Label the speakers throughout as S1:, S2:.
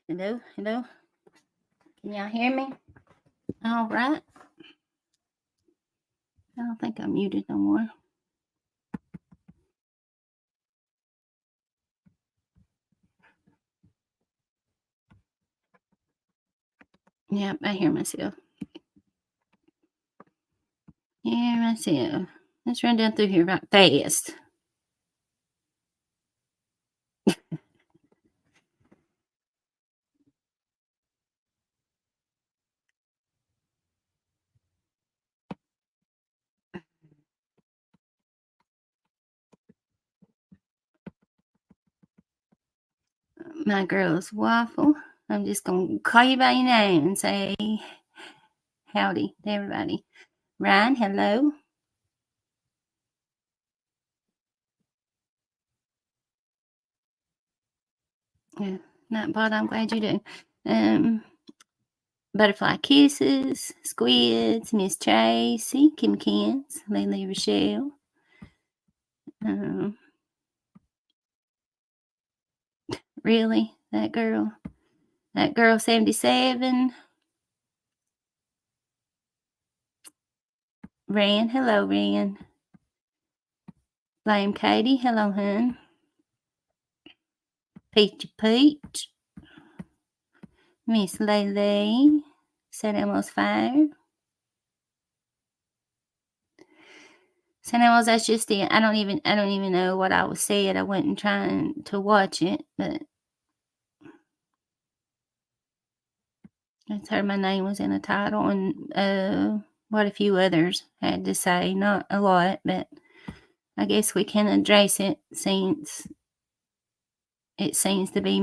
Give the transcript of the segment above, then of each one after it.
S1: Hello. Can y'all hear me? All right. I don't think I'm muted no more. Yep, I hear myself. Let's run down through here right fast. My girl's Waffle. I'm just going to call you by your name and say howdy to everybody. Ryan, hello. Yeah, not bad. I'm glad you do. Butterfly Kisses, Squids, Miss Tracy, Kim Kins, Lily Rochelle. Really? That girl 77. Ran, hello, Ran. Blame Katie, hello, hun. Peachy Peach. Miss Lele, St. Elmo's Fire. St. Elmo's, that's just it. I don't even know what I was said. I wasn't trying to watch it, but I heard my name was in the title, and what a few others had to say. Not a lot, but I guess we can address it since it seems to be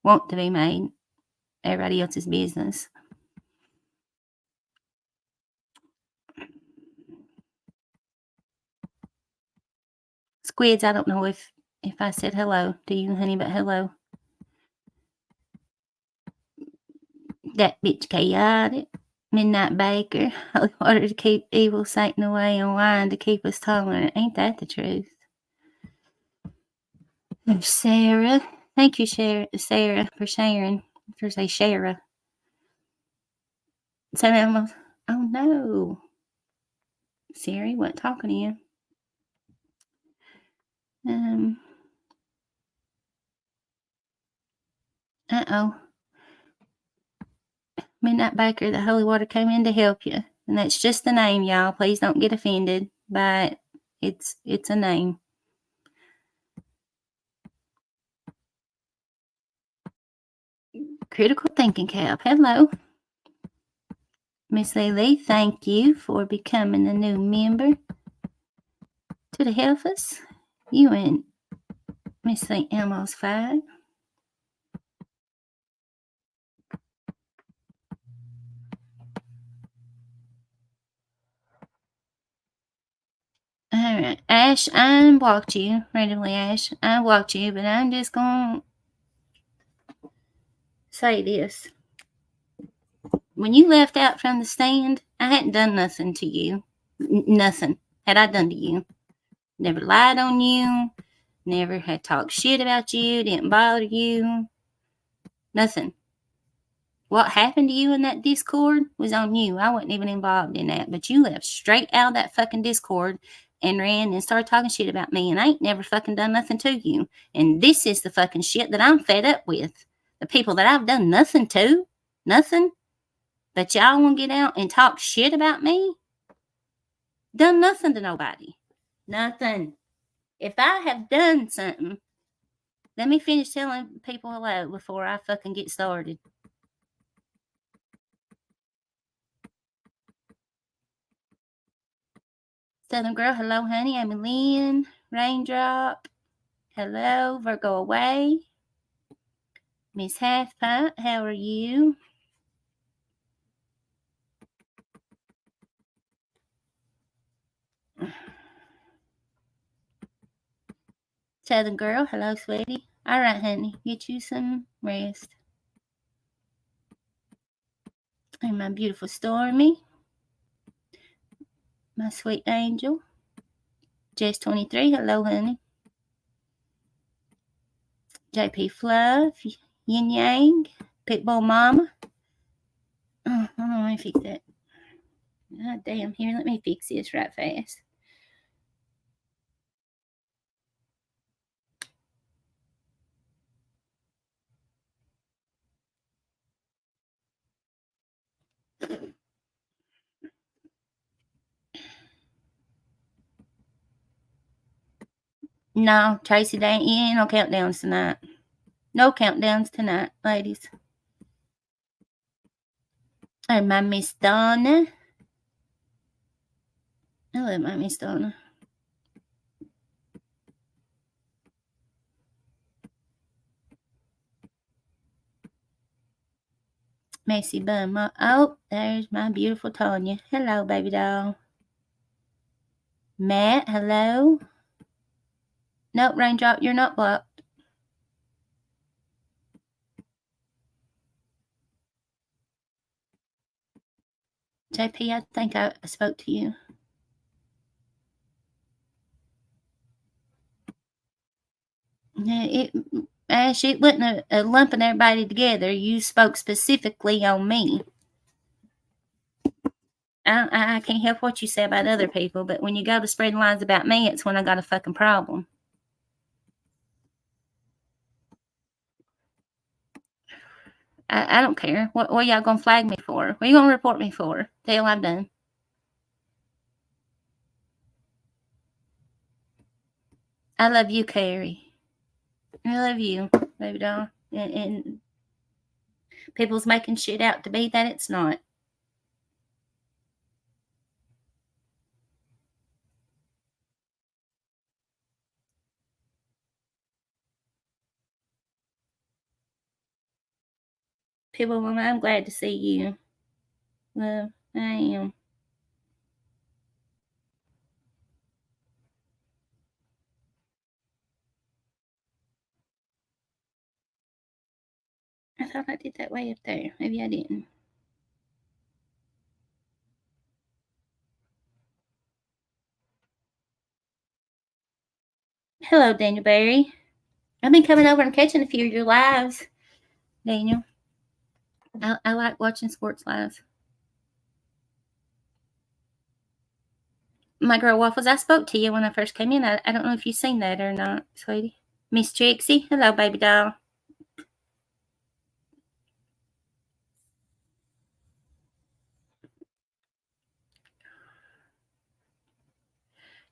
S1: want to be made everybody else's business. Squids, I don't know if I said hello to you, honey, but hello. That bitch chaotic. Midnight Baker. Holy water to keep evil Satan away, and wine to keep us tolerant. Ain't that the truth? There's Sarah. Thank you, Sarah, for sharing. For say Shara. St. Elmo's. Oh no. Siri wasn't talking to you. Uh-oh. Midnight Baker, the holy water came in to help you. And that's just the name, y'all. Please don't get offended by it. It's a name. Critical Thinking Cap. Hello. Miss Lily, thank you for becoming a new member to the Helfers. You and Miss St. Elmo's Fire. All right, Ash, I unblocked you. Randomly, Ash, I unblocked you, but I'm just going to say this. When you left out from the stand, I hadn't done nothing to you. Nothing had I done to you. Never lied on you. Never had talked shit about you. Didn't bother you. Nothing. What happened to you in that Discord was on you. I wasn't even involved in that. But you left straight out of that fucking Discord and ran and started talking shit about me. And I ain't never fucking done nothing to you. And this is the fucking shit that I'm fed up with. The people that I've done nothing to. Nothing. But y'all want to get out and talk shit about me? Done nothing to nobody. Nothing. If I have done something, let me finish telling people hello before I fucking get started. Southern Girl, hello, honey. I'm Lynn. Raindrop, hello. Virgo Away. Miss Halfpipe, how are you? Southern Girl, hello, sweetie. All right, honey. Get you some rest. And my beautiful Stormy. My sweet angel. Jess 23, hello, honey. JP Fluff, Yin Yang, Pitbull Mama. Oh, hold on, let me fix that. God damn, here, let me fix this right fast. No, Tracy, they ain't no countdowns tonight. No countdowns tonight, ladies. Or my Miss Donna. I love my Miss Donna. Macy Bum. Oh, there's my beautiful Tanya. Hello, baby doll. Matt, hello. Nope, Raindrop, you're not blocked. JP, I think I spoke to you. Ash, it wasn't a lumping everybody together. You spoke specifically on me. I can't help what you say about other people, but when you go to spreading lies about me, it's when I got a fucking problem. I don't care. What are y'all gonna flag me for? What are you gonna report me for? The hell I've done. I love you, Carrie. I love you, baby doll. And people's making shit out to be that it's not. People, I'm glad to see you. Well, I am. I thought I did that way up there. Maybe I didn't. Hello, Daniel Barry. I've been coming over and catching a few of your lives, Daniel. I like watching sports lives. My girl Waffles, I spoke to you when I first came in. I don't know if you've seen that or not, sweetie. Miss Trixie, hello, baby doll.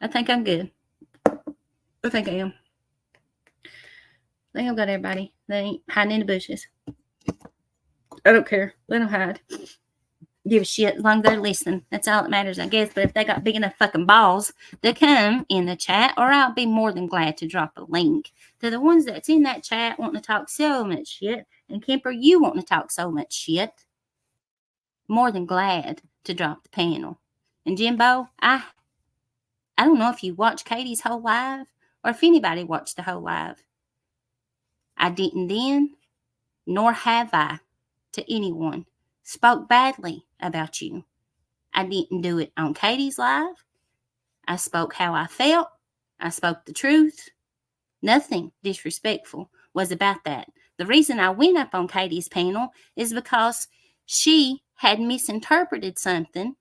S1: I think I'm good. I think I am. I think I've got everybody. They ain't hiding in the bushes. I don't care. Let them hide. Give a shit as long as they're listening. That's all that matters, I guess. But if they got big enough fucking balls to come in the chat, or I'll be more than glad to drop a link to the ones that's in that chat wanting to talk so much shit. And Kemper, you wanting to talk so much shit. More than glad to drop the panel. And Jimbo, I don't know if you watched Katie's whole live or if anybody watched the whole live. I didn't then, nor have I, to anyone, spoke badly about you. I didn't do it on Katie's live. I spoke how I felt. I spoke the truth. Nothing disrespectful was about that. The reason I went up on Katie's panel is because she had misinterpreted something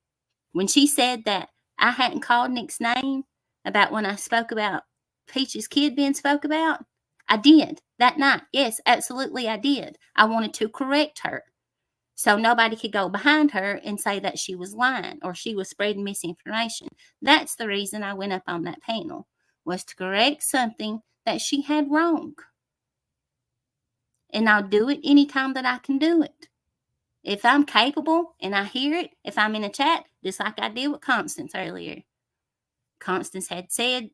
S1: when she said that I hadn't called Nick's name about when I spoke about Peach's kid being spoke about. I did that night. Yes, absolutely I did. I wanted to correct her so nobody could go behind her and say that she was lying or she was spreading misinformation. That's the reason I went up on that panel, was to correct something that she had wrong. And I'll do it anytime that I can do it. If I'm capable and I hear it, if I'm in a chat, just like I did with Constance earlier. Constance had said,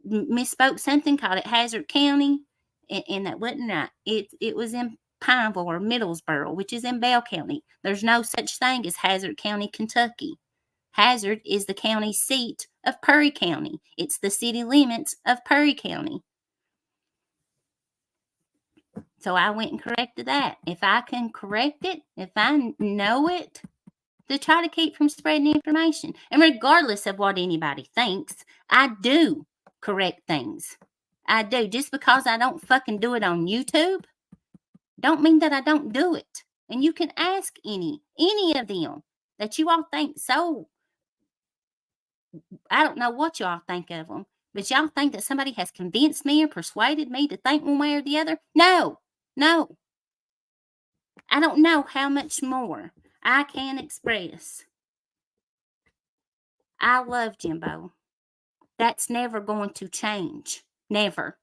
S1: misspoke something, called it Hazard County, and that wasn't right. It was in Pineville or Middlesboro, which is in Bell County. There's no such thing as Hazard County, Kentucky. Hazard is the county seat of Perry County. It's the city limits of Perry County. So I went and corrected that. If I can correct it, if I know it, to try to keep from spreading information. And regardless of what anybody thinks, I do correct things. I do. Just because I don't fucking do it on YouTube don't mean that I don't do it. And you can ask any of them that you all think so. I don't know what y'all think of them, but y'all think that somebody has convinced me or persuaded me to think one way or the other? No, no. I don't know how much more I can express. I love Jimbo. That's never going to change. Never.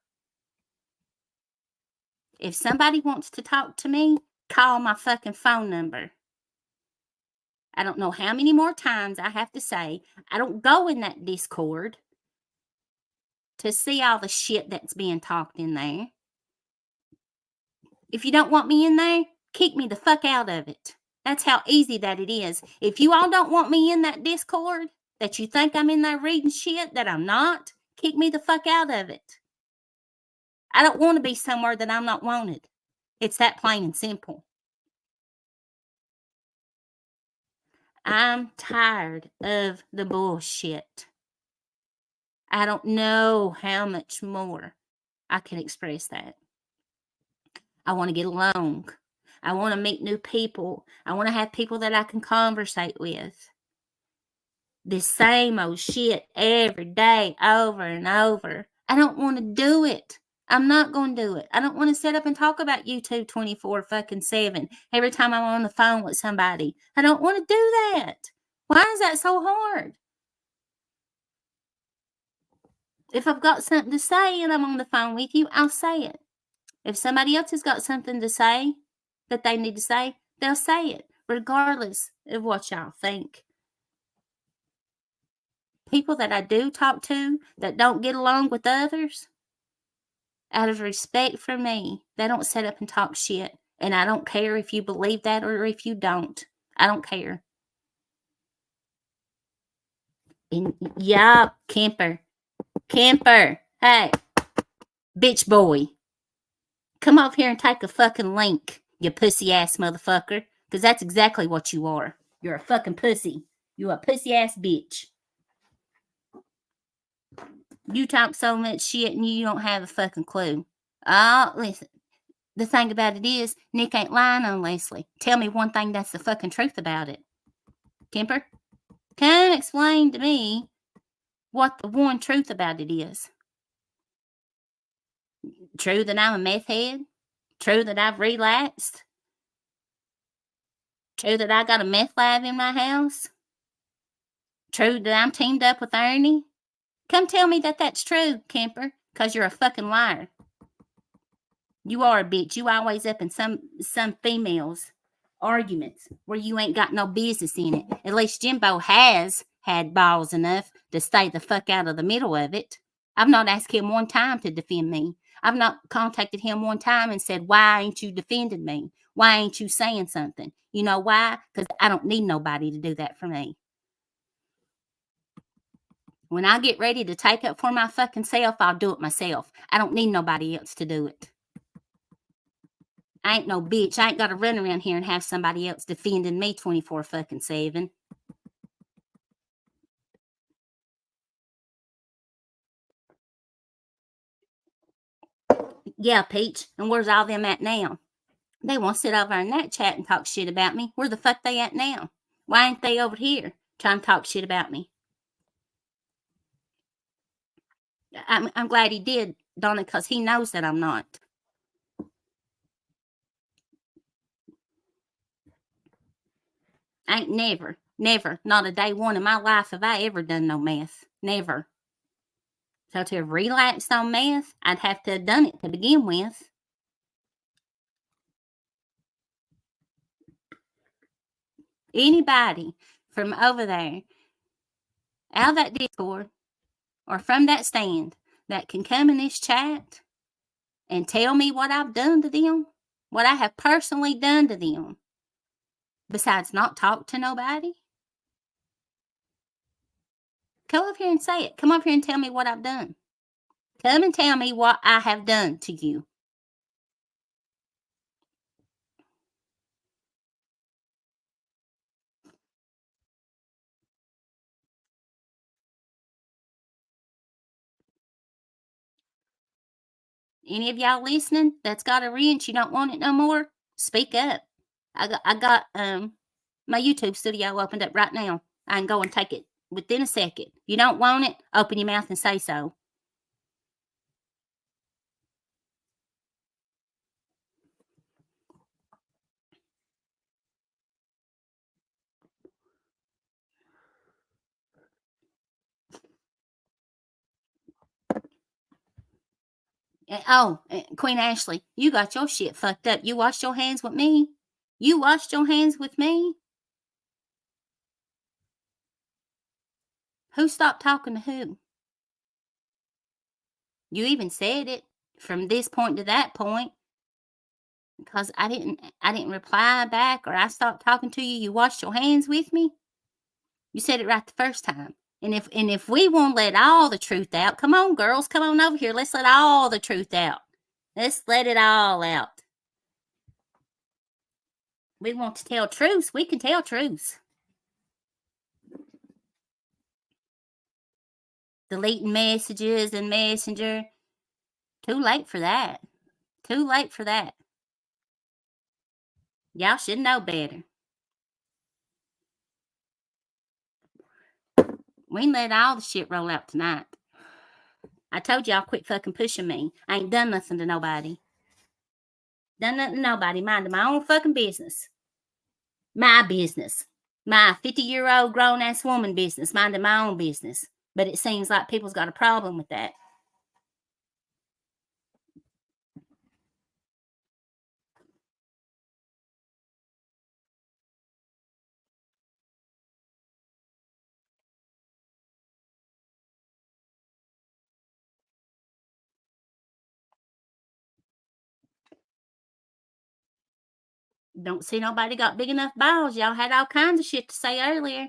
S1: If somebody wants to talk to me, call my fucking phone number. I don't know how many more times I have to say, I don't go in that Discord to see all the shit that's being talked in there. If you don't want me in there, kick me the fuck out of it. That's how easy that it is. If you all don't want me in that Discord, that you think I'm in there reading shit that I'm not, kick me the fuck out of it. I don't want to be somewhere that I'm not wanted. It's that plain and simple. I'm tired of the bullshit. I don't know how much more I can express that. I want to get along. I want to meet new people. I want to have people that I can conversate with. This same old shit every day, over and over. I don't want to do it. I'm not going to do it. I don't want to sit up and talk about YouTube 24 fucking 7 every time I'm on the phone with somebody. I don't want to do that. Why is that so hard? If I've got something to say and I'm on the phone with you, I'll say it. If somebody else has got something to say that they need to say, they'll say it, regardless of what y'all think. People that I do talk to that don't get along with others, out of respect for me, they don't sit up and talk shit. And I don't care if you believe that or if you don't. I don't care. And yeah, Kemper, hey, bitch boy, come over here and take a fucking link, you pussy ass motherfucker. Because that's exactly what you are. You're a fucking pussy. You a pussy ass bitch. You talk so much shit and you don't have a fucking clue. Oh, listen. The thing about it is, Nick ain't lying on Leslie. Tell me one thing that's the fucking truth about it. Kemper, come explain to me what the one truth about it is. True that I'm a meth head? True that I've relapsed? True that I got a meth lab in my house? True that I'm teamed up with Ernie? Come tell me that that's true, Kemper, because you're a fucking liar. You are a bitch. You always up in some females' arguments where you ain't got no business in it. At least Jimbo has had balls enough to stay the fuck out of the middle of it. I've not asked him one time to defend me. I've not contacted him one time and said, why ain't you defending me? Why ain't you saying something? You know why? Because I don't need nobody to do that for me. When I get ready to take up for my fucking self, I'll do it myself. I don't need nobody else to do it. I ain't no bitch. I ain't got to run around here and have somebody else defending me 24 fucking 7. Yeah, Peach. And where's all them at now? They want to sit over in that chat and talk shit about me. Where the fuck they at now? Why ain't they over here trying to talk shit about me? I'm glad he did, Donna, because he knows that I'm not. I ain't never, not a day one of my life have I ever done no meth. Never. So to have relapsed on meth, I'd have to have done it to begin with. Anybody from over there, out of that Discord, or from that stand, that can come in this chat and tell me what I've done to them, what I have personally done to them, besides not talk to nobody, come up here and say it. Come up here and tell me what I've done. Come and tell me what I have done to you. Any of y'all listening that's got a wrench, you don't want it no more, speak up. I got my YouTube studio opened up right now. I can go and take it within a second. You don't want it, open your mouth and say so. Queen Ashley, you got your shit fucked up. You washed your hands with me. You washed your hands with me. Who stopped talking to who? You even said it from this point to that point because I didn't reply back or I stopped talking to you. You washed your hands with me. You said it right the first time. And if we won't let all the truth out, come on, girls, come on over here. Let's let all the truth out. Let's let it all out. We want to tell truths. We can tell truths. Deleting messages and Messenger. Too late for that. Too late for that. Y'all should know better. We can let all the shit roll out tonight. I told y'all quit fucking pushing me. I ain't done nothing to nobody. Done nothing to nobody. Minding my own fucking business. My business. My 50-year-old grown-ass woman business. Minding my own business. But it seems like people's got a problem with that. Don't see nobody got big enough balls. Y'all had all kinds of shit to say earlier.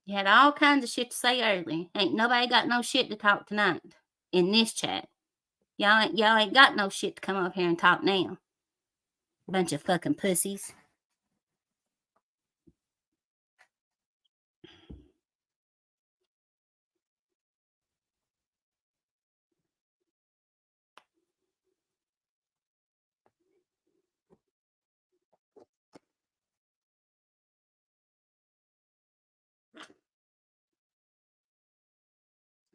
S1: You had all kinds of shit to say earlier. Ain't nobody got no shit to talk tonight in this chat. Y'all ain't got no shit to come up here and talk now. Bunch of fucking pussies.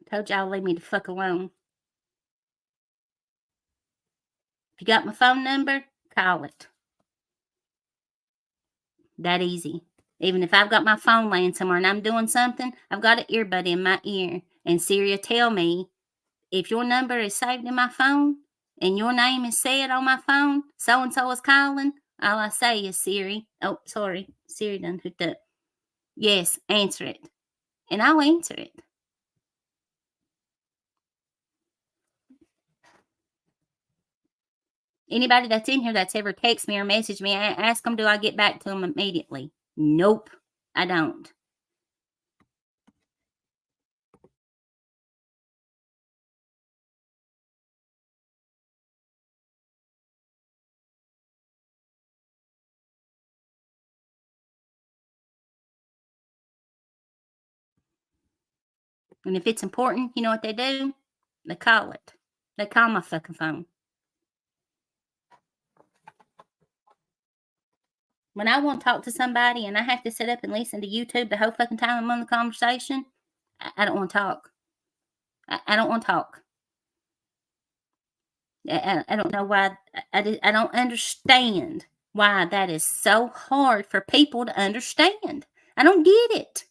S1: Told y'all leave me the fuck alone. If you got my phone number, call it. That easy. Even if I've got my phone laying somewhere and I'm doing something, I've got an earbud in my ear. And Siri will tell me, if your number is saved in my phone and your name is said on my phone, so-and-so is calling, all I say is, Siri, oh, sorry, Siri done hooked up. Yes, answer it. And I'll answer it. Anybody that's in here that's ever texted me or messaged me, I ask them, do I get back to them immediately? Nope, I don't. And if it's important, you know what they do? They call it. They call my fucking phone. When I want to talk to somebody and I have to sit up and listen to YouTube the whole fucking time I'm on the conversation, I don't want to talk. I don't want to talk. I don't know why. I don't understand why that is so hard for people to understand. I don't get it.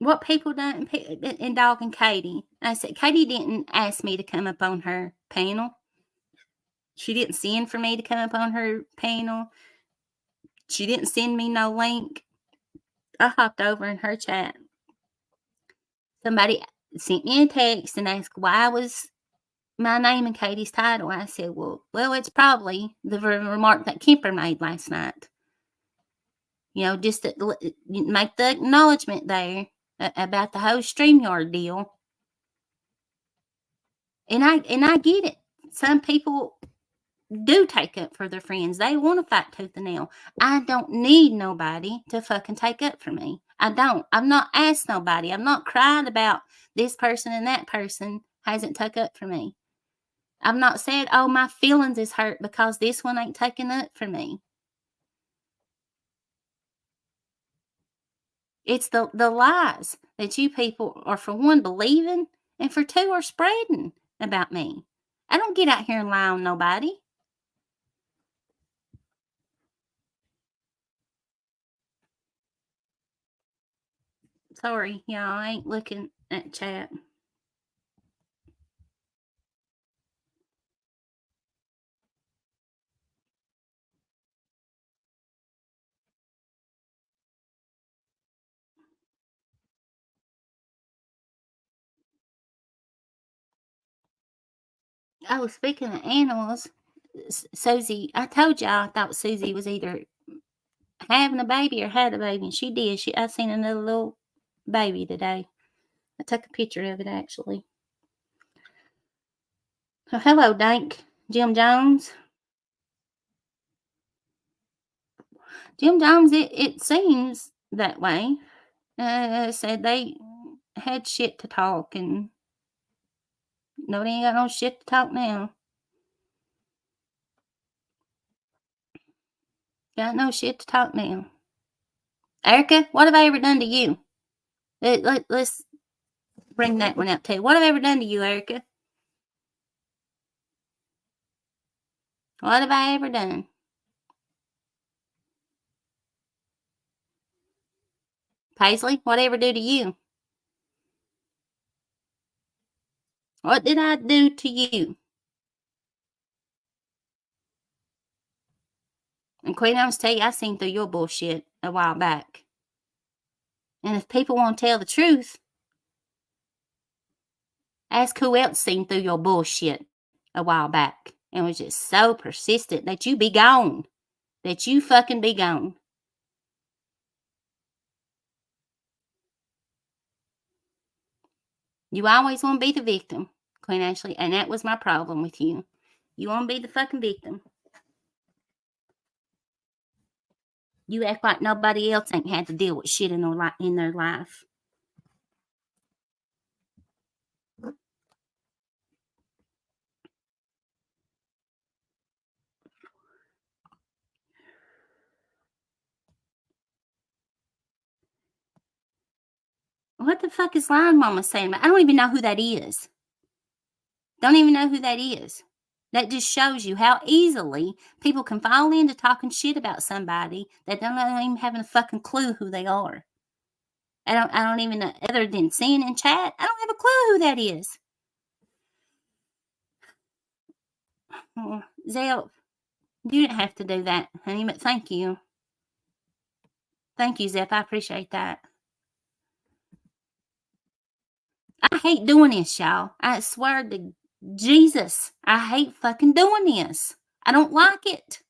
S1: What people done in Dog and Katie? I said, Katie didn't ask me to come up on her panel. She didn't send for me to come up on her panel. She didn't send me no link. I hopped over in her chat. Somebody sent me a text and asked why was my name in Katie's title. I said, well, it's probably the remark that Kemper made last night. You know, just to make the acknowledgement there. about the whole StreamYard deal. And I get it. Some people do take up for their friends. They want to fight tooth and nail. I don't need nobody to fucking take up for me. I don't. I've not asked nobody. I've not cried about this person and that person hasn't took up for me. I've not said, oh, my feelings is hurt because this one ain't taking up for me. It's the lies that you people are, for one, believing, and for two, are spreading about me. I don't get out here and lie on nobody. Sorry, y'all, I ain't looking at chat. Oh, speaking of animals, Susie, I told y'all I thought Susie was either having a baby or had a baby, and she did. I seen another little baby today. I took a picture of it, actually. Oh, hello, Dank. Jim Jones. Jim Jones, it seems that way. Said they had shit to talk, and no, they ain't got no shit to talk now. Got no shit to talk now. Erica, what have I ever done to you? Let's bring that one out too. What have I ever done to you, Erica? What have I ever done? Paisley, what ever do to you? What did I do to you? And Queen, I was tell you, I seen through your bullshit a while back. And if people want to tell the truth, ask who else seen through your bullshit a while back and was just so persistent that you be gone. That you fucking be gone. You always want to be the victim, Queen Ashley, and that was my problem with you. You want to be the fucking victim. You act like nobody else ain't had to deal with shit in their life. What the fuck is Lion Mama saying? I don't even know who that is. Don't even know who that is. That just shows you how easily people can fall into talking shit about somebody that don't even have a fucking clue who they are. I don't even know, other than seeing in chat, I don't have a clue who that is. Oh, Zell, you didn't have to do that, honey, but thank you. Thank you, Zep. I appreciate that. I hate doing this, y'all. I swear to Jesus, I hate fucking doing this. I don't like it.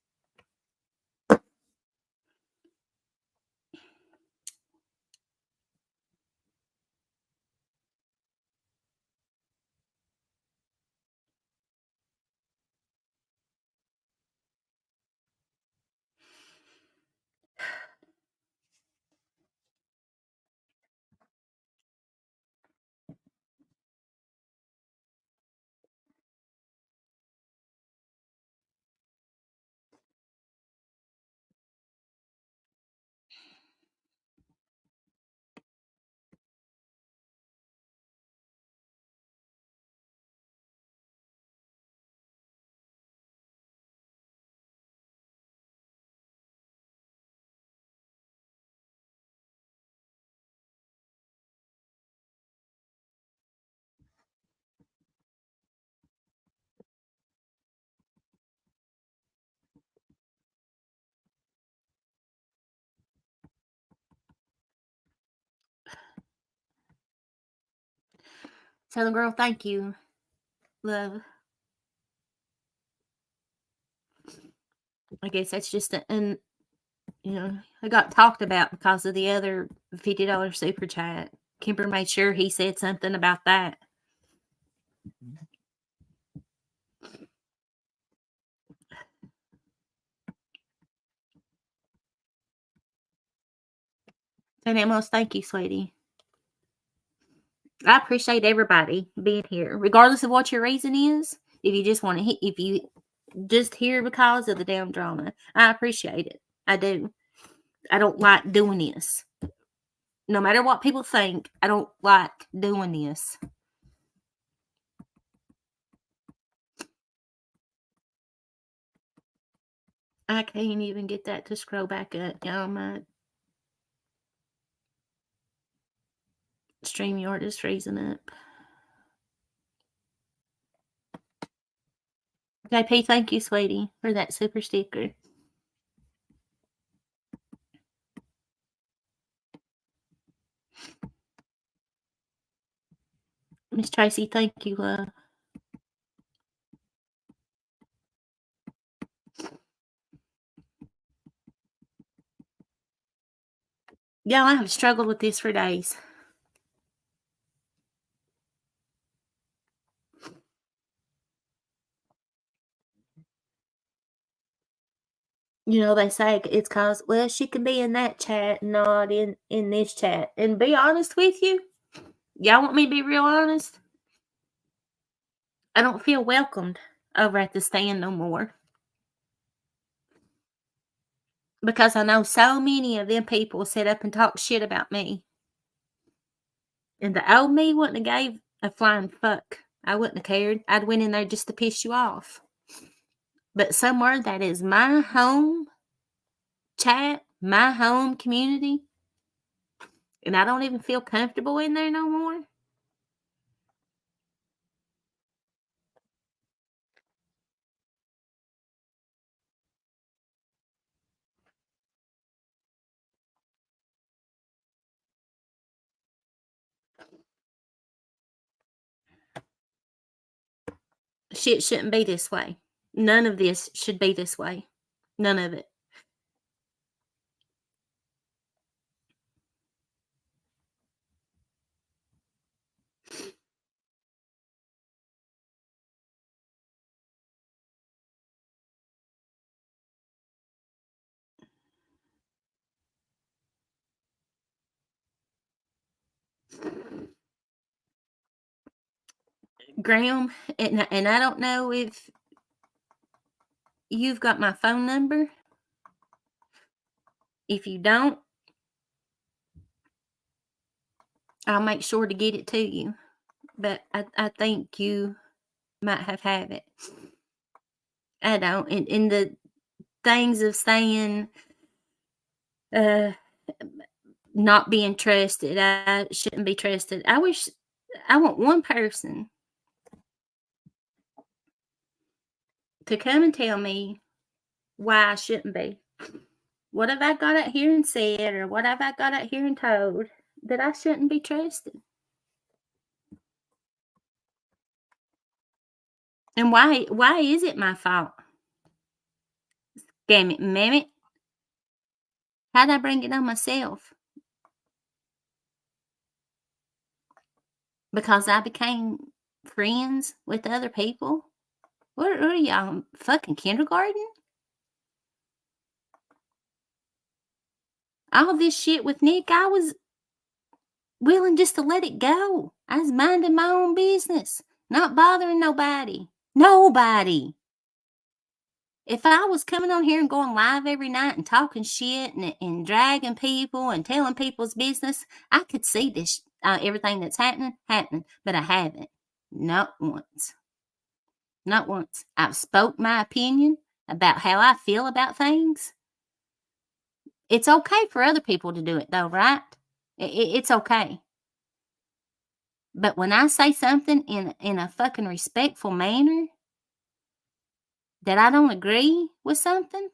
S1: Southern girl, thank you. Love. I guess that's just I got talked about because of the other $50 super chat. Kemper made sure he said something about that. And Amos, thank you, sweetie. I appreciate everybody being here, regardless of what your reason is. If you just want to, if you just here because of the damn drama, I appreciate it. I do. I don't like doing this. No matter what people think, I don't like doing this. I can't even get that to scroll back up. Y'all, my StreamYard is freezing up. JP, thank you, sweetie, for that super sticker. Miss Tracy, thank you, love. Y'all, I have struggled with this for days. You know, they say it's cause, well, she can be in that chat, not in this chat. And be honest with you, y'all want me to be real honest? I don't feel welcomed over at the stand no more. Because I know so many of them people sit up and talk shit about me. And the old me wouldn't have gave a flying fuck. I wouldn't have cared. I'd went in there just to piss you off. But somewhere that is my home chat, my home community, and I don't even feel comfortable in there no more. Shit shouldn't be this way. None of this should be this way. None of it. Graham, and I don't know if you've got my phone number. If you don't, I'll make sure to get it to you. But I think you might have it. I don't. In the things of saying not being trusted, I shouldn't be trusted. I want one person to come and tell me why I shouldn't be. What have I got out here and said, or what have I got out here and told that I shouldn't be trusted? And why is it my fault? Damn it, mamn it. How'd I bring it on myself? Because I became friends with other people? What are y'all, fucking kindergarten? All this shit with Nick, I was willing just to let it go. I was minding my own business, not bothering nobody. Nobody. If I was coming on here and going live every night and talking shit and dragging people and telling people's business, I could see this, everything that's happening, but I haven't. Not once. Not once. I've spoke my opinion about how I feel about things. It's okay for other people to do it, though, right? It's okay. But when I say something in a fucking respectful manner that I don't agree with something,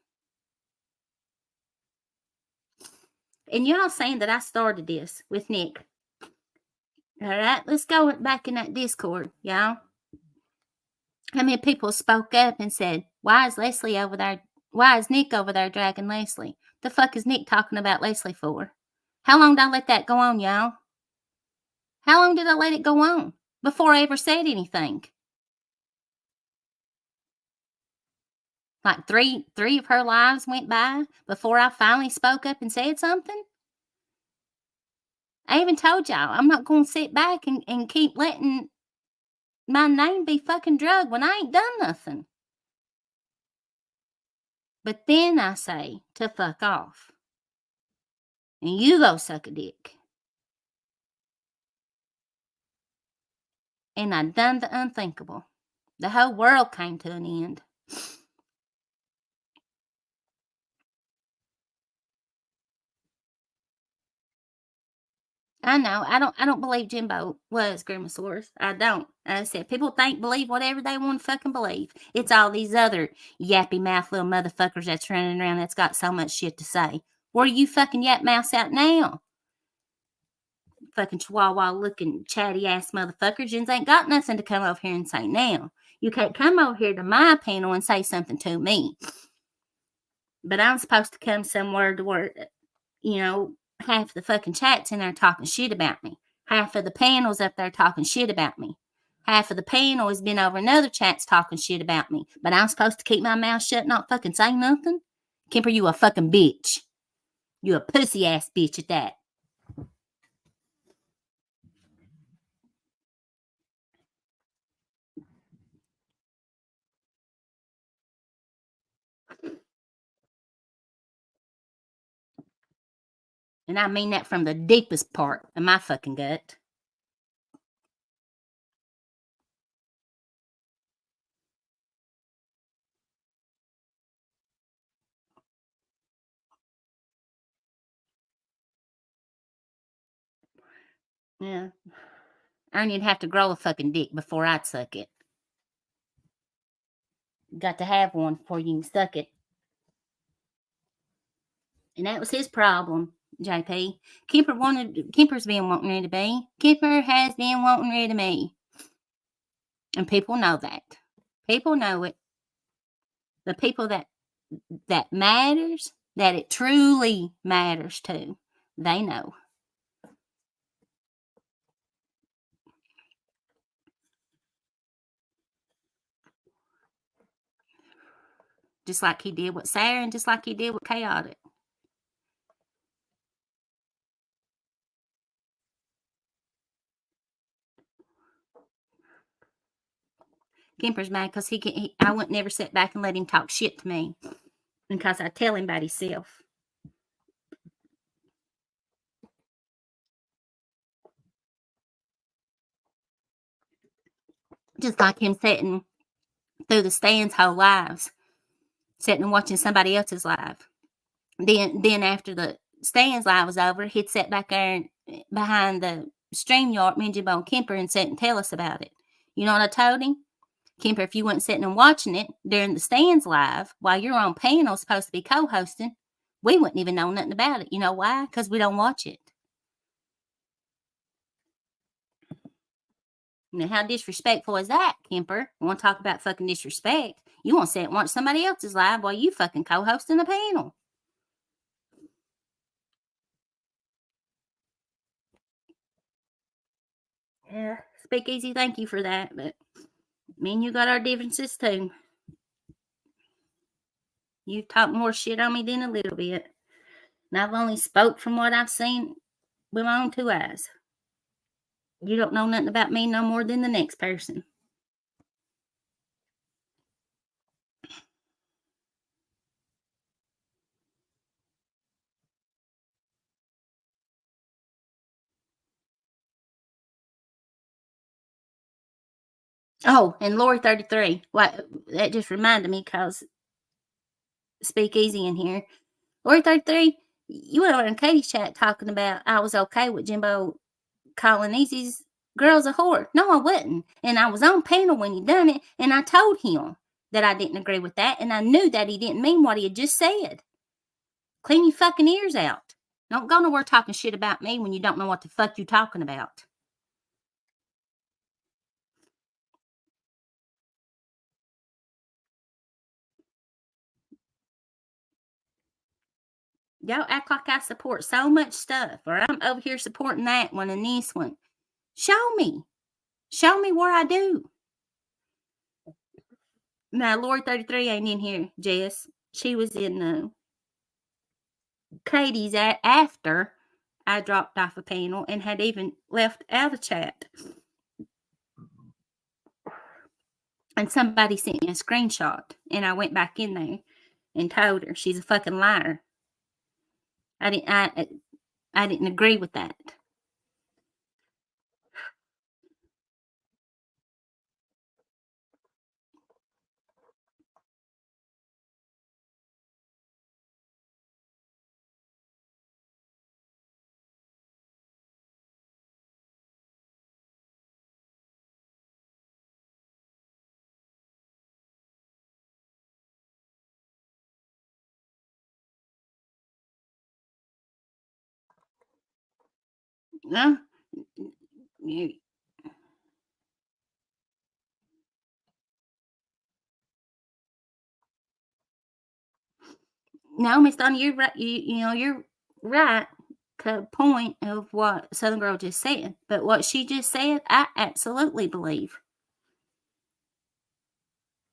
S1: and y'all saying that I started this with Nick. All right, let's go back in that Discord, y'all. How many people spoke up and said, why is Leslie over there? Why is Nick over there dragging Leslie? The fuck is Nick talking about Leslie for? How long did I let that go on, y'all? How long did I let it go on before I ever said anything? Like three of her lives went by before I finally spoke up and said something? I even told y'all I'm not gonna sit back and keep letting my name be fucking drugged when I ain't done nothing. But then I say to fuck off. And you go suck a dick. And I done the unthinkable. The whole world came to an end. I know. I don't believe Jimbo was Grimasaurus. I don't. I said people believe whatever they want to fucking believe. It's all these other yappy mouth little motherfuckers that's running around that's got so much shit to say. Where are you fucking yap mouths out now? Fucking chihuahua looking chatty ass motherfuckers. You ain't got nothing to come over here and say now. You can't come over here to my panel and say something to me. But I'm supposed to come somewhere to where, half the fucking chat's in there talking shit about me. Half of the panel's up there talking shit about me. Half of the panel has been over in other chats talking shit about me. But I'm supposed to keep my mouth shut and not fucking say nothing? Kemper, you a fucking bitch. You a pussy ass bitch at that. And I mean that from the deepest part of my fucking gut. Yeah. Ernie'd have to grow a fucking dick before I'd suck it. Got to have one before you can suck it. And that was his problem, JP. Kemper's been wanting rid of me. Kemper has been wanting rid of me. And people know that. People know it. The people that matters, that it truly matters to, they know. Just like he did with Sarah and just like he did with Chaotic. Kemper's mad because I wouldn't never sit back and let him talk shit to me. Because I tell him about himself. Just like him sitting through the stands whole lives, sitting and watching somebody else's live. Then after the stands live was over, he'd sit back there behind the stream yard, me and Jimbo and Kemper, and sit and tell us about it. You know what I told him? Kemper, if you weren't sitting and watching it during the stands live while you're on panel supposed to be co-hosting, we wouldn't even know nothing about it. You know why? Because we don't watch it. Now, how disrespectful is that, Kemper? You want to talk about fucking disrespect? You want to sit and watch somebody else's live while you fucking co-hosting a panel. Yeah, speak easy, thank you for that, but me and you got our differences too. You've talked more shit on me than a little bit. And I've only spoke from what I've seen with my own two eyes. You don't know nothing about me no more than the next person. Oh, and Lori 33. What? That just reminded me because speak easy in here. Lori 33, you went over in Katie's chat talking about I was okay with Jimbo calling Easy's girls a whore. No, I wasn't. And I was on panel when he done it, and I told him that I didn't agree with that, and I knew that he didn't mean what he had just said. Clean your fucking ears out. Don't go nowhere talking shit about me when you don't know what the fuck you talking about. Y'all act like I support so much stuff, or I'm over here supporting that one and this one. Show me. Show me where I do. Now, Lord 33 ain't in here, Jess. She was in Katie's after I dropped off a panel and had even left out of chat. And somebody sent me a screenshot, and I went back in there and told her she's a fucking liar. I didn't agree with that. No, no, Miss Donna, you're right. You're right to the point of what Southern Girl just said. But what she just said, I absolutely believe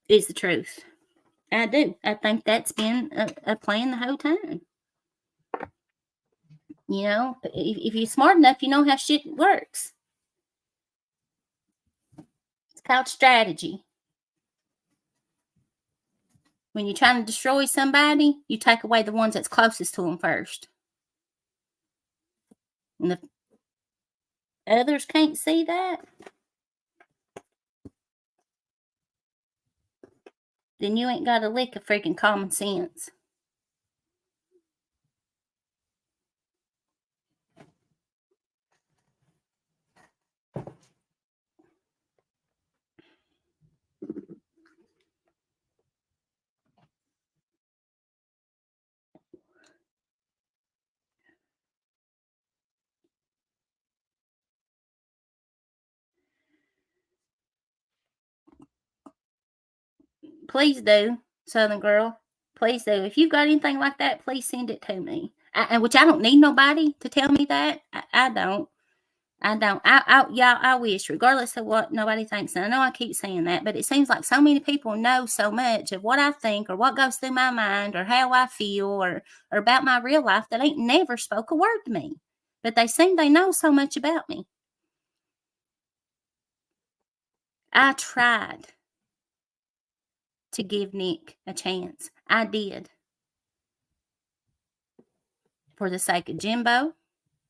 S1: is the truth. I do. I think that's been a plan the whole time. If you're smart enough, you know how shit works. It's called strategy. When you're trying to destroy somebody, you take away the ones that's closest to them first. And if others can't see that, then you ain't got a lick of freaking common sense. Please do, Southern Girl. Please do. If you've got anything like that, please send it to me. Which I don't need nobody to tell me that. I don't. I wish, regardless of what nobody thinks. And I know I keep saying that, but it seems like so many people know so much of what I think or what goes through my mind or how I feel or about my real life that ain't never spoke a word to me. But they seem they know so much about me. I tried to give Nick a chance. I did. For the sake of Jimbo,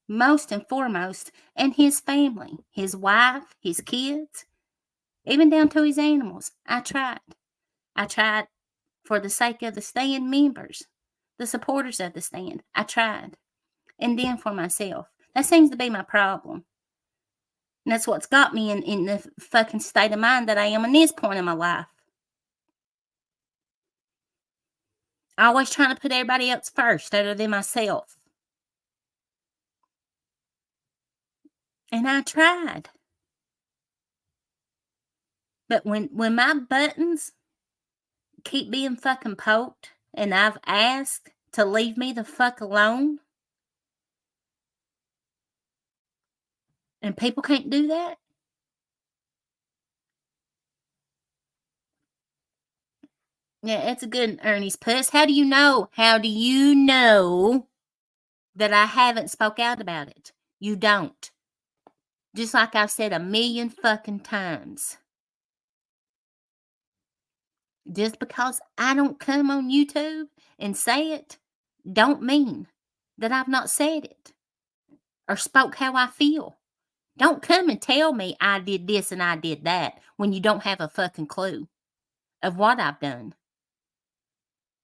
S1: most and foremost, and his family, his wife, his kids, even down to his animals. I tried. I tried for the sake of the stand members, the supporters of the stand. I tried. And then for myself. That seems to be my problem. And that's what's got me in the fucking state of mind that I am in this point in my life. Always trying to put everybody else first other than myself. And I tried. But when my buttons keep being fucking poked and I've asked to leave me the fuck alone, and people can't do that, yeah, it's a good Ernie's puss. How do you know? How do you know that I haven't spoke out about it? You don't. Just like I've said a million fucking times. Just because I don't come on YouTube and say it, don't mean that I've not said it or spoke how I feel. Don't come and tell me I did this and I did that when you don't have a fucking clue of what I've done.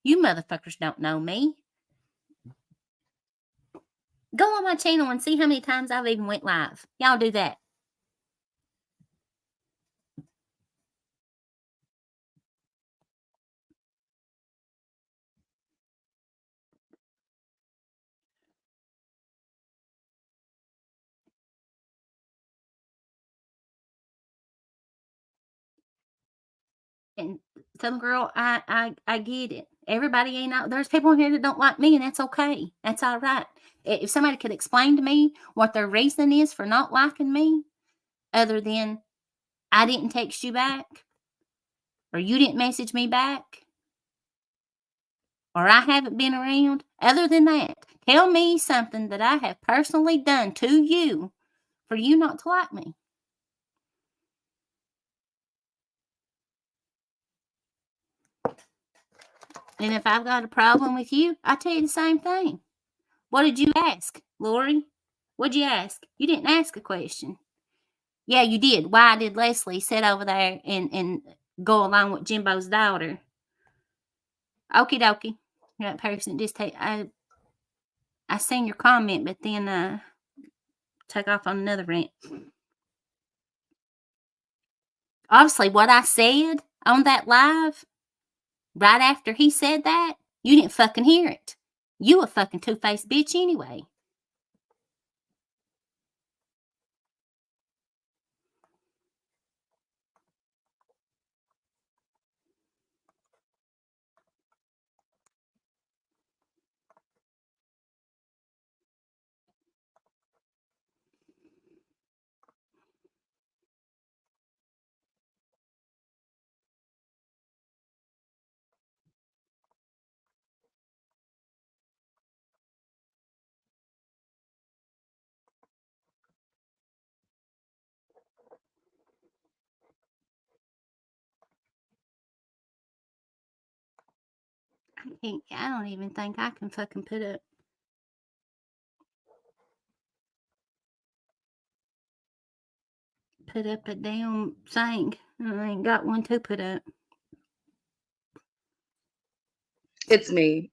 S1: You motherfuckers don't know me. Go on my channel and see how many times I've even went live. Y'all do that. And some girl, I get it. Everybody ain't out. There's people in here that don't like me, and that's okay. That's all right. If somebody could explain to me what their reason is for not liking me, other than I didn't text you back, or you didn't message me back, or I haven't been around? Other than that, tell me something that I have personally done to you for you not to like me. And if I've got a problem with you, I tell you the same thing. What did you ask, Lori? What'd you ask? You didn't ask a question. Yeah, you did. Why did Leslie sit over there and go along with Jimbo's daughter? Okie dokie. That person just take. I seen your comment, but then take off on another rant. Obviously, what I said on that live right after he said that, you didn't fucking hear it. You a fucking two-faced bitch anyway. I don't even think I can fucking put up a damn thing. I ain't got one to put up.
S2: It's me.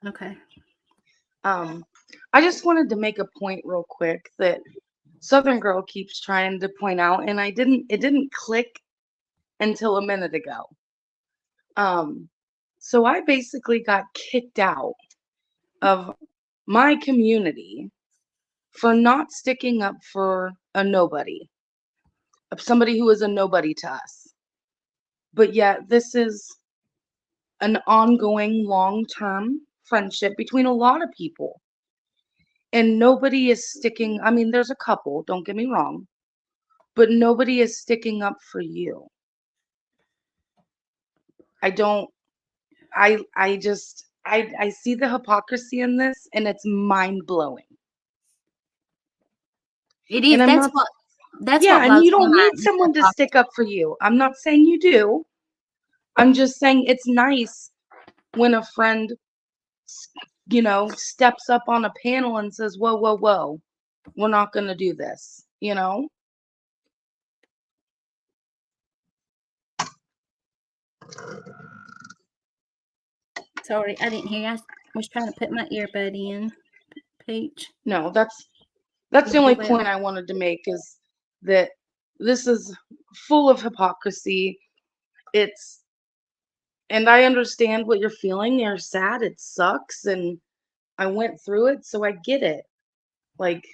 S1: Okay.
S2: I just wanted to make a point real quick that Southern Girl keeps trying to point out, and it didn't click until a minute ago. So I basically got kicked out of my community for not sticking up for a nobody, of somebody who is a nobody to us. But yet this is an ongoing long-term friendship between a lot of people. And nobody is sticking, I mean, there's a couple, don't get me wrong, but nobody is sticking up for you. I don't, I just, I see the hypocrisy in this, and it's mind blowing.
S1: It is.
S2: And I'm not,
S1: That's
S2: yeah,
S1: what
S2: and
S1: blows
S2: you
S1: my
S2: don't need
S1: mind.
S2: someone to stick up for you. I'm not saying you do. I'm just saying it's nice when a friend, steps up on a panel and says, whoa, whoa, whoa, we're not going to do this,
S1: Sorry, I didn't hear you. I was trying to put my earbud in. Peach.
S2: No, that's the
S1: You
S2: only
S1: will.
S2: point I wanted to make, is that this is full of hypocrisy. And I understand what you're feeling. You're sad. It sucks. And I went through it, so I get it. Like,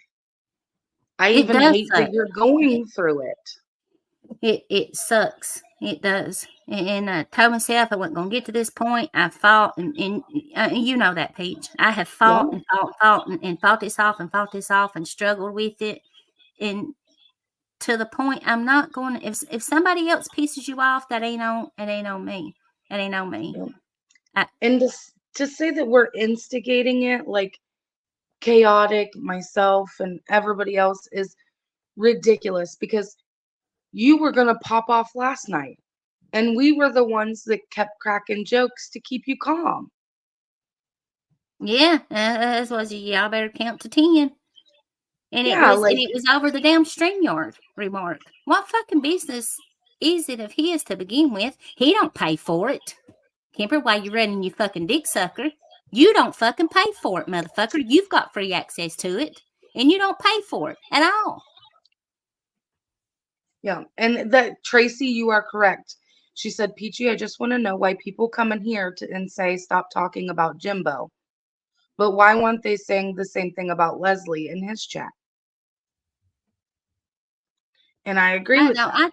S2: I
S1: It
S2: even
S1: does
S2: hate
S1: suck.
S2: that you're going through it.
S1: It sucks. It does. And I told myself I wasn't going to get to this point. I fought, and you know that, Peach. I have
S2: Yeah.
S1: fought and fought and fought this off and struggled with it. And to the point, I'm not going to, if somebody else pisses you off, that ain't on me. That ain't on me.
S2: Yeah. And to say that we're instigating it, like chaotic, myself and everybody else, is ridiculous, because you were going to pop off last night, and we were the ones that kept cracking jokes to keep you calm.
S1: Yeah, as was y'all better count to 10. And
S2: Yeah,
S1: it was over the damn StreamYard remark. What fucking business is it of his to begin with? He don't pay for it. Kemper, why you running, you fucking dick sucker? You don't fucking pay for it, motherfucker. You've got free access to it, and you don't pay for it at all.
S2: yeah. And that, Tracy, you are correct. She said, Peachy, I just want to know why people come in here and say, stop talking about Jimbo. But why weren't they saying the same thing about Leslie in his chat? And I agree with that.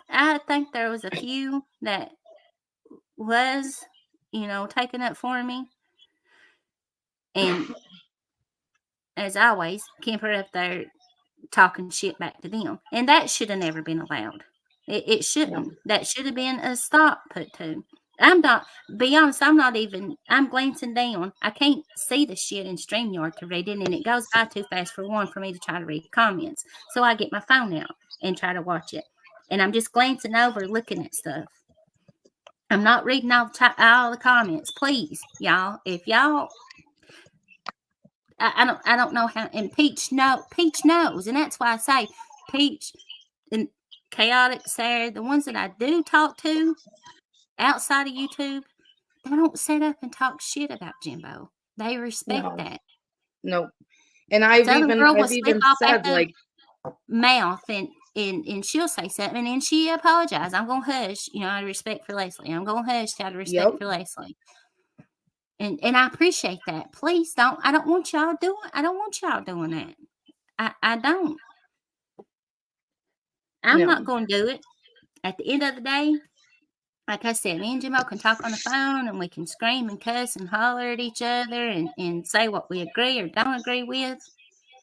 S1: I think there was a few that was, taking up for me. And as always, Kemper up there talking shit back to them. And that should have never been allowed. It shouldn't. That should have been a stop put to. I'm not, be honest, I'm glancing down. I can't see the shit in StreamYard to read it, and it goes by too fast for me to try to read comments. So I get my phone out and try to watch it. And I'm just glancing over, looking at stuff. I'm not reading all the comments. Please, y'all, if y'all, I don't know how, and Peach knows, and that's why I say Peach and Chaotic, Sarah, the ones that I do talk to outside of YouTube, they don't sit up and talk shit about Jimbo. They respect that.
S2: No. And I've
S1: Southern
S2: even
S1: girl will slip off
S2: said,
S1: at the mouth and she'll say something and she apologized. I'm gonna hush, out of respect for Leslie. I'm gonna hush out of respect for Leslie. And I appreciate that. Please don't. I don't want y'all doing that. I don't. I'm not going to do it. At the end of the day, like I said, me and Jimbo can talk on the phone and we can scream and cuss and holler at each other and say what we agree or don't agree with.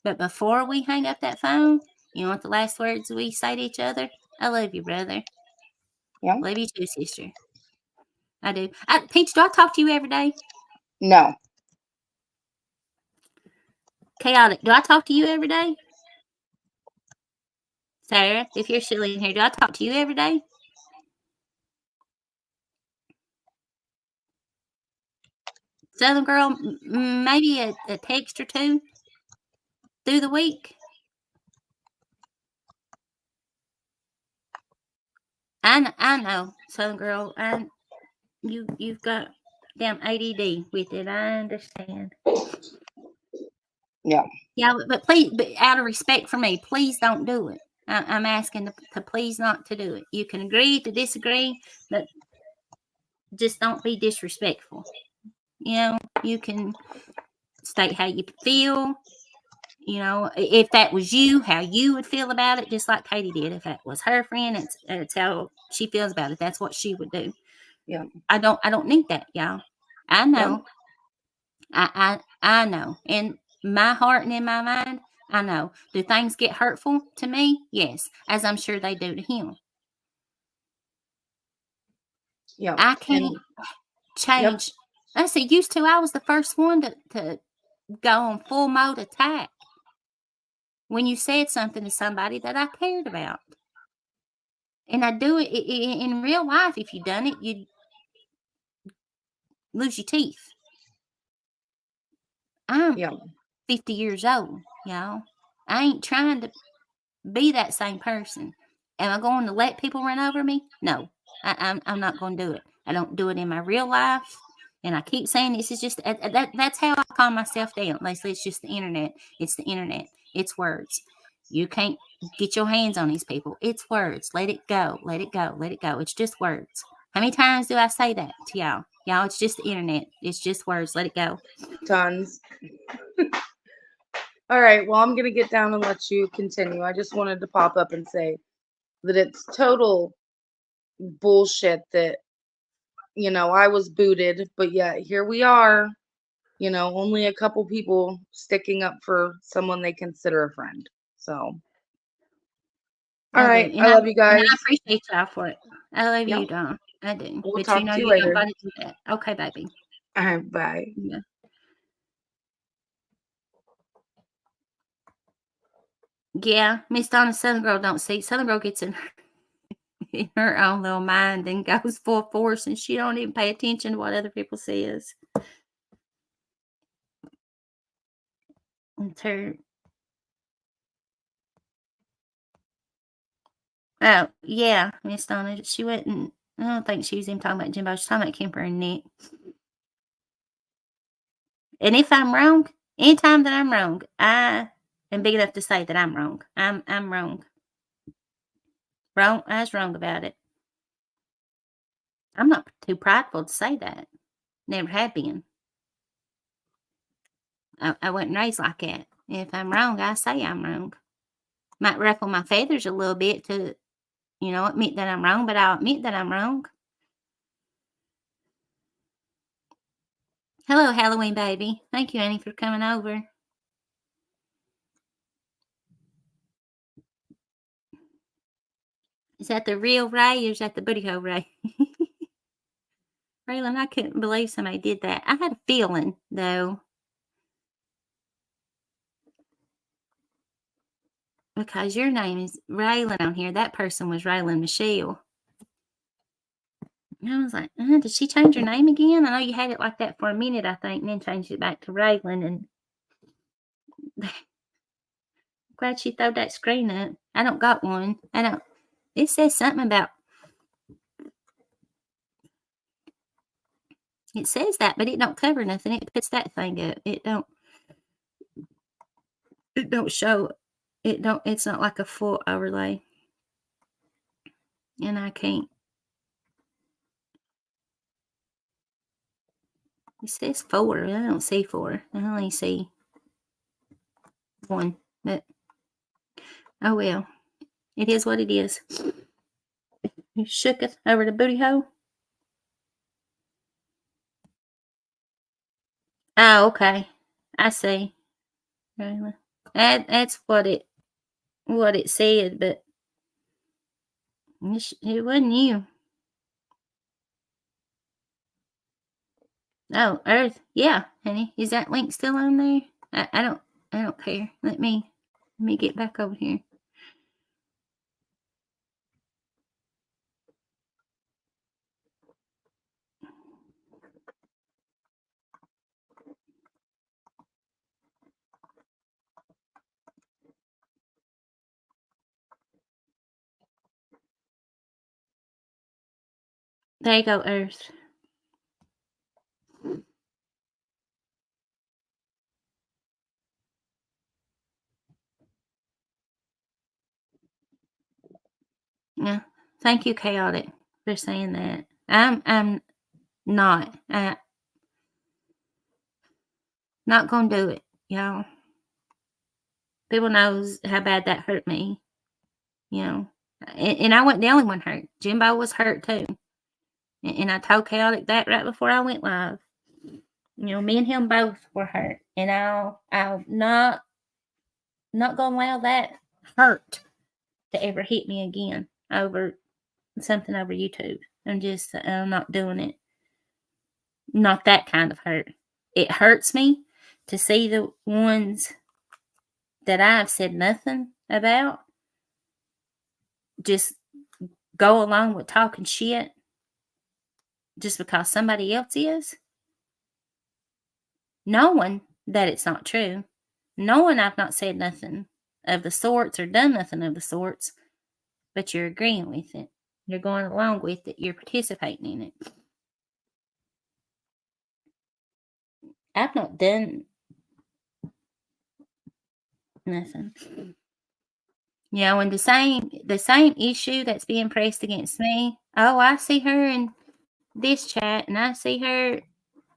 S1: But before we hang up that phone, you know what the last words we say to each other? I love you, brother.
S2: Yeah.
S1: Love you too, sister. I do. Peach, do I talk to you every day?
S2: No.
S1: Chaotic, do I talk to you every day? Sarah, if you're still in here, do I talk to you every day? Southern girl, maybe a text or two through the week. I know, Southern girl. You've got damn ADD with it. I understand.
S2: Yeah.
S1: Yeah, but please, out of respect for me, please don't do it. I'm asking to please not to do it. You can agree to disagree, but just don't be disrespectful. You can state how you feel. If that was you, how you would feel about it, just like Katie did. If that was her friend, it's how she feels about it. That's what she would do.
S2: Yeah.
S1: I don't need that, y'all. I know. I know. In my heart and in my mind, I know. Do things get hurtful to me? Yes, as I'm sure they do to him.
S2: Yeah.
S1: I can't change. I see. Used to, I was the first one to go on full mode attack when you said something to somebody that I cared about. And I do it in real life. If you done it, you'd lose your teeth. I'm 50 years old, y'all. I ain't trying to be that same person. Am I going to let people run over me? No, I'm not going to do it. I don't do it in my real life. And I keep saying this is just that's how I calm myself down. Leslie, it's just the internet. It's the internet. It's words. You can't get your hands on these people. It's words. Let it go. Let it go. Let it go. It's just words. How many times do I say that to y'all? Y'all, it's just the internet. It's just words. Let it go.
S2: Tons. All right. Well, I'm going to get down and let you continue. I just wanted to pop up and say that it's total bullshit that, I was booted, but yet here we are, only a couple people sticking up for someone they consider a friend. So, all right. I love you guys.
S1: And I appreciate y'all for it. I love you, Dawn. I do.
S2: We'll
S1: but
S2: talk
S1: you know
S2: to you
S1: you
S2: later.
S1: don't got to do that. Okay, baby.
S2: All right. Bye.
S1: Yeah. Yeah, Miss Donna Southern Girl don't see. Southern Girl gets in her own little mind and goes full force, and she don't even pay attention to what other people says. It's her. Oh yeah, Miss Donna. She wouldn't. I don't think she was even talking about Jimbo. She's talking about Kemper and Nick. And if I'm wrong, anytime that I'm wrong, I am big enough to say that I'm wrong. I'm wrong. Wrong. I was wrong about it. I'm not too prideful to say that. Never have been. I wasn't raised like that. If I'm wrong, I say I'm wrong. Might ruffle my feathers a little bit to, admit that I'm wrong, but I'll admit that I'm wrong. Hello, Halloween baby. Thank you, Annie, for coming over. Is that the real Ray or is that the booty hole Ray? Raylan, I couldn't believe somebody did that. I had a feeling, though, because your name is Raylan on here. That person was Raylan Michelle. And I was like, did she change her name again? I know you had it like that for a minute, I think, and then changed it back to Raylan. And glad she threw that screen up. I don't got one. I don't. It says something about. It says that, but it don't cover nothing. It puts that thing up. It don't. It don't show. It don't. It's not like a full overlay. And I can't. It says 4. I don't see 4. I only see 1. But oh well. It is what it is. You shook it over the booty hole. Oh, okay. I see. That's what it said, but it wasn't you. Oh, Earth. Yeah, honey. Is that link still on there? I don't care. Let me get back over here. There you go, Earth. Yeah. Thank you, Chaotic, for saying that. I'm not gonna do it, y'all. People knows how bad that hurt me, you know. And I wasn't the only one hurt. Jimbo was hurt too. And I told Chaotic that right before I went live. You know, me and him both were hurt. And I'll not gonna allow that hurt to ever hit me again over something over YouTube. I'm not doing it. Not that kind of hurt. It hurts me to see the ones that I've said nothing about just go along with talking shit just because somebody else is, knowing that it's not true, knowing I've not said nothing of the sorts or done nothing of the sorts, but you're agreeing with it. You're going along with it. You're participating in it. I've not done nothing. You know, and the same issue that's being pressed against me. Oh, I see her in this chat, and I see her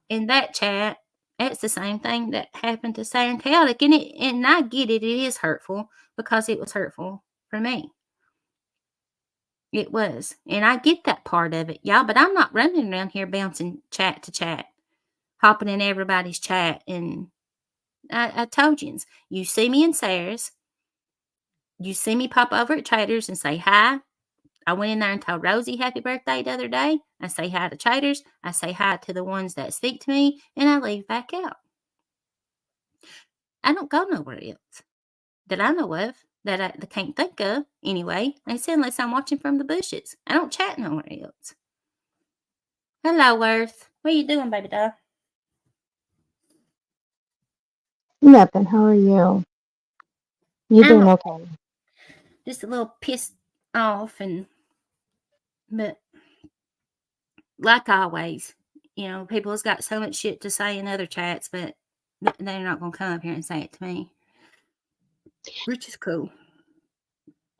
S1: in that chat. That's the same thing that happened to Saying Chaotic, and I get it. It is hurtful because it was hurtful for me. It was, and I get that part of it, y'all. But I'm not running around here bouncing chat to chat, hopping in everybody's chat. And I told you see me in Sarah's. You see me pop over at Traders and say hi. I went in there and told Rosie happy birthday the other day. I say hi to Traders. I say hi to the ones that speak to me, and I leave back out. I don't go nowhere else that I know of, that I can't think of anyway. I said, unless I'm watching from the bushes. I don't chat nowhere else. Hello, Earth. What are you doing, baby doll?
S3: Nothing. How are you? You doing okay?
S1: Just a little pissed off, but like always, you know, people has got so much shit to say in other chats, but they're not going to come up here and say it to me, which is cool.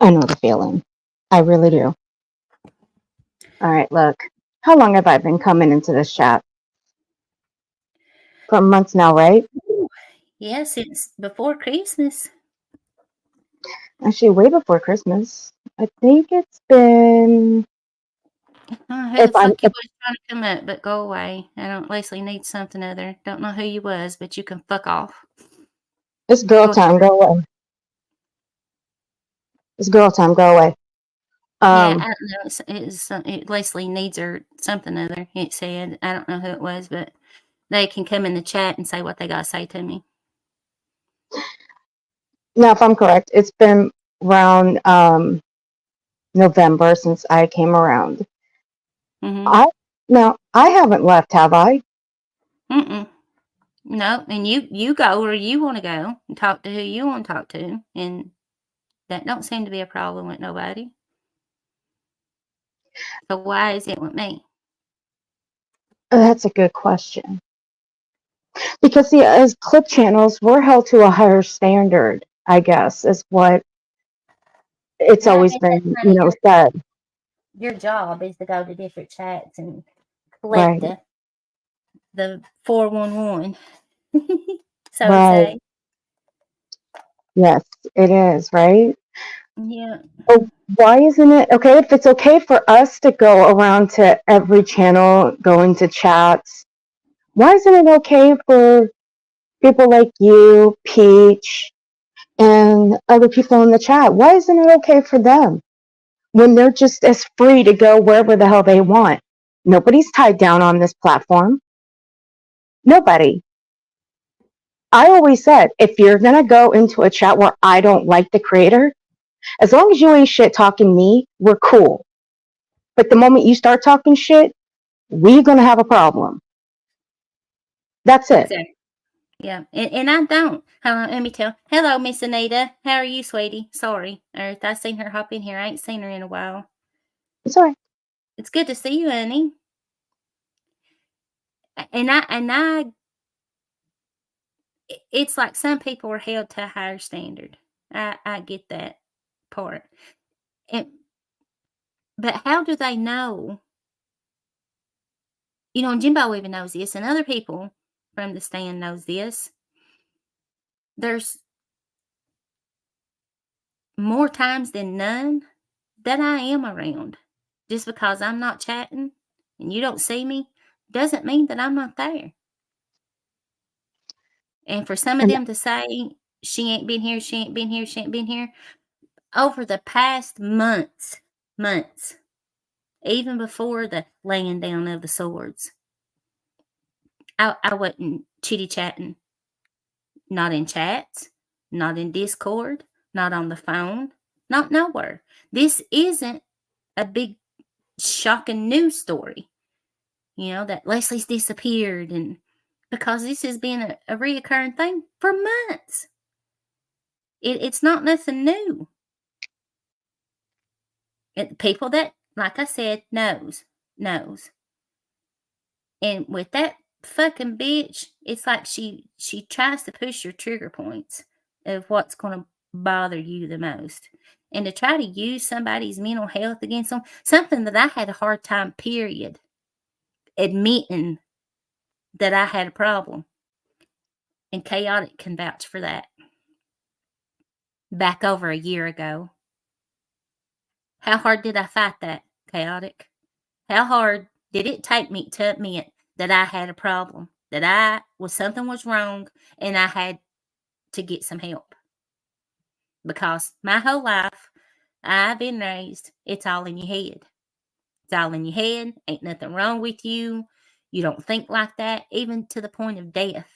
S3: I know the feeling. I really do. All right, look. How long have I been coming into this chat? For months now, right?
S1: Yeah, since before Christmas.
S3: Actually, way before Christmas. I think it's been.
S1: Who the fuck you was trying to come up, but go away. I don't. Leslie needs something other. Don't know who you was, but you can fuck off.
S3: It's girl time. Go away. It's girl time. Go away.
S1: Yeah, I
S3: Um,
S1: don't know. Leslie needs her something other. It said, I don't know who it was, but they can come in the chat and say what they got to say to me.
S3: now, if I'm correct, it's been around November since I came around.
S1: Mm-hmm.
S3: I haven't left, have I?
S1: Mm-mm. No, and you go where you want to go and talk to who you want to talk to, and that don't seem to be a problem with nobody. So why is it with me?
S3: That's a good question. Because see, as clip channels, we're held to a higher standard, I guess, is what it's
S1: Yeah,
S3: always
S1: but that's
S3: been,
S1: kind of
S3: said.
S1: your job is to go to different chats and collect
S3: Right,
S1: the 411. So to
S3: right.
S1: say.
S3: Yes, it is, right?
S1: Yeah.
S3: Oh, why isn't it okay if it's okay for us to go around to every channel, go into chats? Why isn't it okay for people like you, Peach, and other people in the chat? Why isn't it okay for them when they're just as free to go wherever the hell they want? Nobody's tied down on this platform. Nobody. I always said, if you're going to go into a chat where I don't like the creator, as long as you ain't shit talking me, we're cool. But the moment you start talking shit, we're going to have a problem. That's it.
S1: Exactly. Yeah. And I don't. Hold on, let me tell. Hello, Miss Anita. How are you, sweetie? Sorry. Earth, I seen her hop in here. I ain't seen her in a while.
S3: It's all right.
S1: It's good to see you, honey. It's like some people are held to a higher standard. I get that part. But how do they know? And Jimbo even knows this, and other people from the stand knows this. There's more times than none that I am around. Just because I'm not chatting and you don't see me doesn't mean that I'm not there. And for some of
S3: And
S1: them to say, she ain't been here, she ain't been here, she ain't been here, over the past months, even before the laying down of the swords, I wasn't chitty chatting. Not in chats, not in Discord, not on the phone, not nowhere. This isn't a big shocking news story, that Leslie's disappeared, and because this has been a reoccurring thing for months. It's not nothing new. People that, like I said, knows. And with that fucking bitch, it's like she tries to push your trigger points of what's going to bother you the most. And to try to use somebody's mental health against them, something that I had a hard time, period, admitting that I had a problem. And Chaotic can vouch for that. Back over a year ago. How hard did I fight that, Chaotic? How hard did it take me to admit that I had a problem, that something was wrong, and I had to get some help? Because my whole life, I've been raised, it's all in your head. It's all in your head. Ain't nothing wrong with you. You don't think like that, even to the point of death,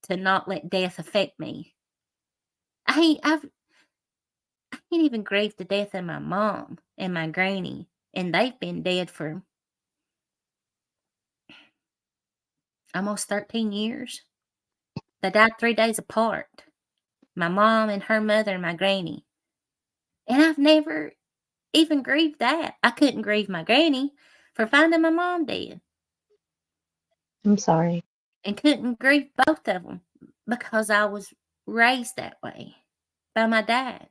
S1: to not let death affect me. I can't even grieve the death of my mom and my granny, and they've been dead for almost 13 years. They died 3 days apart. My mom and her mother and my granny. And I've never even grieved that. I couldn't grieve my granny for finding my mom dead.
S3: I'm sorry.
S1: And couldn't grieve both of them because I was raised that way by my dad.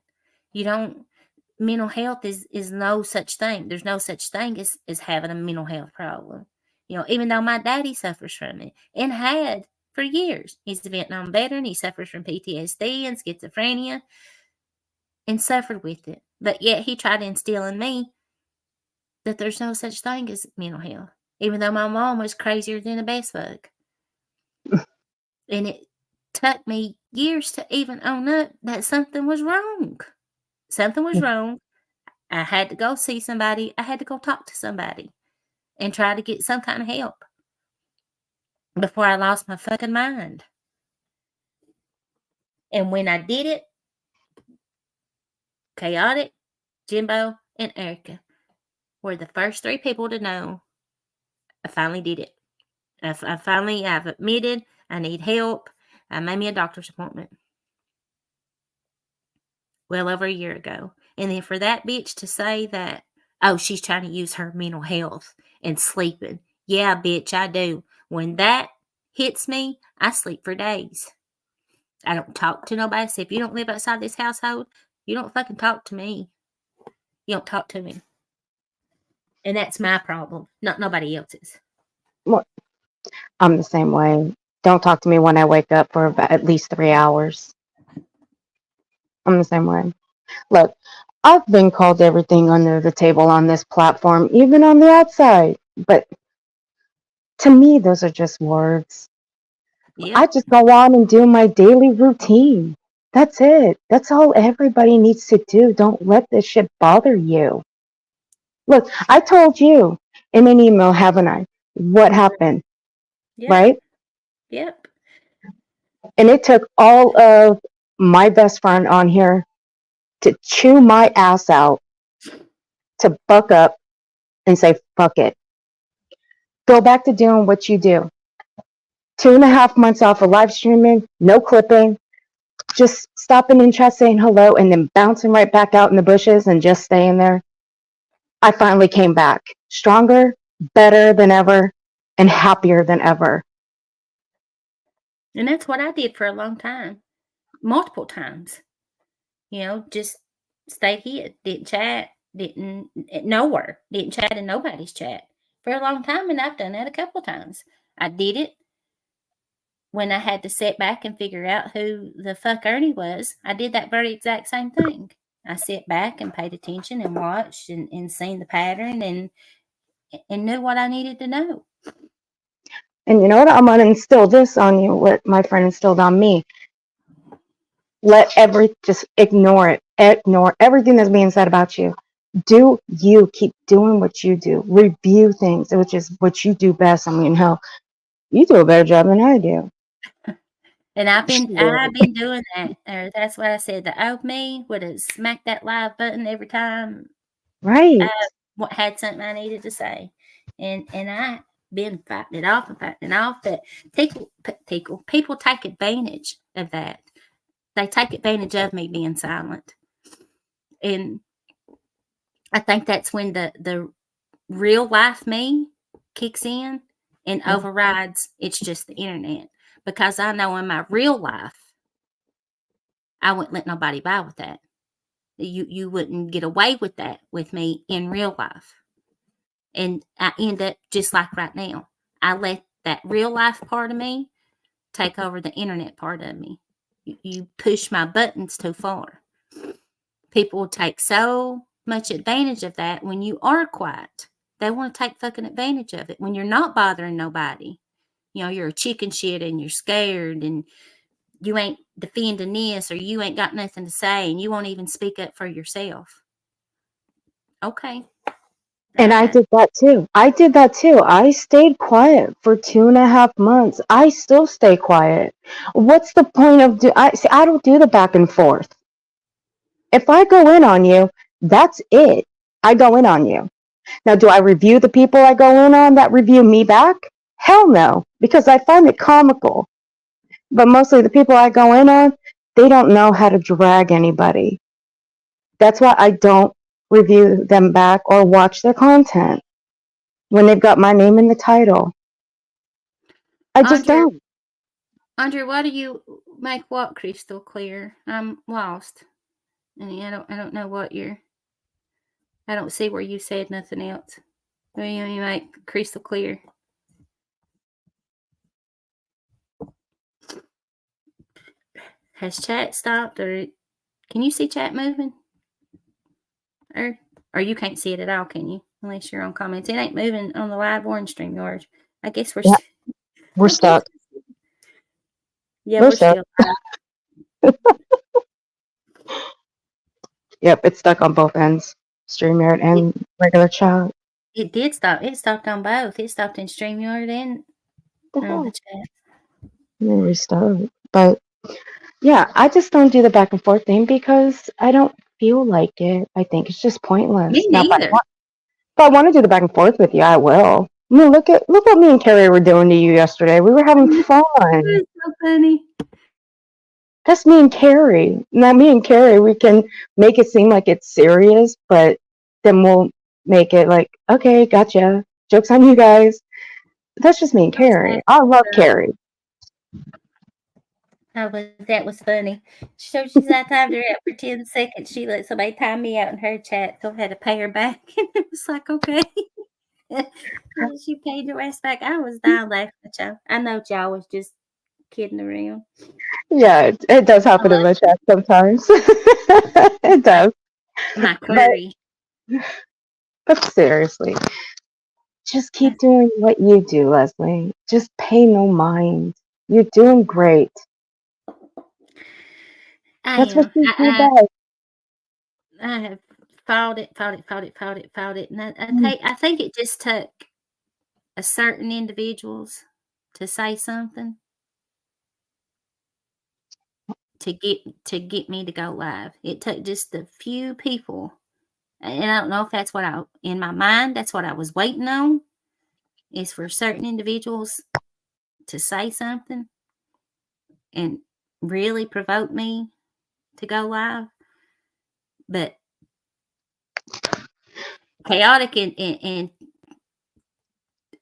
S1: Mental health is no such thing. There's no such thing as having a mental health problem. Even though my daddy suffers from it and had for years. He's a Vietnam veteran. He suffers from PTSD and schizophrenia and suffered with it. But yet he tried to instill in me that there's no such thing as mental health, even though my mom was crazier than a best bug. And it took me years to even own up that something was wrong. Something was wrong. I had to go see somebody. I had to go talk to somebody and try to get some kind of help before I lost my fucking mind. And when I did it, Chaotic, Jimbo, and Erica were the first 3 people to know I finally did it. I've admitted I need help. I made me a doctor's appointment well over a year ago. And then for that bitch to say that, oh, she's trying to use her mental health and sleeping. Yeah, bitch, I do. When that hits me, I sleep for days. I don't talk to nobody. So if you don't live outside this household, you don't fucking talk to me. You don't talk to me. And that's my problem, not nobody else's.
S3: Well, I'm the same way. Don't talk to me when I wake up for about at least 3 hours. I'm the same way. Look, I've been called everything under the table on this platform, even on the outside. But to me, those are just words.
S1: Yep.
S3: I just go on and do my daily routine. That's it. That's all everybody needs to do. Don't let this shit bother you. Look, I told you in an email, haven't I? What happened,
S1: Yep.
S3: right?
S1: Yep.
S3: And it took all of my best friend on here to chew my ass out, to buck up and say, fuck it. Go back to doing what you do. 2.5 months off of live streaming, no clipping, just stopping in chat saying hello and then bouncing right back out in the bushes and just staying there. I finally came back stronger, better than ever, and happier than ever.
S1: And that's what I did for a long time, multiple times. Just stayed here, didn't chat, didn't nowhere, didn't chat in nobody's chat for a long time. And I've done that a couple of times. I did it when I had to sit back and figure out who the fuck Ernie was. I did that very exact same thing. I sit back and paid attention and watched and seen the pattern and knew what I needed to know.
S3: And you know what? I'm going to instill this on you, what my friend instilled on me. Just ignore it. Ignore everything that's being said about you. Do you keep doing what you do? Review things, which is what you do best. I mean, hell, you do a better job than I do.
S1: And I've been doing that. That's what I said. The old me would have smacked that live button every time
S3: Right.
S1: I had something I needed to say. And I been fighting it off. But people take advantage of that. They take advantage of me being silent. And I think that's when the real life me kicks in and overrides it's just the internet. Because I know in my real life, I wouldn't let nobody buy with that. You wouldn't get away with that with me in real life. And I end up just like right now. I let that real life part of me take over the internet part of me. You push my buttons too far. People take so much advantage of that when you are quiet. They want to take fucking advantage of it when you're not bothering nobody. You're a chicken shit and you're scared and you ain't defending this or you ain't got nothing to say and you won't even speak up for yourself. Okay.
S3: And I did that too. I stayed quiet for 2.5 months. I still stay quiet. What's the point of I don't do the back and forth. If I go in on you, that's it. I go in on you. Now, do I review the people I go in on that review me back? Hell no, because I find it comical. But mostly the people I go in on, they don't know how to drag anybody. That's why I don't review them back or watch their content when they've got my name in the title. I just don't.
S1: Andre, why do you make what crystal clear? I'm lost. And I don't know what I don't see where you said nothing else. What do you make crystal clear? Has chat stopped or can you see chat moving? Or you can't see it at all, can you? Unless you're on comments. It ain't moving on the live or in StreamYard. I guess we're
S3: we're stuck.
S1: Yeah, we're
S3: stuck.
S1: Still
S3: Yep, it's stuck on both ends. StreamYard and regular chat.
S1: It did stop. It stopped on both. It stopped in StreamYard and
S3: The
S1: on the
S3: hell?
S1: chat.
S3: Let me restart. But yeah, I just don't do the back and forth thing because I don't feel like it. I think it's just pointless.
S1: Me
S3: Now,
S1: neither.
S3: if I want to do the back and forth with you, I will. I mean, look what me and Carrie were doing to you yesterday. We were having fun.
S1: It's so funny.
S3: That's me and Carrie. Now, me and Carrie, we can make it seem like it's serious, but then we'll make it like, okay, gotcha. Joke's on you guys. That's just me and Carrie. I love Carrie.
S1: Oh, but that was funny. So she's I timed her out for 10 seconds. She let somebody time me out in her chat, so I had to pay her back. And it was like, okay. She paid the rest back. I was dying laughing at y'all. I know y'all was just kidding around.
S3: Yeah, it does happen in
S1: love
S3: the chat sometimes. It does.
S1: My curry.
S3: But seriously, just keep doing what you do, Leslie. Just pay no mind. You're doing great. That's what you do best.
S1: I have fought it. And I think it just took a certain individuals to say something to get me to go live. It took just a few people. And I don't know if that's what in my mind, that's what I was waiting on, is for certain individuals to say something and really provoke me to go live. But chaotic and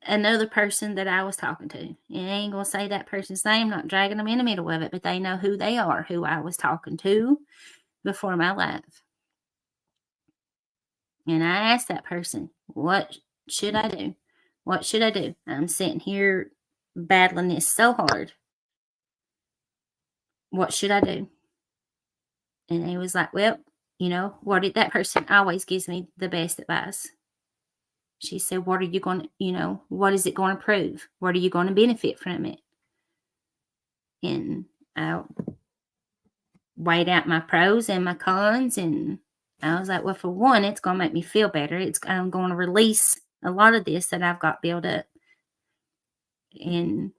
S1: another person that I was talking to, and I ain't gonna say that person's name, not dragging them in the middle of it, but they know who they are, who I was talking to before my live. And I asked that person, what should I do? What should I do? I'm sitting here battling this so hard. What should I do? And he was like, well, that person always gives me the best advice. She said, what are you going to, what is it going to prove? What are you going to benefit from it? And I weighed out my pros and my cons. And I was like, well, for one, it's going to make me feel better. I'm going to release a lot of this that I've got built up. And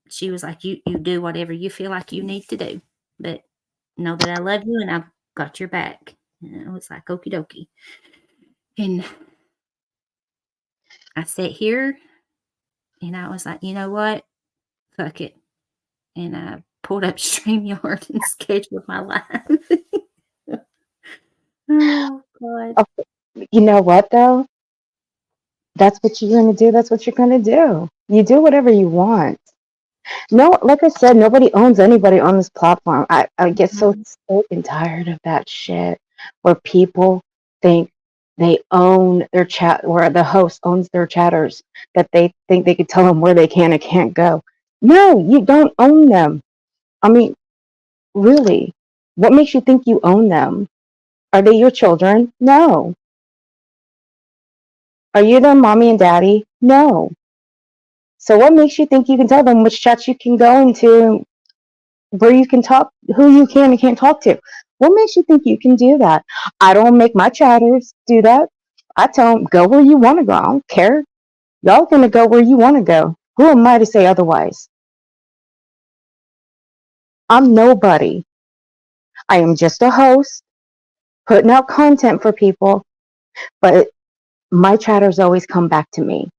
S1: she was like, you do whatever you feel like you need to do. But know that I love you and I've got your back. And I was like, okie dokie. And I sat here and I was like, you know what? Fuck it. And I pulled up StreamYard and scheduled my live. Oh, God.
S3: You know what, though? That's what you're going to do. That's what you're going to do. You do whatever you want. No, like I said, nobody owns anybody on this platform. I get so sick and tired of that shit where people think they own their chat, where the host owns their chatters, that they think they could tell them where they can and can't go. No, you don't own them. I mean, really, what makes you think you own them? Are they your children? No. Are you their mommy and daddy? No. So what makes you think you can tell them which chats you can go into, where you can talk, who you can and can't talk to? What makes you think you can do that? I don't make my chatters do that. I tell them, go where you want to go. I don't care. Y'all gonna go where you want to go. Who am I to say otherwise? I'm nobody. I am just a host, putting out content for people, but my chatters always come back to me.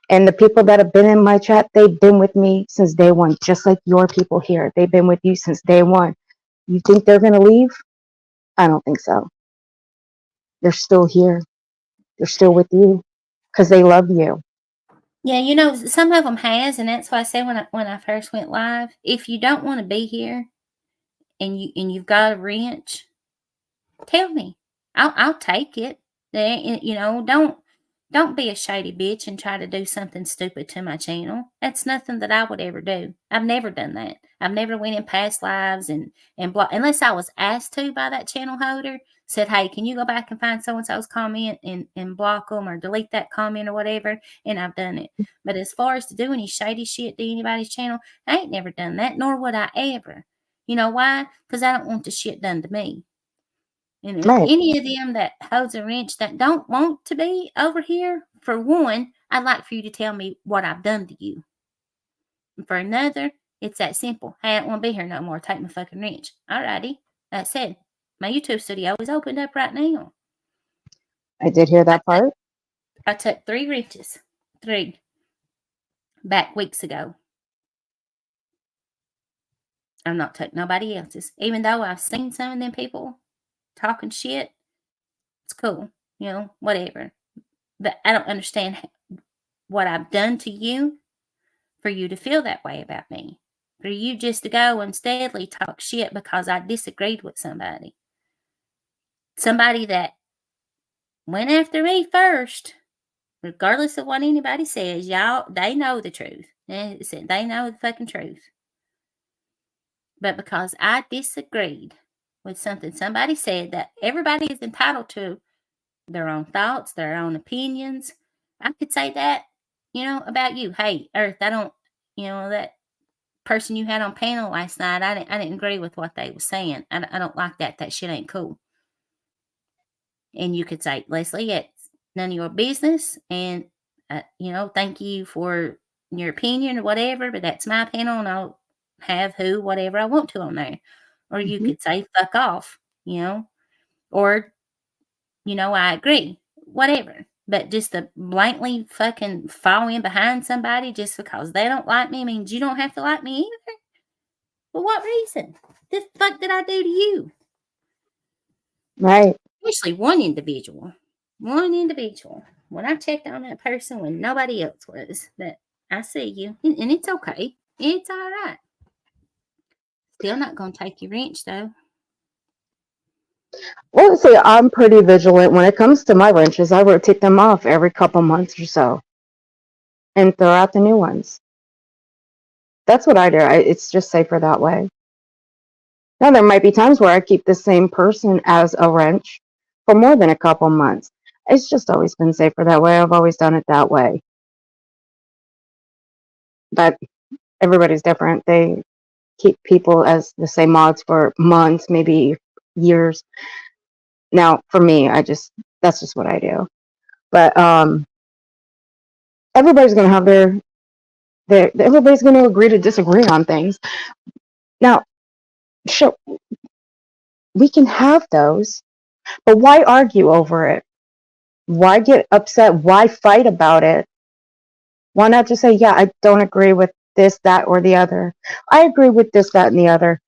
S3: And the people that have been in my chat, they've been with me since day one, just like your people here. They've been with you since day one. You think they're going to leave? I don't think so. They're still here. They're still with you because they love you.
S1: Yeah, some of them has, and that's why I said when I first went live, if you don't want to be here and you've got a wrench, tell me. I'll take it. Don't be a shady bitch and try to do something stupid to my channel. That's nothing that I would ever do. I've never done that. I've never went in past lives and block, unless I was asked to by that channel holder, said, hey, can you go back and find so-and-so's comment and block them or delete that comment or whatever? And I've done it. But as far as to do any shady shit to anybody's channel, I ain't never done that, nor would I ever. You know why? Because I don't want the shit done to me. And
S3: Right.
S1: any of them that holds a wrench that don't want to be over here, for one, I'd like for you to tell me what I've done to you. And for another, it's that simple. Hey, I don't want to be here no more. Take my fucking wrench. Alrighty. That said, my YouTube studio is opened up right now.
S3: I did hear that part.
S1: I took 3 wrenches. 3. Back weeks ago. I'm not taking nobody else's. Even though I've seen some of them people talking shit, it's cool. You know, whatever. But I don't understand what I've done to you for you to feel that way about me. For you just to go and steadily talk shit because I disagreed with somebody. Somebody that went after me first, regardless of what anybody says. Y'all, they know the truth. They know the fucking truth. But because I disagreed with something somebody said, that everybody is entitled to their own thoughts, their own opinions. I could say that, about you. Hey, Earth, I don't, that person you had on panel last night, I didn't agree with what they were saying. I don't like that. That shit ain't cool. And you could say, Leslie, it's none of your business. And, thank you for your opinion or whatever, but that's my panel and I'll have whatever I want to on there. Or you could say, fuck off, or, I agree, whatever. But just to blankly fucking fall in behind somebody just because they don't like me means you don't have to like me either. For what reason? The fuck did I do to you?
S3: Right.
S1: Especially one individual. When I checked on that person when nobody else was, that I see you, and it's okay. It's all right. Still not going to take your wrench, though.
S3: Well, see, I'm pretty vigilant when it comes to my wrenches. I rotate them off every couple months or so and throw out the new ones. That's what I do. It's just safer that way. Now, there might be times where I keep the same person as a wrench for more than a couple months. It's just always been safer that way. I've always done it that way. But everybody's different. They keep people as the same mods for months, maybe years. Now, for me, that's just what I do. But everybody's going to have everybody's going to agree to disagree on things. Now, sure, we can have those, but why argue over it? Why get upset? Why fight about it? Why not just say, yeah, I don't agree with this, that, or the other. I agree with this, that, and the other.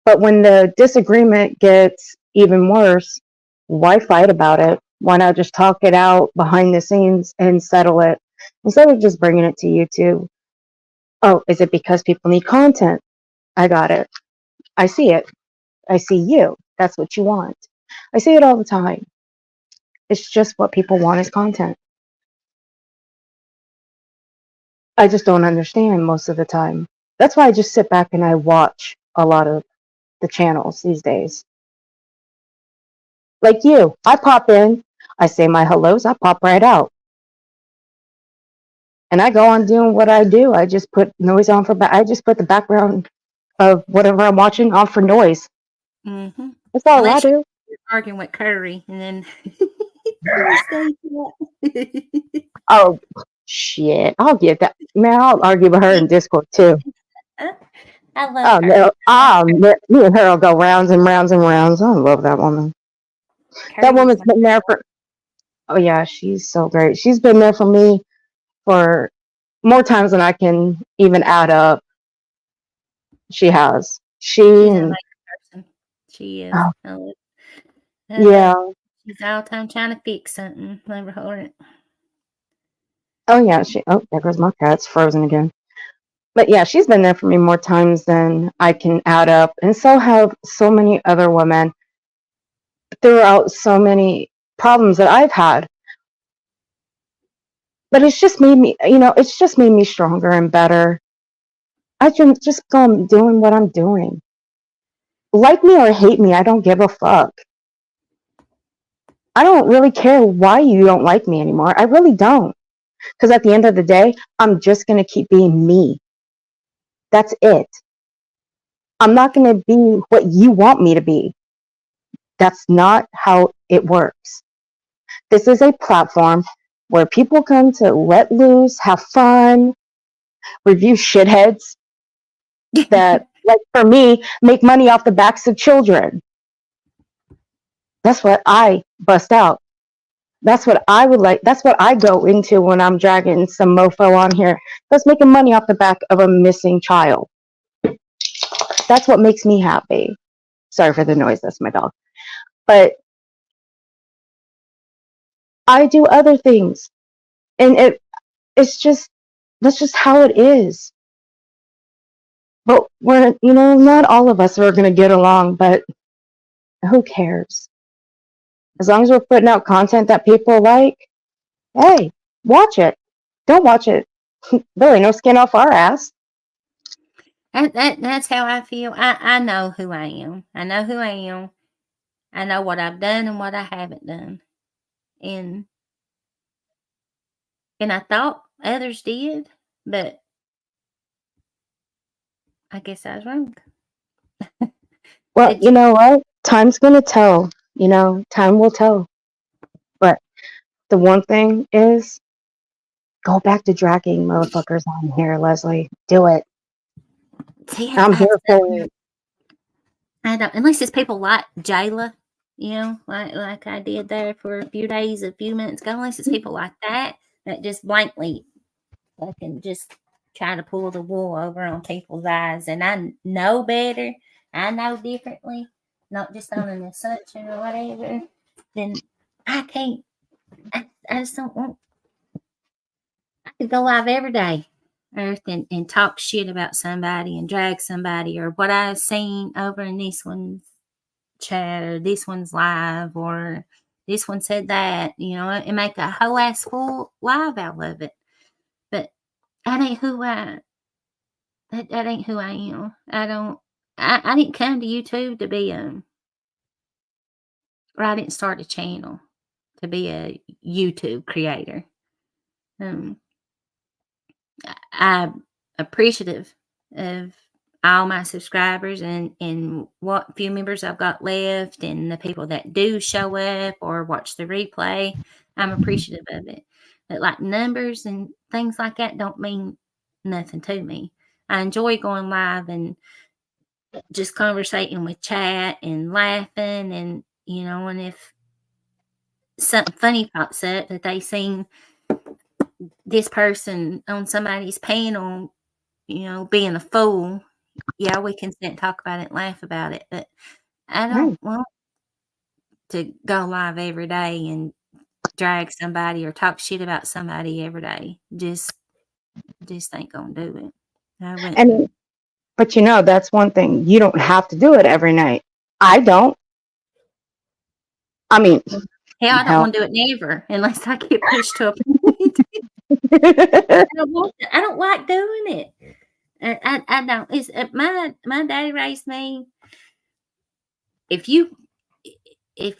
S3: But when the disagreement gets even worse, why fight about it? Why not just talk it out behind the scenes and settle it instead of just bringing it to YouTube? Oh, is it because people need content? I got it. I see it. I see you. That's what you want. I see it all the time. It's just what people want is content. I just don't understand most of the time. That's why I just sit back and I watch a lot of the channels these days. Like you, I pop in, I say my hellos, I pop right out. And I go on doing what I do. I just put noise on I just put the background of whatever I'm watching on for noise.
S1: Mm-hmm.
S3: That's all I do.
S1: You're arguing with Curry and then
S3: Oh shit. I'll get that. Man, I'll argue with her in Discord too.
S1: I love her.
S3: Me and her will go rounds and rounds and rounds. I love that woman. That woman's been there for, oh yeah, she's so great. She's been there for me for more times than I can even add up. She has.
S1: She's a nice person. She is.
S3: Oh, yeah.
S1: She's all the time trying to fix something. Never heard it.
S3: Oh yeah. There goes my cat. It's frozen again. But yeah, she's been there for me more times than I can add up. And so have so many other women throughout so many problems that I've had. But it's just made me stronger and better. I can just go on doing what I'm doing. Like me or hate me, I don't give a fuck. I don't really care why you don't like me anymore. I really don't. Because at the end of the day, I'm just going to keep being me. That's it. I'm not going to be what you want me to be. That's not how it works. This is a platform where people come to let loose, have fun, review shitheads that, like for me, make money off the backs of children. That's what I bust out. That's what I would like. That's what I go into when I'm dragging some mofo on here that's making money off the back of a missing child. That's what makes me happy. Sorry for the noise. That's my dog. But I do other things, and it's just that's just how it is. But we're not all of us are going to get along. But who cares? As long as we're putting out content that people like, hey, watch it. Don't watch it. There ain't no skin off our ass.
S1: That's how I feel. I know who I am. I know who I am. I know what I've done and what I haven't done. And I thought others did, but I guess I was wrong.
S3: Well, you know what? Time's going to tell. Time will tell. But the one thing is, go back to dragging motherfuckers on here, Leslie. Do it.
S1: See,
S3: I'm here for it.
S1: I don't, unless it's people like Jayla, like I did there for a few days, a few minutes ago. Unless it's people like that just blankly fucking just try to pull the wool over on people's eyes, and I know better. I know differently, not just on an assumption or whatever. Then I can't. I just don't want. I could go live every day, Earth, and talk shit about somebody and drag somebody or what I've seen over in this one's chat or this one's live or this one said that, and make a whole ass full live out of it. But that ain't who I that ain't who I am. I didn't come to YouTube to be or I didn't start a channel to be a YouTube creator. I'm appreciative of all my subscribers and what few members I've got left and the people that do show up or watch the replay. I'm appreciative of it. But like numbers and things like that don't mean nothing to me. I enjoy going live and just conversating with chat and laughing and and if something funny pops up that they seen this person on somebody's panel being a fool, yeah, we can sit and talk about it and laugh about it. But I don't want to go live every day and drag somebody or talk shit about somebody every day. Just ain't gonna do it. I wouldn't.
S3: But that's one thing. You don't have to do it every night. I don't. I mean,
S1: hell, I don't want to do it never unless I get pushed to a point. I don't like doing it. I don't. It's my daddy raised me. If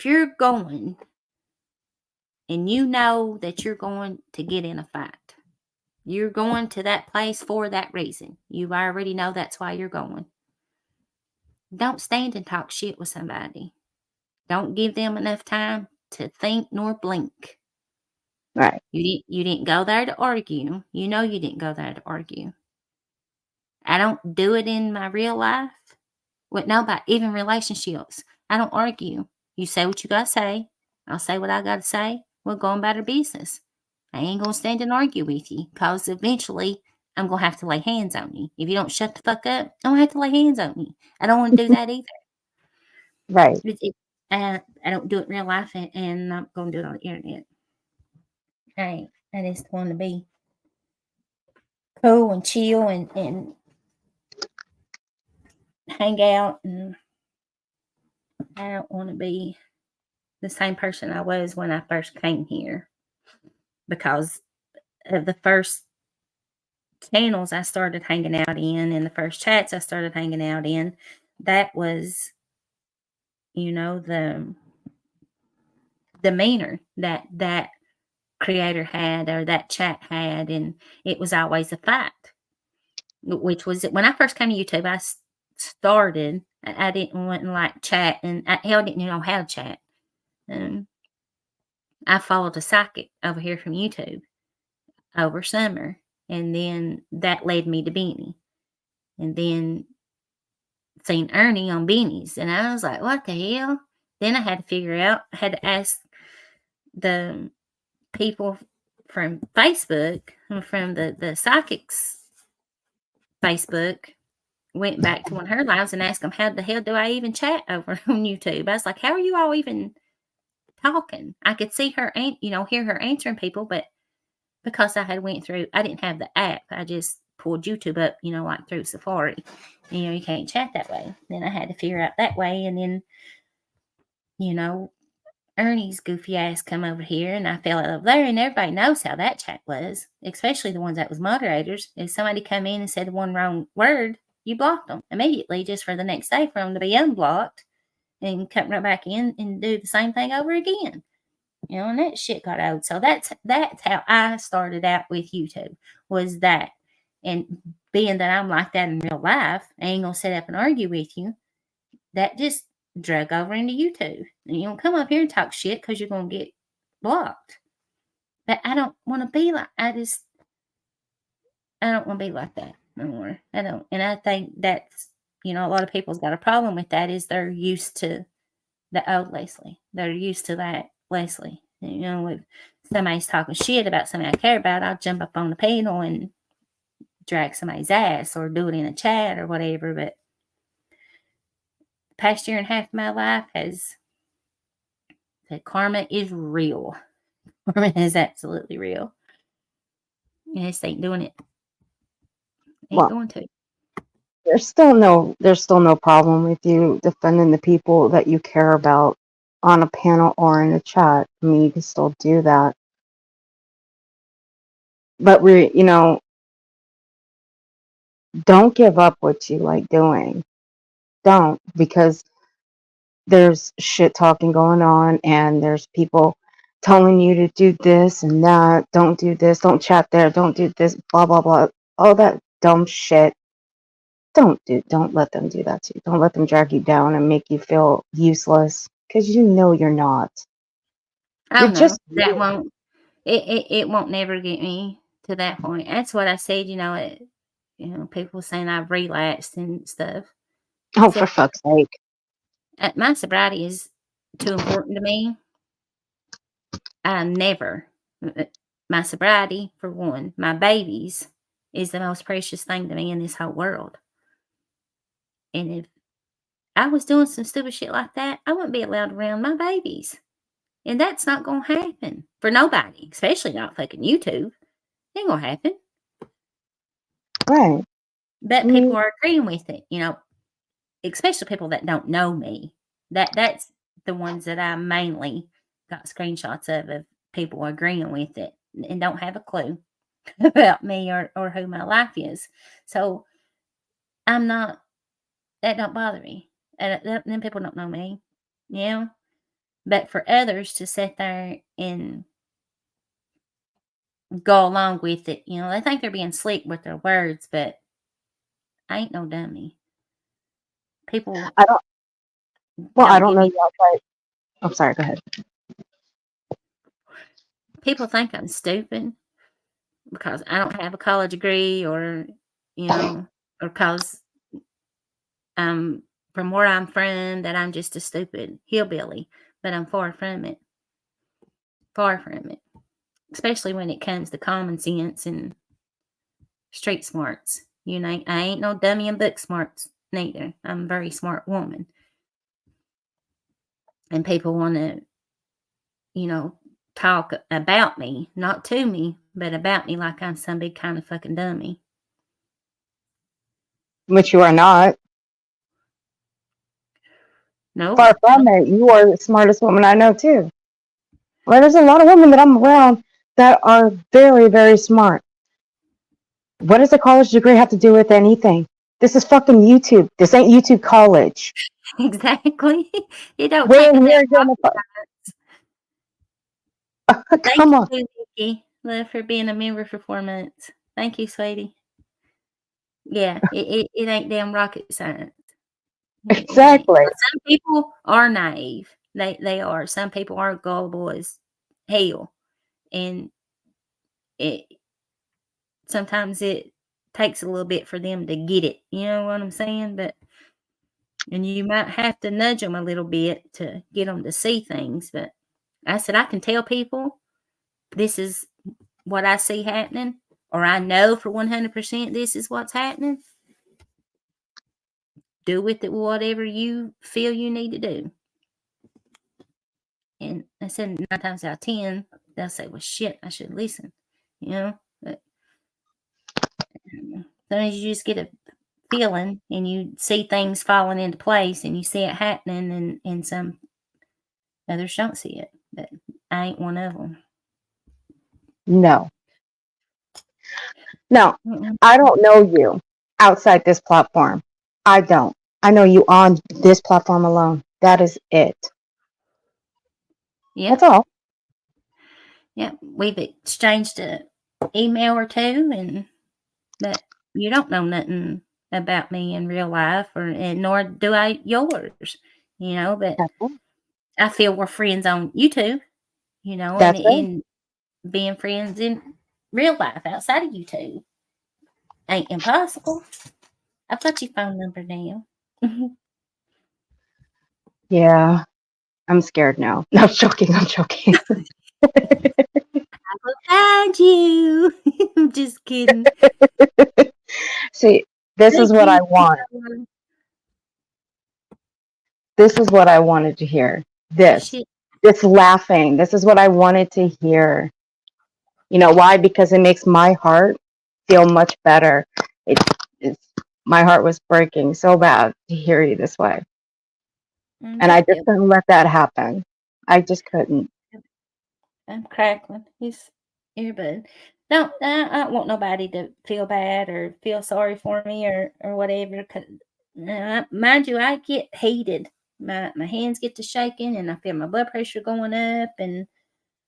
S1: you're going and you know that you're going to get in a fight, you're going to that place for that reason. You already know that's why you're going. Don't stand and talk shit with somebody. Don't give them enough time to think nor blink.
S3: Right.
S1: You didn't go there to argue. You know you didn't go there to argue. I don't do it in my real life with nobody, even relationships. I don't argue. You say what you gotta say. I'll say what I gotta say. We're going about our business. I ain't gonna stand and argue with you because eventually I'm gonna have to lay hands on you. If you don't shut the fuck up, I'm gonna have to lay hands on you. I don't want to do that either.
S3: Right.
S1: I don't do it in real life, and I'm not gonna do it on the internet. I just want to be cool and chill and hang out, and I don't want to be the same person I was when I first came here because of the first channels I started hanging out in and the first chats I started hanging out in. That was, the demeanor that creator had or that chat had, and it was always a fight. Which was when I first came to YouTube, I started I didn't want to like chat, and hell, didn't know how to chat. I followed a psychic over here from YouTube over summer, and then that led me to Benny, and then seen Ernie on Benny's, and I was like, what the hell? Then I had to figure out, I had to ask the people from Facebook, from the psychics Facebook, went back to one of her lives and asked them, how the hell do I even chat over on YouTube? I was like, how are you all even talking? I could see her, hear her answering people, but because I had went through, I didn't have the app. I just pulled YouTube up, like through Safari. You can't chat that way. Then I had to figure out that way, and then, Ernie's goofy ass come over here, and I fell over there, and everybody knows how that chat was, especially the ones that was moderators. If somebody come in and said one wrong word, you blocked them immediately just for the next day for them to be unblocked and come right back in and do the same thing over again. And that shit got old. So that's how I started out with YouTube, was that. And being that I'm like that in real life, I ain't gonna sit up and argue with you. That just drug over into YouTube. And you don't come up here and talk shit because you're gonna get blocked. But I don't want to be like, I don't want to be like that no more. I don't. And I think that's, a lot of people's got a problem with that, is they're used to the old Leslie. They're used to that Leslie. If somebody's talking shit about something I care about, I'll jump up on the panel and drag somebody's ass or do it in a chat or whatever. But the past year and a half of my life that karma is real. Karma is absolutely real. I just ain't doing it. Ain't going to.
S3: There's still no problem with you defending the people that you care about on a panel or in a chat. I mean, you can still do that. But don't give up what you like doing. Don't, because there's shit talking going on, and there's people telling you to do this and that. Don't do this. Don't chat there. Don't do this. Blah blah blah. All that dumb shit. Don't let them do that to you. Don't let them drag you down and make you feel useless, because you're not.
S1: Oh, no, that won't. It won't never get me to that point. That's what I said. People saying I've relapsed and stuff.
S3: Oh, for fuck's sake!
S1: My sobriety is too important to me. My sobriety, for one, my babies, is the most precious thing to me in this whole world. And if I was doing some stupid shit like that, I wouldn't be allowed around my babies. And that's not going to happen for nobody, especially not fucking YouTube. It ain't going to happen.
S3: Right.
S1: But people are agreeing with it, especially people that don't know me. That's the ones that I mainly got screenshots of people agreeing with it and don't have a clue about me or who my life is. So that don't bother me. Them people don't know me, But for others to sit there and go along with it, they think they're being slick with their words, but I ain't no dummy. People.
S3: I don't know y'all, but I'm sorry. Go ahead.
S1: People think I'm stupid because I don't have a college degree, or or because from where I'm from, that I'm just a stupid hillbilly. But I'm far from it. Far from it. Especially when it comes to common sense and street smarts. I ain't no dummy in book smarts neither. I'm a very smart woman. And people want to, talk about me, not to me, but about me like I'm some big kind of fucking dummy.
S3: Which you are not.
S1: No.
S3: Far from it. You are the smartest woman I know too. Well, there's a lot of women that I'm around that are very, very smart. What does a college degree have to do with anything? This is fucking YouTube. This ain't YouTube college.
S1: Exactly. You don't
S3: Where
S1: take
S3: you're gonna come on.
S1: Thank you, Nikki, for being a member for 4 months. Thank you, sweetie. Yeah, it ain't damn rocket science.
S3: Exactly.
S1: Some people are naive. They are. Some people are gullible as hell, and it sometimes it takes a little bit for them to get it. You know what I'm saying? And you might have to nudge them a little bit to get them to see things. But I said I can tell people this is what I see happening, or I know for 100% this is what's happening. Do with it whatever you feel you need to do. And I said 9 times out of 10, they'll say, well, shit, I should listen. You know? But sometimes you just get a feeling and you see things falling into place and you see it happening, and some others don't see it. But I ain't one of them.
S3: No. No,
S1: Mm-mm.
S3: I don't know you outside this platform. I don't. I know you on this platform alone. That is it.
S1: Yeah.
S3: That's all.
S1: Yeah. We've exchanged an email or two, but you don't know nothing about me in real life, and nor do I yours. But
S3: That's it.
S1: I feel we're friends on YouTube.
S3: That's it.
S1: And being friends in real life outside of YouTube ain't impossible. I've got your phone number now.
S3: Yeah. I'm scared now. No, I'm joking. I'm joking.
S1: I will find you. I'm just kidding.
S3: See, this is
S1: Thank
S3: what I
S1: you.
S3: want. This is what I wanted to hear. This laughing. This is what I wanted to hear. You know why? Because it makes my heart feel much better. It's my heart was breaking so bad to hear you this way, and I just couldn't let that happen. I just couldn't.
S1: I'm crackling. His earbud. I don't want nobody to feel bad or feel sorry for me or whatever. 'Cause, mind you, I get heated. My hands get to shaking, and I feel my blood pressure going up, and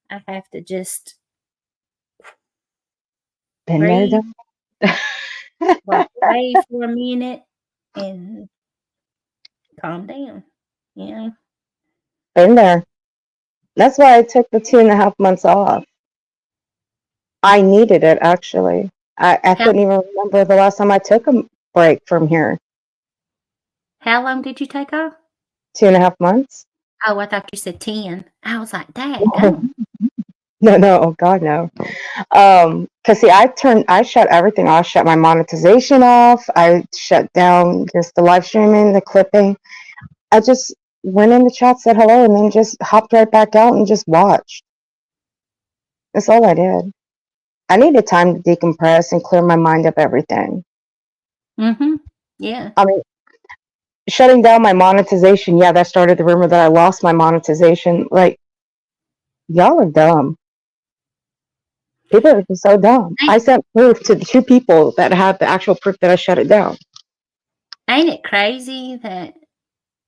S1: I have to just
S3: Been there,
S1: breathe,
S3: done.
S1: walk away for a minute, and calm down.
S3: Been there. That's why I took the 2.5 months off. I needed it actually. I
S1: How
S3: couldn't even remember the last time I took a break from here.
S1: how long did you take off?
S3: 2.5 months.
S1: Oh, I thought you said 10. I was like, dang, go.
S3: No, oh God, no. Cause see, I shut everything off. Shut my monetization off. I shut down just the live streaming, the clipping. I just went in the chat, said hello, and then just hopped right back out and just watched. That's all I did. I needed time to decompress and clear my mind of everything.
S1: Mm-hmm. Yeah.
S3: I mean, shutting down my monetization, yeah, that started the rumor that I lost my monetization. Like, y'all are dumb. People are just so dumb. I sent proof to the 2 people that had the actual proof that I shut it down.
S1: Ain't it crazy that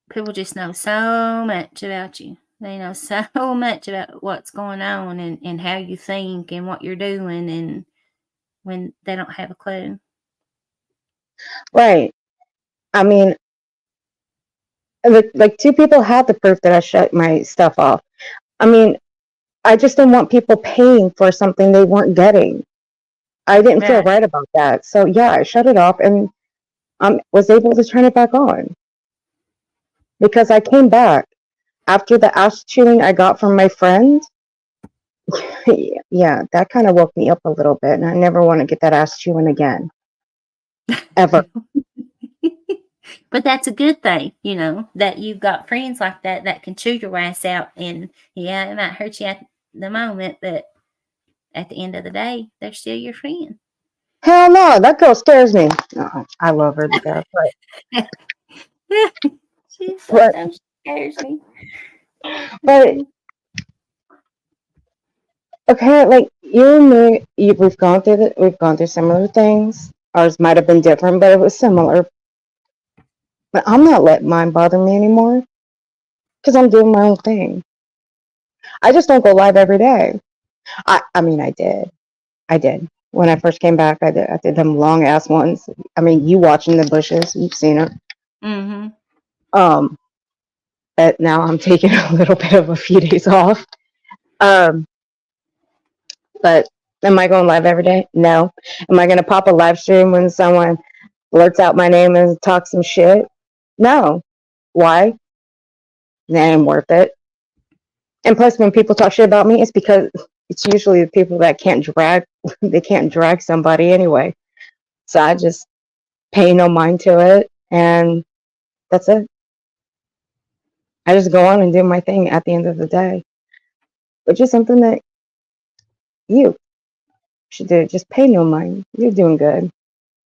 S1: people just know so much about you? They know so much about what's going on and how you think and what you're doing, and when they don't have a clue.
S3: Right. I mean, like 2 people had the proof that I shut my stuff off. I mean, I just didn't want people paying for something they weren't getting. I didn't feel right about that. So yeah, I shut it off and was able to turn it back on because I came back after the ass chewing I got from my friend. Yeah, that kind of woke me up a little bit, and I never want to get that ass chewing again, ever.
S1: But that's a good thing, that you've got friends like that can chew your ass out. And yeah, it might hurt you at the moment, but at the end of the day, they're still your friend.
S3: Hell no, that girl scares me. I love her to death,
S1: She sometimes scares me.
S3: but okay, like you and me, we've gone through similar things. Ours might have been different, but it was similar. But I'm not letting mine bother me anymore because I'm doing my own thing. I just don't go live every day. I mean, I did. When I first came back, I did them long ass ones. I mean, you watching the bushes, you've seen it.
S1: Mm-hmm.
S3: Um, but now I'm taking a little bit of a few days off. Um, but am I going live every day? No. Am I going to pop a live stream when someone blurts out my name and talks some shit? No. Why? That ain't worth it. And plus, when people talk shit about me, it's because it's usually the people that can't drag, they can't drag somebody anyway. So I just pay no mind to it, and that's it. I just go on and do my thing at the end of the day, which is something that you should do. Just pay no mind. You're doing good.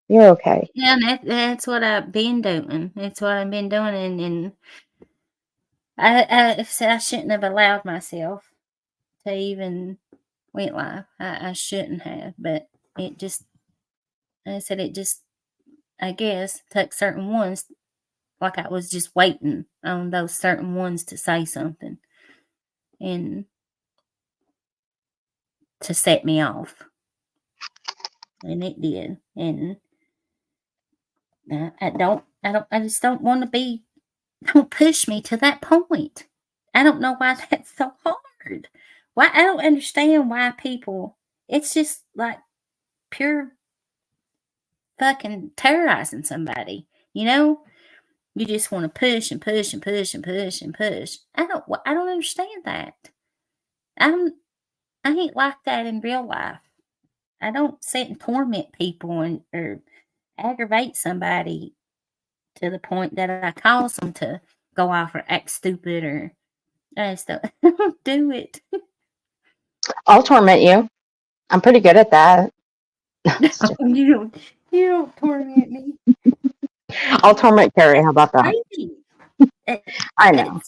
S3: You're okay.
S1: Yeah, and that's what I've been doing. That's what I've been doing, and I shouldn't have allowed myself to even went live. I shouldn't have, but it just, I said, it just, I guess, took certain ones, like I was just waiting on those certain ones to say something and to set me off. And it did. And I just don't want to be, don't push me to that point. I don't know why that's so hard. Why, I don't understand why people, it's just like pure fucking terrorizing somebody, you know? You just want to push and push and push and push and push. I don't understand that. I ain't like that in real life. I don't sit and torment people or aggravate somebody to the point that I cause them to go off or act stupid or I just don't do it.
S3: I'll torment you. I'm pretty good at that.
S1: You don't torment me.
S3: I'll torment Carrie. How about that?
S1: Crazy.
S3: I know.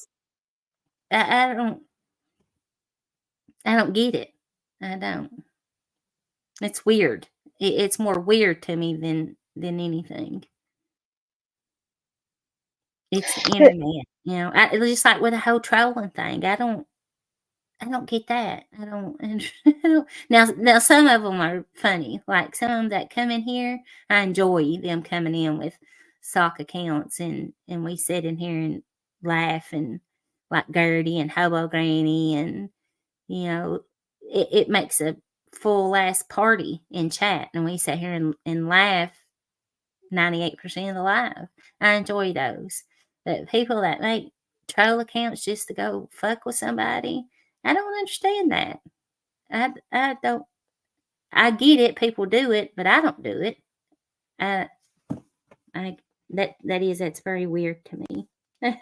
S1: I don't get it. I don't. It's weird. It's more weird to me than anything. It's the internet, you know. It's just like with the whole trolling thing. I don't get that. I don't. Now, some of them are funny. Like some of them that come in here, I enjoy them coming in with sock accounts and we sit in here and laugh and like Gertie and Hobo Granny and you know it makes a full ass party in chat and we sit here and laugh 98% of the live. I enjoy those. But people that make troll accounts just to go fuck with somebody, I don't understand that. I don't. I get it. People do it, but I don't do it. I that's very weird to me. I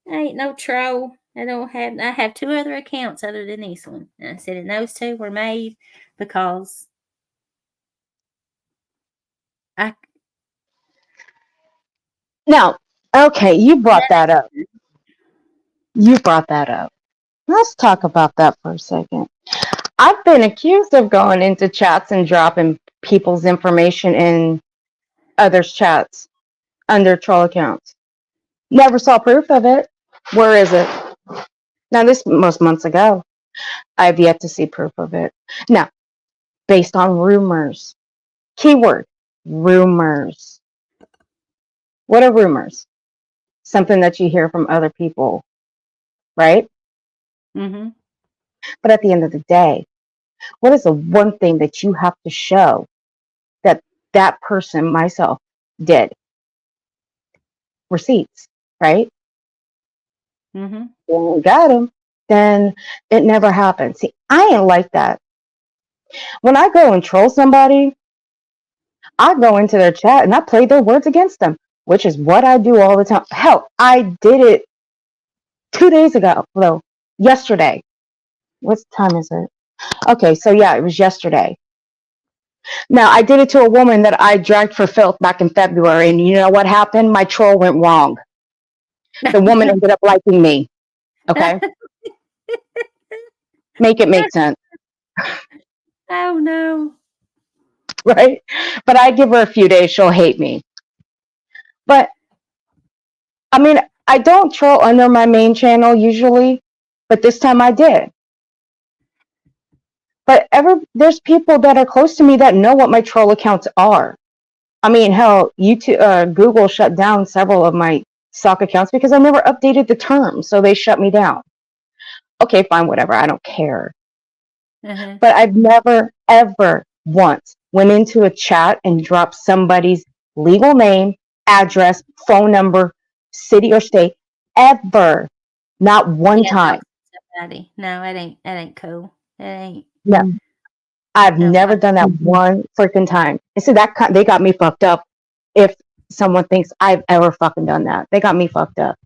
S1: ain't no troll. I have 2 other accounts other than this one. And I said, and those 2 were made because
S3: Now, okay, you brought that up. Let's talk about that for a second. I've been accused of going into chats and dropping people's information in others' chats under troll accounts. Never saw proof of it. Where is it? Now, this was months ago. I've yet to see proof of it. Now, based on rumors. Keyword, rumors. What are rumors? Something that you hear from other people, right?
S1: Mm-hmm.
S3: But at the end of the day, what is the one thing that you have to show that that person, myself, did? Receipts, right?
S1: Mm-hmm.
S3: When we got them, then it never happened. See, I ain't like that. When I go and troll somebody, I go into their chat and I play their words against them, which is what I do all the time. Hell, I did it 2 days ago. Well, yesterday. What time is it? Okay, so yeah, it was yesterday. Now, I did it to a woman that I dragged for filth back in February, and you know what happened? My troll went wrong. The woman ended up liking me. Okay? Make it make sense.
S1: Oh, no.
S3: Right? But I give her a few days, she'll hate me. But, I mean, I don't troll under my main channel usually, but this time I did. But there's people that are close to me that know what my troll accounts are. I mean, hell, YouTube, Google shut down several of my stock accounts because I never updated the terms, so they shut me down. Okay, fine, whatever. I don't care.
S1: Uh-huh.
S3: But I've never, ever once went into a chat and dropped somebody's legal name, address, phone number, city or state, ever. Not one time.
S1: Somebody. No, it ain't cool. It ain't.
S3: No, I've
S1: No.
S3: never done that one freaking time. And so they got me fucked up. If someone thinks I've ever fucking done that, they got me fucked up.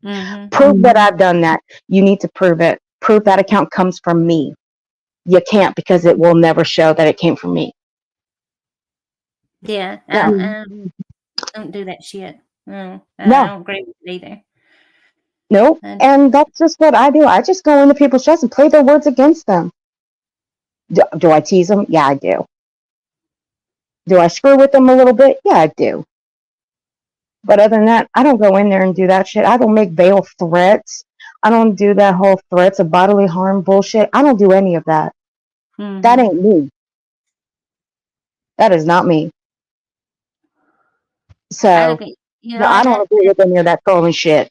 S1: Mm-hmm.
S3: Prove that I've done that. You need to prove it. Prove that account comes from me. You can't, because it will never show that it came from me.
S1: Yeah,
S3: No.
S1: I don't do that shit. No, I
S3: No.
S1: don't agree with it either.
S3: Nope. And that's just what I do. I just go into people's chats and play their words against them. Do I tease them? Yeah, I do. Do I screw with them a little bit? Yeah, I do. But other than that, I don't go in there and do that shit. I don't make veiled threats. I don't do that whole threats of bodily harm bullshit. I don't do any of that.
S1: Mm-hmm.
S3: That ain't me. That is not me. So, I don't agree with any of that trolling shit.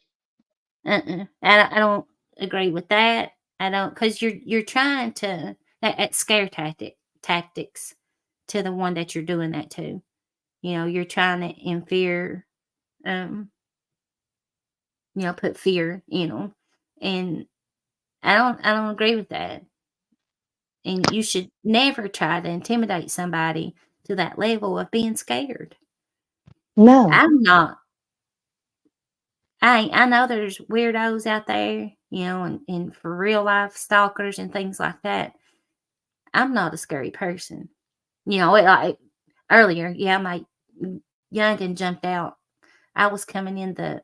S1: I don't agree with that. I don't, because you're trying to at scare tactics to the one that you're doing that to. You know, you're trying to in fear, put fear in them, and I don't agree with that. And you should never try to intimidate somebody to that level of being scared.
S3: No.
S1: I'm not. I know there's weirdos out there, and for real life stalkers and things like that. I'm not a scary person. Like earlier, my youngin jumped out. I was coming in the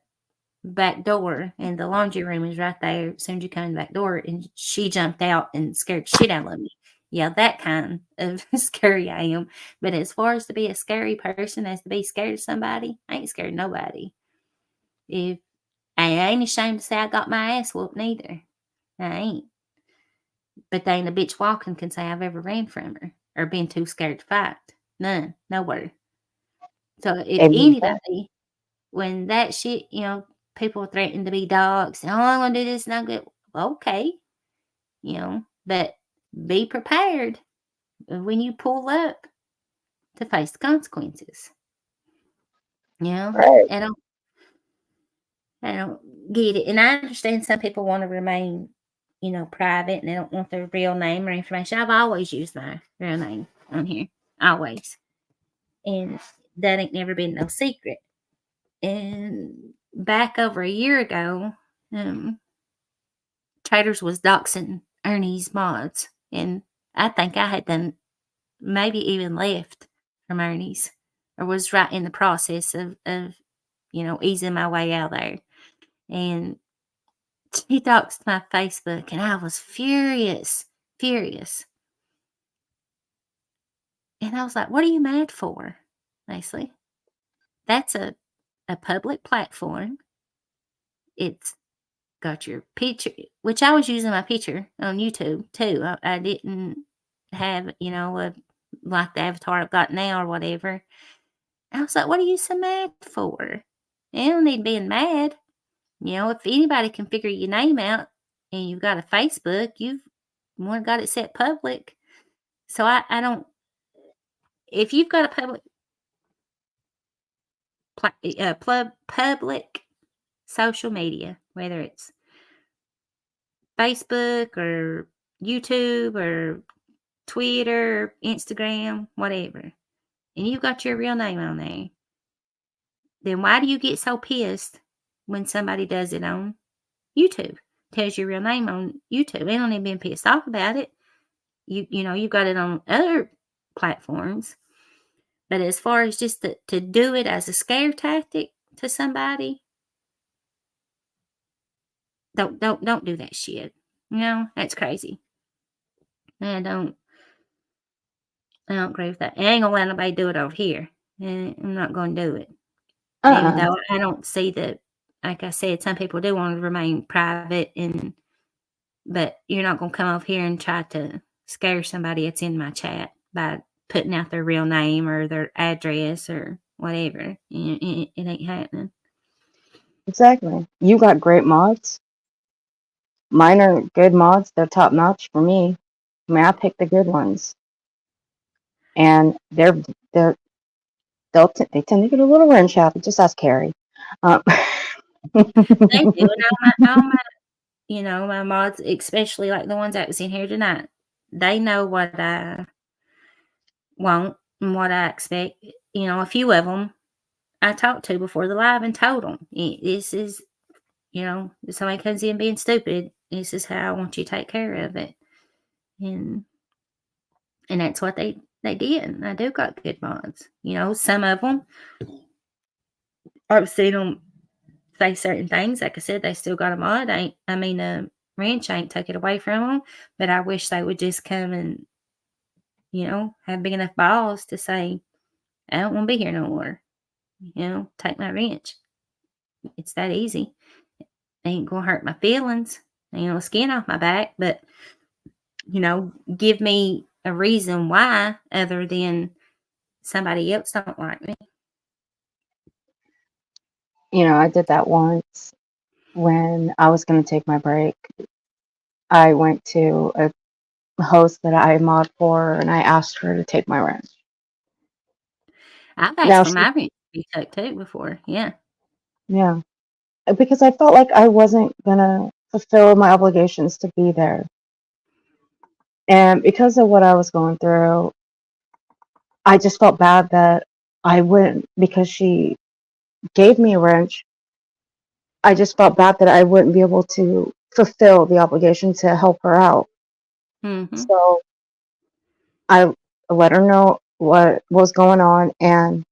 S1: back door, and the laundry room is right there. As soon as you come in the back door, and she jumped out and scared the shit out of me. Yeah, that kind of scary I am. But as far as to be a scary person, as to be scared of somebody, I ain't scared of nobody. If I ain't ashamed to say I got my ass whooped neither. I ain't. But they ain't a bitch walking can say I've ever ran from her or been too scared to fight. None. Nowhere. So if anybody, when that shit, people threaten to be dogs, oh, I'm going to do this and I'm good. Okay. But be prepared when you pull up to face the consequences.
S3: Right.
S1: I don't get it. And I understand some people want to remain, private, and they don't want their real name or information. I've always used my real name on here. Always. And that ain't never been no secret. And back over a year ago, Traders was doxing Ernie's mods. And I think I had done maybe even left from Ernie's, or was right in the process of easing my way out there. And he doxed my Facebook, and I was furious. And I was like, what are you mad for, Leslie? That's a public platform. It's got your picture, which I was using my picture on YouTube too. I didn't have, like the avatar I've got now or whatever. I was like, what are you so mad for? You don't need being mad. If anybody can figure your name out and you've got a Facebook, you've got it set public. So I don't, if you've got a public social media, whether it's Facebook or YouTube or Twitter, Instagram, whatever, and you've got your real name on there, then why do you get so pissed when somebody does it on YouTube? Tells your real name on YouTube. They don't even been pissed off about it. You've got it on other platforms. But as far as just to do it as a scare tactic to somebody, don't do that shit. That's crazy. I don't agree with that. I ain't gonna let nobody do it over here. I'm not gonna do it. Even though I don't see that, like I said, some people do want to remain private, but you're not gonna come over here and try to scare somebody that's in my chat by putting out their real name or their address or whatever. It ain't happening.
S3: Exactly. You got great mods. Mine are good mods. They're top notch for me. I mean, I pick the good ones, and they tend to get a little wrench out. Just ask Carrie.
S1: They do, and all my my mods, especially like the ones that was in here tonight, they know what I want and what I expect. A few of them I talked to before the live and told them, this is, if somebody comes in being stupid, this is how I want you to take care of it. And that's what they did. And I do got good mods. Some of them, I've seen them say certain things. Like I said, they still got a mod. Ranch ain't took it away from them, but I wish they would just come and, have big enough balls to say, I don't want to be here no more. Take my ranch. It's that easy. Ain't gonna hurt my feelings, skin off my back, but give me a reason why other than somebody else don't like me.
S3: I did that once when I was going to take my break. I went to a host that I mod for, and I asked her to take my ranch.
S1: I've asked for my ranch to be took too before. Yeah,
S3: because I felt like I wasn't gonna fulfill my obligations to be there, and because of what I was going through, I just felt bad that I wouldn't, because she gave me a wrench. I just felt bad that I wouldn't be able to fulfill the obligation to help her out.
S1: Mm-hmm.
S3: So I let her know what was going on, and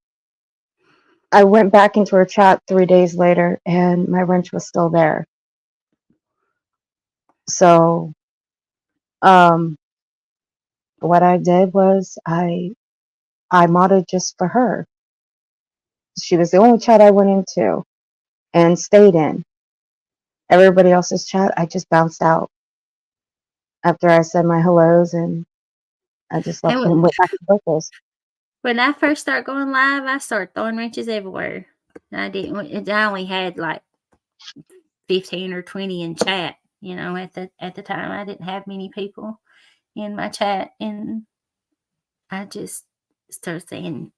S3: I went back into her chat 3 days later, and my wrench was still there. So, what I did was I modded just for her. She was the only chat I went into and stayed in. Everybody else's chat, I just bounced out after I said my hellos, and I just left and went back to circles.
S1: When I first started going live, I started throwing wrenches everywhere. I only had like 15 or 20 in chat. At the time, I didn't have many people in my chat, and I just started saying,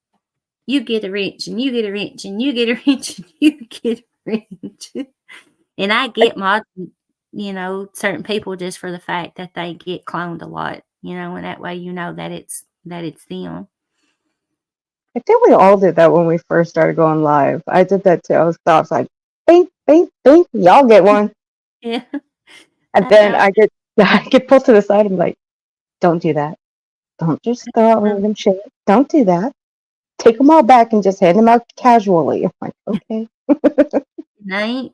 S1: "You get a wrench, and you get a wrench, and you get a wrench, and you get a wrench." And I get mods, certain people just for the fact that they get cloned a lot, and that way that it's them.
S3: I think we all did that when we first started going live. I did that too. I was like, bing, bing, bing, y'all get one.
S1: Yeah.
S3: And then I get pulled to the side and be like, don't do that. Don't just throw out random shit. Don't do that. Take them all back and just hand them out casually. I'm like, okay.
S1: I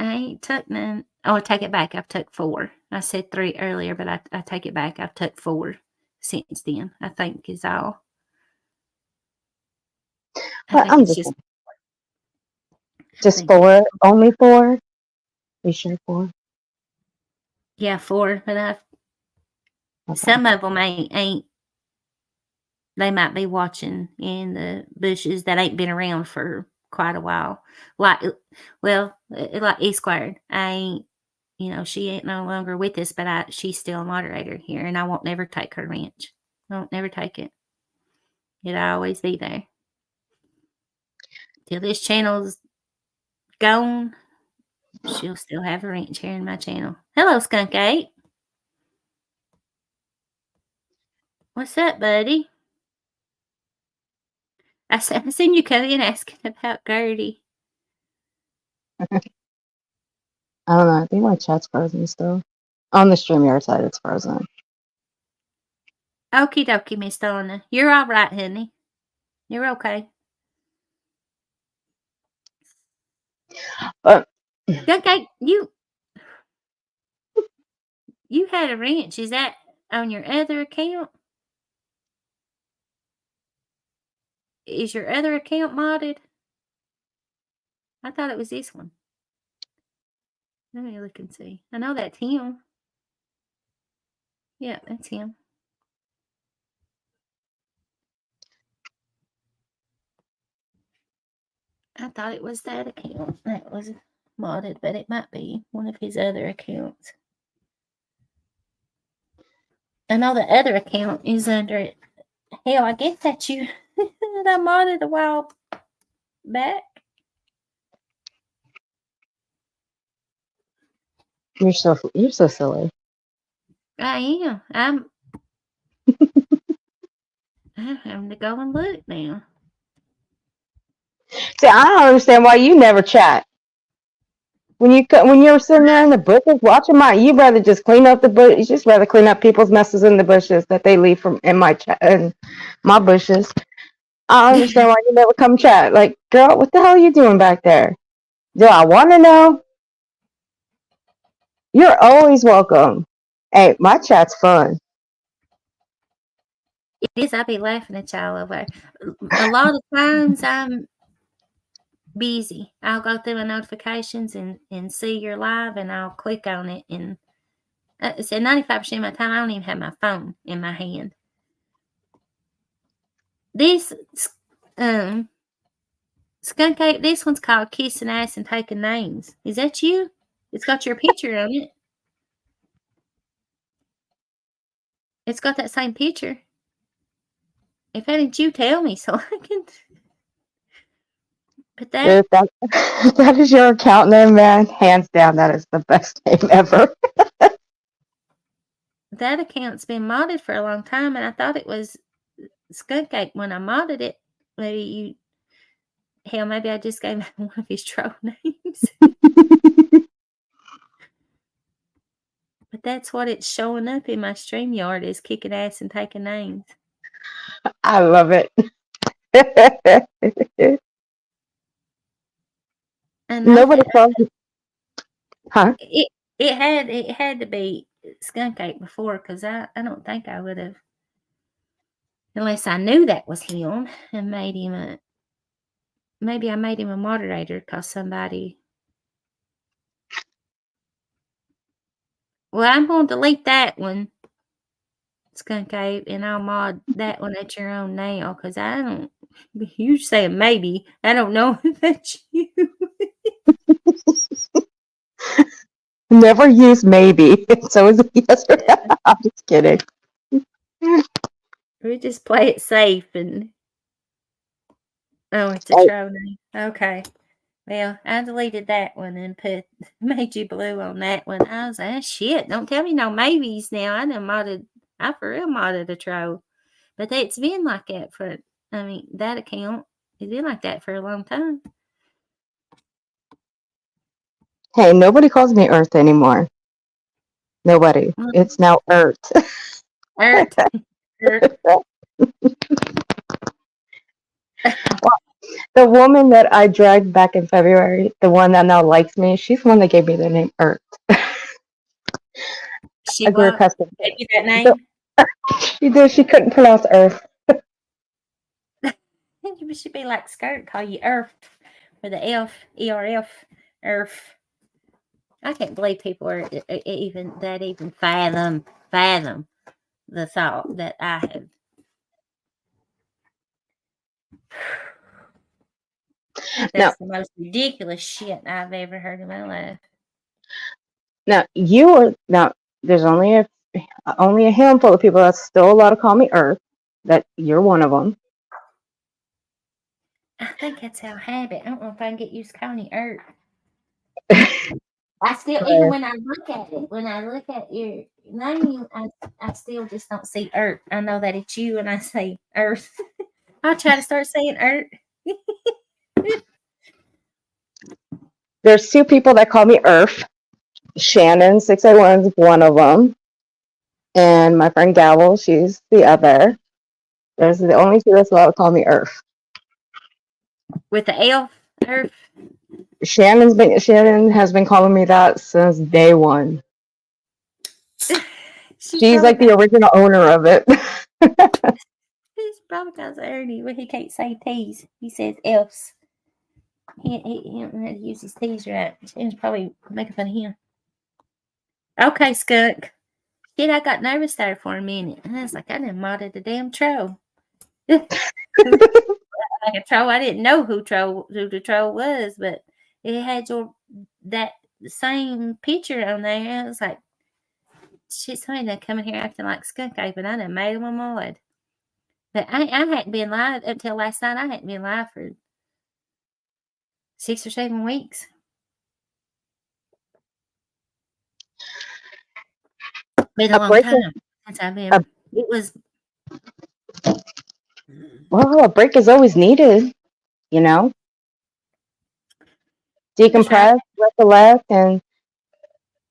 S1: ain't took none. Oh, I take it back. I've took 4. I said 3 earlier, but I take it back. I've took 4 since then, I think is all.
S3: I'm just 4, only 4. You sure 4?
S1: Yeah, 4, but some of them ain't. They might be watching in the bushes that ain't been around for quite a while. Like E Squared. She ain't no longer with us, but she's still a moderator here, and I won't never take her ranch. I won't never take it. It'll always be there. Till this channel's gone, she'll still have a ranch here in my channel. Hello, Skunk 8. What's up, buddy? I seen you come in asking about Gertie.
S3: I don't know. I think my chat's frozen still. On the StreamYard side, it's frozen.
S1: Okie dokie, Miss Donna. You're all right, honey. You're okay.
S3: But
S1: Skunk 8, you had a ranch. Is that on your other account? Is your other account modded? I thought it was this one. Let me look and see. I know that's him. Yeah, that's him. I thought it was that account that was modded, but it might be one of his other accounts. I know the other account is under it. Hell, I guess that's you that I modded a while back.
S3: You're so silly.
S1: I am. I'm having to go and look now.
S3: See, I don't understand why you never chat. When you're sitting there in the bushes watching you rather just clean up the bush. You just rather clean up people's messes in the bushes that they leave from in my bushes. I don't understand why you never come chat. Like, girl, what the hell are you doing back there? Do I want to know? You're always welcome. Hey, my chat's fun.
S1: It is. I be laughing at y'all over. A lot of times I'm busy. I'll go through my notifications and see you're live, and I'll click on it. And so 95% of my time, I don't even have my phone in my hand. This skunk ape, this one's called Kissing Ass and Taking Names. Is that you? It's got your picture on it. It's got that same picture. If that ain't you, tell me so I can put that.
S3: If that is your account name, man, hands down, that is the best name ever.
S1: That account's been modded for a long time, and I thought it was Skunk Ape when I modded it. Maybe I just gave one of his troll names. But that's what it's showing up in my StreamYard is kicking ass and taking names.
S3: I love it.
S1: And
S3: Nobody calls me. Huh?
S1: It had to be Skunk Ape before, because I don't think I would have, unless I knew that was him and made him maybe I made him a moderator because somebody. Well, I'm going to delete that one, Skunk Ape, and I'll mod that one at your own now, because I don't. You're saying maybe. I don't know if that's you.
S3: Never use maybe. So is it yes or no? I'm just kidding.
S1: We just play it safe and. Oh, it's a troll name. Okay. Well, I deleted that one and made you blue on that one. I was like, shit, don't tell me no maybes now. I for real modded a troll. But it's been like that that account, it's been like that for a long time.
S3: Hey, nobody calls me Earth anymore. Nobody. It's now Earth.
S1: Earth.
S3: Well, the woman that I dragged back in February, the one that now likes me, she's the one that gave me the name Earth.
S1: She
S3: I grew accustomed.
S1: gave you that name?
S3: She did. She couldn't pronounce Earth.
S1: You should be like Skirt, call you Earth with the F, ERF, Earth. I can't believe people are even fathom the thought that I have. That's the most ridiculous shit I've ever heard in my life.
S3: Now there's only a handful of people that still allowed to call me Earth. That you're one of them.
S1: I think that's our habit. I don't know if I can get used to calling you Earth. I still, even when I look at your name, I still just don't see Earth. I know that it's you, and I say Earth. I'll try to start saying Earth.
S3: There's two people that call me Earth. Shannon 681 is one of them, and my friend Gavel, she's the other. There's the only two that's allowed to call me Earth.
S1: With the L, Earth.
S3: Shannon has been calling me that since day one. She's like the original owner of it.
S1: He's probably because Ernie, when he can't say T's, he says F's. He don't know how to use his T's right. He's probably making fun of him. Okay, Skunk. Shit, I got nervous there for a minute. And I was like, I didn't modded the damn troll. like a troll. I didn't know who the troll was, but it had that same picture on there. I was like, shit, somebody done come in here acting like skunk ape, and I done made them a mod. But I hadn't been live until last night. I hadn't been live for 6 or 7 weeks. Been a long time since I've been. It was.
S3: Well, a break is always needed, you know? Decompress, recollect, and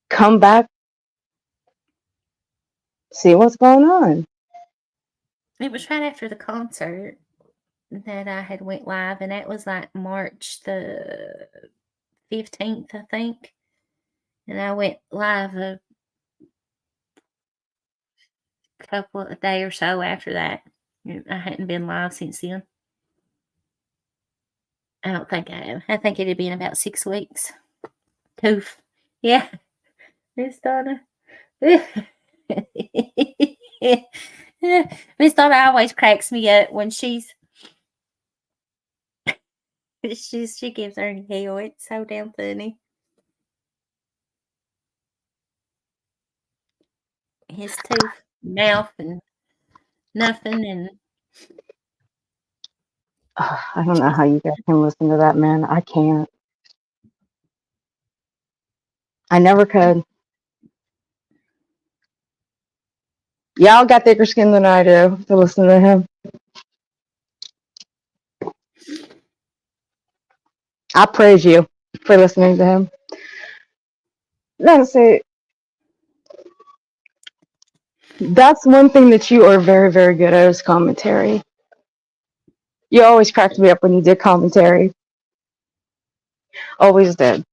S3: come back, see what's going on.
S1: It was right after the concert that I had went live, and that was like March the 15th, I think. And I went live a day or so after that. I hadn't been live since then. I don't think I have. I think it had been about 6 weeks. Toof. Yeah. Miss Donna. Miss Donna always cracks me up when she gives Ernie hell. It's so damn funny. His tooth, mouth, and nothing, and
S3: I don't know how you guys can listen to that man. I can't. I never could. Y'all got thicker skin than I do to listen to him. I praise you for listening to him. That's it. That's one thing that you are very, very good at is commentary. You always cracked me up when you did commentary. Always did.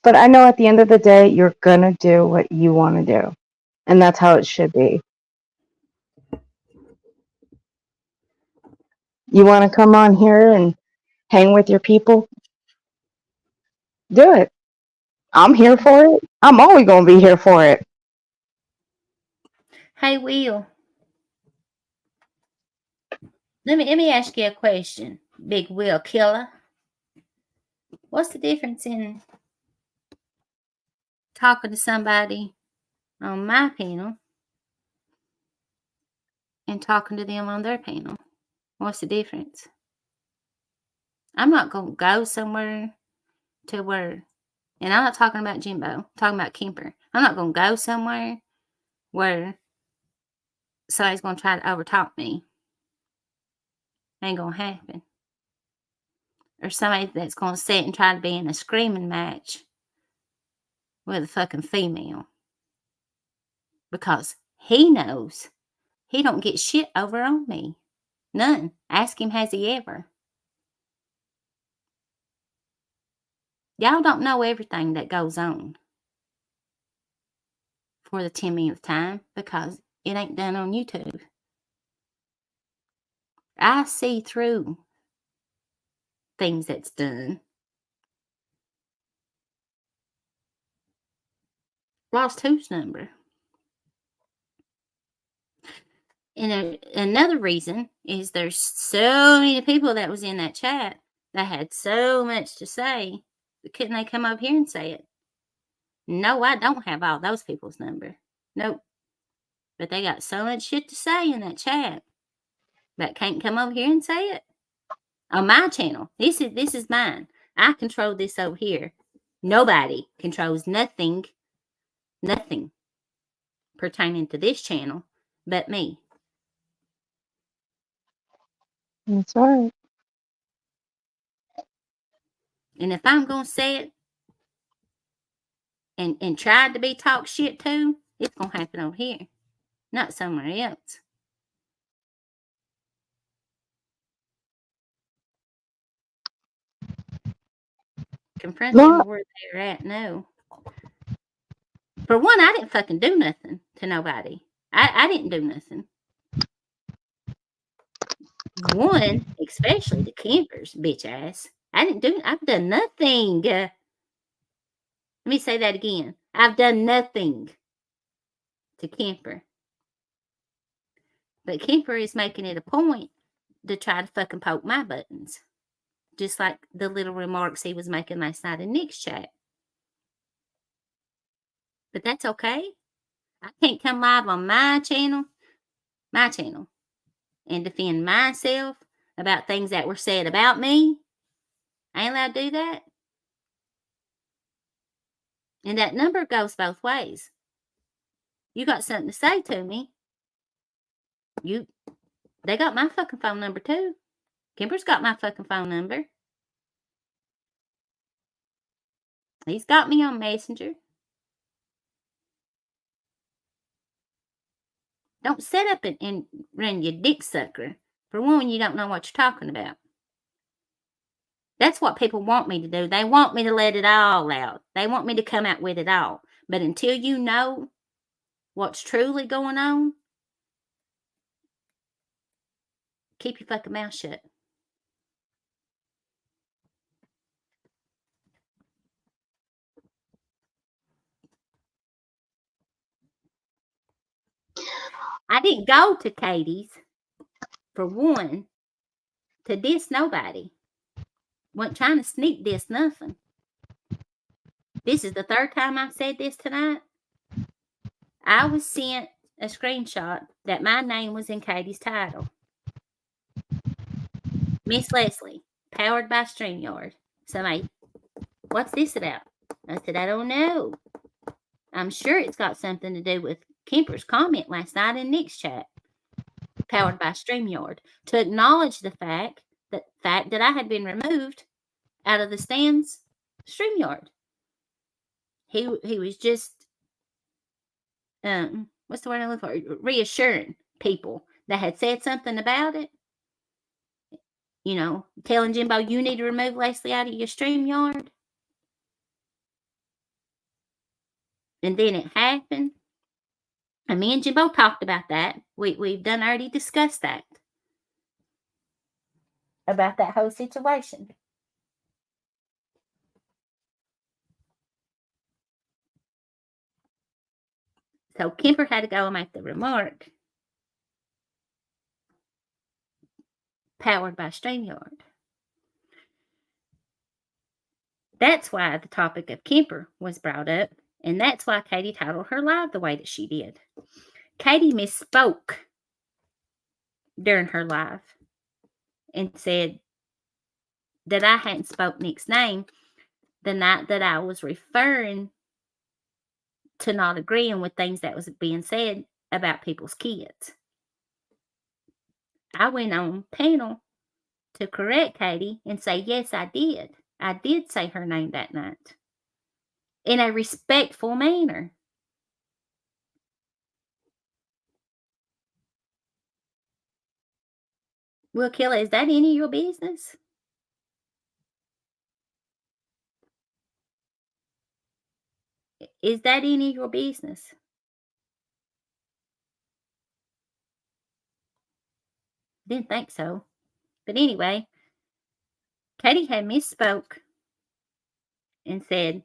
S3: But I know at the end of the day, you're going to do what you want to do. And that's how it should be. You want to come on here and hang with your people? Do it. I'm here for it. I'm always going to be here for it.
S1: hey, Will. Let me ask you a question, Big Will Killer. What's the difference in talking to somebody on my panel and talking to them on their panel? What's the difference? I'm not going to go somewhere to where, and I'm not talking about Jimbo, I'm talking about Kemper. I'm not going to go somewhere where somebody's going to try to overtalk me. Ain't going to happen. Or somebody that's going to sit and try to be in a screaming match with a fucking female. Because he knows he don't get shit over on me. None. Ask him, has he ever? Y'all don't know everything that goes on for the 10 millionth time because it ain't done on YouTube. I see through things that's done. Lost whose number? And another reason is there's so many people that was in that chat that had so much to say. Couldn't they come up here and say it? No, I don't have all those people's number. Nope. But they got so much shit to say in that chat that can't come over here and say it. On my channel. This is mine. I control this over here. Nobody controls nothing pertaining to this channel but me.
S3: That's right.
S1: And if I'm going to say it and try to be talk shit too, it's going to happen over here, not somewhere else. Confront them where they're at, no. For one, I didn't fucking do nothing to nobody. I didn't do nothing. One, especially the Kempers, bitch ass. I've done nothing. Let me say that again. I've done nothing to Kemper. But Kemper is making it a point to try to fucking poke my buttons. Just like the little remarks he was making last night in Nick's chat. But that's okay. I can't come live on my channel, and defend myself about things that were said about me. I ain't allowed to do that. And that number goes both ways. You got something to say to me. They got my fucking phone number too. Kemper's got my fucking phone number. He's got me on Messenger. Don't set up and run your dick sucker. For one, you don't know what you're talking about. That's what people want me to do. They want me to let it all out. They want me to come out with it all. But until you know what's truly going on, keep your fucking mouth shut. I didn't go to Katie's, for one, to diss nobody. Wasn't trying to sneak diss nothing. This is the third time I've said this tonight. I was sent a screenshot that my name was in Katie's title. Miss Leslie, powered by StreamYard. Somebody, what's this about? I said, I don't know. I'm sure it's got something to do with Kemper's comment last night in Nick's chat. Powered by StreamYard. To acknowledge the fact that I had been removed out of the stands StreamYard. He was just what's the word I look for? Reassuring people that had said something about it. You know, telling Jimbo, you need to remove Leslie out of your StreamYard. And then it happened. And me and Jimbo talked about that. We've done already discussed that. About that whole situation. So Kemper had to go and make the remark. Powered by StreamYard. That's why the topic of Kemper was brought up. And that's why Katie titled her live the way that she did. Katie misspoke during her live and said that I hadn't spoke Nick's name the night that I was referring to not agreeing with things that was being said about people's kids. I went on panel to correct Katie and say, yes, I did. I did say her name that night in a respectful manner. Well, Kelly, is that any of your business? Is that any of your business? Didn't think so. But anyway, Katie had misspoke and said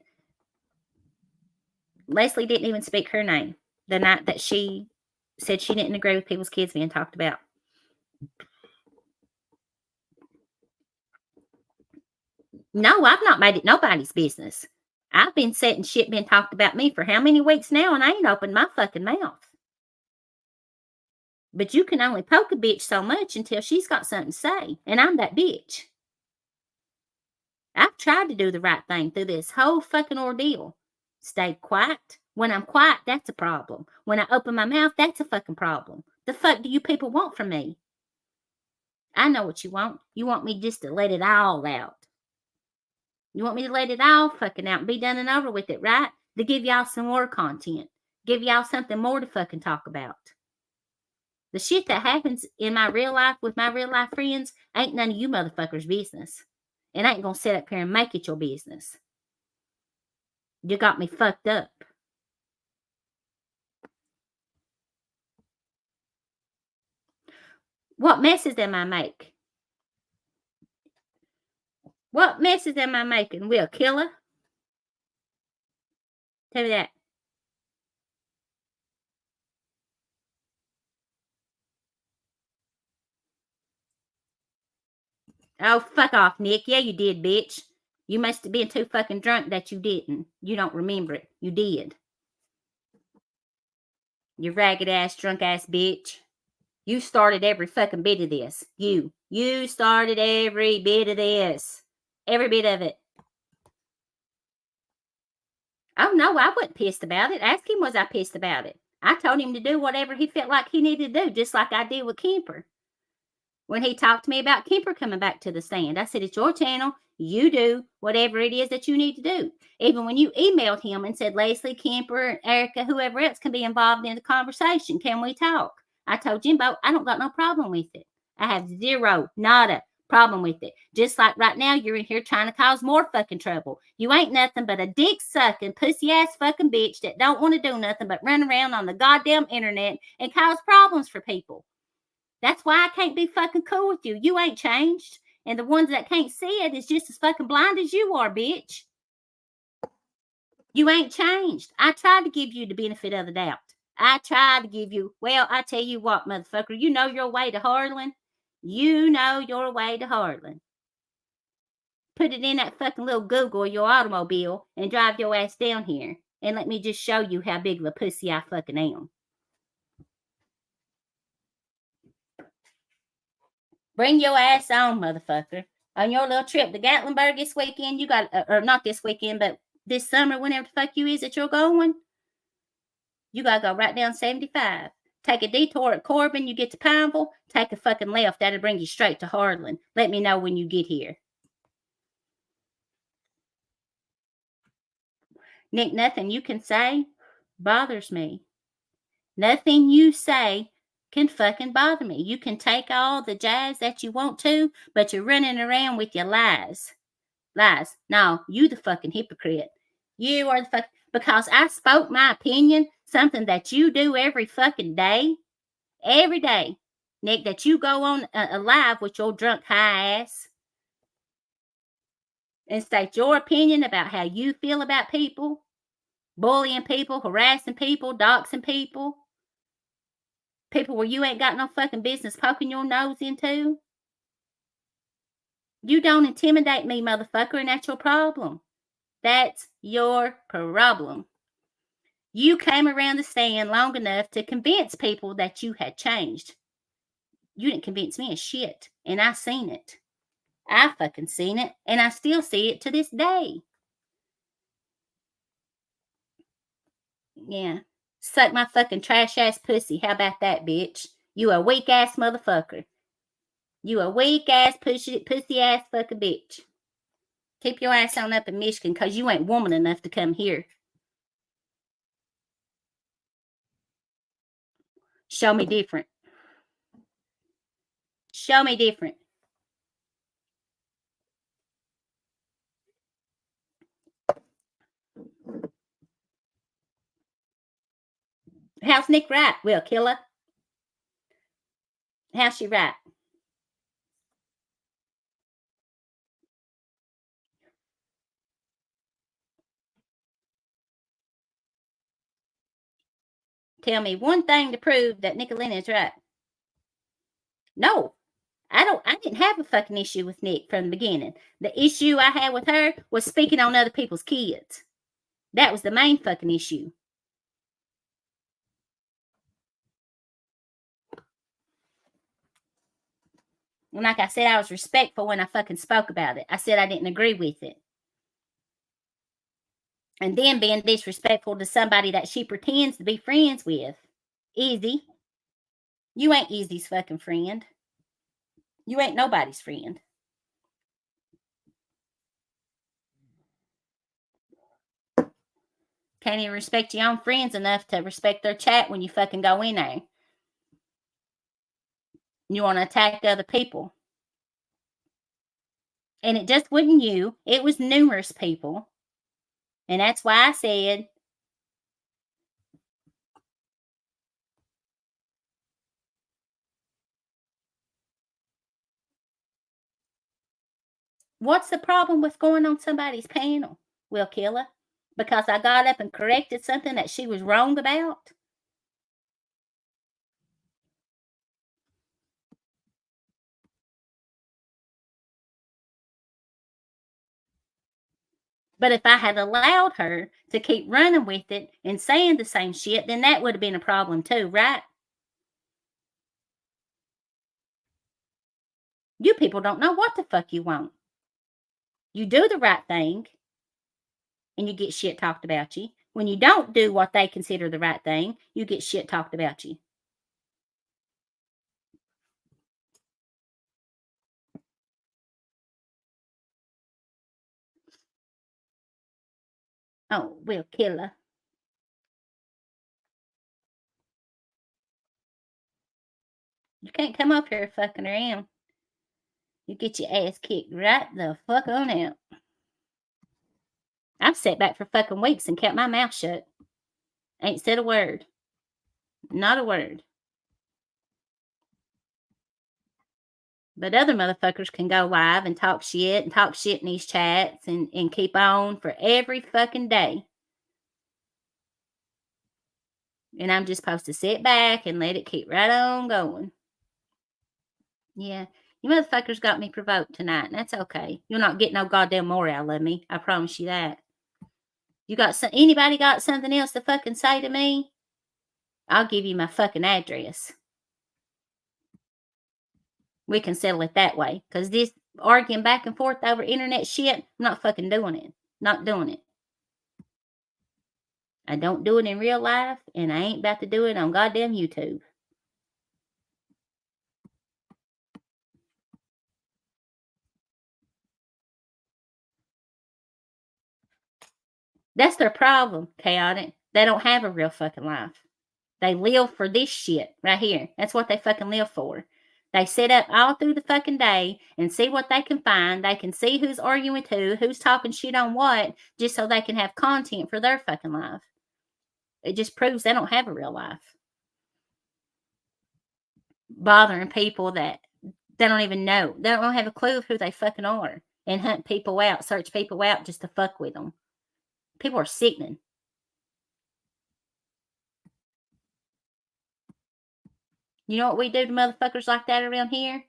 S1: Leslie didn't even speak her name the night that she said she didn't agree with people's kids being talked about. No, I've not made it nobody's business. I've been setting shit been talked about me for how many weeks now, and I ain't opened my fucking mouth. But you can only poke a bitch so much until she's got something to say, and I'm that bitch. I've tried to do the right thing through this whole fucking ordeal. Stay quiet. When I'm quiet, that's a problem. When I open my mouth, that's a fucking problem. The fuck do you people want from me? I know what you want. You want me just to let it all out. You want me to let it all fucking out and be done and over with it, right? To give y'all some more content. Give y'all something more to fucking talk about. The shit that happens in my real life with my real life friends ain't none of you motherfuckers' business. And I ain't gonna sit up here and make it your business. You got me fucked up. What messes am I making? What messes am I making? Will Killer? Tell me that. Oh, fuck off, Nick. Yeah, you did, bitch. You must have been too fucking drunk that you didn't. You don't remember it. You did. You ragged ass, drunk ass bitch. You started every fucking bit of this. You started every bit of this. Every bit of it. Oh, no, I wasn't pissed about it. Ask him, was I pissed about it? I told him to do whatever he felt like he needed to do, just like I did with Kemper. When he talked to me about Kemper coming back to the stand, I said, it's your channel. You do whatever it is that you need to do. Even when you emailed him and said, Leslie, Kemper, Erica, whoever else can be involved in the conversation. Can we talk? I told Jimbo, I don't got no problem with it. I have zero, nada problem with it. Just like right now, you're in here trying to cause more fucking trouble. You ain't nothing but a dick sucking, pussy ass fucking bitch that don't want to do nothing but run around on the goddamn internet and cause problems for people. That's why I can't be fucking cool with you. You ain't changed. And the ones that can't see it is just as fucking blind as you are, bitch. You ain't changed. I tried to give you the benefit of the doubt. I tried to give you, well, I tell you what, motherfucker, you know your way to Harlan. You know your way to Harlan. Put it in that fucking little Google or your automobile and drive your ass down here. And let me just show you how big of a pussy I fucking am. Bring your ass on, motherfucker. On your little trip to Gatlinburg this weekend, you got, or not this weekend, but this summer, whenever the fuck you is that you're going, you got to go right down 75. Take a detour at Corbin, you get to Pineville, take a fucking left. That'll bring you straight to Harlan. Let me know when you get here. Nick, nothing you can say bothers me. Nothing you say can fucking bother me. You can take all the jazz that you want to, but you're running around with your lies. Lies. No, you the fucking hypocrite. You are the fuck, because I spoke my opinion, something that you do every fucking day. Every day, Nick, that you go on a live with your drunk high ass and state your opinion about how you feel about people, bullying people, harassing people, doxing people, people where you ain't got no fucking business poking your nose into. You don't intimidate me, motherfucker, and that's your problem. That's your problem. You came around the stand long enough to convince people that you had changed. You didn't convince me of shit, and I seen it. I fucking seen it, and I still see it to this day. Yeah. Suck my fucking trash ass pussy. How about that, bitch? You a weak ass motherfucker. You a weak ass pussy ass fucking bitch. Keep your ass on up in Michigan, because you ain't woman enough to come here. Show me different. Show me different. How's Nick right? Will killer. How's she right? Tell me one thing to prove that Nicolina is right. No, I didn't have a fucking issue with Nick from the beginning. The issue I had with her was speaking on other people's kids. That was the main fucking issue. And like I said, I was respectful when I fucking spoke about it. I said I didn't agree with it. And then being disrespectful to somebody that she pretends to be friends with. Easy. You ain't Easy's fucking friend. You ain't nobody's friend. Can't even respect your own friends enough to respect their chat when you fucking go in there. You want to attack other people. And it just wasn't you. It was numerous people. And that's why I said, what's the problem with going on somebody's panel, Will Killer? Because I got up and corrected something that she was wrong about? But if I had allowed her to keep running with it and saying the same shit, then that would have been a problem too, right? You people don't know what the fuck you want. You do the right thing and you get shit talked about you. When you don't do what they consider the right thing, you get shit talked about you. Oh, we'll kill her. You can't come up here fucking around. You get your ass kicked right the fuck on out. I've sat back for fucking weeks and kept my mouth shut. Ain't said a word. Not a word. But other motherfuckers can go live and talk shit in these chats and keep on for every fucking day. And I'm just supposed to sit back and let it keep right on going. Yeah, you motherfuckers got me provoked tonight, and that's okay. You'll not get no goddamn more out of me. I promise you that. Anybody got something else to fucking say to me? I'll give you my fucking address. We can settle it that way. Because this arguing back and forth over internet shit, I'm not fucking doing it. Not doing it. I don't do it in real life, and I ain't about to do it on goddamn YouTube. That's their problem, Chaotic. They don't have a real fucking life. They live for this shit right here. That's what they fucking live for. They sit up all through the fucking day and see what they can find. They can see who's arguing with who's talking shit on what, just so they can have content for their fucking life. It just proves they don't have a real life. Bothering people that they don't even know. They don't have a clue of who they fucking are. And hunt people out, search people out just to fuck with them. People are sickening. You know what we do to motherfuckers like that around here?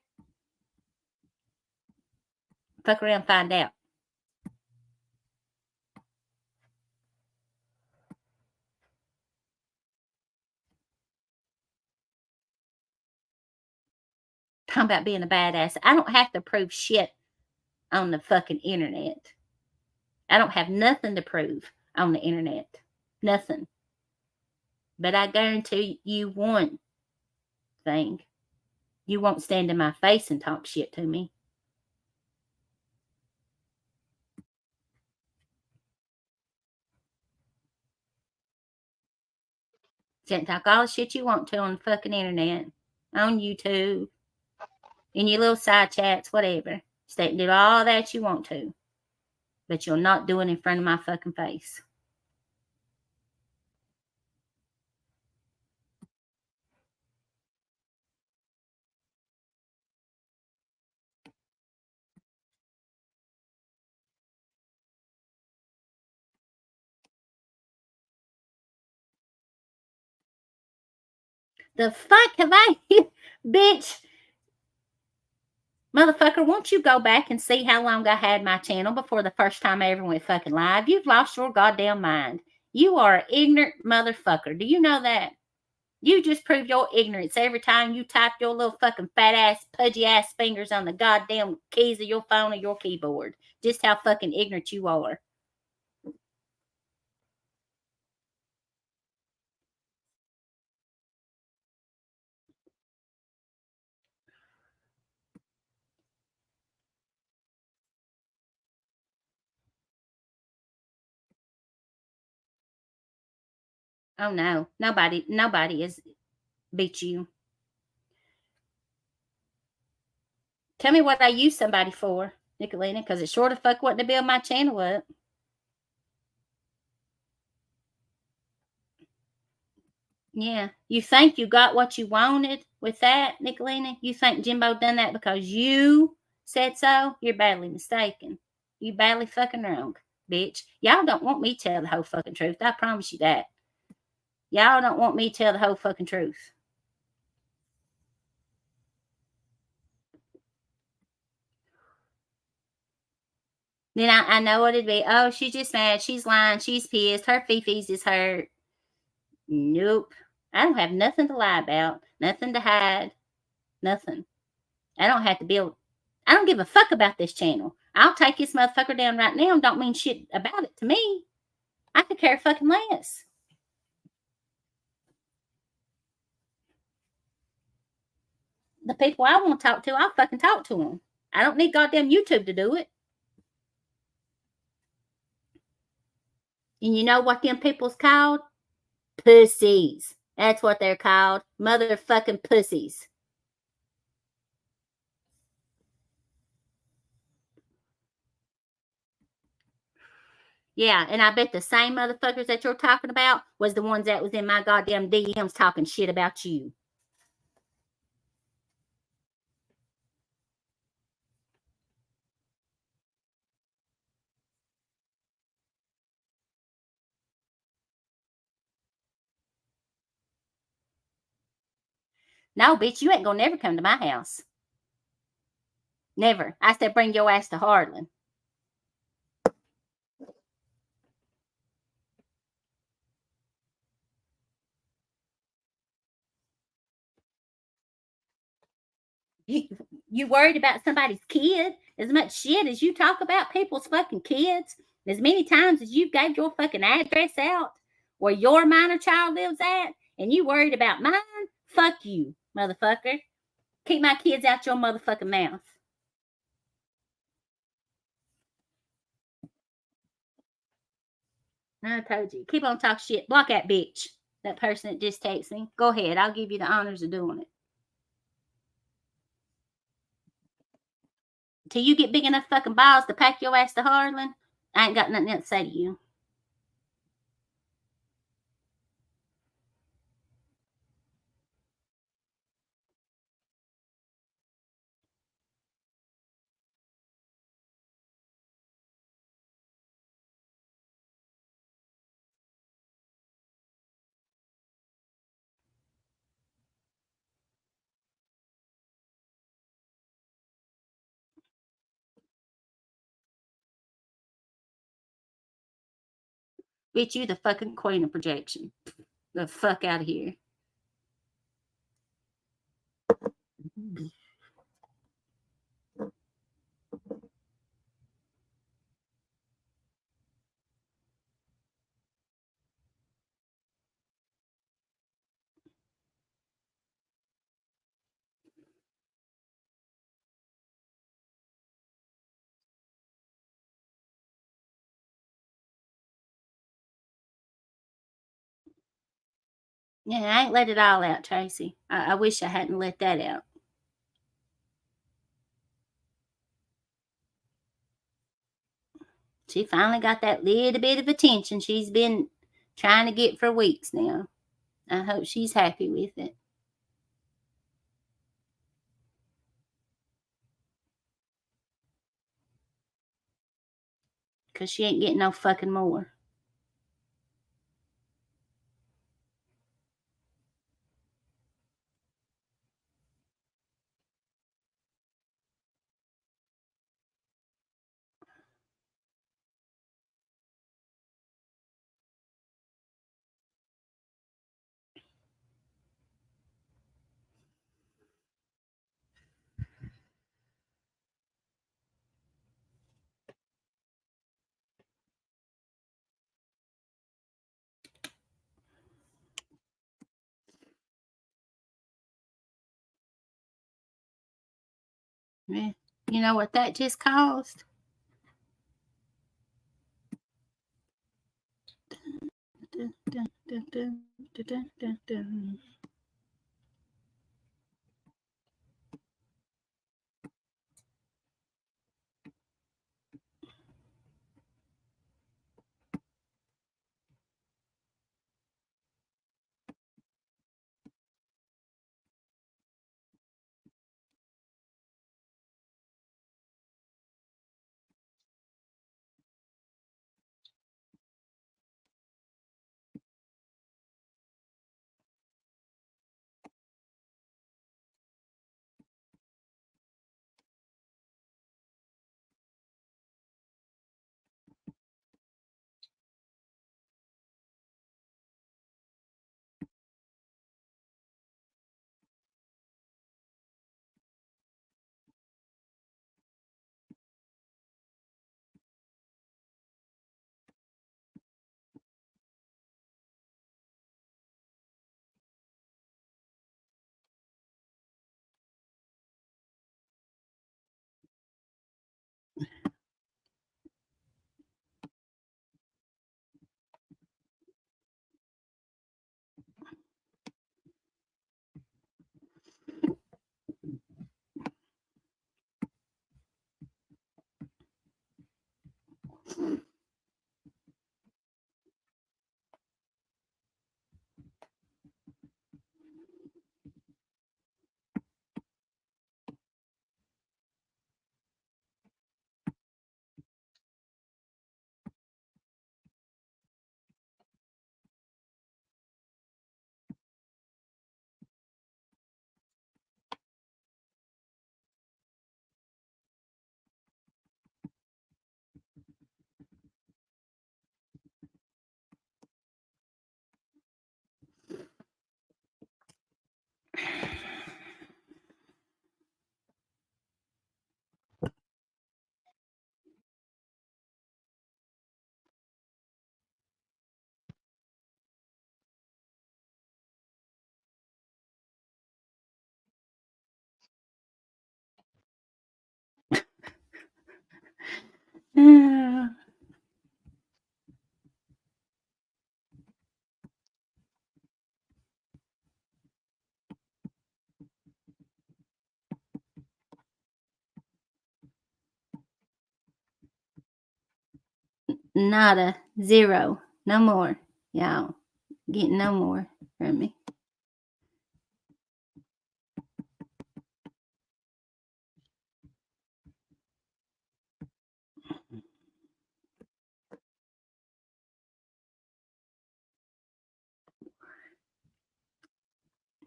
S1: Fuck around and find out. Talking about being a badass. I don't have to prove shit on the fucking internet. I don't have nothing to prove on the internet. Nothing. But I guarantee you one thing. You won't stand in my face and talk shit to me. You can talk all the shit you want to on the fucking internet, on YouTube, in your little side chats, whatever. Stay and do all that you want to. But you'll not do it in front of my fucking face. The fuck have I... Bitch... Motherfucker, won't you go back and see how long I had my channel before the first time I ever went fucking live? You've lost your goddamn mind. You are an ignorant motherfucker. Do you know that? You just prove your ignorance every time you type your little fucking fat ass, pudgy ass fingers on the goddamn keys of your phone or your keyboard. Just how fucking ignorant you are. Oh no, nobody has beat you. Tell me what I use somebody for, Nicolina, because it sure the fuck wasn't to build my channel up. Yeah. You think you got what you wanted with that, Nicolina? You think Jimbo done that because you said so? You're badly mistaken. You badly fucking wrong, bitch. Y'all don't want me to tell the whole fucking truth. I promise you that. Y'all don't want me to tell the whole fucking truth. Then I know what it'd be. Oh, she's just mad. She's lying. She's pissed. Her fifis is hurt. Nope. I don't have nothing to lie about. Nothing to hide. Nothing. I don't have to build. I don't give a fuck about this channel. I'll take this motherfucker down right now and don't mean shit about it to me. I could care fucking less. The people I want to talk to, I'll fucking talk to them. I don't need goddamn YouTube to do it. And you know what them people's called? Pussies. That's what they're called. Motherfucking pussies. Yeah, and I bet the same motherfuckers that you're talking about was the ones that was in my goddamn DMs talking shit about you. No, bitch, you ain't gonna never come to my house. Never. I said bring your ass to Harlan. You worried about somebody's kid as much shit as you talk about people's fucking kids? As many times as you gave your fucking address out where your minor child lives at, and you worried about mine? Fuck you, motherfucker. Keep my kids out your motherfucking mouth. I told you. Keep on talking shit. Block that bitch. That person that just texted me. Go ahead. I'll give you the honors of doing it. Till you get big enough fucking balls to pack your ass to Harlan, I ain't got nothing else to say to you. Bitch, you the fucking queen of projection. The fuck out of here. Yeah, I ain't let it all out, Tracy. I wish I hadn't let that out. She finally got that little bit of attention she's been trying to get for weeks now. I hope she's happy with it. Because she ain't getting no fucking more. Yeah. You know what that just caused? Dun, dun, dun, dun, dun, dun, dun. Nada. Zero. No more. Y'all getting no more from me.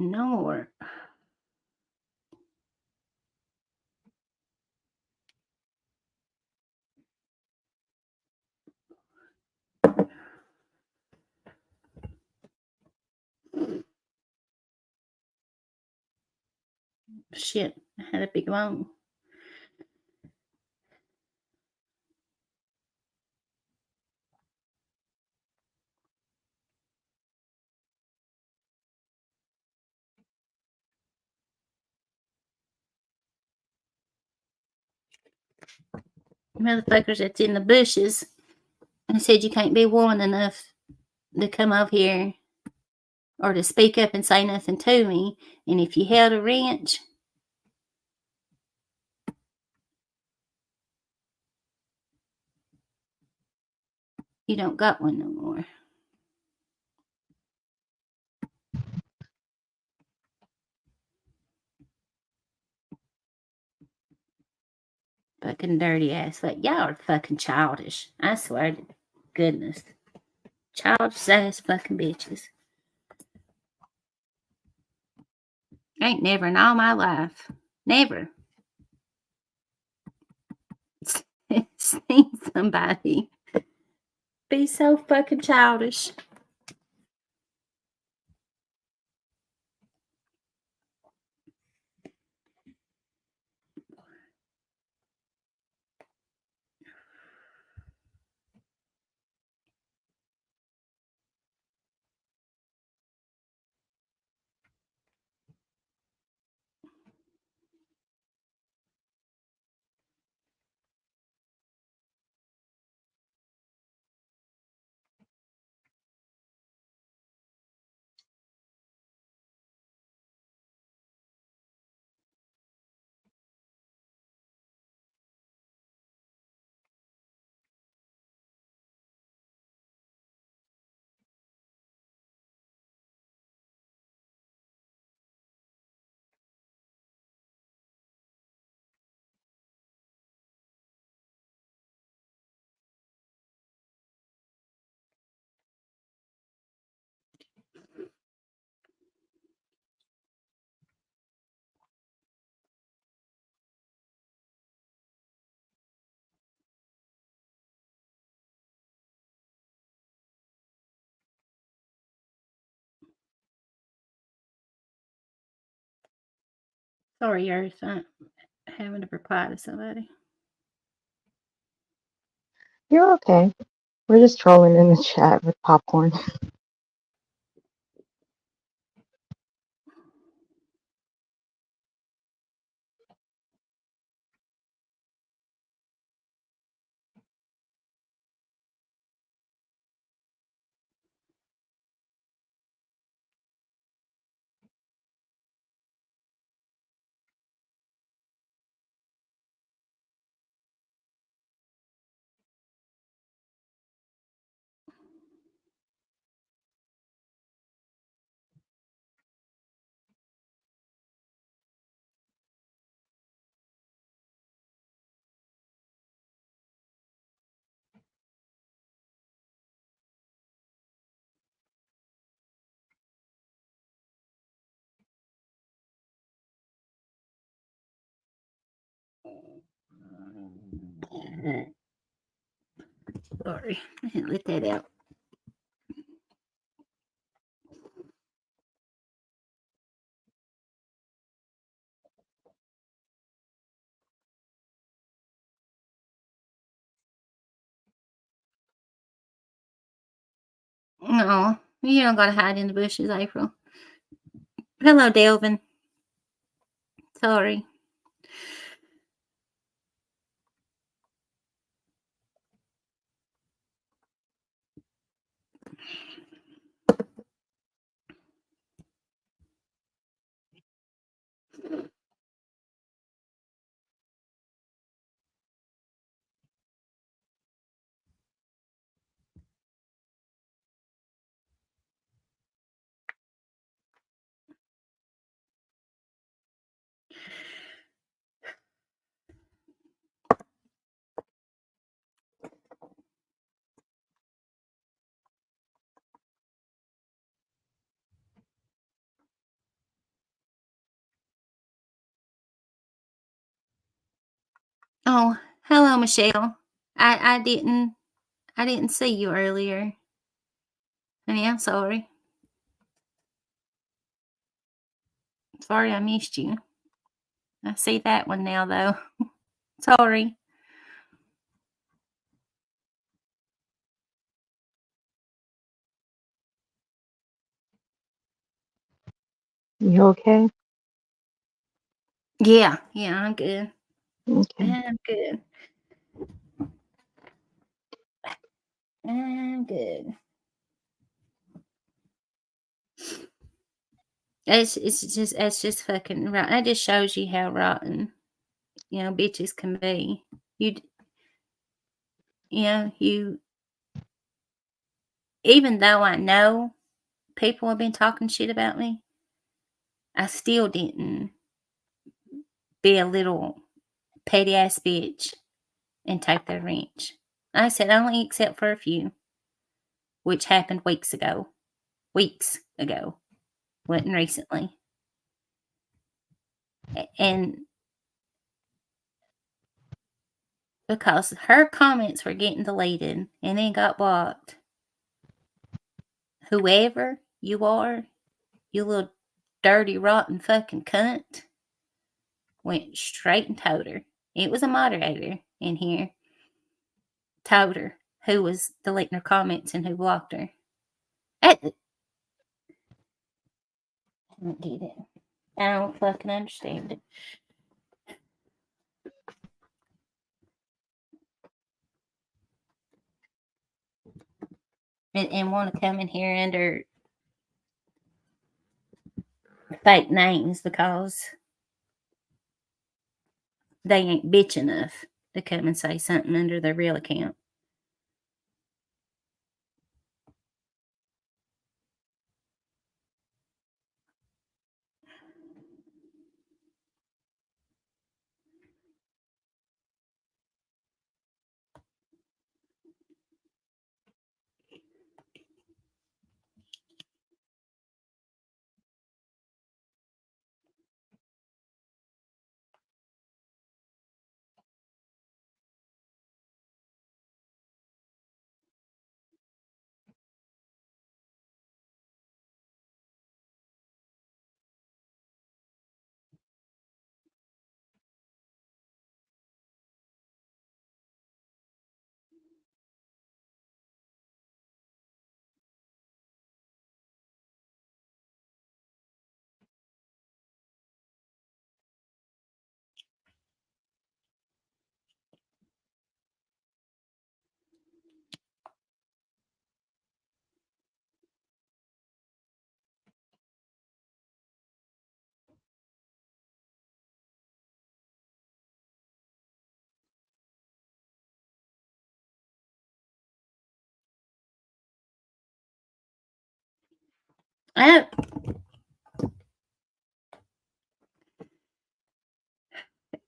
S1: No more. Shit, I had a big moan. Motherfuckers that's in the bushes and said you can't be woman enough to come over here or to speak up and say nothing to me. And if you held a wrench, you don't got one no more. Fucking dirty ass. Like, y'all are fucking childish. I swear to goodness. Childish ass fucking bitches. Ain't never in all my life. Never. Seen somebody be so fucking childish. Sorry, Earth. I'm having to reply to somebody.
S3: You're okay. We're just trolling in the chat with popcorn.
S1: Sorry, I didn't let that out. No, you don't gotta hide in the bushes, April. Hello, Delvin. Sorry. Oh, hello, Michelle. I didn't see you earlier. Honey, I'm sorry. Sorry I missed you. I see that one now, though. Sorry.
S3: You okay?
S1: Yeah, I'm good.
S3: Okay.
S1: I'm good. I'm good. It's just fucking rotten. That just shows you how rotten, bitches can be. You even though I know people have been talking shit about me, I still didn't be a little petty ass bitch and take their wrench. I said only except for a few, which happened weeks ago. Wasn't recently. And because her comments were getting deleted and then got blocked, whoever you are, you little dirty, rotten fucking cunt, went straight and told her. It was a moderator in here. Told her who was deleting her comments and who blocked her. I don't get it. I don't fucking understand it. And want to come in here under fake names because they ain't bitch enough to come and say something under their real account. I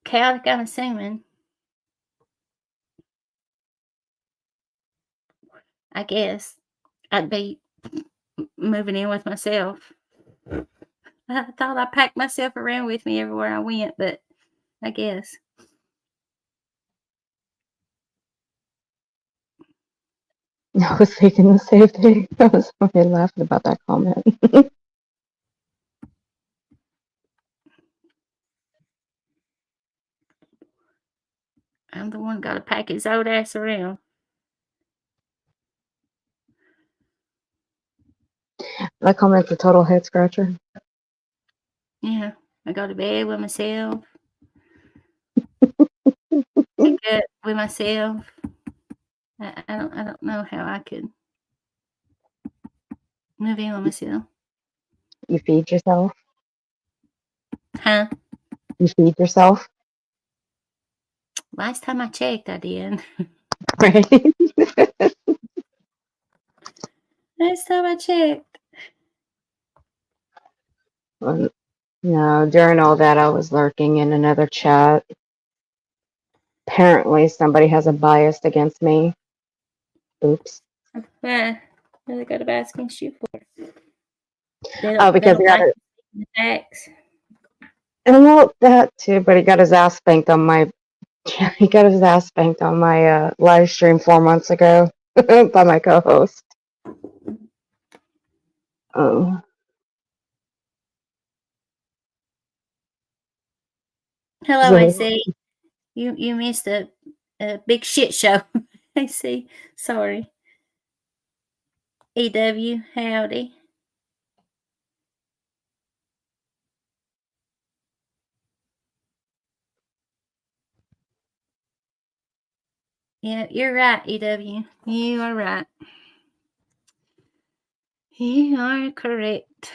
S1: chaotic unassuming. I guess I'd be moving in with myself. I thought I packed myself around with me everywhere I went, but I guess.
S3: I was thinking the same thing. I was already laughing about that comment.
S1: I'm the one got to pack his old ass around.
S3: That comment's a total head scratcher.
S1: Yeah, I go to bed with myself. Wake up with myself. I don't know how I could move in with myself.
S3: You feed yourself.
S1: Huh?
S3: You feed yourself.
S1: Last time I checked, I did.
S3: Right?
S1: Last time I checked.
S3: No, during all that, I was lurking in another chat. Apparently, somebody has a bias against me. Oops.
S1: What they got a bias against you for?
S3: Oh,
S1: They
S3: because
S1: don't like the facts.
S3: and well, that too, but he got his ass spanked on my Yeah, he got his ass spanked on my live stream 4 months ago by my co-host. Oh.
S1: Hello,
S3: So,
S1: AC. You missed a big shit show. AC, sorry. EW, howdy. Yeah, you're right, EW. You are right. You are correct.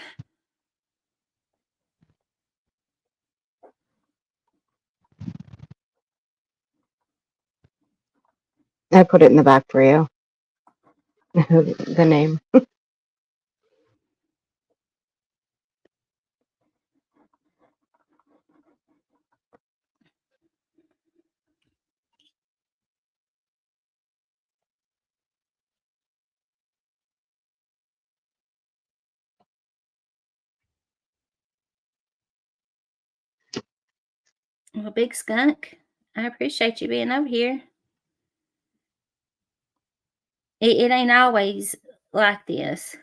S3: I put it in the back for you. The name.
S1: Well, Big Skunk, I appreciate you being over here. It ain't always like this.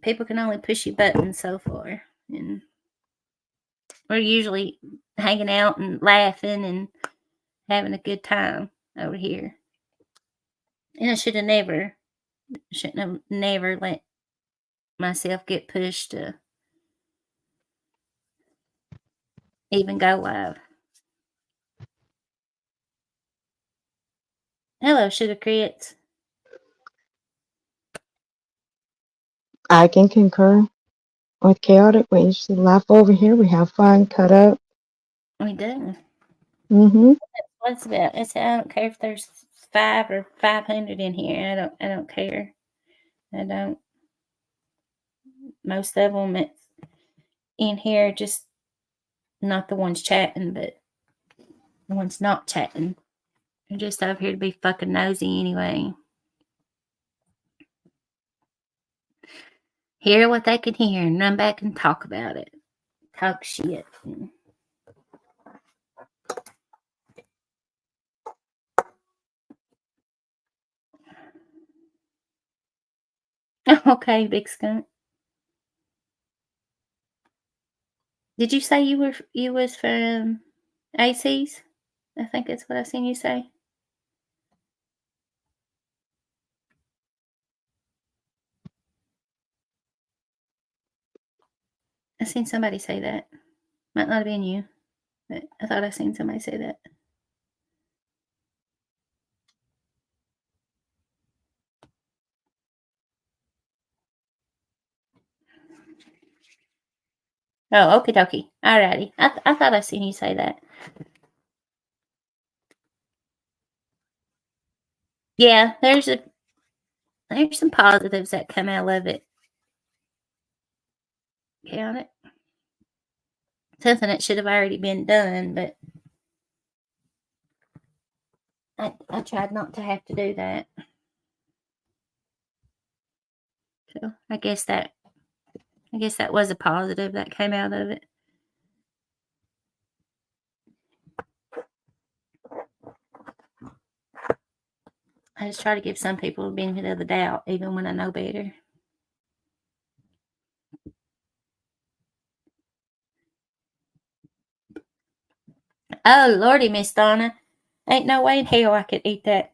S1: People can only push your buttons so far. And we're usually hanging out and laughing and having a good time over here. And I shouldn't have never let myself get pushed to even go live. Hello, Sugar Crits.
S3: I can concur with Chaotic. We usually laugh over here. We have fun, cut up.
S1: We do.
S3: Mm-hmm.
S1: What's about? I don't care if there's 5 or 500 in here. I don't care. I don't. Most of them in here just not the ones chatting, but the ones not chatting. They're just over here to be fucking nosy anyway. Hear what they can hear and run back and talk about it. Talk shit. Okay, Big Skunk. Did you say you was from AC's? I think that's what I seen you say. I seen somebody say that. Might not have been you, but I thought I seen somebody say that. Oh, okie dokie. Alrighty. I thought I seen you say that. Yeah, there's some positives that come out of it. Count it. Something that should have already been done, but I tried not to have to do that. So I guess that was a positive that came out of it. I just try to give some people the benefit of the doubt, even when I know better. Oh, Lordy, Miss Donna. Ain't no way in hell I could eat that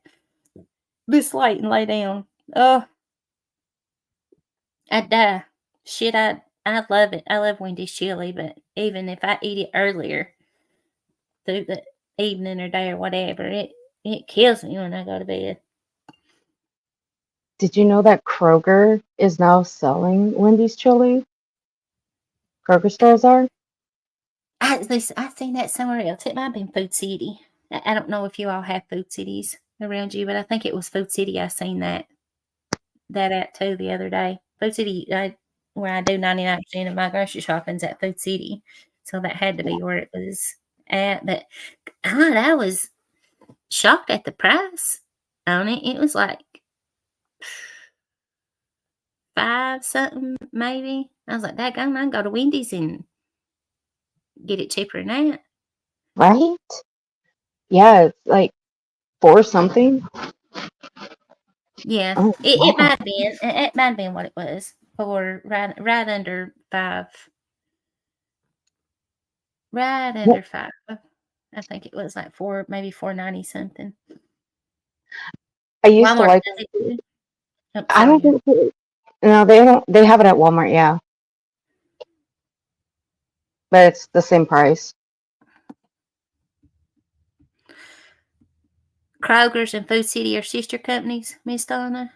S1: this late and lay down. Oh, I'd die. Shit, I love it. I love Wendy's chili, but even if I eat it earlier through the evening or day or whatever, it kills me when I go to bed.
S3: Did you know that Kroger is now selling Wendy's chili? Kroger stores are?
S1: I seen that somewhere else. It might have been Food City. I don't know if you all have Food Cities around you, but I think it was Food City. I seen that at too the other day. Food City, where I do 99% of my grocery shopping's at Food City, so that had to be where it was at. But God, I was shocked at the price on it. It was like 5 something maybe. I was like, that I can go to Wendy's and get it cheaper than that.
S3: right? Yeah, it's like 4 something.
S1: Yeah,
S3: Oh,
S1: it
S3: wow.
S1: might have been. It might have been what it was. For right under 5. Right
S3: Well,
S1: under 5. I think it was like 4, maybe 4.90 something.
S3: I used to
S1: Walmart
S3: like.
S1: does it too. Oh,
S3: I don't
S1: sorry.
S3: think. No, they don't. They have it at Walmart, yeah, but it's the same price.
S1: Kroger's and Food City are sister companies, Miss Donna.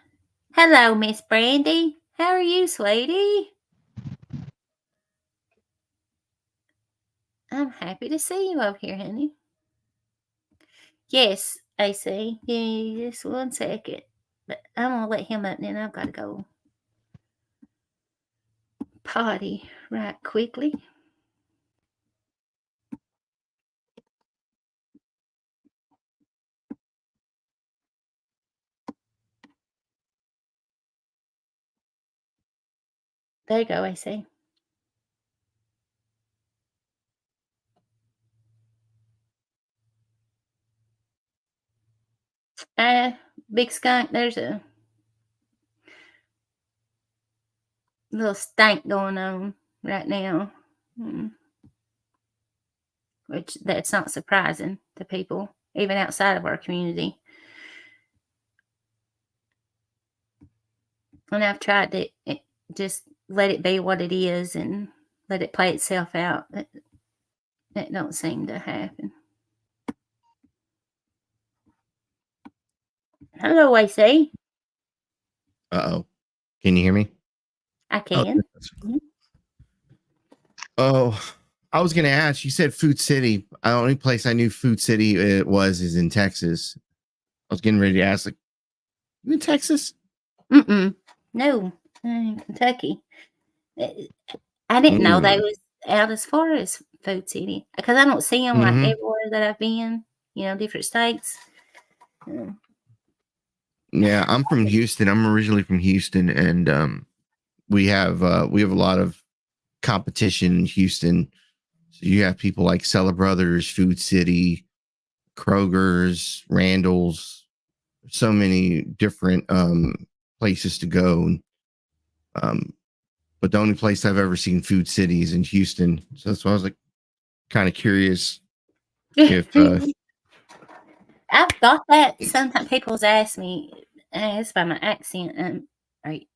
S1: Hello, Miss Brandy. How are you, sweetie? I'm happy to see you over here, honey. Yes, AC. Give me just 1 second. But I'm going to let him up, and then I've got to go potty right quickly. There you go, AC. Big skunk, there's a little stank going on right now. Which that's not surprising to people, even outside of our community. And I've tried to just let it be what it is and let it play itself out. That don't seem to happen. Hello, AC.
S4: Uh-oh. Can you hear me?
S1: I can.
S4: Oh, I was going to ask, you said Food City. The only place I knew Food City is in Texas. I was getting ready to ask, like, you in Texas?
S1: No, in Kentucky. I didn't know they was out as far as Food City because I don't see them like everywhere that I've been. Different states.
S4: Yeah, I'm from Houston. I'm originally from Houston, and we have a lot of competition in Houston. So you have people like Cellar Brothers, Food City, Kroger's, Randall's, so many different places to go. But the only place I've ever seen Food City is in Houston. So that's why I was like kind of curious if
S1: I've got that. Sometimes people's ask me, asked by my accent,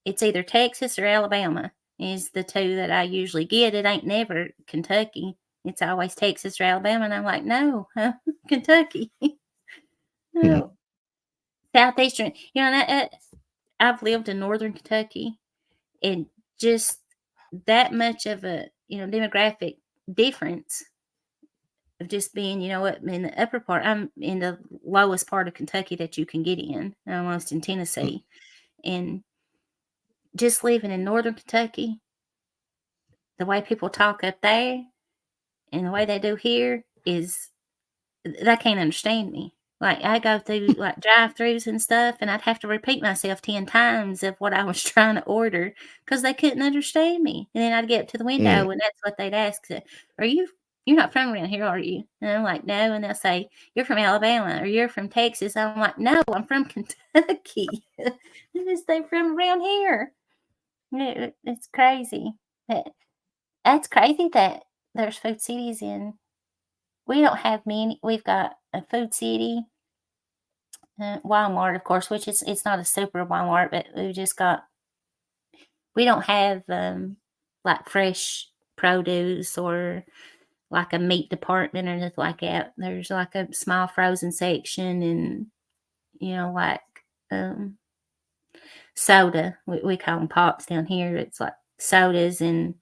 S1: it's either Texas or Alabama is the two that I usually get. It ain't never Kentucky. It's always Texas or Alabama. And I'm like, no, Kentucky. No. Southeastern. I've lived in northern Kentucky, and just that much of a, demographic difference of just being, in the upper part. I'm in the lowest part of Kentucky that you can get in, almost in Tennessee. And just living in northern Kentucky, the way people talk up there and the way they do here is they can't understand me. Like I go through like drive-throughs and stuff, and I'd have to repeat myself 10 times of what I was trying to order because they couldn't understand me. And then I'd get up to the window, and that's what they'd ask: You're not from around here, are you?" And I'm like, "No." And they'll say, "You're from Alabama or you're from Texas." I'm like, "No, I'm from Kentucky." They're from around here. It's crazy. That's crazy that there's food cities in. We don't have many. We've got a Food City, Walmart, of course, which it's not a super Walmart, but we don't have like fresh produce or like a meat department or anything like that. There's like a small frozen section and, like soda. We call them pops down here. It's like sodas and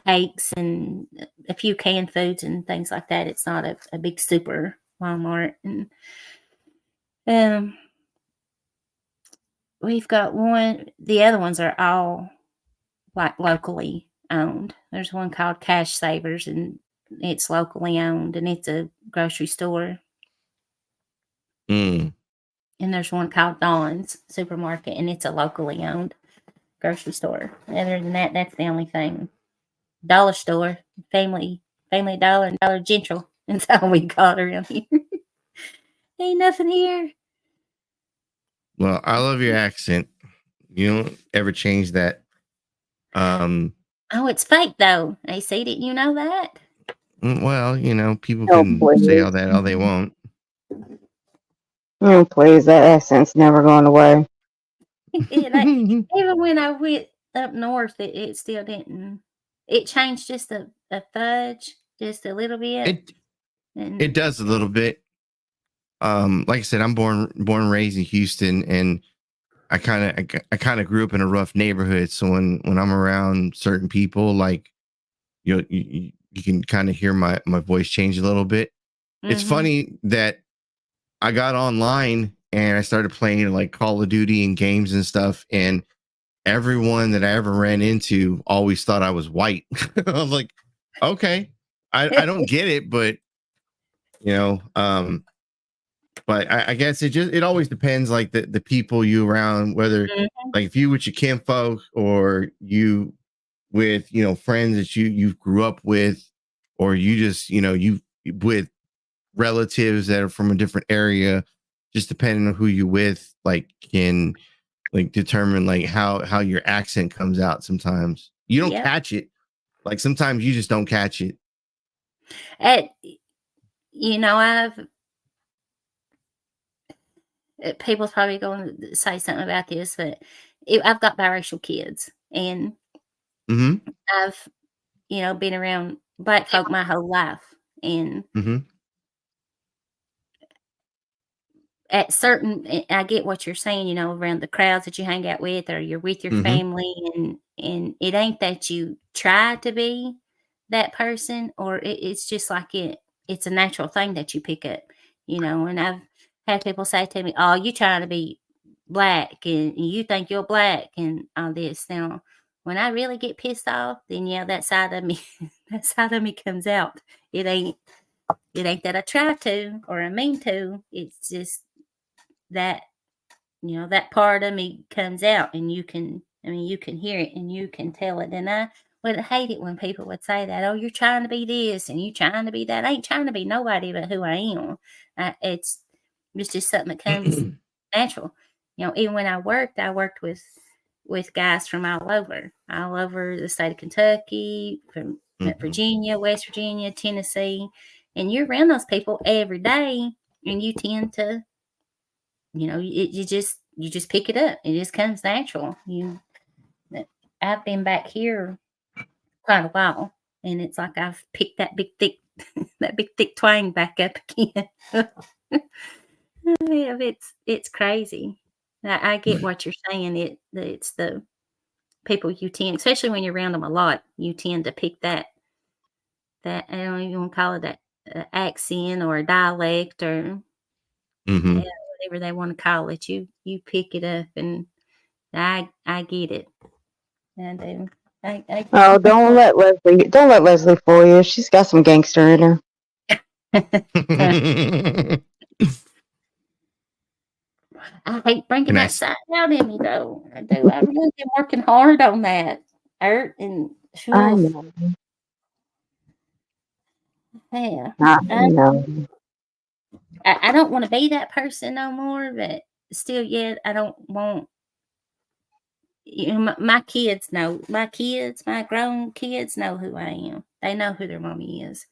S1: cakes and a few canned foods and things like that. It's not a big super Walmart. And we've got one. The other ones are all like locally owned. There's one called Cash Savers, and it's locally owned, and it's a grocery store. And there's one called Dawn's Supermarket, and it's a locally owned grocery store. Other than that, that's the only thing. Dollar store, family Family Dollar and Dollar General. That's all we call it around here. Ain't nothing here.
S4: Well, I love your accent. You don't ever change that.
S1: Oh, it's fake though. They see it. You know that?
S4: Well, people
S3: Oh,
S4: can say
S3: please.
S4: all that all they want.
S3: Oh, please. That accent's never going away.
S1: Even when I went up north, it still didn't. It changed just a fudge, just a little bit.
S4: It does a little bit. Like I said, I'm born and raised in Houston, and I kind of grew up in a rough neighborhood. So when I'm around certain people, like you can kind of hear my voice change a little bit. It's funny that I got online and I started playing like Call of Duty and games and stuff, and everyone that I ever ran into always thought I was white. I was like, okay, I don't get it, but but I guess it always depends, like the people you around, whether like if you with your kinfolk or you with friends that you grew up with, or you just you with relatives that are from a different area, just depending on who you with, like can like determine like how your accent comes out. Sometimes you don't
S1: Yep.
S4: catch it, like sometimes you just don't catch it.
S1: I've people's probably going to say something about this, but I've got biracial kids, and I've been around black folk my whole life, and at certain, I get what you're saying, around the crowds that you hang out with, or you're with your family, and it ain't that you try to be that person, or it's just like it's a natural thing that you pick up, and I've had people say to me, oh, you trying to be black, and you think you're black, and all this. Now, when I really get pissed off, then yeah, that side of me, that side of me comes out. It ain't that I try to or I mean to. It's just that that part of me comes out, and you can hear it and you can tell it. And I would hate it when people would say that, oh, you're trying to be this and you're trying to be that. I ain't trying to be nobody but who I am. It's just something that comes natural. Even when I worked with guys from all over the state of Kentucky, from Virginia, West Virginia, Tennessee, and you're around those people every day, and you tend to, you just pick it up. It just comes natural. I've been back here quite a while, and it's like I've picked that big thick that big thick twang back up again. Yeah, it's crazy. I get what you're saying. It's the people you tend, especially when you're around them a lot, you tend to pick that I don't even want to call it that accent or a dialect or whatever they want to call it. You pick it up, and I get it. I do.
S3: Oh, don't let Leslie fool you. She's got some gangster in her.
S1: I hate bringing
S4: And
S1: that side out in me, though. I do. I've really been working hard on that. Art and
S3: I
S1: oof.
S3: know.
S1: Yeah.
S3: I know.
S1: I don't want to be that person no more, but still yet I don't want, my kids know, my grown kids know who I am. They know who their mommy is.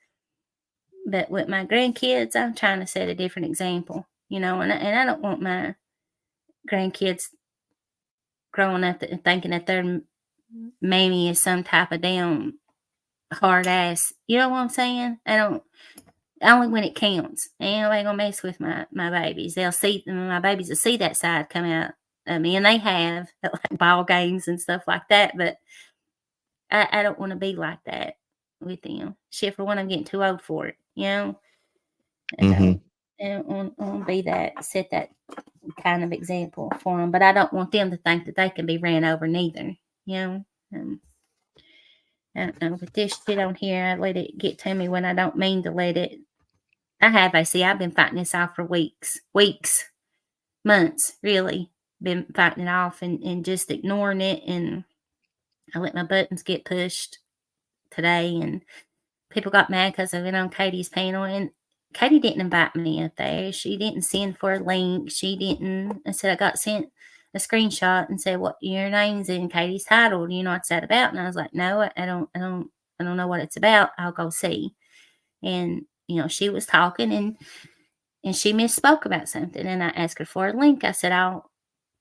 S1: But with my grandkids, I'm trying to set a different example, and I don't want my grandkids growing up and thinking that their mammy is some type of damn hard ass. You know what I'm saying? I don't. Only when it counts. Ain't nobody gonna mess with my babies. My babies will see that side come out of me, and they have at like ball games and stuff like that. But I don't want to be like that with them. Shit, for one, I'm getting too old for it. I don't. I don't want to be that, set that kind of example for them. But I don't want them to think that they can be ran over neither. Um, I don't know. But this shit on here, I let it get to me when I don't mean to let it. I've been fighting this off for weeks, months, really. Been fighting it off and just ignoring it. And I let my buttons get pushed today. And people got mad because I went on Katie's panel, and Katie didn't invite me up there. She didn't send for a link. She didn't. I said I got sent a screenshot and said, "What your name's in Katie's title? Do you know what's that about?" And I was like, "No, I don't know what it's about. I'll go see." And she was talking, and she misspoke about something, and I asked her for a link. I said, "I'll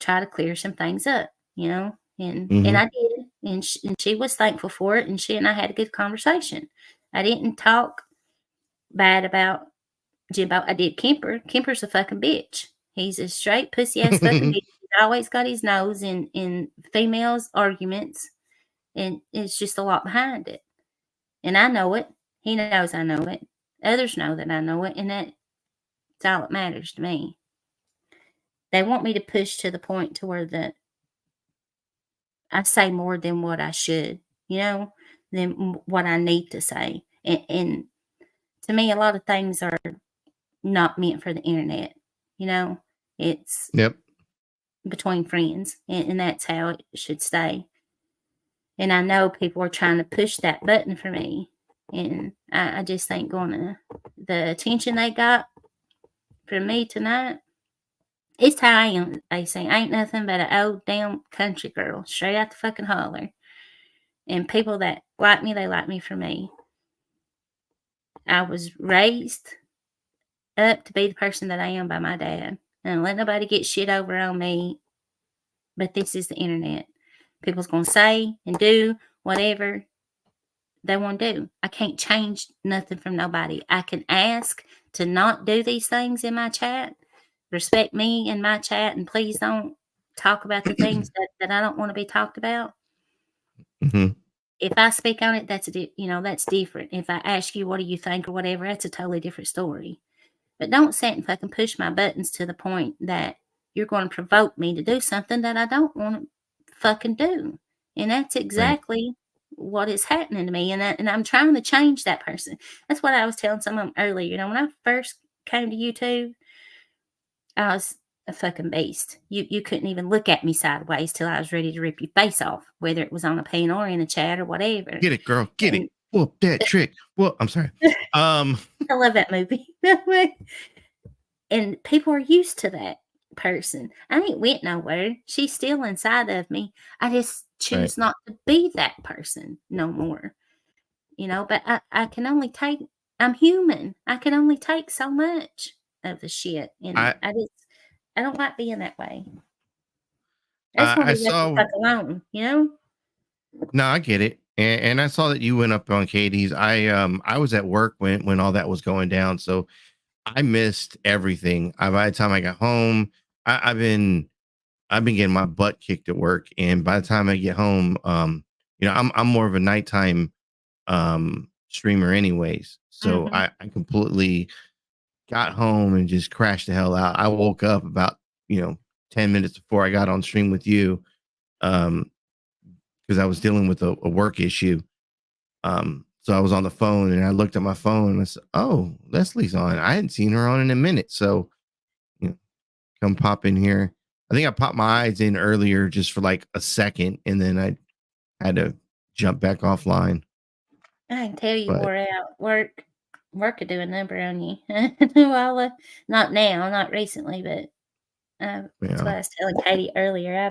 S1: try to clear some things up," and I did, and she was thankful for it, and she and I had a good conversation. I didn't talk bad about Jimbo. I did Kemper. Kemper's a fucking bitch. He's a straight pussy ass fucking bitch. He's always got his nose in females' arguments, and it's just a lot behind it. And I know it. He knows I know it. Others know that I know it, and that's all that matters to me. They want me to push to the point to where that I say more than what I should, than what I need to say. And to me, a lot of things are not meant for the internet. It's
S4: Yep.
S1: between friends, and that's how it should stay. And I know people are trying to push that button for me, and I just ain't gonna. The attention they got from me tonight, it's how I am. They say I ain't nothing but an old damn country girl, straight out the fucking holler. And people that like me, they like me for me. I was raised up to be the person that I am by my dad. And let nobody get shit over on me. But this is the internet. People's going to say and do whatever they want to do. I can't change nothing from nobody. I can ask to not do these things in my chat. Respect me in my chat, and please don't talk about the things that I don't want to be talked about. If I speak on it, that's that's different. If I ask you, what do you think or whatever, that's a totally different story. But don't sit and fucking push my buttons to the point that you're going to provoke me to do something that I don't want to fucking do. And that's exactly what is happening to me. And I'm trying to change that person. That's what I was telling some of them earlier. When I first came to YouTube, I was a fucking beast. You couldn't even look at me sideways till I was ready to rip your face off, whether it was on a panel or in a chat or whatever.
S4: Get it, girl. Get it. Whoop that trick. Well, I'm sorry.
S1: I love that movie. And people are used to that person. I ain't went nowhere. She's still inside of me. I just choose not to be that person no more. But I can only take, I'm human. I can only take so much of the shit. And I don't like being that way. I just want to be left the fuck alone,
S4: No, I get it. And I saw that you went up on Katie's. I was at work when all that was going down. So I missed everything. By the time I got home, I've been getting my butt kicked at work. And by the time I get home, I'm more of a nighttime streamer anyways. So I completely got home and just crashed the hell out. I woke up about 10 minutes before I got on stream with you, because I was dealing with a work issue. So I was on the phone and I looked at my phone and I said, "Oh, Leslie's on. I hadn't seen her on in a minute." So come pop in here. I think I popped my eyes in earlier just for like a second, and then I had to jump back offline.
S1: I can tell you wore out. Work could do a number on you. Well, not now, not recently, but that's what I was telling Katie earlier.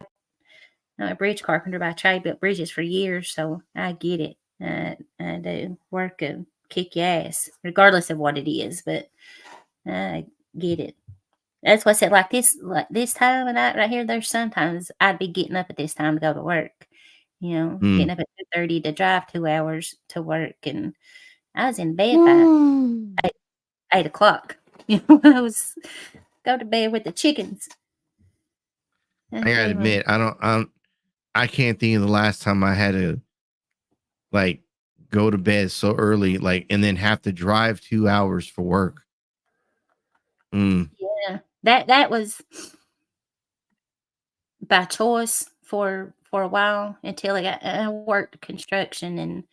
S1: I'm a bridge carpenter by trade, built bridges for years, so I get it. I do. Work could kick your ass, regardless of what it is, but I get it. That's what I said. Like this time of night right here, there's sometimes I'd be getting up at this time to go to work. Getting up at 2:30 to drive 2 hours to work, and I was in bed by 8 o'clock. I was go to bed with the chickens.
S4: I gotta admit, I can't think of the last time I had to like go to bed so early, and then have to drive 2 hours for work.
S1: Yeah, that was by choice for a while until I worked construction, and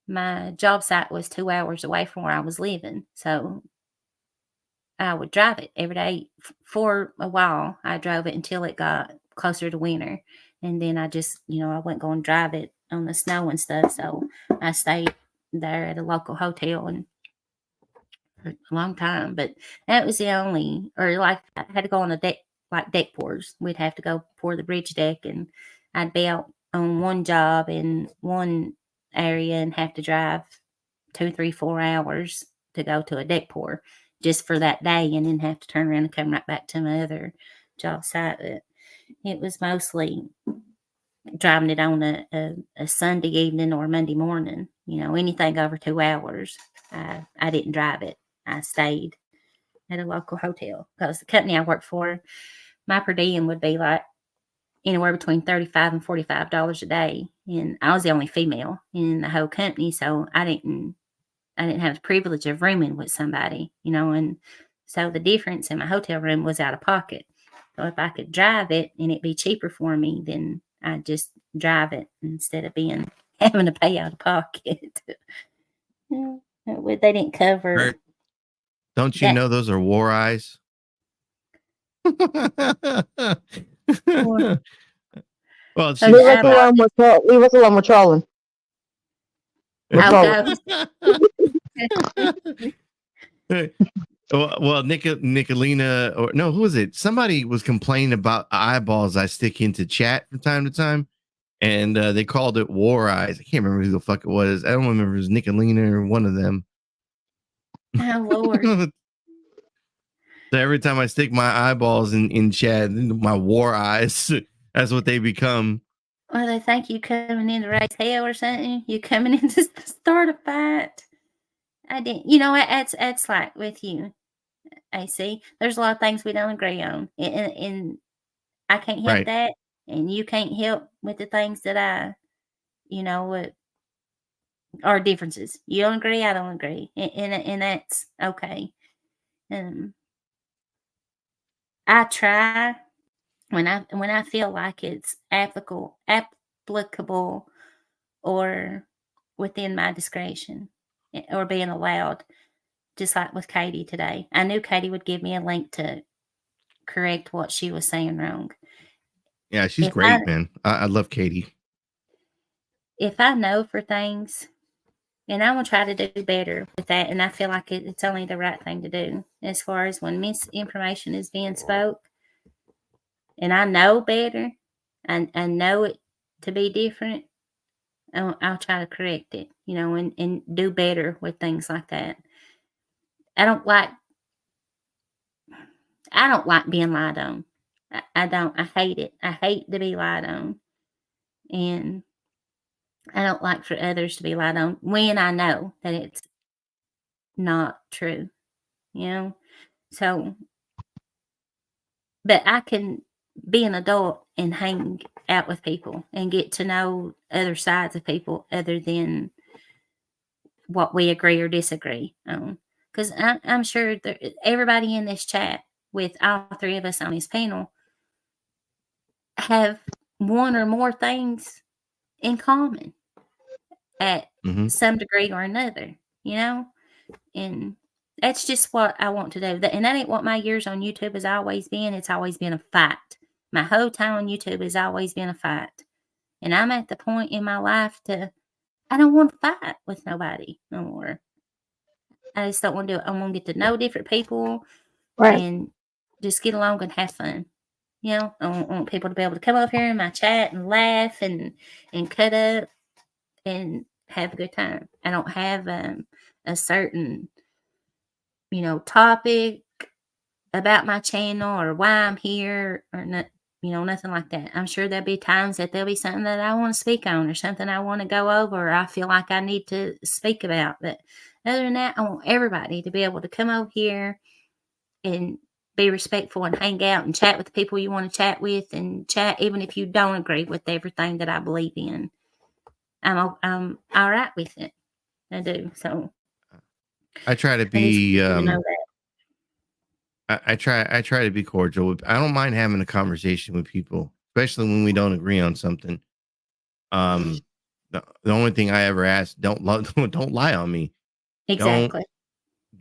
S1: my job site was 2 hours away from where I was living. So I would drive it every day for a while. I drove it until it got closer to winter. And then I just, I wasn't going to drive it on the snow and stuff. So I stayed there at a local hotel and for a long time. But that was the only, or like I had to go on a deck, like deck pours. We'd have to go pour the bridge deck, and I'd be out on one job in one area and have to drive 2, 3, 4 hours to go to a deck pour just for that day, and then have to turn around and come right back to my other job site. But it was mostly driving it on a Sunday evening or Monday morning. Anything over 2 hours, I didn't drive it. I stayed at a local hotel because the company I worked for, my per diem would be like anywhere between $35 and $45 a day, and I was the only female in the whole company, so I didn't have the privilege of rooming with somebody, and so the difference in my hotel room was out of pocket. So if I could drive it and it'd be cheaper for me, then I'd just drive it instead of having to pay out of pocket. They didn't cover.
S4: Kurt, don't you know those are war eyes? Well,
S3: leave us alone. Leave us alone. We're trolling.
S4: Well, Nicolina, or no, who was it? Somebody was complaining about eyeballs I stick into chat from time to time, and they called it war eyes. I can't remember who the fuck it was. I don't remember if it was Nicolina or one of them.
S1: Oh, Lord.
S4: So every time I stick my eyeballs in chat, my war eyes, that's what they become.
S1: Well, they think you coming in to raise hell or something. You coming in to start a fight. I didn't. It's like with you, AC. There's a lot of things we don't agree on, and I can't help that, and you can't help with the things that our differences. You don't agree, I don't agree, and that's okay. I try when I feel like it's applicable or within my discretion or being allowed, just like with Katie today. I knew Katie would give me a link to correct what she was saying wrong.
S4: Yeah, she's great, man. I love Katie.
S1: If I know for things, and I will try to do better with that, and I feel like it's only the right thing to do as far as when misinformation is being spoke, and I know better, and I know it to be different, I'll try to correct it, and do better with things like that. I don't like being lied on. I don't. I hate it. I hate to be lied on, and I don't like for others to be lied on when I know that it's not true, So, but I can be an adult and hang out with people and get to know other sides of people other than what we agree or disagree on. Because I'm sure everybody in this chat with all three of us on this panel have one or more things in common at some degree or another, and that's just what I want to do. And that ain't what my years on YouTube has always been. It's always been a fight. My whole time on YouTube has always been a fight. And I'm at the point in my life I don't want to fight with nobody no more. I just don't want to do it. I want to get to know different people and just get along and have fun. I want people to be able to come up here in my chat and laugh and cut up and have a good time. I don't have a certain, topic about my channel or why I'm here or not, nothing like that. I'm sure there'll be times that there'll be something that I want to speak on or something I want to go over or I feel like I need to speak about. But other than that, I want everybody to be able to come over here and be respectful and hang out and chat with the people you want to chat with and chat even if you don't agree with everything that I believe in. I'm all right with it. I do. So
S4: I try to be I try to be cordial. I don't mind having a conversation with people, especially when we don't agree on something. The only thing I ever ask, don't lie on me.
S1: Exactly.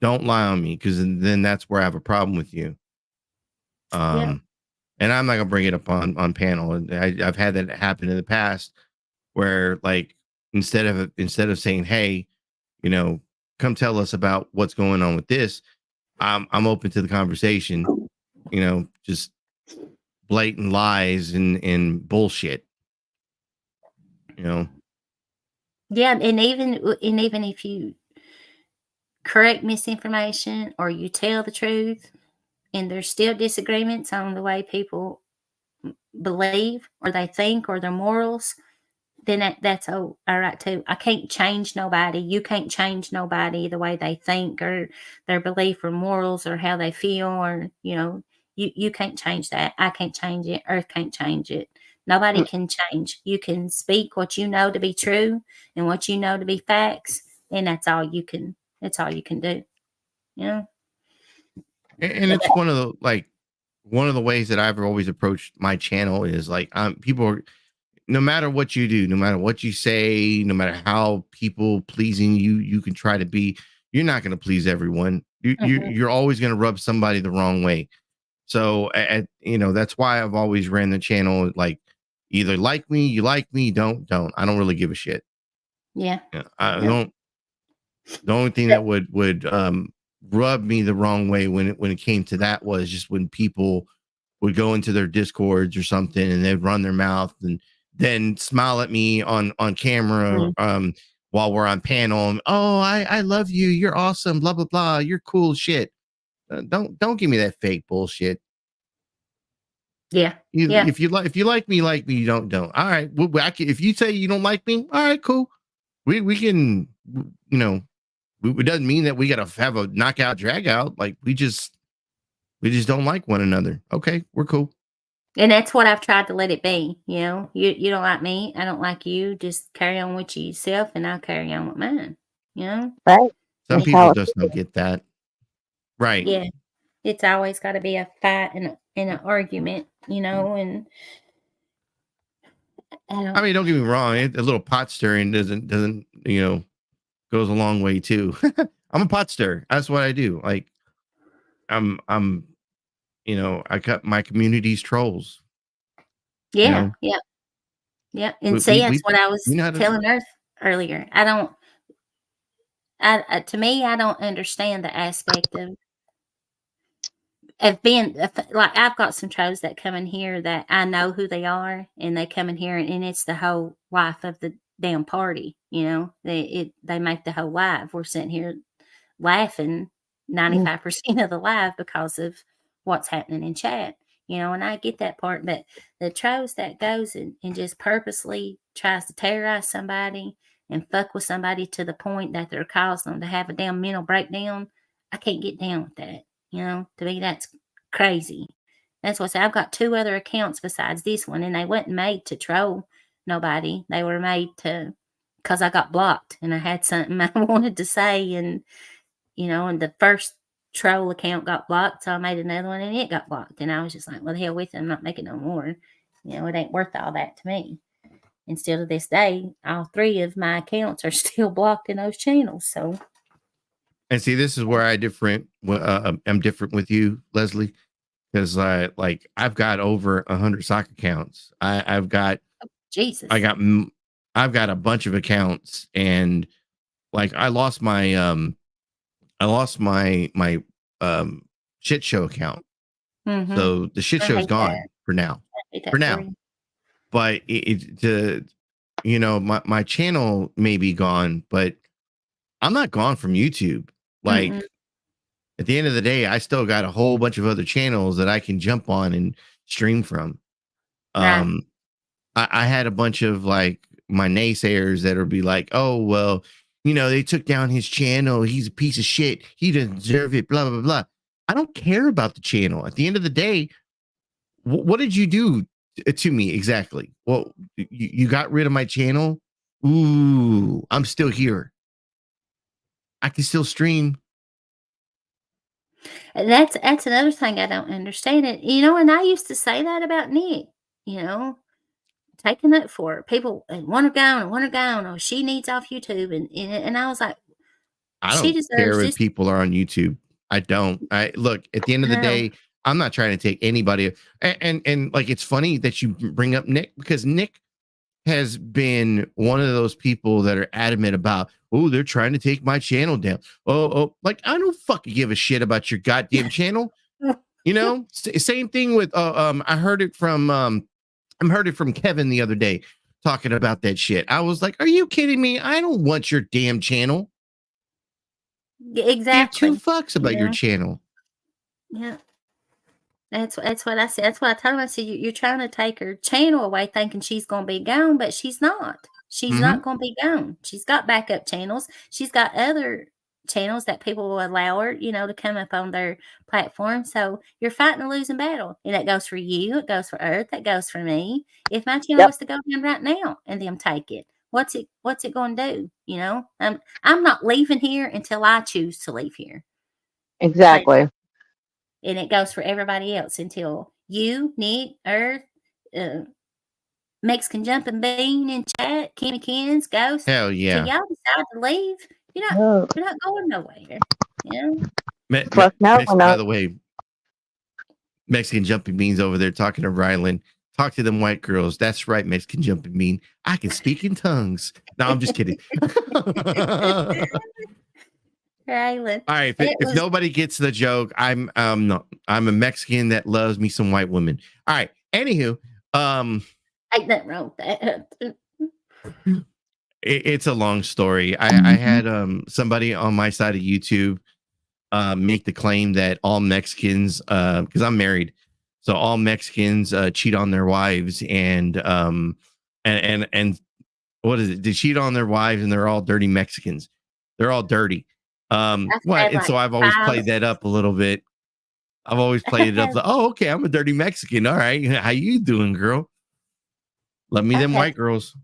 S4: Don't lie on me, because then that's where I have a problem with you. And I'm not gonna bring it up on panel. I've had that happen in the past where, like, instead of saying, hey, come tell us about what's going on with this. I'm open to the conversation. Just blatant lies and bullshit.
S1: Yeah, and even if you correct misinformation or you tell the truth, and there's still disagreements on the way people believe or they think or their morals, then that's all right too. I can't change nobody. You can't change nobody the way they think or their belief or morals or how they feel, or you can't change that. I can't change it. Earth can't change it. Nobody can change. You can speak what you know to be true and what you know to be facts, and that's all you can do.
S4: And it's one of the ways that I've always approached my channel is like, people are, no matter what you do, no matter what you say, no matter how people pleasing you can try to be, you're not going to please everyone. You're always going to rub somebody the wrong way. So that's why I've always ran the channel like, either like me, you like me, don't. I don't really give a shit.
S1: Yeah.
S4: I don't. The only thing that would rub me the wrong way when it came to that was just when people would go into their discords or something and they'd run their mouth and then smile at me on camera while we're on panel and, oh, I love you, you're awesome, blah blah blah, you're cool shit. Don't give me that fake bullshit.
S1: Yeah.
S4: If you like me, you don't. All right, well, if you say you don't like me, all right, cool, we can, it doesn't mean that we gotta have a knockout drag out. Like we just don't like one another. Okay, we're cool.
S1: And that's what I've tried to let it be. You don't like me, I don't like you. Just carry on with yourself, and I'll carry on with mine.
S3: Right.
S4: Some people just don't get that. Right.
S1: Yeah, it's always got to be a fight and an argument. And
S4: I mean, don't get me wrong. A little pot stirring doesn't goes a long way too. I'm a pot stirrer. That's what I do. Like I'm I cut my community's trolls.
S1: Yeah. And see, that's what I was telling Earth earlier. To me, I don't understand the aspect of being like, I've got some trolls that come in here that I know who they are, and they come in here and it's the whole life of the damn party. They make the whole live. We're sitting here laughing 95% of the live because of what's happening in chat. And I get that part, but the trolls that goes and just purposely tries to terrorize somebody and fuck with somebody to the point that they're causing them to have a damn mental breakdown, I can't get down with that. To me, that's crazy. That's what I say. I've got 2 other accounts besides this one, and they weren't made to troll nobody. They were made because I got blocked and I had something I wanted to say, and the first troll account got blocked, so I made another one and it got blocked. And I was just like, well, the hell with it, I'm not making no more. It ain't worth all that to me. And still to this day, all 3 of my accounts are still blocked in those channels. So,
S4: and see, this is where I'm different with you, Leslie, because I've got over 100 sock accounts. I've got
S1: Jesus.
S4: I've got a bunch of accounts, and like I lost my shit show account. So the shit show's gone for now. But my channel may be gone, but I'm not gone from YouTube. Like at the end of the day, I still got a whole bunch of other channels that I can jump on and stream from. I had a bunch of like my naysayers that would be like, oh, well, they took down his channel. He's a piece of shit. He doesn't deserve it, blah, blah, blah. I don't care about the channel. At the end of the day, what did you do to me exactly? Well, you got rid of my channel. Ooh, I'm still here. I can still stream.
S1: And that's another thing I don't understand it. And I used to say that about Nick, taking up for people and want her gone, or she needs off YouTube. And I was like,
S4: I don't care if people are on YouTube. I don't. I look, at the end of the day, I'm not trying to take anybody. And like, it's funny that you bring up Nick, because Nick has been one of those people that are adamant about, oh, they're trying to take my channel down. Like I don't fucking give a shit about your goddamn channel. You know, same thing with I heard it from Kevin the other day talking about that shit. I was like, are you kidding me? I don't want your damn channel.
S1: Exactly.
S4: Give two fucks about your channel.
S1: Yeah. That's what I said. That's what I told him. I said, you're trying to take her channel away thinking she's going to be gone, but she's not. She's not going to be gone. She's got backup channels. She's got other channels that people will allow her, to come up on their platform. So you're fighting a losing battle. And that goes for you. It goes for Earth. That goes for me. If my channel was to go down right now and them take it, what's it going to do? I'm not leaving here until I choose to leave here.
S3: Exactly.
S1: And it goes for everybody else until you, Nick, Earth, Mexican Jumping Bean in chat, Kenny Kins, Ghost.
S4: Hell yeah.
S1: Till y'all decide to leave, you're not going nowhere.
S4: By the way, Mexican Jumping Beans over there talking to Rylan. Talk to them white girls. That's right, Mexican Jumping Bean. I can speak in tongues. No, I'm just kidding.
S1: Rylan.
S4: All right, if nobody gets the joke, I'm a Mexican that loves me some white women. All right. Anywho,
S1: ain't nothing wrong with that.
S4: It's a long story. I had somebody on my side of YouTube make the claim that all Mexicans, because I'm married, so all Mexicans cheat on their wives and what is it? They cheat on their wives and they're all dirty Mexicans. They're all dirty. So I've always played that up a little bit. I've always played it up. Like, oh, okay, I'm a dirty Mexican. All right, how you doing, girl? Love me them white girls.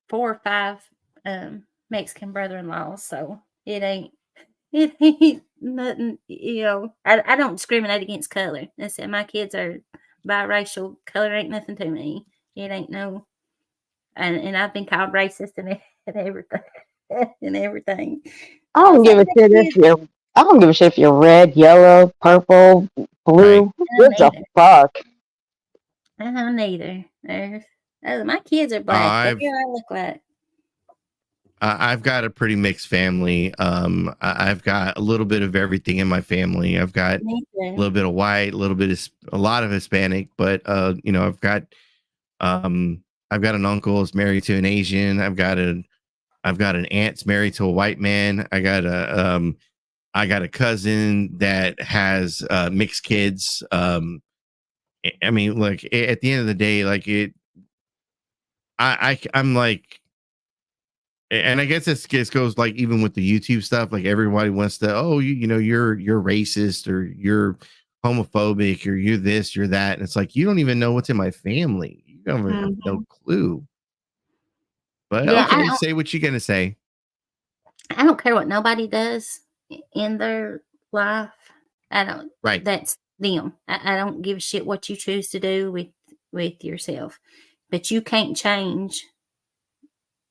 S1: 4 or 5 Mexican brother-in-laws, so it ain't nothing. I don't discriminate against color. I said my kids are biracial. Color ain't nothing to me. It ain't no. And I've been called racist and everything and everything.
S3: I don't give a shit if you're red, yellow, purple, blue. What the fuck?
S1: I don't either. My kids are black. That's what I look like.
S4: I've got a pretty mixed family. I've got a little bit of everything in my family. I've got a little bit of white, a lot of Hispanic, but I've got an uncle who's married to an Asian. I've got an aunt's married to a white man. I got a cousin that has mixed kids. I mean, like at the end of the day, like I'm like, and I guess this goes like even with the YouTube stuff. Like everybody wants to, you're racist or you're homophobic or you're this, you're that, and it's like you don't even know what's in my family. You don't have no clue. But okay, say what you're gonna say.
S1: I don't care what nobody does in their life. I don't.
S4: Right.
S1: That's them. I don't give a shit what you choose to do with yourself. But you can't change.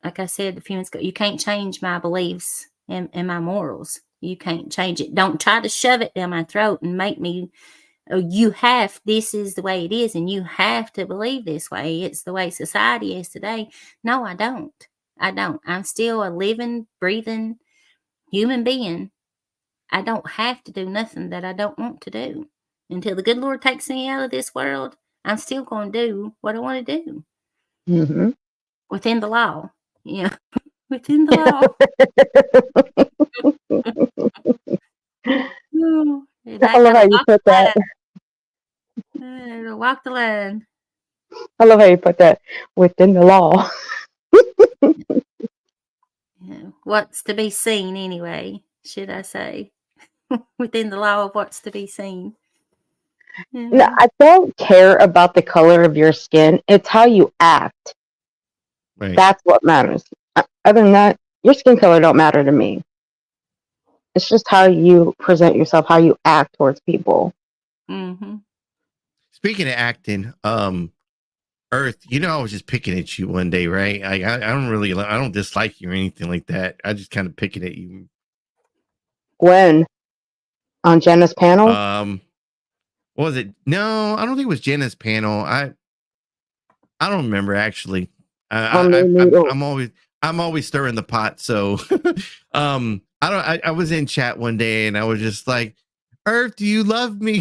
S1: Like I said a few minutes ago, you can't change my beliefs and my morals. You can't change it. Don't try to shove it down my throat and make me. Oh, this is the way it is, and you have to believe this way. It's the way society is today. No, I don't. I'm still a living, breathing human being. I don't have to do nothing that I don't want to do. Until the good Lord takes me out of this world, I'm still going to do what I want to do.
S3: Mm-hmm.
S1: Within the law. Yeah. Within the law.
S3: I love how you put that.
S1: Walk the line.
S3: I love how you put that. Within the law.
S1: What's to be seen anyway, should I say? Within the law of what's to be seen.
S3: No, I don't care about the color of your skin. It's how you act.
S4: Right.
S3: That's what matters. Other than that, your skin color don't matter to me. It's just how you present yourself, how you act towards people.
S1: Mm-hmm.
S4: Speaking of acting, Earth, I was just picking at you one day, right? I don't dislike you or anything like that. I just kind of picking at you.
S3: When? On Jenna's panel?
S4: What was it? No, I don't think it was Jenna's panel. I don't remember actually. I'm I'm always stirring the pot. So, I was in chat one day and I was just like, Earth, do you love me?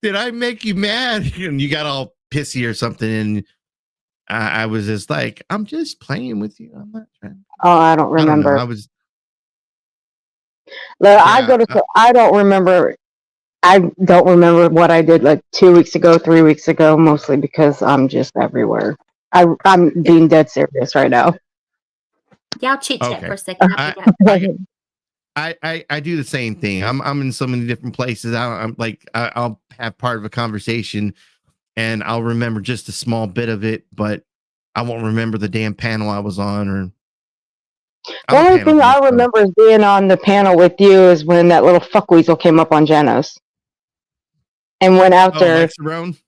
S4: Did I make you mad? And you got all pissy or something. And I was just like, I'm just playing with you. I'm not trying.
S3: Oh, I don't
S4: I don't know.
S3: remember.
S4: I was,
S3: I don't remember. I don't remember what I did like 2 weeks ago, 3 weeks ago, mostly because I'm just everywhere. I'm being dead serious right now.
S1: Y'all chit chat
S4: Okay.
S1: for a second.
S4: I do the same thing. I'm in so many different places. I'll have part of a conversation and I'll remember just a small bit of it, but I won't remember the damn panel I was on. Or
S3: The only thing I remember is being on the panel with you is when that little fuckweasel came up on Janos and went after.
S4: Mike Cerrone?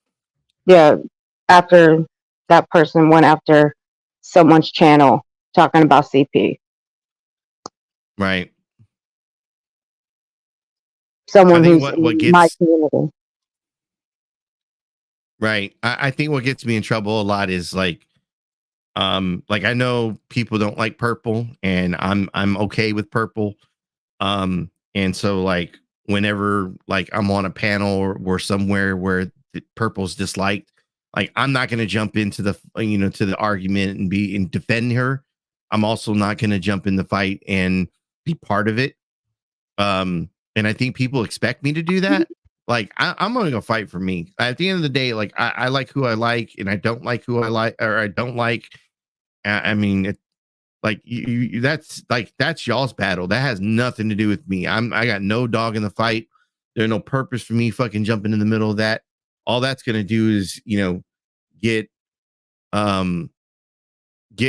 S3: Yeah, after that person went after someone's channel talking about CP.
S4: Right.
S3: Someone who's in my community.
S4: Right. I think what gets me in trouble a lot is like I know people don't like purple and I'm okay with purple. And so like whenever like I'm on a panel or somewhere where purple's disliked, like I'm not going to jump into the to the argument and defend her. I'm also not going to jump in the fight and be part of it. And I think people expect me to do that. Like I'm going to go fight for me. At the end of the day, like I like who I like, and I don't like who I like, or I don't like. I mean, like that's y'all's battle. That has nothing to do with me. I got no dog in the fight. There's no purpose for me fucking jumping in the middle of that. All that's going to do is get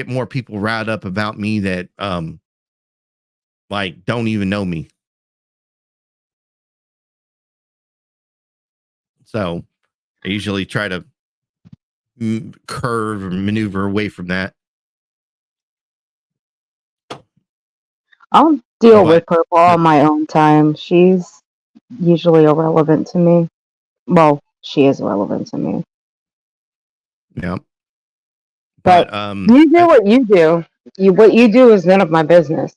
S4: more people riled up about me that like don't even know me. So I usually try to curve or maneuver away from that.
S3: I'll deal with purple on my own time. She's usually irrelevant to me. Well, she is irrelevant to me.
S4: Yeah.
S3: But you do what you do. What you do is none of my business.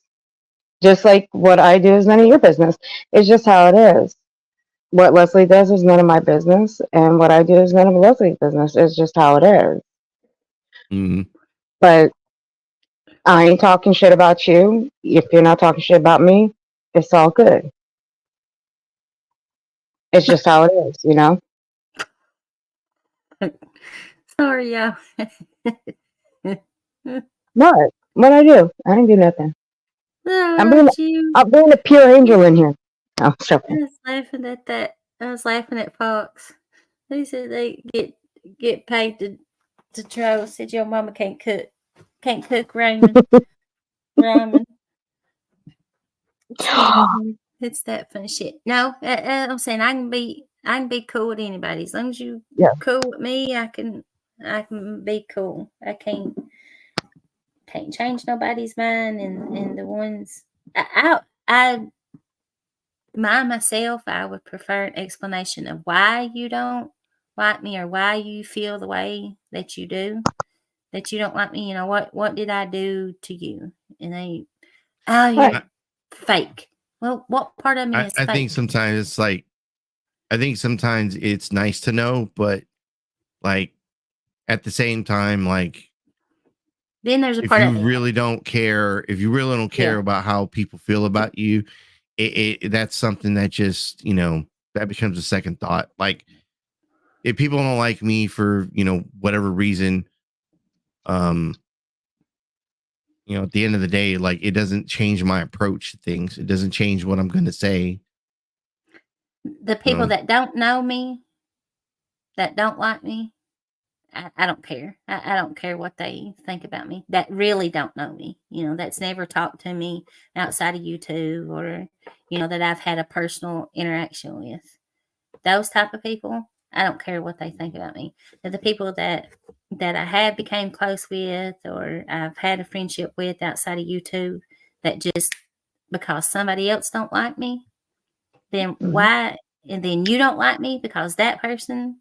S3: Just like what I do is none of your business. It's just how it is. What Leslie does is none of my business, and what I do is none of Leslie's business. It's just how it is.
S4: Mm-hmm.
S3: But I ain't talking shit about you. If you're not talking shit about me, it's all good. It's just how it is, you know?
S1: Sorry, y'all.
S3: What? What'd I do? I didn't do nothing. I'm being a pure angel in here. Oh,
S1: I was laughing at that. I was laughing at Fox. He said they get paid to troll. Said your mama can't cook ramen. Ramen. It's that funny shit. No, I'm saying I can be cool with anybody as long as you cool with me. I can be cool. I can't change nobody's mind, and the ones I myself, I would prefer an explanation of why you don't like me or why you feel the way that you do, that you don't like me. You know, what did I do to you? And you're fake. Well, what part of me is fake?
S4: I think sometimes it's nice to know, but like at the same time, like
S1: then there's a part
S4: if you really don't care about how people feel about you, that's something that just that becomes a second thought. Like if people don't like me for whatever reason, at the end of the day, like it doesn't change my approach to things. It doesn't change what I'm going to say.
S1: The people that don't know me, that don't like me, I don't care. I don't care what they think about me. That really don't know me. That's never talked to me outside of YouTube or, that I've had a personal interaction with. Those type of people, I don't care what they think about me. They're the people that I have became close with or I've had a friendship with outside of YouTube, that just because somebody else don't like me, then why? And then you don't like me because that person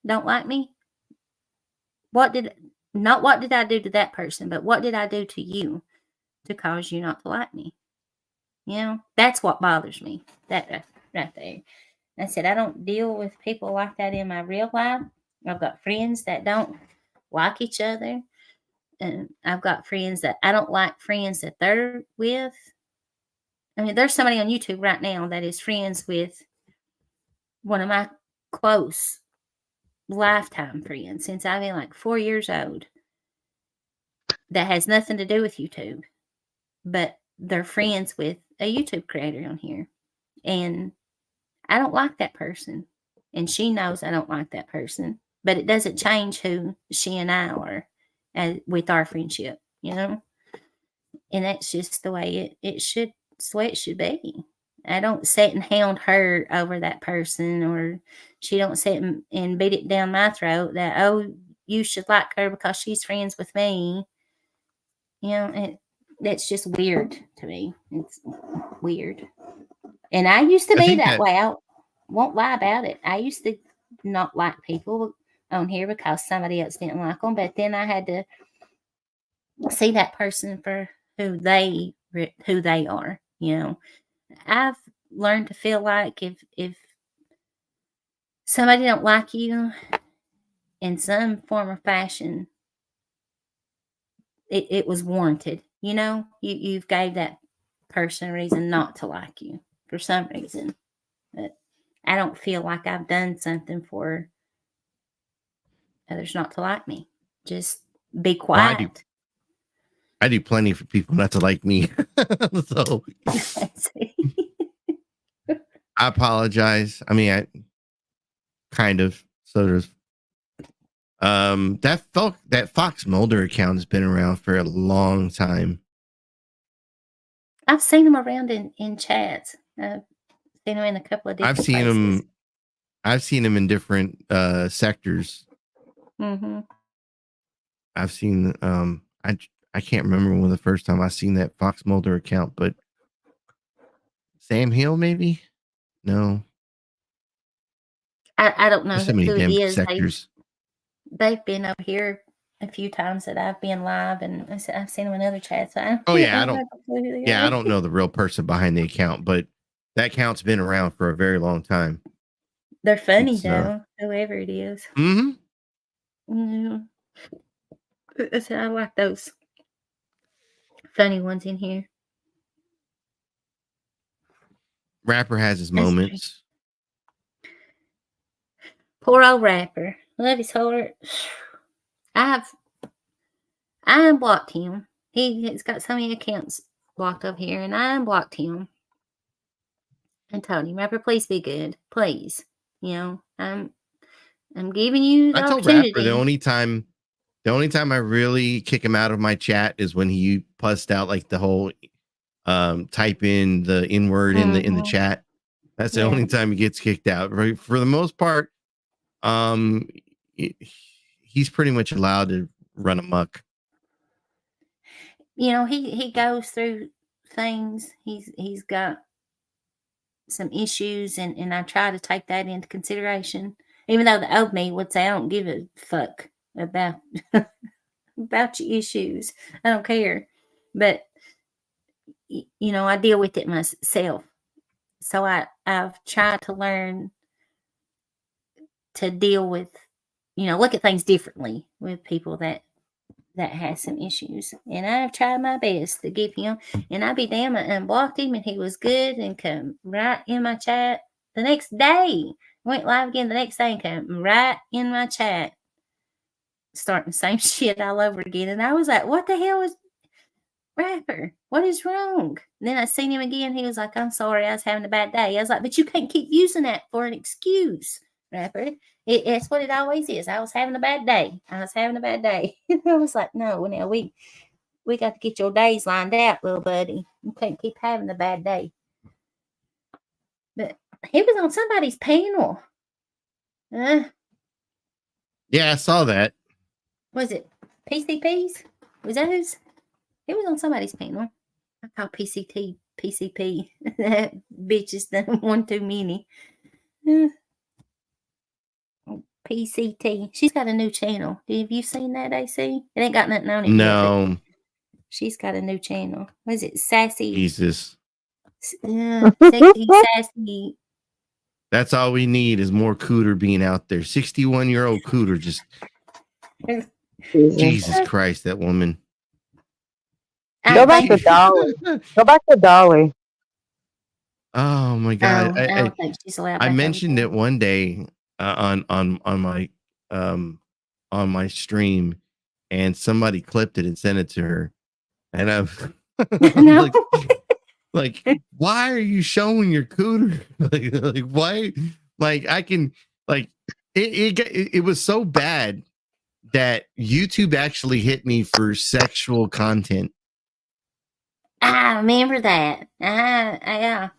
S1: don't like me. What did I do to that person, but what did I do to you to cause you not to like me. You know, that's what bothers me. That right there. I said, I don't deal with people like that in my real life. I've got friends that don't like each other. And I've got friends that I don't like friends that they're with. I mean, there's somebody on YouTube right now that is friends with one of my close lifetime friends since I've been like 4 years old. That has nothing to do with YouTube, but they're friends with a YouTube creator on here. And I don't like that person. And she knows I don't like that person. But it doesn't change who she and I are with our friendship, you know? And that's just the way it's the way it should be. I don't sit and hound her over that person, or she don't sit and beat it down my throat that, oh, you should like her because she's friends with me. You know, that's just weird to me. It's weird. And I used to be that way. I won't lie about it. I used to not like people on here because somebody else didn't like them. But then I had to see that person for who they are. You know, I've learned to feel like if somebody don't like you in some form or fashion, it was warranted. You know, you've gave that person a reason not to like you for some reason. But I don't feel like I've done something for others not to like me. Just be quiet.
S4: I do plenty for people not to like me. So I apologize. I mean, I kind of sort of. That Fox Mulder account has been around for a long time.
S1: I've seen him around in chats. I've seen him in a couple of different places.
S4: I've seen him in different sectors.
S1: Mm-hmm.
S4: I've seen I can't remember when the first time I seen that Fox Mulder account, but Sam Hill maybe? No.
S1: I don't know
S4: There's so many
S1: who
S4: damn
S1: it is.
S4: sectors.
S1: They've been over here a few times that I've been live, and I've seen them in other chats. So
S4: I don't know the real person behind the account, but that account's been around for a very long time.
S1: They're funny though, whoever it is.
S4: Mm-hmm.
S1: I like those funny ones in here.
S4: Rapper has his moments.
S1: Poor old Rapper. Love his heart. I unblocked him. He's got so many accounts blocked up here, and I unblocked him and told him, Rapper, please be good. Please. You know, I'm giving you the opportunity.
S4: Rapper the only time I really kick him out of my chat is when he pussed out like the whole type in the N-word in the chat. That's the only time he gets kicked out. For the most part, he's pretty much allowed to run amok.
S1: You know, he goes through things. He's got some issues, and I try to take that into consideration. Even though the old me would say, I don't give a fuck about about your issues. I don't care. But you know, I deal with it myself. So I've tried to learn to deal with, you know, look at things differently with people that has some issues. And I've tried my best to give him, and I'd be damn it, unblocked him, and he was good and come right in my chat the next day. Went live again the next day and come right in my chat, starting the same shit all over again. And I was like, what the hell is Rapper? What is wrong? And then I seen him again. He was like, I'm sorry, I was having a bad day. I was like, but you can't keep using that for an excuse, Rapper. It's what it always is. I was having a bad day. I was having a bad day. I was like, no, now we got to get your days lined out, little buddy. You can't keep having a bad day. But he was on somebody's panel.
S4: Yeah, I saw that.
S1: Was it PCPs? Was that who's? He was on somebody's panel. I call PCP. That bitch is done one too many. PCT. She's got a new channel. Have you seen that, AC? It ain't got nothing on it yet. She's got a new channel. What is it? Sassy.
S4: Jesus.
S1: Sexy, sassy.
S4: That's all we need is more Cooter being out there. 61-year-old Cooter, just Jesus Christ, that woman.
S3: Go back to Dolly. Go back to Dolly.
S4: Oh my God!
S1: I don't think she's allowed.
S4: I mentioned it one day on my stream, and somebody clipped it and sent it to her, and I'm
S1: No.
S4: like, why are you showing your cooter? like why? Like I can like it was so bad that YouTube actually hit me for sexual content.
S1: I remember that. Yeah.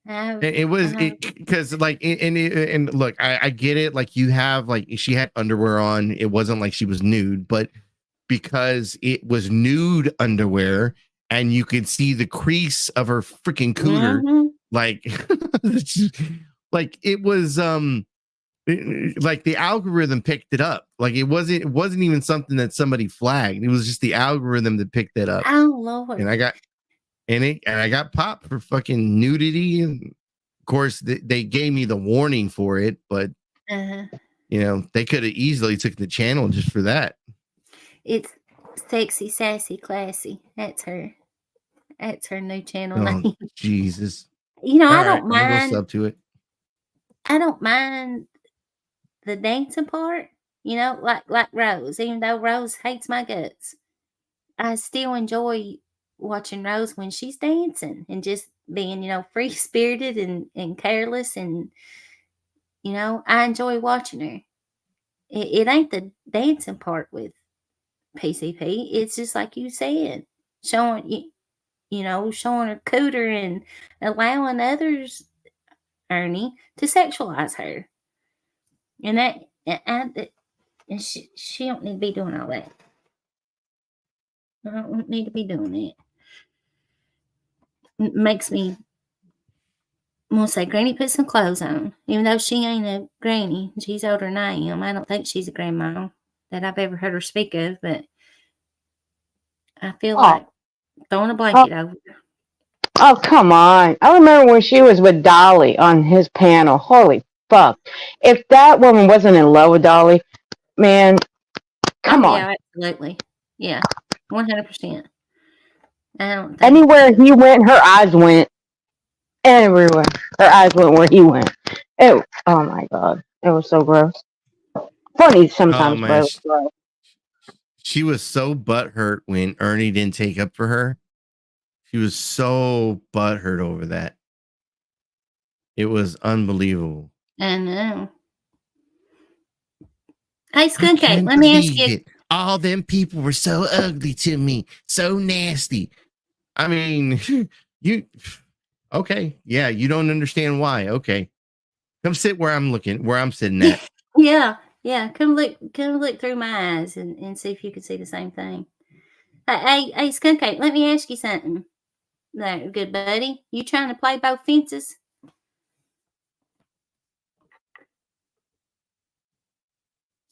S4: It was because like and look, I get it. Like you have like she had underwear on. It wasn't like she was nude, but because it was nude underwear and you could see the crease of her freaking cooter, like like it was like the algorithm picked it up. Like it wasn't even something that somebody flagged. It was just the algorithm that picked it up.
S1: Oh Lord!
S4: And I got popped for fucking nudity. And of course, they gave me the warning for it, but you know they could have easily took the channel just for that.
S1: It's Sexy, Sassy, Classy. That's her new channel
S4: Oh,
S1: name.
S4: Jesus!
S1: You know,
S4: All
S1: I
S4: right,
S1: don't mind.
S4: I'm gonna go sub to it.
S1: I don't mind the dancing part. You know, like Rose. Even though Rose hates my guts, I still enjoy watching Rose when she's dancing and just being, you know, free spirited and careless, and you know, I enjoy watching her. It ain't the dancing part with PCP. It's just like you said, showing showing her cooter and allowing others, Ernie, to sexualize her, and and she don't need to be doing all that. I don't need to be doing it. It makes me want to say, Granny, put some clothes on. Even though she ain't a granny, she's older than I am. I don't think she's a grandma that I've ever heard her speak of, but I feel like throwing a blanket over her.
S3: Oh, come on. I remember when she was with Dolly on his panel. Holy fuck. If that woman wasn't in love with Dolly, man, come on.
S1: Yeah, absolutely. Yeah, 100%. I don't think.
S3: Anywhere he went, her eyes went. Everywhere. Her eyes went where he went. Oh my God. It was so gross. Funny sometimes, but it was gross.
S4: She was so butthurt when Ernie didn't take up for her. She was so butthurt over that. It was unbelievable.
S1: I know. Hey, Skunkate, let me ask you.
S4: All them people were so ugly to me, so nasty. I mean, okay, yeah, you don't understand why. Okay, come sit where I'm sitting at.
S1: Yeah. Come look through my eyes and see if you can see the same thing. Hey, Skunkate, let me ask you something. There, good buddy. You trying to play both fences?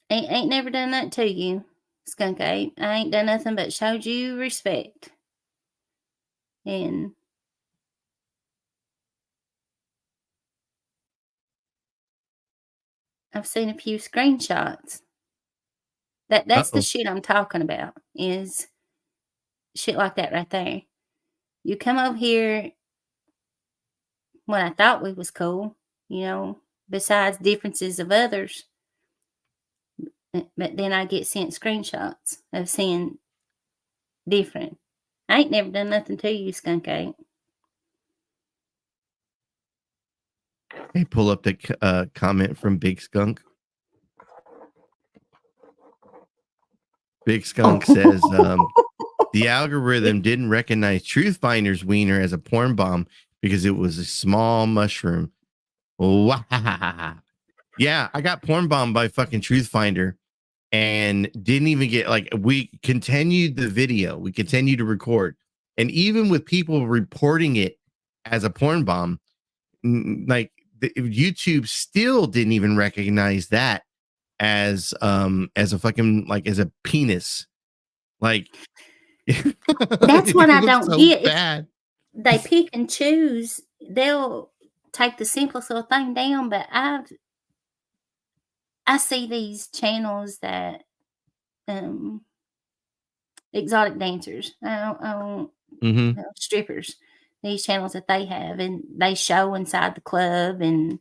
S1: Ain't never done that to you, Skunkate. I ain't done nothing but showed you respect. And I've seen a few screenshots. That's the shit I'm talking about, is shit like that right there. You come over here when I thought we was cool, you know, besides differences of others. But then I get sent screenshots of seeing different. I ain't never done nothing to you, Skunkate.
S4: Hey, pull up the comment from Big Skunk. Big Skunk says, the algorithm didn't recognize Truth Finder's wiener as a porn bomb because it was a small mushroom. Yeah, I got porn bombed by fucking Truth Finder and didn't even get, like, we continued the video. We continued to record. And even with people reporting it as a porn bomb, like YouTube still didn't even recognize that as a fucking, like, as a penis. Like,
S1: That's what
S4: It
S1: I
S4: looks
S1: don't
S4: so
S1: get.
S4: bad.
S1: They pick and choose. They'll take the simplest little thing down, but I see these channels that exotic dancers,
S4: Mm-hmm.
S1: strippers, these channels that they have, and they show inside the club and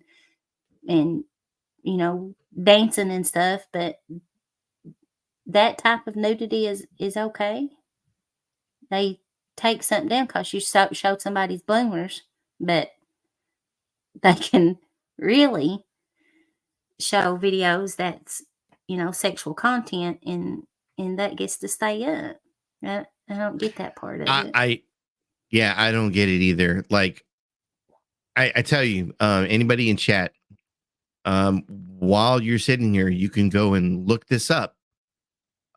S1: dancing and stuff, but that type of nudity is okay. They take something down because you showed somebody's bloomers, but they can really show videos that's sexual content, and that gets to stay up. I don't get that part of it.
S4: I don't get it either. Like I tell you, anybody in chat, while you're sitting here, you can go and look this up.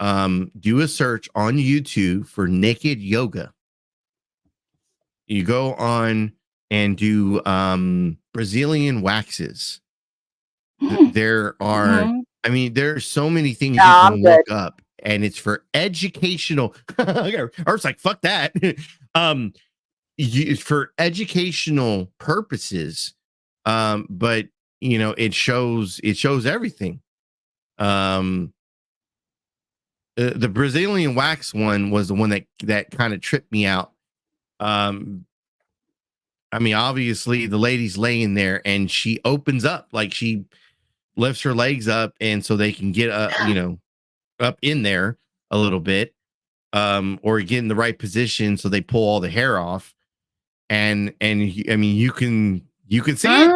S4: Do a search on YouTube for naked yoga. You go on and do Brazilian waxes. There are, I mean, there are so many things you
S3: I'm
S4: can
S3: good.
S4: look up, and it's for educational. I was like, fuck that. For educational purposes, but it shows everything. The Brazilian wax one was the one that kind of tripped me out. I mean, obviously the lady's laying there and she opens up, like she lifts her legs up, and so they can get up in there a little bit, or get in the right position, so they pull all the hair off, and I mean, you can see it.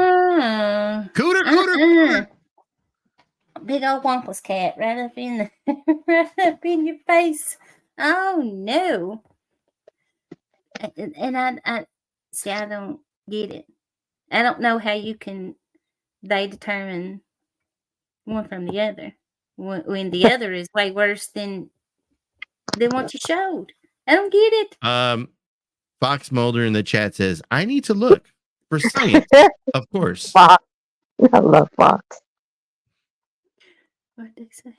S4: Cooter.
S1: Big old wampus cat right up in right up in your face. Oh no! And I see. I don't get it. I don't know how they determine one from the other when the other is way worse than what you showed. I don't get it.
S4: Fox Mulder in the chat says, I need to look for science. Of course.
S3: Fox. I love Fox.
S1: What did they say?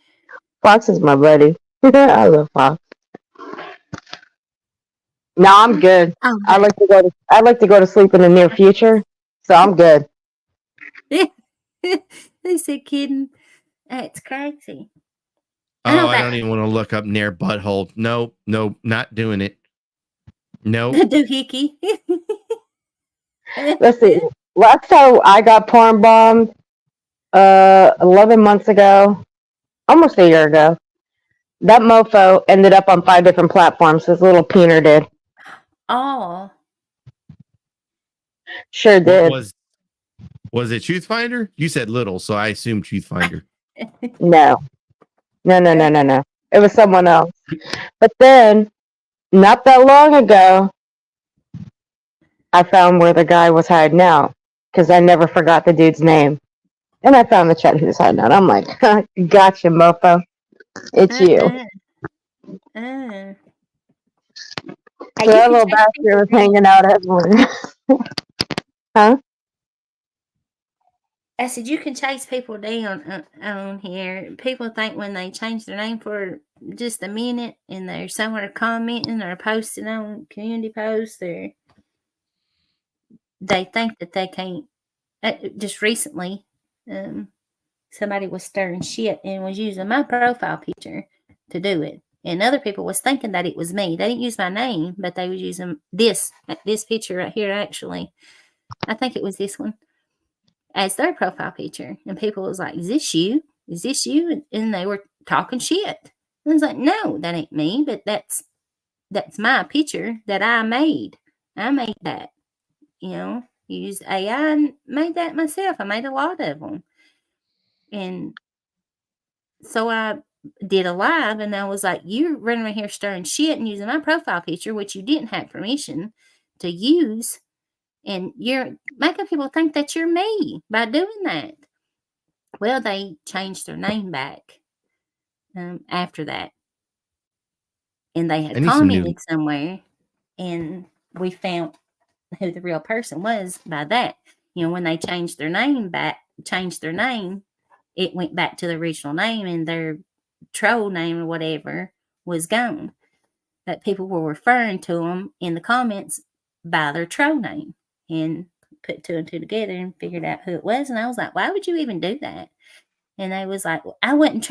S3: Fox is my buddy. I love Fox. No, I'm good.
S1: Oh,
S3: I like to go to sleep in the near future, so I'm good.
S1: They said kidding. That's crazy.
S4: Oh, I don't even want to look up near butthole. Nope, not doing it. Nope.
S1: Doohickey.
S3: Let's see. Last time I got porn bombed, 11 months ago, almost a year ago. That mofo ended up on 5 different platforms. This little peener did.
S1: Oh.
S3: Sure did.
S4: Was it Truth Finder? You said little, so I assume Truth Finder.
S3: No. It was someone else. But then, not that long ago, I found where the guy was hiding out, because I never forgot the dude's name. And I found the chat he was hiding out. I'm like, gotcha, mofo. It's you. So that little bastard was hanging out everywhere. Huh?
S1: I said, you can chase people down on here. People think when they change their name for just a minute and they're somewhere commenting or posting on community posts, or they think that they can't. Just recently, somebody was stirring shit and was using my profile picture to do it. And other people was thinking that it was me. They didn't use my name, but they was using this picture right here, actually. I think it was this one as their profile picture. And people was like, is this you? Is this you? And they were talking shit. And I was like, no, that ain't me, but that's my picture that I made. I made that. Used AI and made that myself. I made a lot of them. And so I did a live, and I was like, you're running around here stirring shit and using my profile picture, which you didn't have permission to use. And you're making people think that you're me by doing that. Well, they changed their name back after that. And they had commented somewhere, and we found who the real person was by that. When they changed their name, it went back to the original name, and their troll name or whatever was gone. but people were referring to them in the comments by their troll name, and put two and two together and figured out who it was. And I was like, why would you even do that? And they was like, well, I wasn't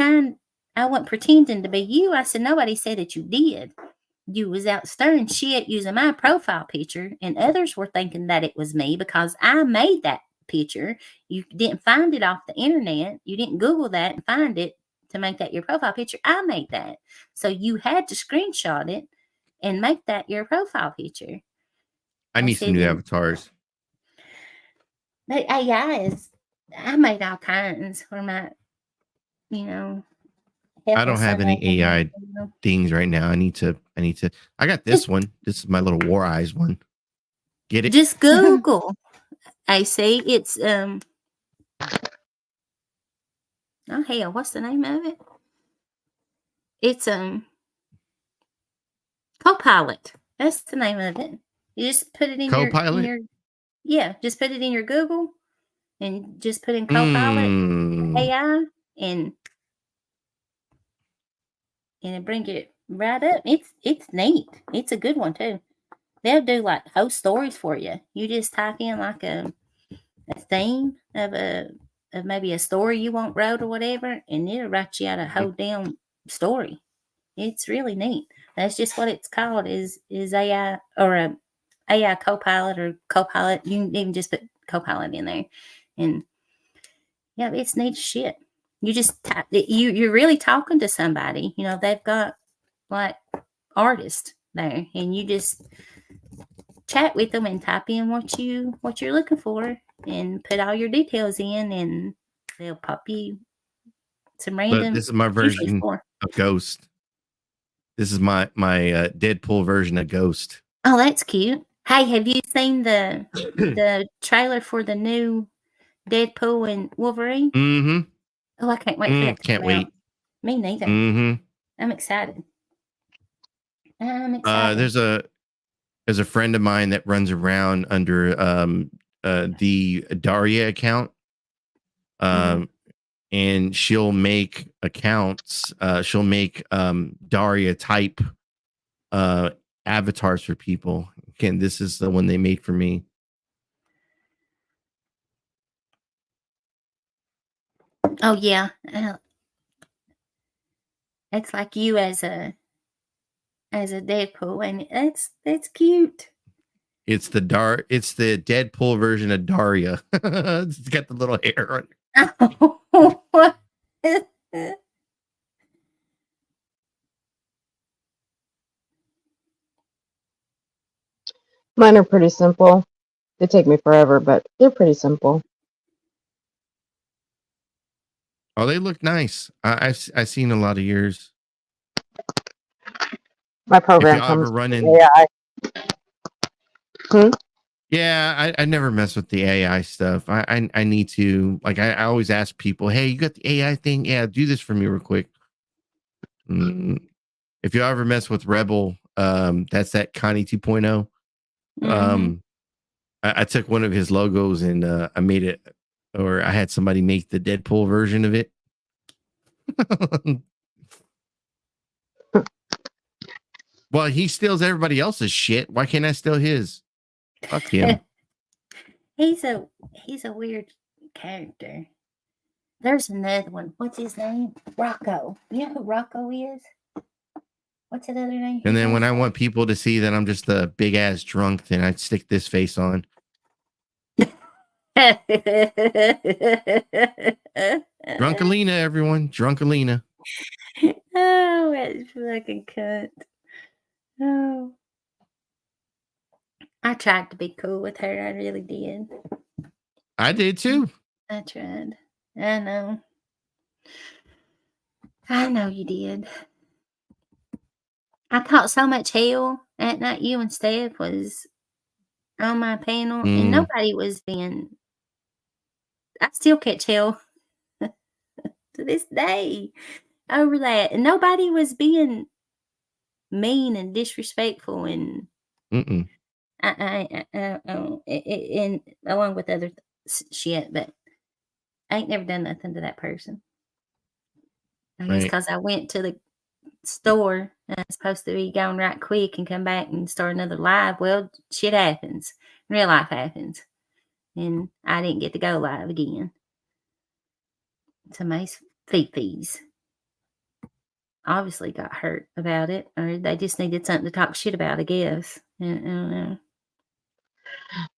S1: pretending to be you. I said, nobody said that you did. You was out stirring shit using my profile picture, and others were thinking that it was me because I made that picture. You didn't find it off the internet. You didn't Google that and find it to make that your profile picture. I made that. So you had to screenshot it and make that your profile picture.
S4: I need some new avatars.
S1: But AI I made all kinds for my,
S4: I don't have any AI things right now. I need to. I got this one. This is my little War Eyes one. Get it?
S1: Just Google. I say it's oh hell, what's the name of it? It's Copilot. That's the name of it. You just put it in
S4: Copilot?
S1: Just put it in your Google and just put in Copilot AI and it bring it right up. It's neat. It's a good one too. They'll do like whole stories for you. You just type in like a theme of maybe a story you want wrote or whatever, and it'll write you out a whole damn story. It's really neat. That's just what it's called is AI or a AI Copilot or Copilot. You can even just put Copilot in there, and yeah, it's neat shit. You just type you're really talking to somebody. They've got like artists there, and you just chat with them and type in what you're looking for and put all your details in, and they'll pop you some random.
S4: But this is my version of Ghost. This is my Deadpool version of Ghost.
S1: Oh, that's cute. Hey, have you seen the trailer for the new Deadpool and Wolverine?
S4: Mm-hmm.
S1: Oh, I can't wait for that.
S4: Can't wait.
S1: Out. Me neither.
S4: Mm-hmm.
S1: I'm excited. There's
S4: a friend of mine that runs around under the Daria account. And she'll make accounts. She'll make Daria type avatars for people. Again, this is the one they made for me.
S1: Oh yeah, it's like you as a Deadpool, and that's cute.
S4: It's the Deadpool version of Daria. It's got the little hair on it.
S3: Mine are pretty simple. They take me forever, but they're pretty simple.
S4: Oh, they look nice. I've seen a lot of yours.
S3: My program comes
S4: with
S3: AI.
S4: Yeah, I never mess with the AI stuff. I need to, like, I always ask people, hey, you got the AI thing? Yeah, do this for me real quick. If you ever mess with Rebel, that's that Connie 2.0. I took one of his logos and I made it, or I had somebody make the Deadpool version of it. Well, he steals everybody else's shit. Why can't I steal his? Fuck him.
S1: He's a weird character. There's another one. What's his name? Rocco. You know who Rocco is? What's his other name?
S4: And then when I want people to see that I'm just a big ass drunk, then I stick this face on. Drunkalina, everyone. Drunkalina.
S1: Oh, that's fucking cunt. Oh. I tried to be cool with her. I really did.
S4: I did too.
S1: I tried. I know. I know you did. I caught so much hell that night. You and Steph was on my panel, and nobody was being. I still catch hell to this day over that, and nobody was being mean and disrespectful, and and along with other shit, but I ain't never done nothing to that person. I guess because I went to the store. It's supposed to be going right quick and come back and start another live. Well, shit happens. Real life happens. And I didn't get to go live again. Somebody's Fifi's obviously got hurt about it, or they just needed something to talk shit about, I guess. I don't know.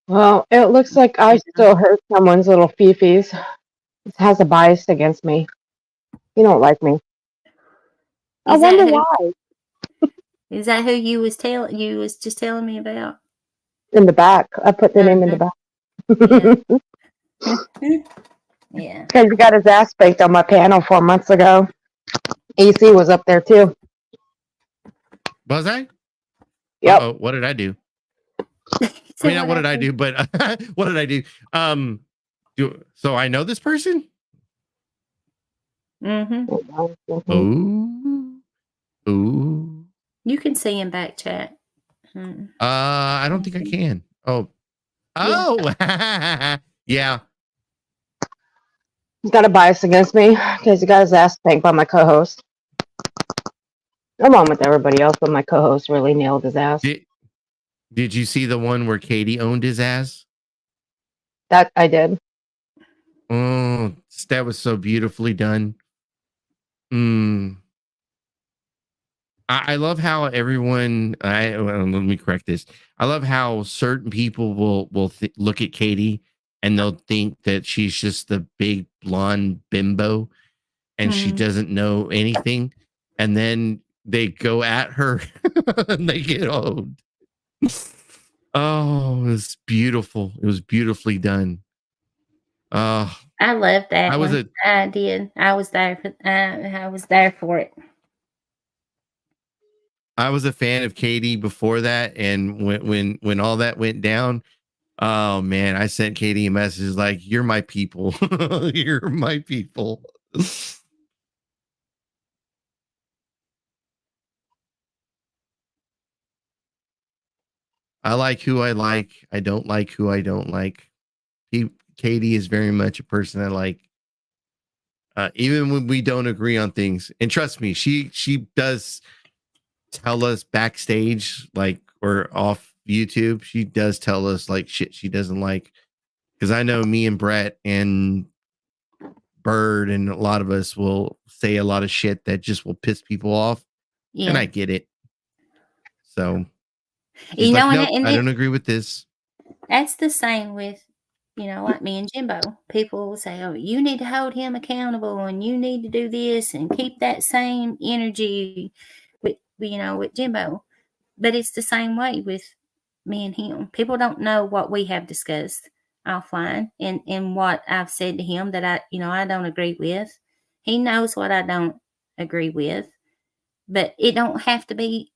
S3: Well, it looks like I still hurt someone's little fifis. It has a bias against me. You don't like me. I wonder why.
S1: Is that who you was just telling me about?
S3: In the back. I put the name in the back.
S1: Yeah.
S3: Because he got his ass spanked on my panel 4 months ago. AC was up there too.
S4: Was I?
S3: Yep.
S4: Uh-oh, what did I do? I mean, not what did I do, but what did I do? So I know this person?
S1: Mm-hmm.
S4: Ooh.
S1: You can see him back chat.
S4: I don't think I can. Oh. Yeah.
S3: He's got a bias against me because he got his ass spanked by my co-host. Along with everybody else, but my co-host really nailed his ass.
S4: Did you see the one where Katie owned his ass?
S3: That I did.
S4: Oh, that was so beautifully done. I love how everyone. Let me correct this. I love how certain people will look at Katie and they'll think that she's just the big blonde bimbo, and she doesn't know anything, and then they go at her and they get owned. Oh, it was beautiful. It was beautifully done.
S1: I loved that. I did. I was there for it.
S4: I was a fan of Katie before that, and when all that went down, oh man, I sent Katie a message like, "You're my people. You're my people." I like who I like. I don't like who I don't like. Katie is very much a person I like. Even when we don't agree on things. And trust me, she does tell us backstage, like, or off YouTube, she does tell us like shit she doesn't like. Because I know me and Brett and Bird and a lot of us will say a lot of shit that just will piss people off. Yeah. And I get it. So she's like, nope, I don't agree with this.
S1: That's the same with, like me and Jimbo. People will say, oh, you need to hold him accountable and you need to do this and keep that same energy with Jimbo. But it's the same way with me and him. People don't know what we have discussed offline and what I've said to him that I don't agree with. He knows what I don't agree with, but it don't have to be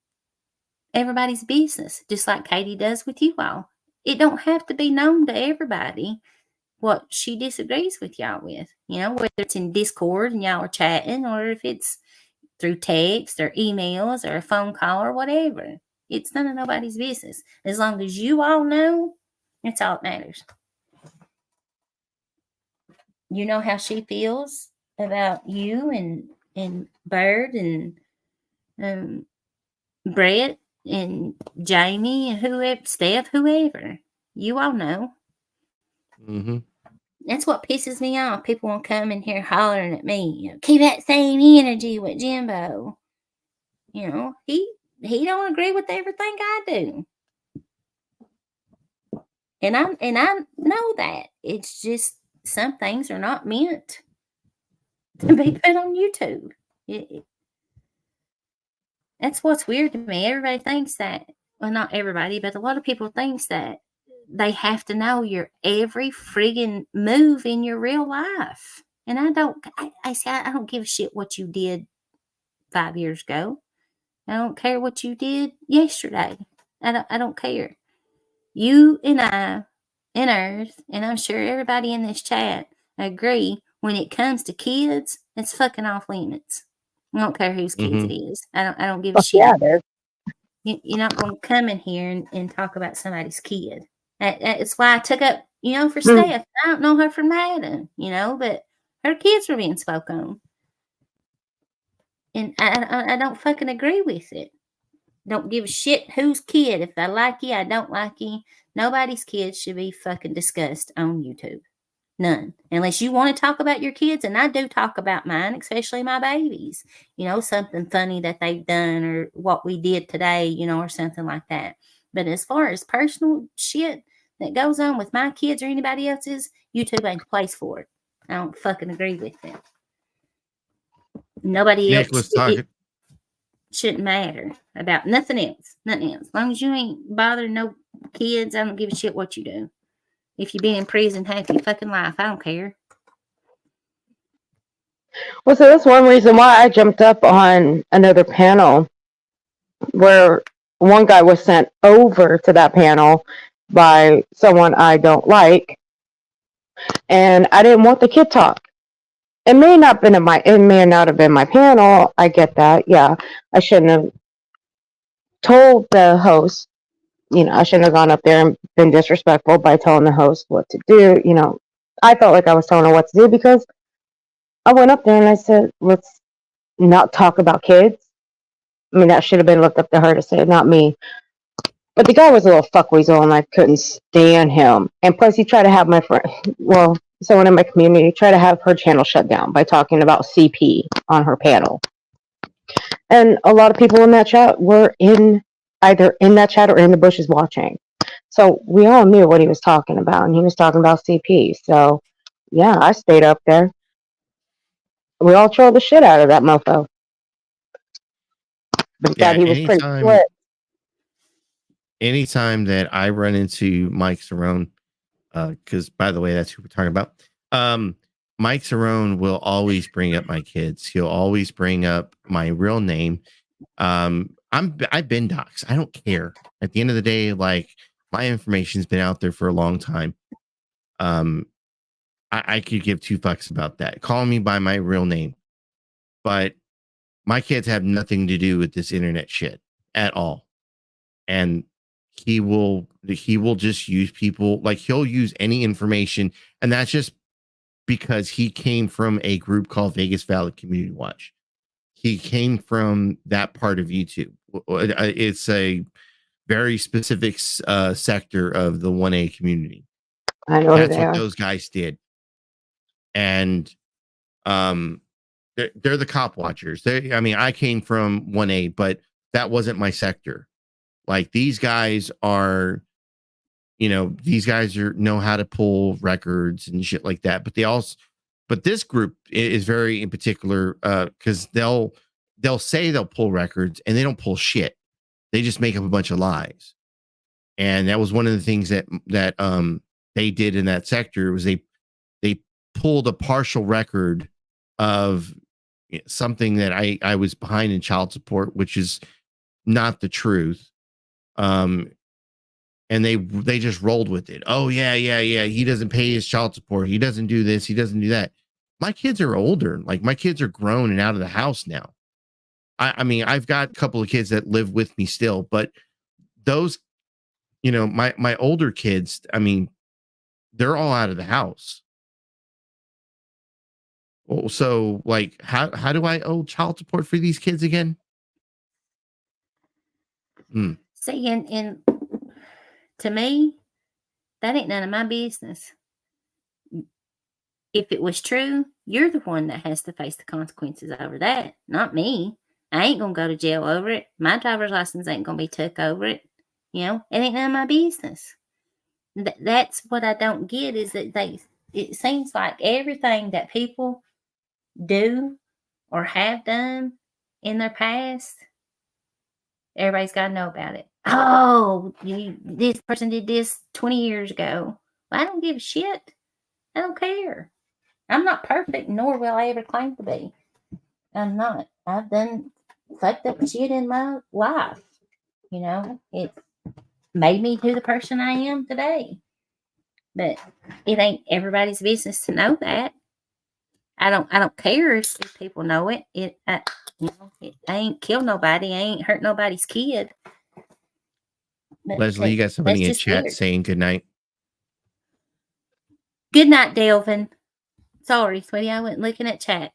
S1: everybody's business, just like Katie does with you all. It don't have to be known to everybody what she disagrees with y'all with, whether it's in Discord and y'all are chatting or if it's through text or emails or a phone call or whatever. It's none of nobody's business. As long as you all know, it's all that matters. You know how she feels about you and Bird and Brett and Jamie and whoever, Steph, whoever. You all know.
S4: Mm-hmm.
S1: That's what pisses me off. People won't come in here hollering at me. Keep that same energy with Jimbo. He don't agree with everything I do. And I know that. It's just some things are not meant to be put on YouTube. That's what's weird to me. Everybody thinks that. Well, not everybody, but a lot of people thinks that they have to know your every friggin' move in your real life. And I don't give a shit what you did 5 years ago. I don't care what you did yesterday. I don't care. You and I and Earth, and I'm sure everybody in this chat agree, when it comes to kids, it's fucking off limits. I don't care whose kids it is. I don't give a shit.
S3: Yeah,
S1: you're not going to come in here and talk about somebody's kid. That's why I took up, for Steph. I don't know her from Adam, but her kids were being spoke on. And I don't fucking agree with it. Don't give a shit whose kid. If I like you, I don't like you. Nobody's kids should be fucking discussed on YouTube. None. Unless you want to talk about your kids, and I do talk about mine, especially my babies. Something funny that they've done or what we did today, or something like that. But as far as personal shit that goes on with my kids or anybody else's, YouTube ain't the place for it. I don't fucking agree with it. Nobody
S4: Nick
S1: else.
S4: was talking.
S1: It shouldn't matter about nothing else. Nothing else. As long as you ain't bothering no kids, I don't give a shit what you do. If you've been in prison half your fucking life, I don't care.
S3: Well, so that's one reason why I jumped up on another panel where one guy was sent over to that panel by someone I don't like, and I didn't want the kid talk. It may not have been my panel. I get that. Yeah, I shouldn't have told the host. I shouldn't have gone up there and been disrespectful by telling the host what to do. I felt like I was telling her what to do because I went up there and I said, let's not talk about kids. I mean, that should have been left up to her to say, not me. But the guy was a little fuckweasel and I couldn't stand him. And plus, he tried to have someone in my community try to have her channel shut down by talking about CP on her panel. And a lot of people in that chat were either in that chat or in the bushes watching. So we all knew what he was talking about, and he was talking about CP. So, yeah, I stayed up there. We all trolled the shit out of that mofo. But he thought he was pretty slick.
S4: Anytime that I run into Mike Cerrone, because by the way, that's who we're talking about. Mike Cerrone will always bring up my kids. He'll always bring up my real name. I've been doxxed. I don't care. At the end of the day, like, my information's been out there for a long time. I could give two fucks about that. Call me by my real name, but my kids have nothing to do with this internet shit at all. And he will just use people, like, he'll use any information, and that's just because he came from a group called Vegas Valley Community Watch. He came from that part of YouTube. It's a very specific sector of the 1A community.
S3: I know
S4: that's what those guys did. And they're the cop watchers. I came from 1A, but that wasn't my sector. Like, these guys are, know how to pull records and shit like that. But this group is very in particular, because they'll say they'll pull records and they don't pull shit. They just make up a bunch of lies. And that was one of the things that they did in that sector, was they pulled a partial record of something that I was behind in child support, which is not the truth. And they just rolled with it. Oh yeah. He doesn't pay his child support. He doesn't do this. He doesn't do that. My kids are older. Like, my kids are grown and out of the house now. I've got a couple of kids that live with me still, but those, my older kids, they're all out of the house. Well, so, like, how do I owe child support for these kids again?
S1: See, and to me, that ain't none of my business. If it was true, you're the one that has to face the consequences over that, not me. I ain't gonna go to jail over it. My driver's license ain't gonna be took over it. It ain't none of my business. That's what I don't get, is that it seems like everything that people do or have done in their past, everybody's got to know about it. Oh, this person did this 20 years ago. Well, I don't give a shit. I don't care. I'm not perfect, nor will I ever claim to be. I'm not. I've done fucked up shit in my life. It made me to the person I am today. But it ain't everybody's business to know that. I don't care if people know it. I ain't killed nobody. I ain't hurt nobody's kid. But
S4: Leslie, you got somebody in chat
S1: weird.
S4: saying good night.
S1: Good night, Delvin. Sorry, sweetie, I wasn't looking at chat.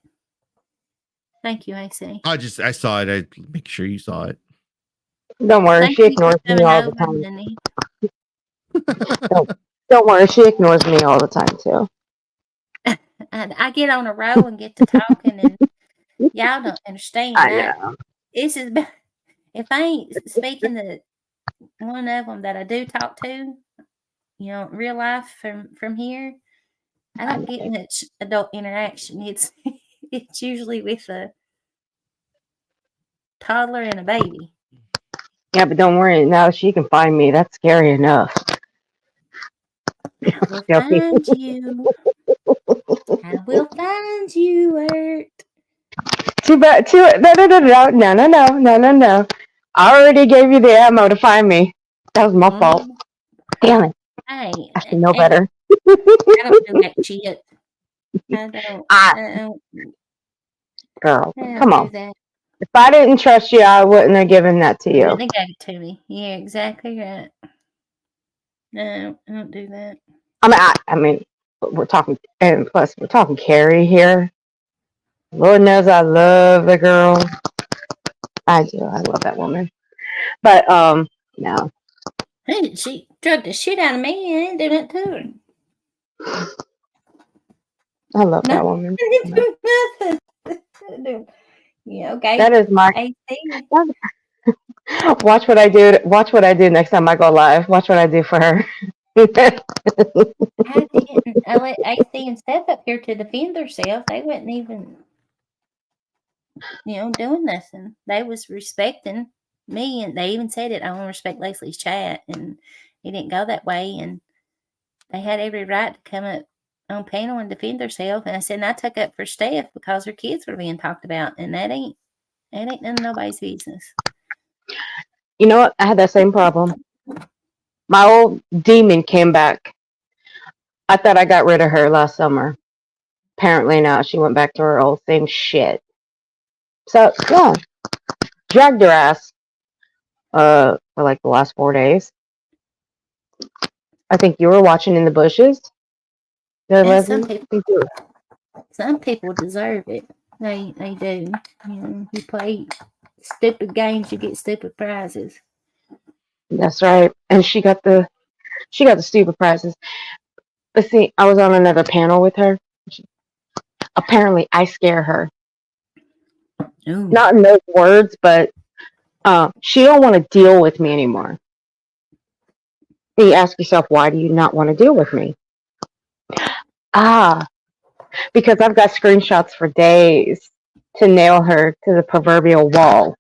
S1: Thank you, AC.
S4: I saw it. I make sure you saw it.
S3: Don't worry,
S1: Thank
S3: she
S1: you for
S3: ignores me
S1: coming
S3: all the
S1: over,
S3: time.
S1: Lenny.
S3: Don't worry, she ignores me all the time too.
S1: I get on a roll and get to talking, and y'all don't understand.
S3: I know.
S1: This is if I ain't speaking to one of them that I do talk to, real life from here, I don't get much adult interaction. It's usually with a toddler and a baby.
S3: Yeah, but don't worry. Now she can find me. That's scary enough.
S1: I will find you. I will find you, Ert.
S3: Too bad. No. I already gave you the ammo to find me. That was my fault. Damn it.
S1: Hey,
S3: I should know better.
S1: I don't do that shit. I don't.
S3: Girl,
S1: I don't
S3: come
S1: do
S3: on.
S1: that.
S3: If I didn't trust you, I wouldn't have given that to you.
S1: They gave it to me. Yeah, exactly right. No, I don't do that.
S3: I mean, we're talking, and plus we're talking Carrie here. Lord knows I love the girl. I do. I love that woman. But no.
S1: Hey, she drugged the shit out of me. I ain't doing it to her.
S3: I love that woman.
S1: Yeah, okay.
S3: That is my.
S1: AC.
S3: Watch what I do. Watch what I do next time I go live. Watch what I do for her.
S1: I didn't. I let AC and Steph up here to defend themselves. They wasn't even, doing nothing. They was respecting me, and they even said it. I want to respect Leslie's chat, and it didn't go that way. And they had every right to come up on panel and defend themselves. And I said, and I took up for Steph because her kids were being talked about, and that ain't none of nobody's business.
S3: You know what? I had that same problem. My old demon came back. I thought I got rid of her last summer. Apparently not. She went back to her old same shit. So yeah, dragged her ass for like the last 4 days. I think you were watching in the bushes.
S1: And some people deserve it. They do. You play stupid games, you get stupid prizes.
S3: That's right. And she got the stupid prizes. But see, I was on another panel with her. Apparently, I scare her.
S1: Ooh.
S3: Not in those words, but she don't want to deal with me anymore. And you ask yourself, why do you not want to deal with me? Because I've got screenshots for days to nail her to the proverbial wall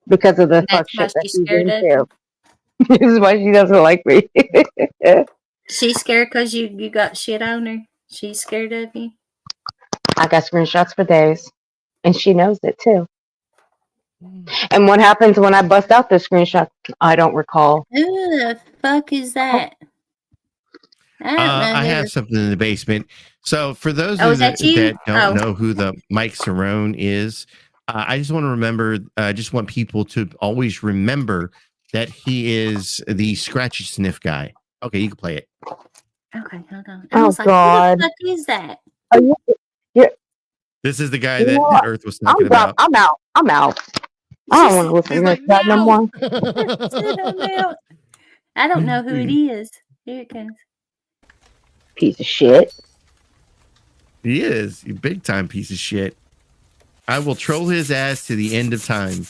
S3: because of the fuck shit that she's into. This is why she doesn't like me.
S1: She's scared because you got shit on her. She's scared of you.
S3: I got screenshots for days, and she knows it too. And what happens when I bust out the screenshot? I don't recall.
S1: Who the fuck is that?
S4: I have something in the basement. So for those that don't know who the Mike Cerrone is, I just want to remember. I just want people to always remember that he is the scratchy sniff guy. Okay, you can play it.
S1: Okay, hold on.
S3: God,
S1: who the fuck is that?
S4: This is the guy that Earth was talking about.
S3: I'm out. I don't want to listen to that no more.
S1: I don't know who it is. Here it comes.
S3: Piece of shit.
S4: He is a big time piece of shit. I will troll his ass to the end of time.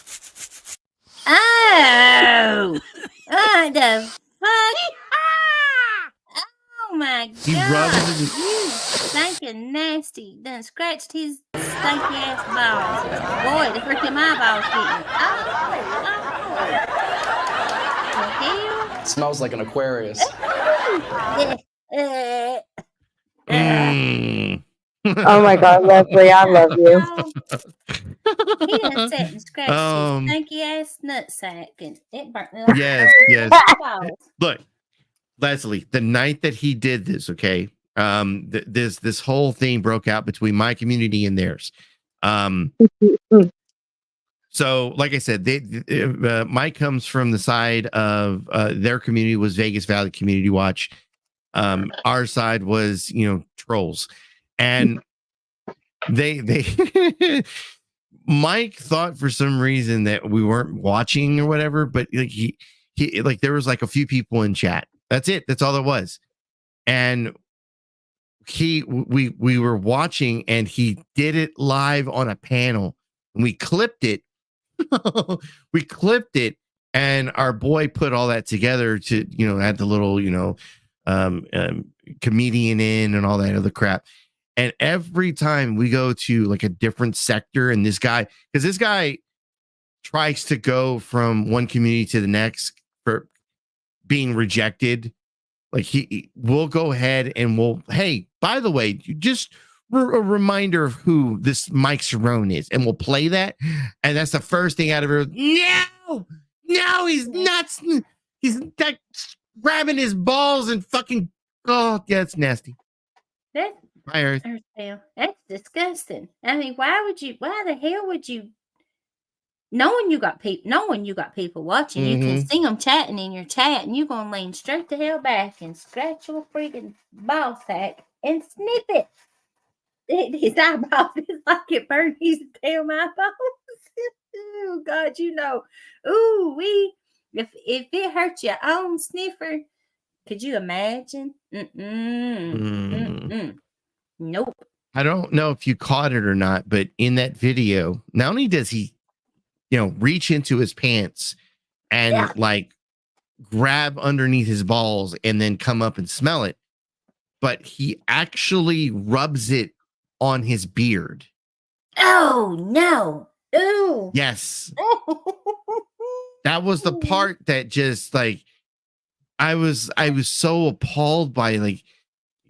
S1: Oh, what the fuck? Oh my god! You stinking nasty! Done scratched his stinky ass balls. Boy, the freaking my balls getting. Oh.
S5: It smells like an Aquarius.
S3: Oh my god, Leslie, I love you.
S1: He done sat and scratched his stinky ass nutsack, and it burnt me like
S4: yes.
S1: balls.
S4: Look, Leslie, the night that he did this, okay, this whole thing broke out between my community and theirs. So, like I said, Mike comes from the side of their community was Vegas Valley Community Watch. Our side was, trolls. And they Mike thought for some reason that we weren't watching or whatever, but like he like there was like a few people in chat. That's it. That's all there was. And we were watching and he did it live on a panel and we clipped it. We clipped it and our boy put all that together to, add the little, comedian in and all that other crap. And every time we go to like a different sector and this guy tries to go from one community to the next for being rejected. Like we'll go ahead and hey, by the way, just a reminder of who this Mike Cerrone is. And we'll play that. And that's the first thing out of her. No, he's nuts. He's like grabbing his balls and fucking, oh, yeah, it's nasty.
S1: That's disgusting. I mean, why the hell would you, knowing you got people watching, you can see them chatting in your chat, and you're going to lean straight the hell back and scratch your freaking ball sack and snip it. His eyeballs is like it burned his tail, my balls. Oh, God, Ooh, if it hurt your own sniffer, could you imagine? Nope.
S4: I don't know if you caught it or not, but in that video, not only does he, reach into his pants and like grab underneath his balls and then come up and smell it, but he actually rubs it on his beard.
S1: Oh, no. Ooh.
S4: Yes. That was the part that just like, I was so appalled by like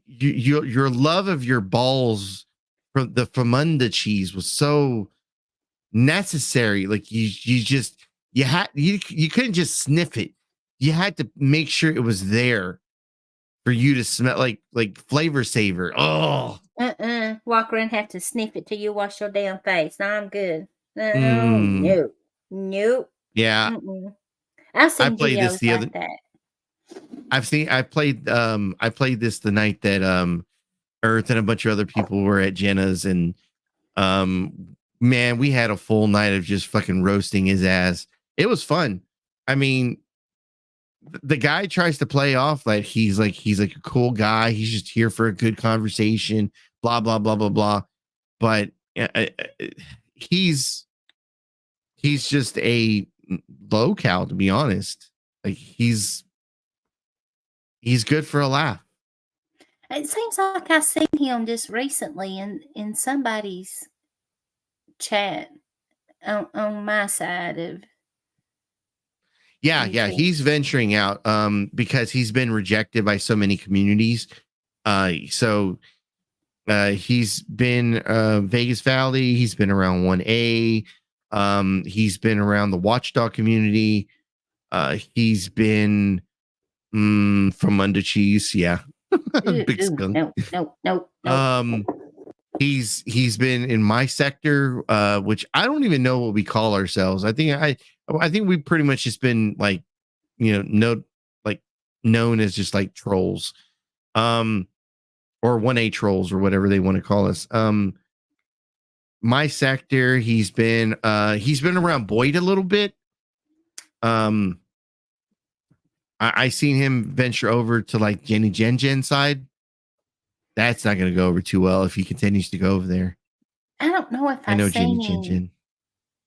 S4: your love of your balls from the Famunda cheese was so necessary. Like you couldn't just sniff it. You had to make sure it was there for you to smell like flavor saver. Oh,
S1: walk around and have to sniff it till you wash your damn face. No, I'm good. No.
S4: Yeah.
S1: I've seen
S4: I played this
S1: videos like that.
S4: I played this the night that Earth and a bunch of other people were at Jenna's, and man, we had a full night of just fucking roasting his ass. It was fun. I mean, the guy tries to play off like he's like a cool guy. He's just here for a good conversation, blah blah blah blah blah. But he's just a low cow, to be honest. Like he's good for a laugh.
S1: It seems like I seen him just recently in somebody's chat on my side of.
S4: Yeah, he's venturing out because he's been rejected by so many communities. So he's been Vegas Valley, he's been around 1A, he's been around the Watchdog community, he's been from Under Cheese, yeah. Big skunk.
S1: No.
S4: He's been in my sector, which I don't even know what we call ourselves. I think we pretty much just been like, known as just like trolls, or 1A trolls or whatever they want to call us. My sector, he's been around Boyd a little bit. I seen him venture over to like Jenny Jen side. That's not going to go over too well if he continues to go over there.
S1: I don't know if I know Jenny Jen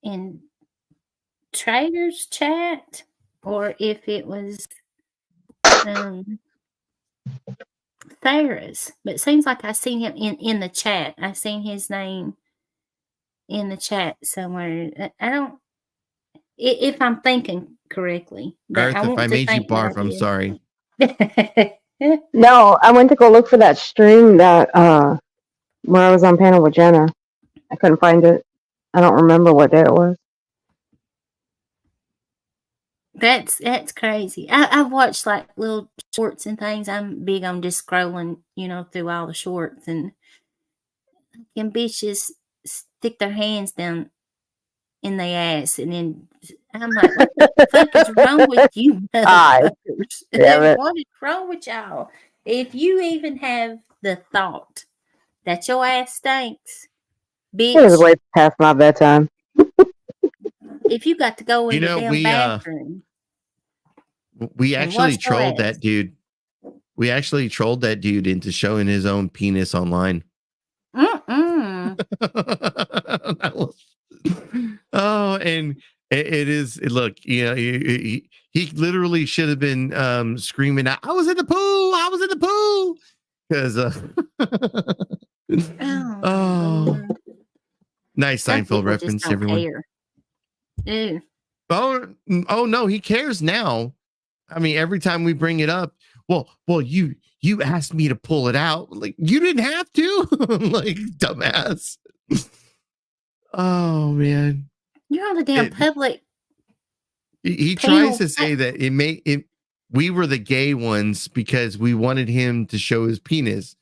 S1: in Trader's chat or if it was Sarah's, but it seems like I seen him in the chat. I seen his name in the chat somewhere. I don't, if I'm thinking correctly.
S4: Earth, if I made you barf, I'm sorry.
S3: No, I went to go look for that stream that where I was on panel with Jenna. I couldn't find it. I don't remember what day it was.
S1: That's crazy. I've watched like little shorts and things. I'm big on just scrolling, through all the shorts, and bitches stick their hands down in their ass, and then I'm like, what the fuck is wrong with you motherfuckers? What is wrong with y'all? If you even have the thought that your ass stinks,
S3: It was
S1: Bitch,
S3: way past my bedtime.
S1: if you got to go in
S4: You
S1: the
S4: know,
S1: damn bathroom
S4: we
S1: and wash
S4: actually
S1: your
S4: trolled
S1: ass.
S4: that dude. We actually trolled that dude into showing his own penis online. That oh, and it is. Look, you know, he literally should have been screaming out, "I was in the pool! I was in the pool!" Because
S1: Oh,
S4: oh,
S1: Lord.
S4: nice
S1: Some
S4: Seinfeld
S1: people just
S4: reference,
S1: don't
S4: everyone.
S1: care. Ew.
S4: Oh no, he cares now. I mean, every time we bring it up, well, you asked me to pull it out. Like, you didn't have to. Like, dumbass. Oh man.
S1: You're on the damn public
S4: He tries
S1: penal.
S4: to say that we were the gay ones because we wanted him to show his penis.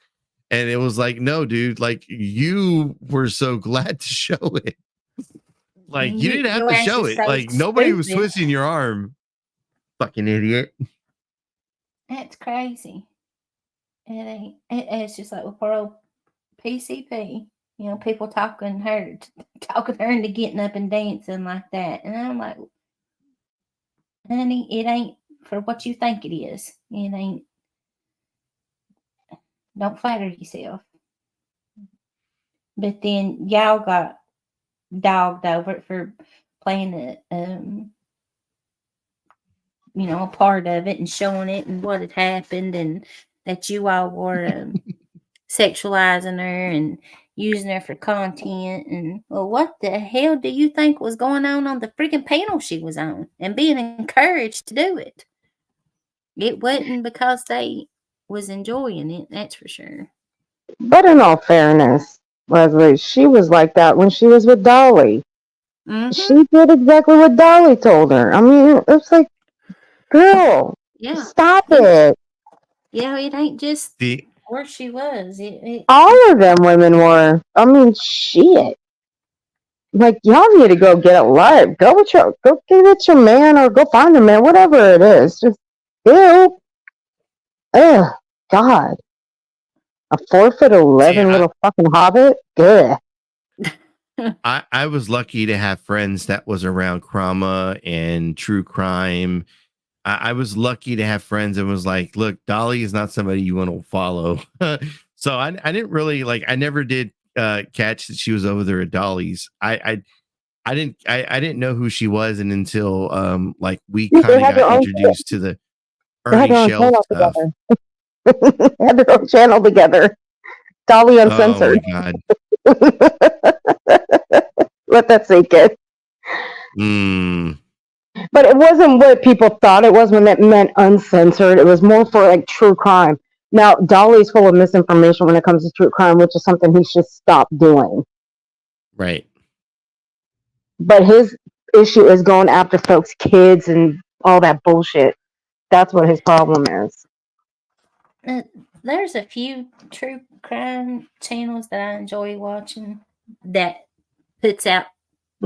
S4: And it was like, no, dude, like, you were so glad to show it. Like, you didn't have
S1: Your
S4: to
S1: ass
S4: show
S1: is
S4: it.
S1: so
S4: Like, nobody was
S1: stupid.
S4: twisting your arm. Fucking idiot.
S1: That's crazy. It's just like with poor old PCP. You know, people talking her into getting up and dancing like that. And I'm like, honey, it ain't for what you think it is. It ain't. Don't flatter yourself. But then y'all got dogged over it for playing a part of it and showing it and what had happened and that you all were sexualizing her and using her for content. And well, what the hell do you think was going on the freaking panel she was on and being encouraged to do it? It wasn't because they was enjoying it, that's for sure.
S3: But in all fairness, Leslie, she was like that when she was with Dolly.
S1: Mm-hmm.
S3: She did exactly what Dolly told her. I mean, it's like, girl,
S1: Yeah.
S3: stop it.
S1: Yeah, it ain't just
S4: The
S1: where she was.
S3: All of them women were. I mean, shit. Like, y'all need to go get a life. Go get with your man or go find a man, whatever it is. Just, ew. Ugh, God. A 4'11" little fucking hobbit? Ugh.
S4: I was lucky to have friends that was around trauma and true crime. I was lucky to have friends that was like, look, Dolly is not somebody you want to follow. So I didn't really like, I never did catch that she was over there at Dolly's. I didn't know who she was, and until like we
S3: They
S4: kind of
S3: had their
S4: got
S3: own,
S4: introduced to the
S3: they had
S4: Ernie
S3: their own
S4: Shelf
S3: channel
S4: stuff.
S3: together. They had their own channel together. Dolly
S4: Oh my
S3: Uncensored.
S4: god.
S3: Let that sink in.
S4: Mm.
S3: But it wasn't what people thought it was when it meant uncensored. It was more for like true crime. Now, Dolly's full of misinformation when it comes to true crime, which is something he should stop doing.
S4: Right.
S3: But his issue is going after folks' kids and all that bullshit. That's what his problem is.
S1: There's a few true crime channels that I enjoy watching that puts out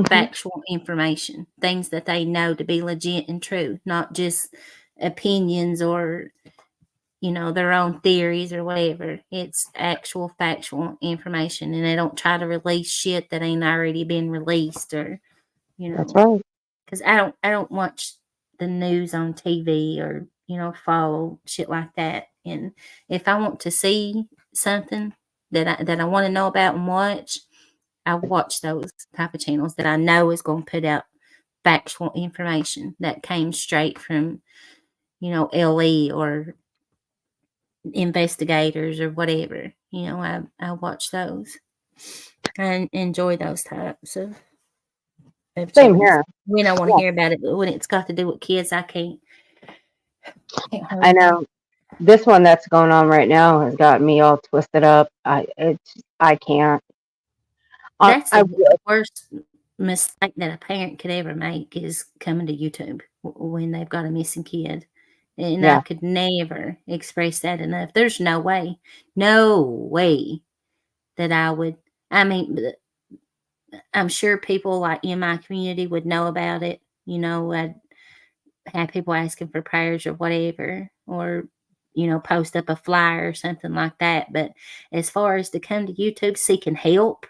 S1: factual information, things that they know to be legit and true, not just opinions or their own theories or whatever. It's actual factual information, and they don't try to release shit that ain't already been released, or
S3: That's right.
S1: because I don't watch the news on TV or follow shit like that. And if I want to see something that I want to know about and watch, I watch those type of channels that I know is going to put out factual information that came straight from LE or investigators or whatever. I watch those. I enjoy those types of
S3: Same
S1: channels.
S3: here.
S1: When I want to
S3: Yeah.
S1: hear about it, but when it's got to do with kids, I can't
S3: I know. This one that's going on right now has got me all twisted up. I can't.
S1: That's
S3: I
S1: the
S3: would.
S1: worst mistake that a parent could ever make is coming to YouTube when they've got a missing kid. And I
S3: Yeah.
S1: could never express that enough. There's no way that I would. I mean, I'm sure people like in my community would know about it. I'd have people asking for prayers or whatever, or post up a flyer or something like that. But as far as to come to YouTube seeking help,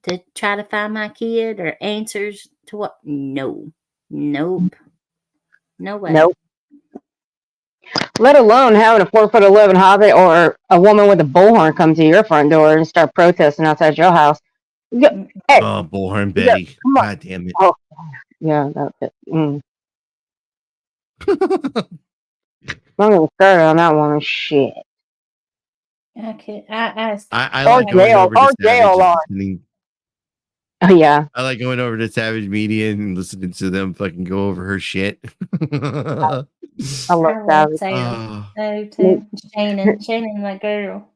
S1: to try to find my kid or answers to what? No. Nope. No way.
S3: Nope. Let alone having a 4'11" hobbit or a woman with a bullhorn come to your front door and start protesting outside your house. Hey,
S4: Oh, Bullhorn Betty.
S3: come on.
S4: God damn it.
S3: Oh, yeah, that's it. I'm gonna start on that one. Shit.
S4: I like going over to Savage and listening.
S3: Oh yeah.
S4: I like going over to Savage Media and listening to them fucking go over her shit.
S3: I love Savage.
S1: So too. Shannon, my girl.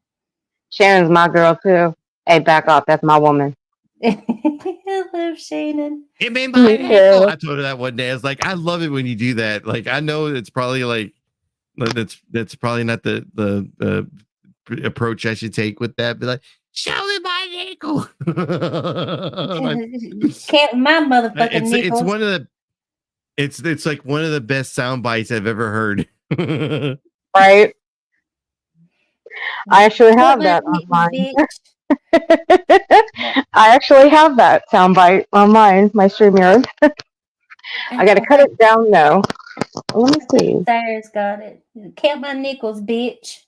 S3: Shannon's my girl too. Hey, back off. That's my woman.
S1: I love Shannon.
S4: It made my ankle. I told her that one day. I was like, I love it when you do that. Like, I know it's probably like that's probably not the approach I should take with that. But like, show me my ankle.
S1: Can't my motherfucking nipples.
S4: It's one of the it's like one of the best sound bites I've ever heard.
S3: Right. I actually have that on mine. I actually have that soundbite on mine, my StreamYard. I gotta cut it down though. Let me see.
S1: Sarah's got it. Count my nickels, bitch.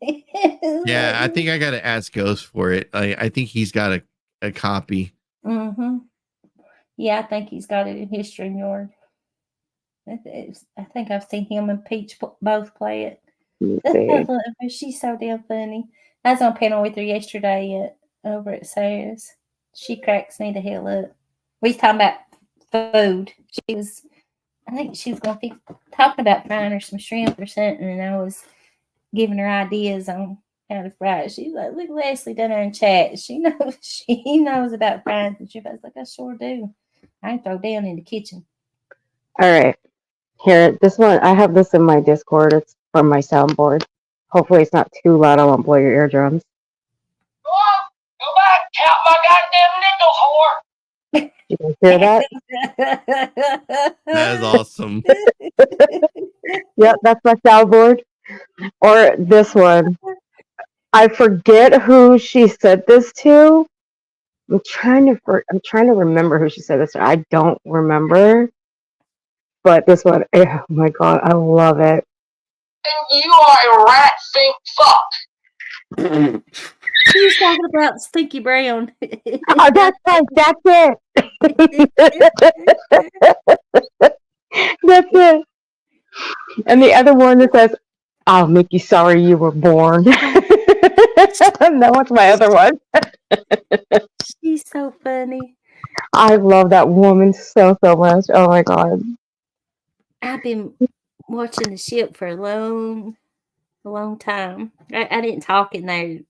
S4: Yeah, I think I gotta ask Ghost for it. I think he's got a copy.
S1: Mm-hmm. Yeah, I think he's got it in his StreamYard. I think I've seen him and Peach both play it. She's so damn funny. I was on panel with her yesterday over at Sarah's. She cracks me the hell up. We was talking about food. I think she was going to be talking about frying her some shrimp or something, and I was giving her ideas on how to fry it. She was like, "Look, Leslie down there in chat. She knows about frying the shrimp." I was like, "I sure do. I can throw down in the kitchen."
S3: All right. Here, this one, I have this in my Discord. It's from my soundboard. Hopefully it's not too loud. I won't blow your eardrums.
S5: Go back, count my goddamn nickels, whore.
S3: You guys hear that?
S4: That is awesome.
S3: Yep, that's my soundboard. Or this one. I forget who she said this to. I'm trying to remember who she said this to. I don't remember. But this one, oh my god, I love it.
S5: And you are a rat think fuck.
S1: She's talking about Stinky Brown.
S3: Oh, that's it. That's it. And the other one that says, "I'll make you sorry you were born." That was my other one.
S1: She's so funny.
S3: I love that woman so much. Oh my god.
S1: I've been watching the ship for a long time. I didn't talk in there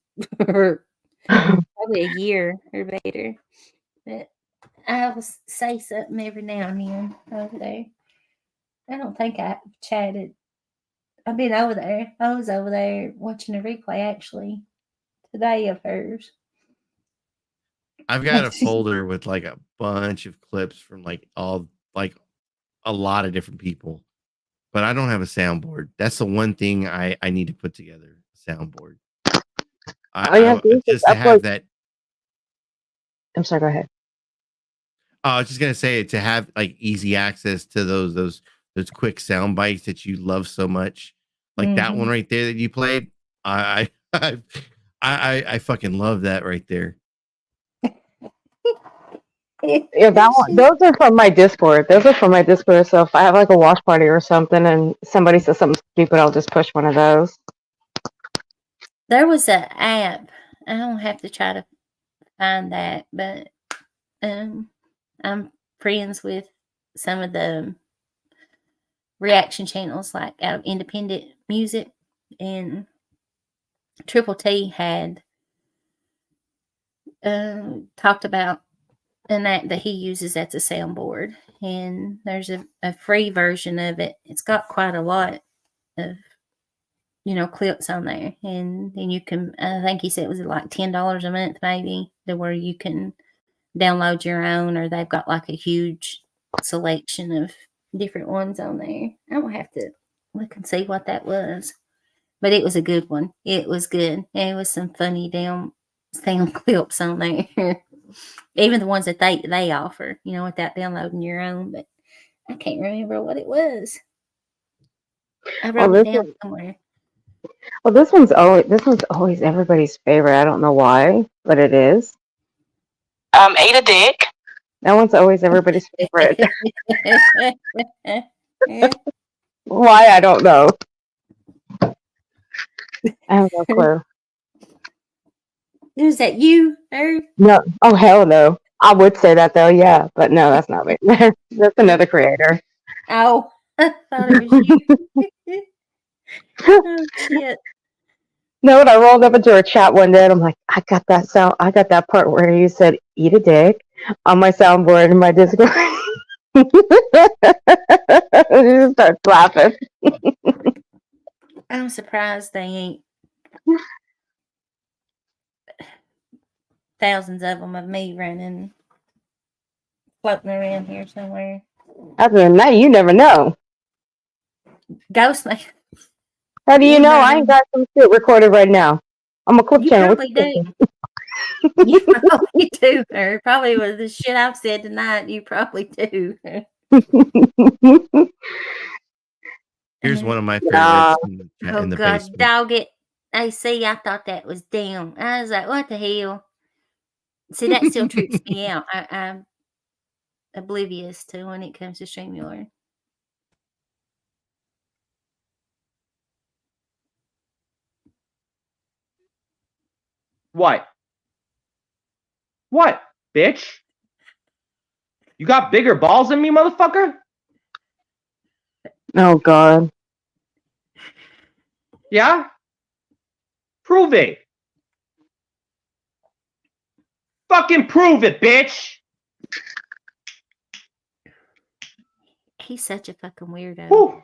S1: for probably a year or better. But I will say something every now and then over there. I don't think I chatted. I've been over there. I was over there watching a replay actually today of hers.
S4: I've got a folder with like a bunch of clips from like a lot of different people, but I don't have a soundboard. That's the one thing I need to put together. A soundboard. Just to have that.
S3: I'm sorry. Go ahead.
S4: I was just gonna say to have like easy access to those quick sound bites that you love so much, like that one right there that you played. I fucking love that right there.
S3: Yeah, that one. Those are from my Discord. So if I have like a watch party or something, and somebody says something stupid, I'll just push one of those.
S1: There was an app. I don't have to try to find that, but I'm friends with some of the reaction channels like out of independent music, and Triple T had talked about an app that he uses that's a soundboard, and there's a free version of it. It's got quite a lot of clips on there, and then you can, I think he said it was like $10 a month maybe, to where you can download your own, or they've got like a huge selection of different ones on there. I don't have to look and see what that was, but it was a good one. It was good. It was some funny damn sound clips on there. Even the ones that they offer, without downloading your own. But I can't remember what it was. I wrote it down somewhere.
S3: Well, this one's always everybody's favorite. I don't know why, but it is.
S5: Ate a dick.
S3: That one's always everybody's favorite. Why? I don't know. I have no clue.
S1: Is that you, Herb?
S3: No. Oh, hell no. I would say that though, yeah, but no, that's not me. That's another creator.
S1: Oh, I thought it was you. Oh, shit.
S3: No, when I rolled up into a chat one day, and I'm like, I got that part where you said "eat a dick" on my soundboard in my Discord. She just starts laughing.
S1: I'm surprised they ain't thousands of them of me running, floating around here somewhere.
S3: Other than that, you never know.
S1: Ghost me.
S3: How do you know?
S1: never
S3: I ain't
S1: know.
S3: got some shit recorded right now. I'm a clip
S1: You
S3: channel.
S1: probably do. You probably do, or probably with the shit I've said tonight, you probably do.
S4: Here's one of my
S3: Nah.
S4: favorites in
S1: Oh
S4: the
S1: God,
S4: basement.
S1: dog it. AC, I thought that was down. I was like, what the hell? See, that still trips me out. I'm oblivious to when it comes to StreamYard.
S6: What? What, bitch? You got bigger balls than me, motherfucker?
S3: Oh God.
S6: Yeah? Prove it. Fucking prove it, bitch!
S1: He's such a fucking weirdo.
S6: Whew.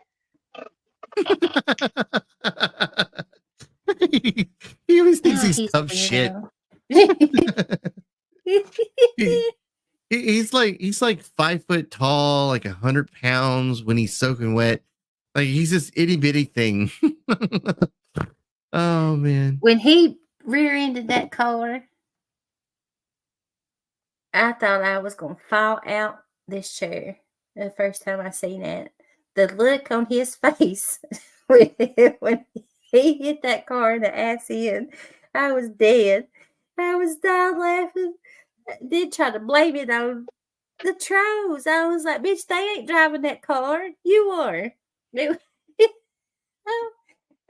S4: He always thinks
S1: Oh,
S4: he's
S1: he's a
S4: tough shit.
S1: weirdo.
S4: He's like 5 foot tall, like 100 pounds when he's soaking wet. Like he's this itty bitty thing. Oh man.
S1: When he rear-ended that car, I thought I was gonna fall out this chair the first time I seen it. The look on his face when he hit that car in the ass end, I was dead. I was dying laughing. I did try to blame it on the trolls. I was like, bitch, they ain't driving that car. You are.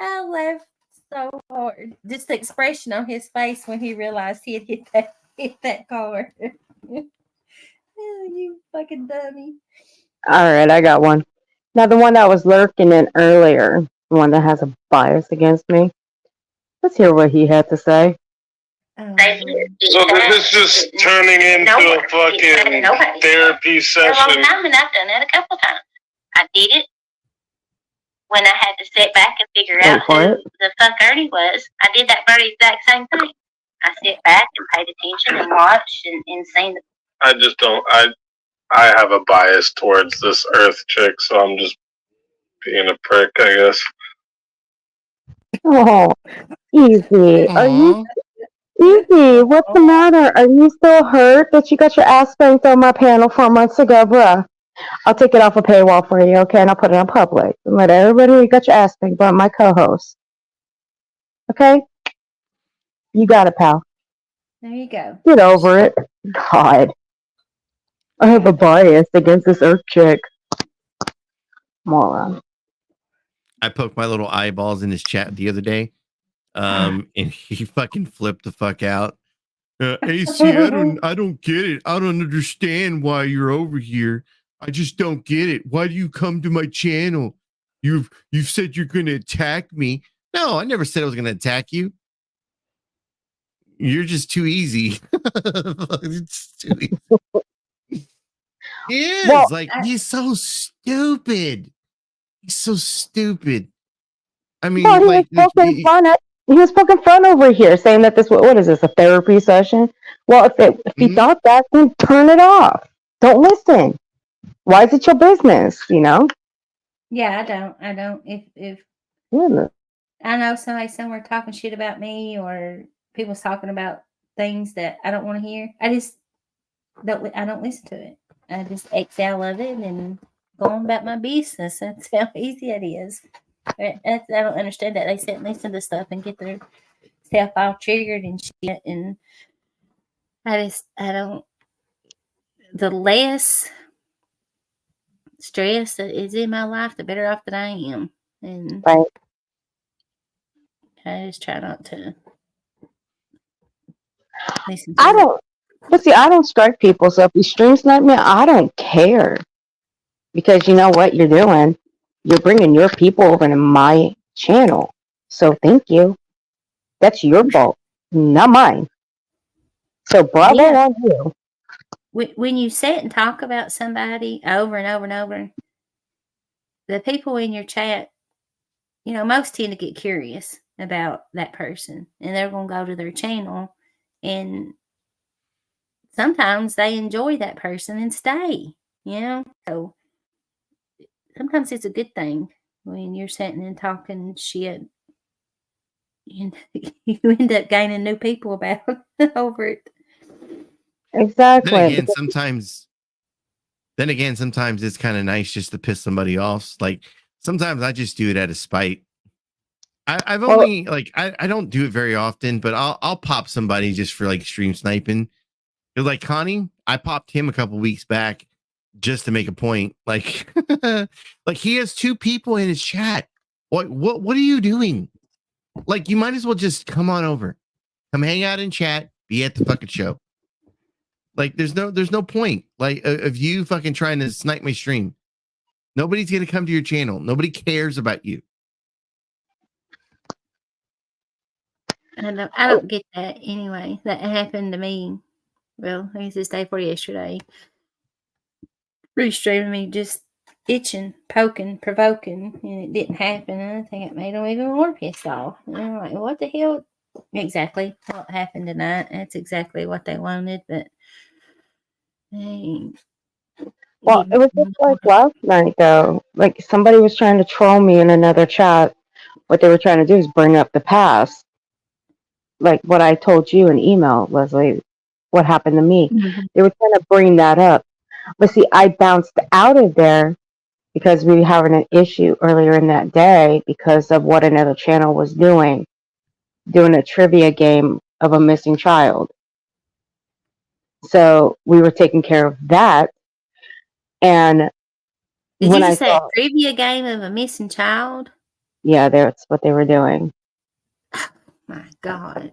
S1: I laughed so hard. Just the expression on his face when he realized he had hit that car. Oh, you fucking dummy.
S3: All right, I got one. Now the one that was lurking in earlier, the one that has a bias against me. Let's hear what he had to say.
S1: Oh,
S7: So this is just turning into a fucking therapy session.
S8: Well, I've done it a couple of times. I did it when I had to sit back and figure out who the fuck Ernie was. I did that very exact same thing. I sit back and paid attention and watched and seen the.
S7: I just don't. I have a bias towards this Earth chick, so I'm just being a prick, I guess.
S3: Oh, easy. Are you easy? What's the matter? Are you still hurt that you got your ass spanked on my panel 4 months ago, bruh? I'll take it off a paywall for you, okay? And I'll put it on public and let everybody know you got your ass spanked by my co-host. Okay? You got it, pal.
S1: there you go.
S3: Get over it. God. I have a bias against this Earth chick. Moron.
S4: I poked my little eyeballs in his chat the other day. And he fucking flipped the fuck out. AC, I don't get it. I don't understand why you're over here. I just don't get it. Why do you come to my channel? You've said you're gonna attack me. No, I never said I was gonna attack you. You're just too easy. It's too easy. He is.
S3: Well,
S4: he's so stupid. He's so stupid. I mean,
S3: well, he was poking fun over here, saying that what is this, a therapy session? Well, if you thought that, then turn it off. Don't listen. Why is it your business? You know?
S1: Yeah, I don't. If
S3: Yeah.
S1: I know somebody somewhere talking shit about me or people's talking about things that I don't want to hear, I just I don't listen to it. I just X out of it and go on about my business. That's how easy it is. I don't understand that. They sit and listen to stuff and get their self all triggered and shit. And I don't. The less stress that is in my life, the better off that I am. And
S3: Right.
S1: I just try not to listen to
S3: I
S1: it.
S3: don't. But see, I don't strike people. So if you stream snipe me, I don't care because you know what you're doing. You're bringing your people over to my channel. So thank you. That's your fault, not mine. So bravo
S1: Yeah.
S3: on you.
S1: When you sit and talk about somebody over and over and over, the people in your chat, most tend to get curious about that person and they're going to go to their channel, and sometimes they enjoy that person and stay, so sometimes it's a good thing when you're sitting and talking shit and you end up gaining new people about over it.
S3: Exactly.
S4: Then again, sometimes it's kind of nice just to piss somebody off. Like sometimes I just do it out of spite. I've only I don't do it very often, but I'll pop somebody just for like stream sniping. Because like Connie, I popped him a couple weeks back just to make a point. Like, like he has 2 people in his chat. What are you doing? Like, you might as well just come on over, come hang out in chat, be at the fucking show. Like, there's no point like of you fucking trying to snipe my stream. Nobody's gonna come to your channel. Nobody cares about you.
S1: I don't get that anyway. That happened to me. Well, I guess it's day 4 yesterday. Restreaming me just itching, poking, provoking, and it didn't happen. And I think it made them even more pissed off. And I'm like, what the hell? Exactly what happened tonight. That's exactly what they wanted, but they
S3: Well, it was just like last night though. Like somebody was trying to troll me in another chat. What they were trying to do is bring up the past. Like what I told you in email, Leslie, what happened to me.
S1: Mhm.
S3: They were trying to bring that up. But see, I bounced out of there because we were having an issue earlier in that day because of what another channel was doing a trivia game of a missing child. So we were taking care of that. And
S1: Did
S3: when
S1: you
S3: I
S1: just say a
S3: saw,
S1: trivia game of a missing child?
S3: yeah, that's what they were doing.
S1: My God.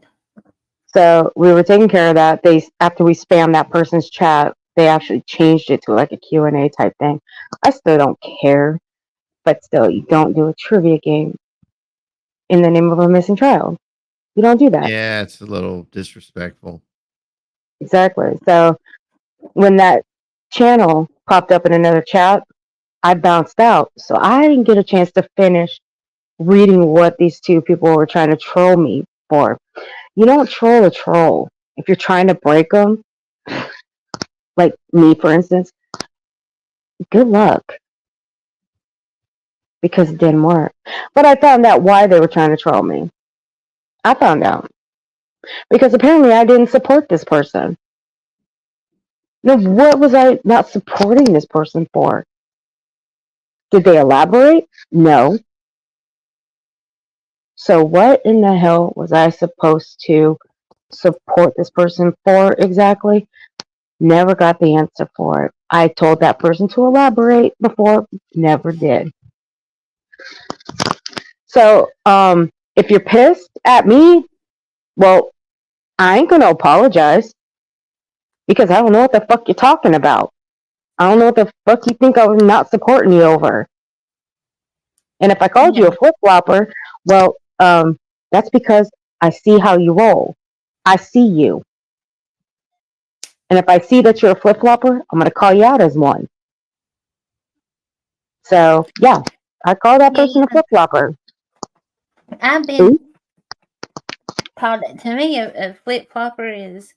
S3: So we were taking care of that. After we spammed that person's chat, they actually changed it to like a Q&A type thing. I still don't care, but still, you don't do a trivia game in the name of a missing child. You don't do that.
S4: Yeah, it's a little disrespectful.
S3: Exactly. So when that channel popped up in another chat, I bounced out. So I didn't get a chance to finish reading what these 2 people were trying to troll me for. You don't troll a troll. If you're trying to break them, like me, for instance, good luck. Because it didn't work. But I found out why they were trying to troll me. I found out. Because apparently I didn't support this person. Now, what was I not supporting this person for? Did they elaborate? No. So what in the hell was I supposed to support this person for exactly? Never got the answer for it. I told that person to elaborate before, never did. So, if you're pissed at me, well, I ain't gonna apologize because I don't know what the fuck you're talking about. I don't know what the fuck you think I'm not supporting you over. And if I called you a flip flopper, well, that's because I see how you roll. I see you. And if I see that you're a flip flopper, I'm gonna call you out as one. So yeah, I call that person a flip flopper.
S1: I've been called, to me, a flip flopper is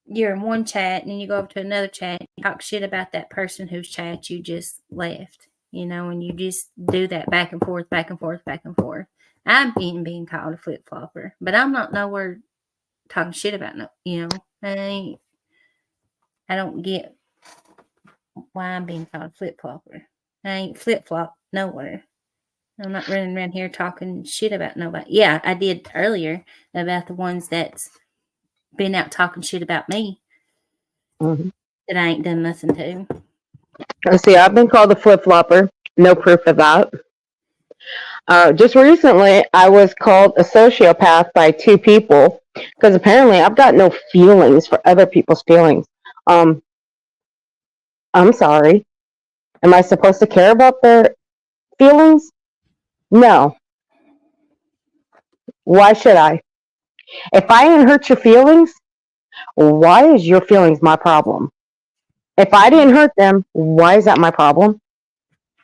S1: you're in one chat and then you go over to another chat and talk shit about that person whose chat you just left, and you just do that back and forth, back and forth, back and forth. I've been being called a flip flopper, but I'm not nowhere talking shit about I I don't get why I'm being called a flip-flopper. I ain't flip-flop nowhere. I'm not running around here talking shit about nobody. Yeah, I did earlier about the ones that's been out talking shit about me
S3: Mhm.
S1: that I ain't done nothing to.
S3: Let's see, I've been called a flip flopper. No proof of that. Just recently, I was called a sociopath by two people because apparently I've got no feelings for other people's feelings. I'm sorry. Am I supposed to care about their feelings? No. Why should I? If I didn't hurt your feelings, why is your feelings my problem? If I didn't hurt them, why is that my problem?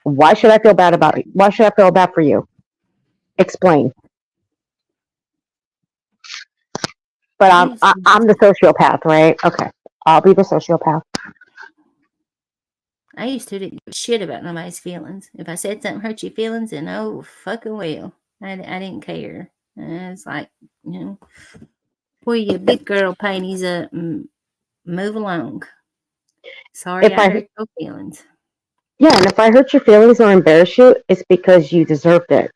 S3: Why should I feel bad about it? Why should I feel bad for you? Explain. But I'm the sociopath, right? Okay, I'll be the sociopath.
S1: I used to do shit about nobody's feelings. If I said something hurt your feelings, then oh fucking well, I didn't care. And it's like, you know, pull your big girl panties up and move along. Sorry,
S3: If
S1: I
S3: I
S1: hurt your feelings.
S3: Yeah, and if I hurt your feelings or embarrass you, it's because you deserved it.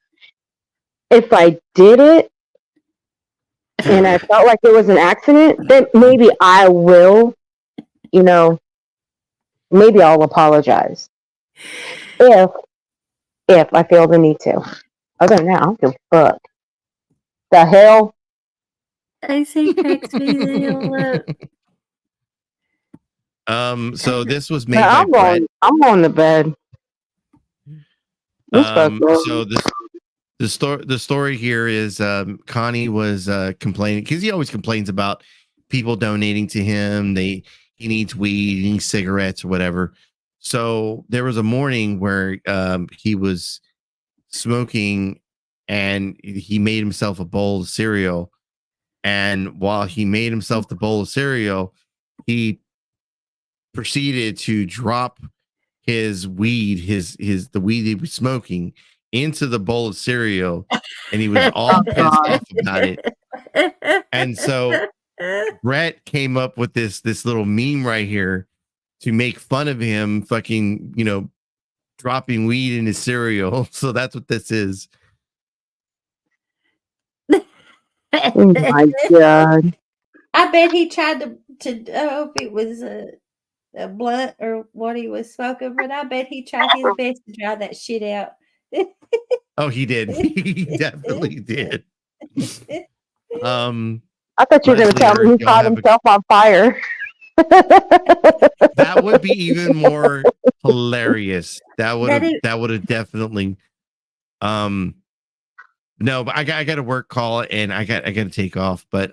S3: If I did it and I felt like it was an accident, then maybe I will, you know, maybe I'll apologize. If I feel the need to. Other than that, I don't give a fuck. The hell?
S1: I see cracks me the hell up.
S4: So this was made
S3: Man,
S4: by Brett.
S3: I'm going to bed.
S4: So the story here is Connie was complaining because he always complains about people donating to him. He needs weed, he needs cigarettes or whatever. So there was a morning where he was smoking and he made himself a bowl of cereal. And while he made himself the bowl of cereal, he proceeded to drop his weed, the weed he was smoking, into the bowl of cereal, and he was all pissed off about it. And so Brett came up with this little meme right here to make fun of him fucking, dropping weed in his cereal. So that's what this is.
S3: Oh my god.
S1: I bet he tried to I hope it was a blunt or what he was smoking, but I bet he tried his best to dry that shit out.
S4: Oh, he did. He definitely did.
S3: I thought you were going to tell me he caught himself on fire.
S4: That would be even more hilarious. That would have definitely. No, but I got a work call and I got to take off. But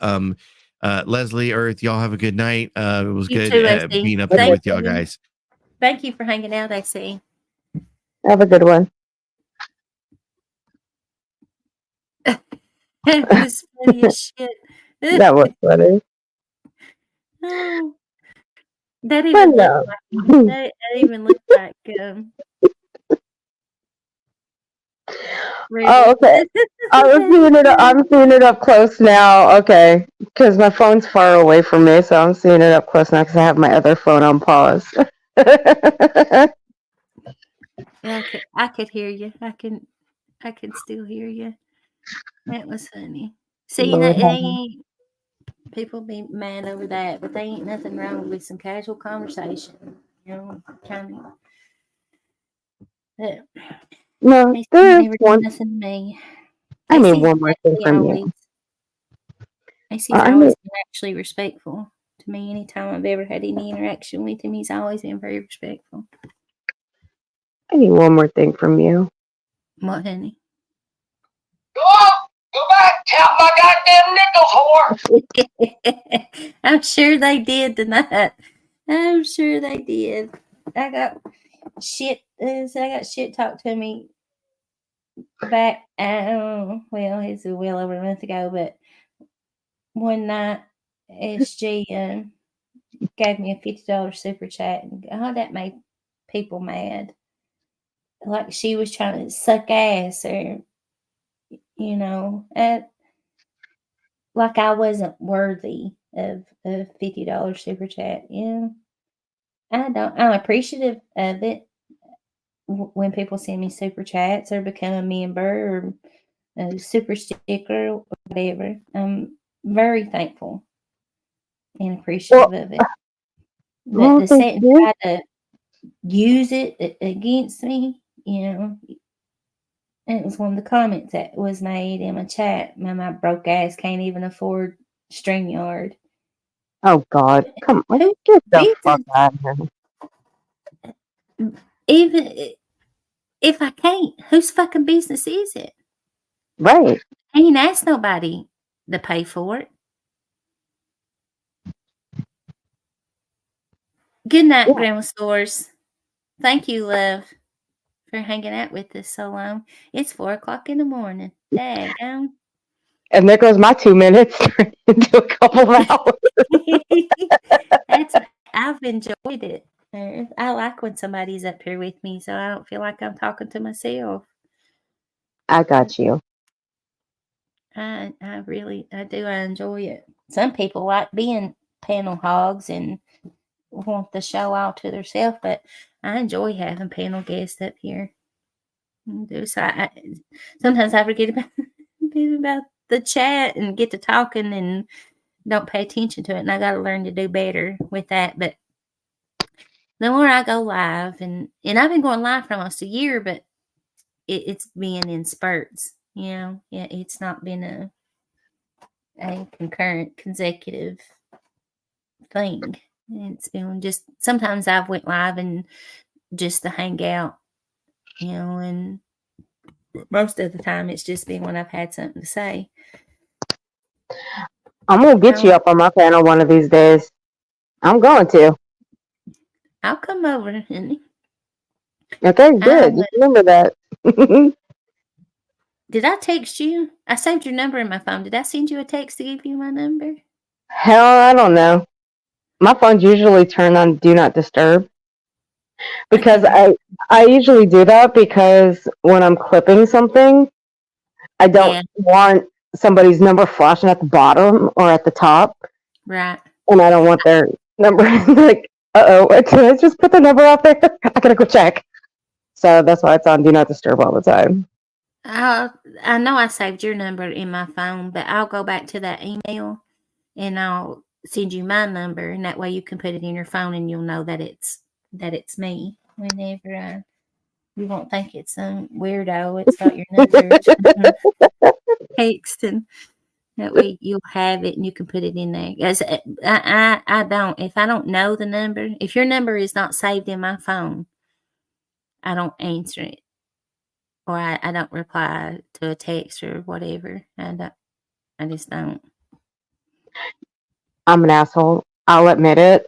S4: Leslie, Earth, y'all have a good night. It was good being up here with y'all guys.
S1: Thank you for hanging out, I see.
S3: Have a good one.
S1: It was funny as shit.
S3: That was funny.
S1: Oh, that even looked like
S3: Oh, okay. I'm seeing it up close now. Okay, because my phone's far away from me, so I'm seeing it up close now because I have my other phone on pause.
S1: Yeah, I could hear you. I can still hear you. That was funny. See, people be mad over that, but they ain't nothing wrong with some casual conversation. Kind of.
S3: No, there is one.
S1: Nothing to me.
S3: I mean, one more thing from you.
S1: AC's always been actually respectful to me. Anytime I've ever had any interaction with him, he's always been very respectful.
S3: I need one more thing from you.
S1: What, honey?
S5: Go back, count my goddamn nickels, whore.
S1: I'm sure they did tonight. I'm sure they did. I got shit talked to me back. Well, it's well over a month ago, but one night SG gave me a $50 super chat, and that made people mad. Like she was trying to suck ass, or like I wasn't worthy of a $50 super chat. I'm appreciative of it. When people send me super chats or become a member or a super sticker or whatever, I'm very thankful and appreciative of it. But
S3: Well,
S1: to
S3: thank
S1: sit and
S3: you.
S1: try to use it against me, it was one of the comments that was made in my chat. My broke ass can't even afford StreamYard.
S3: Oh God, come on,
S1: Who
S3: get the fuck
S1: business?
S3: out of here.
S1: Even if I can't, whose fucking business is it?
S3: Right.
S1: I ain't asked nobody to pay for it. Good night,
S3: Yeah.
S1: Grandma Stores. Thank you, love, for hanging out with us so long. It's 4:00 in the morning. Daggone.
S3: And there goes my 2 minutes into a couple of hours.
S1: I've enjoyed it. I like when somebody's up here with me, so I don't feel like I'm talking to myself.
S3: I got you.
S1: I do. I enjoy it. Some people like being panel hogs and want the show all to themselves, but I enjoy having panel guests up here. So sometimes I forget about the chat and get to talking and don't pay attention to it, and I got to learn to do better with that. But the more I go live, and I've been going live for almost a year, but it's been in spurts. It's not been a concurrent consecutive thing. It's been just sometimes I've went live and just to hang out, and most of the time it's just been when I've had something to say.
S3: I'm gonna get you up on my panel one of these days. I'm going to.
S1: I'll come over, honey.
S3: Okay, good. You remember that.
S1: Did I text you? I saved your number in my phone. Did I send you a text to give you my number?
S3: Hell, I don't know. My phone's usually turned on Do Not Disturb because I usually do that because when I'm clipping something, I don't want somebody's number flashing at the bottom or at the top.
S1: Right.
S3: And I don't want their number like, did I just put the number out there? I gotta go check. So that's why it's on Do Not Disturb all the time.
S1: I know I saved your number in my phone, but I'll go back to that email and I'll send you my number, and that way you can put it in your phone and you'll know that it's me whenever you won't think it's some weirdo. It's got your number text, and that way you'll have it and you can put it in there. As I don't, if I don't know the number, if your number is not saved in my phone, I don't answer it, or I don't reply to a text or whatever. I just don't.
S3: I'm an asshole. I'll admit it.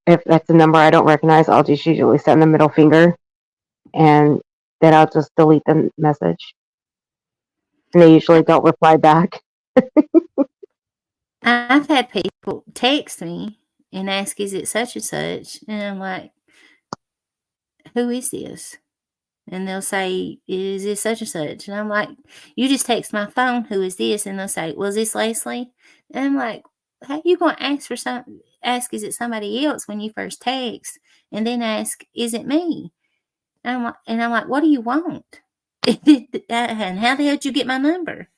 S3: If that's a number I don't recognize, I'll just usually send the middle finger, and then I'll just delete the message. And they usually don't reply back.
S1: I've had people text me and ask, "Is it such and such?" And I'm like, "Who is this?" And they'll say, "Is this such and such?" And I'm like, "You just text my phone. Who is this?" And they'll say, "Was this Leslie?" And I'm like, "How you going to ask, is it somebody else when you first text, and then ask, is it me?" And I'm like, "What do you want?" And how the hell did you get my number?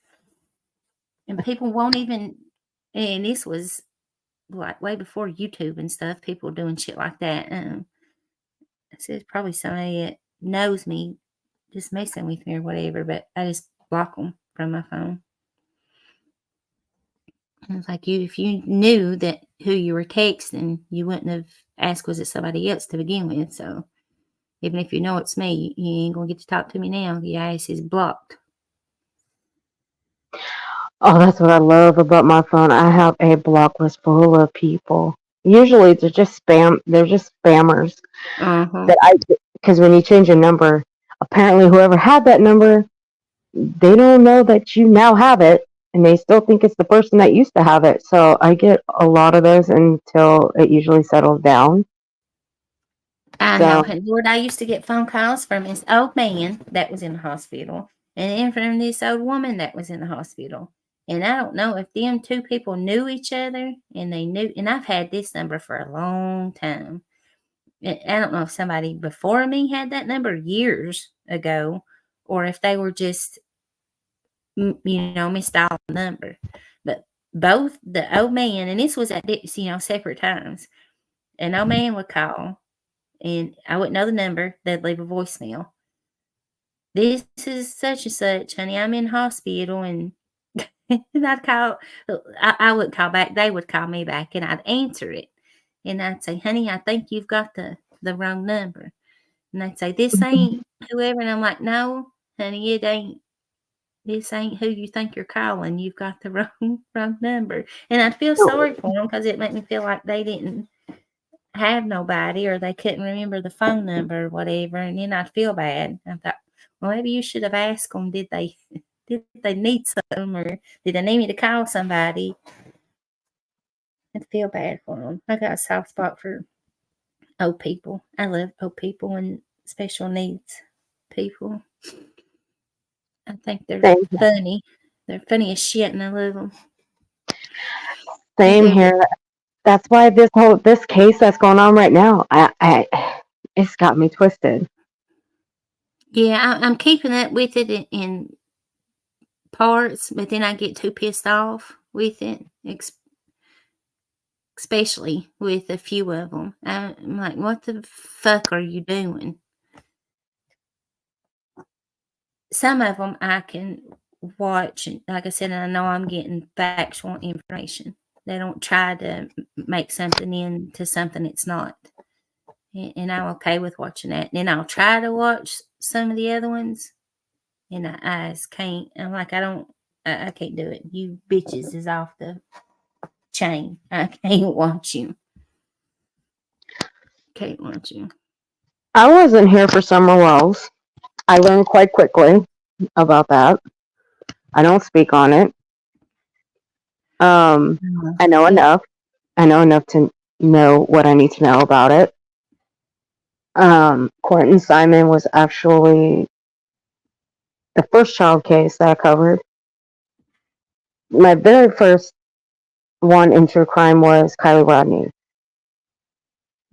S1: And people won't even. And this was like way before YouTube and stuff. People doing shit like that. I said it's probably somebody that knows me, just messing with me or whatever. But I just block them from my phone. And it's like if you knew that who you were texting, you wouldn't have asked was it somebody else to begin with. So even if you know it's me, you ain't gonna get to talk to me now. Your ass is blocked.
S3: Oh, that's what I love about my phone. I have a block list full of people. Usually they're just spam. They're just spammers. Because when you change your number, apparently whoever had that number, they don't know that you now have it, and they still think it's the person that used to have it. So I get a lot of those until it usually settles down.
S1: I know. Lord, I used to get phone calls from this old man that was in the hospital, and then from this old woman that was in the hospital. And I don't know if them two people knew each other, and they knew. And I've had this number for a long time. I don't know if somebody before me had that number years ago, or if they were just, misdialed the number. But both the old man, and this was at, separate times, an old man would call, and I wouldn't know the number. They'd leave a voicemail. This is such and such, honey. I'm in hospital, and I'd call. I wouldn't call back. They would call me back, and I'd answer it, and I'd say, "Honey, I think you've got the wrong number." And they'd say, "This ain't whoever," and I'm like, "No, honey, it ain't. This ain't who you think you're calling. You've got the wrong number." And I'd feel sorry for them because it made me feel like they didn't have nobody, or they couldn't remember the phone number or whatever. And then I'd feel bad. I thought, well, maybe you should have asked them, did they need something, or did they need me to call somebody? I'd feel bad for them. I got a soft spot for old people. I love old people and special needs people. I think they're funny. They're funny as shit, and I love them.
S3: Same here. That's why this case that's going on right now, it's got me twisted.
S1: Yeah, I'm keeping up with it in parts, but then I get too pissed off with it, especially with a few of them. I'm like, what the fuck are you doing? Some of them I can watch, and like I said, I know I'm getting factual information. They don't try to make something into something it's not. And I'm okay with watching that. And then I'll try to watch some of the other ones, and I just can't. I'm like, I can't do it. You bitches is off the chain. I can't watch you. Can't watch you.
S3: I wasn't here for Summer Wells. I learned quite quickly about that. I don't speak on it. I know enough. I know enough to know what I need to know about it. Quentin Simon was actually the first child case that I covered. My very first one in true crime was Kylie Rodney.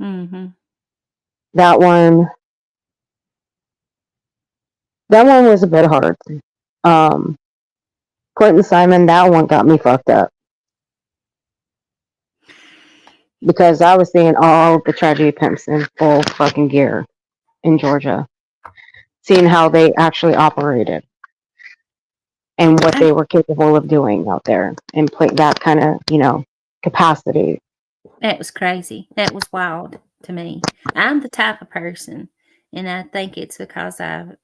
S1: Mm-hmm.
S3: That one was a bit hard. Quentin Simon, that one got me fucked up. Because I was seeing all the tragedy pimps in full fucking gear in Georgia. Seeing how they actually operated. And what they were capable of doing out there. And play that kind of, capacity.
S1: That was crazy. That was wild to me. I'm the type of person, and I think it's because I've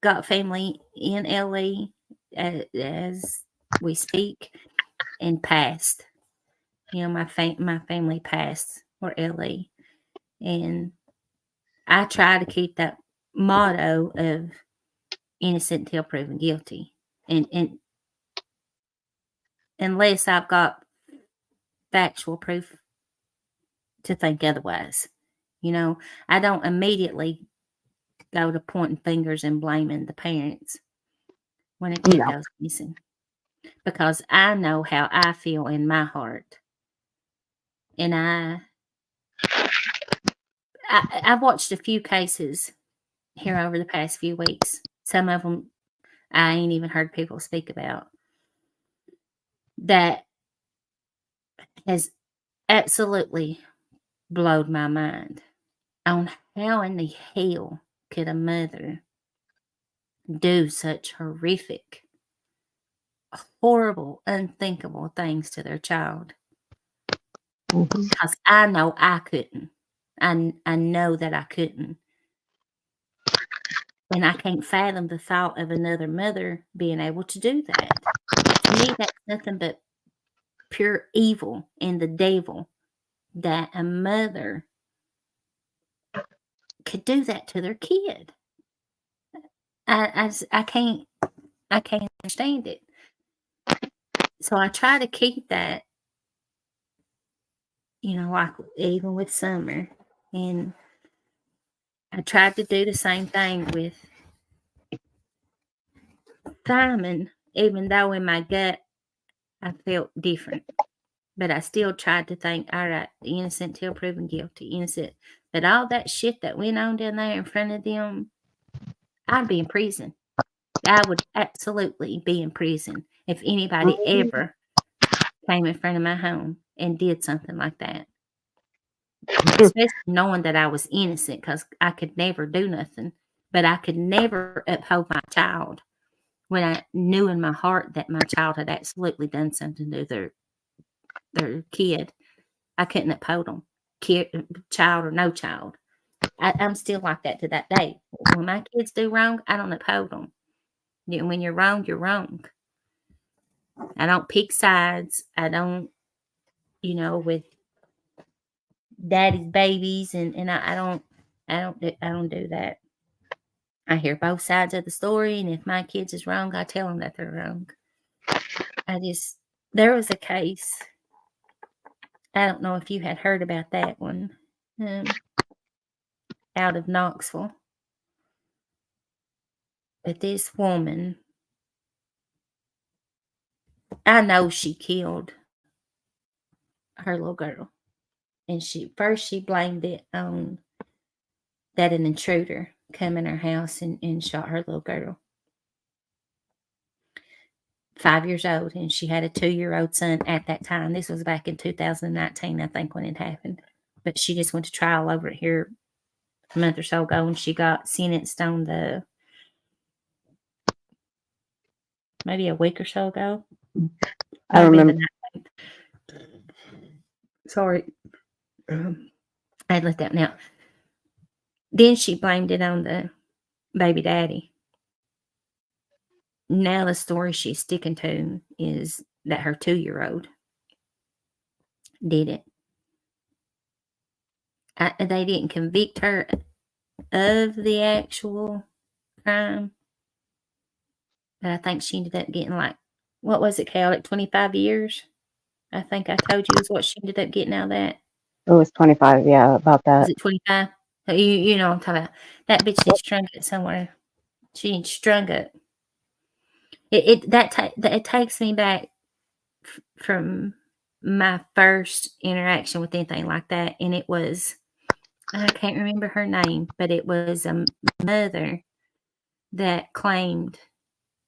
S1: got family in LA as we speak, and past. My family past were LA, and I try to keep that motto of innocent until proven guilty, and unless I've got factual proof to think otherwise. I don't immediately go to pointing fingers and blaming the parents when a kid goes missing, because I know how I feel in my heart. And I've watched a few cases here over the past few weeks. Some of them I ain't even heard people speak about. That has absolutely blown my mind on how in the hell could a mother do such horrific, horrible, unthinkable things to their child. Because I know I couldn't. I know that I couldn't. And I can't fathom the thought of another mother being able to do that. To me, that's nothing but pure evil and the devil, that a mother could do that to their kid. I can't understand it. So I try to keep that, like even with Summer, and I tried to do the same thing with Simon, even though in my gut I felt different. But I still tried to think, all right, innocent till proven guilty, innocent. But all that shit that went on down there in front of them, I'd be in prison. I would absolutely be in prison if anybody ever came in front of my home and did something like that. Especially knowing that I was innocent, because I could never do nothing. But I could never uphold my child when I knew in my heart that my child had absolutely done something to their kid. I couldn't uphold them, child or no child. I'm still like that to that day. When my kids do wrong, I don't uphold them. When you're wrong, you're wrong. I don't pick sides. I don't, with daddy's babies, and I don't do that. I hear both sides of the story, and if my kids is wrong, I tell them that they're wrong. There was a case. I don't know if you had heard about that one, out of Knoxville. But this woman, I know she killed her little girl. And she blamed it on that an intruder come in her house and shot her little girl. 5 years old, and she had a 2-year-old son at that time. This was back in 2019, I think, when it happened. But she just went to trial over it here a month or so ago, and she got sentenced on maybe a week or so ago.
S3: I remember.
S1: Sorry. I'd let that now. Then she blamed it on the baby daddy. Now the story she's sticking to is that her 2-year-old did it. They didn't convict her of the actual crime, but I think she ended up getting what was it, Cal? 25 years? I think I told you is what she ended up getting out of that.
S3: It was 25, yeah, about that.
S1: Is it 25? You know what I'm talking about. That bitch needs strung it somewhere. She needs strung it. It takes me back from my first interaction with anything like that, and it was, I can't remember her name, but it was a mother that claimed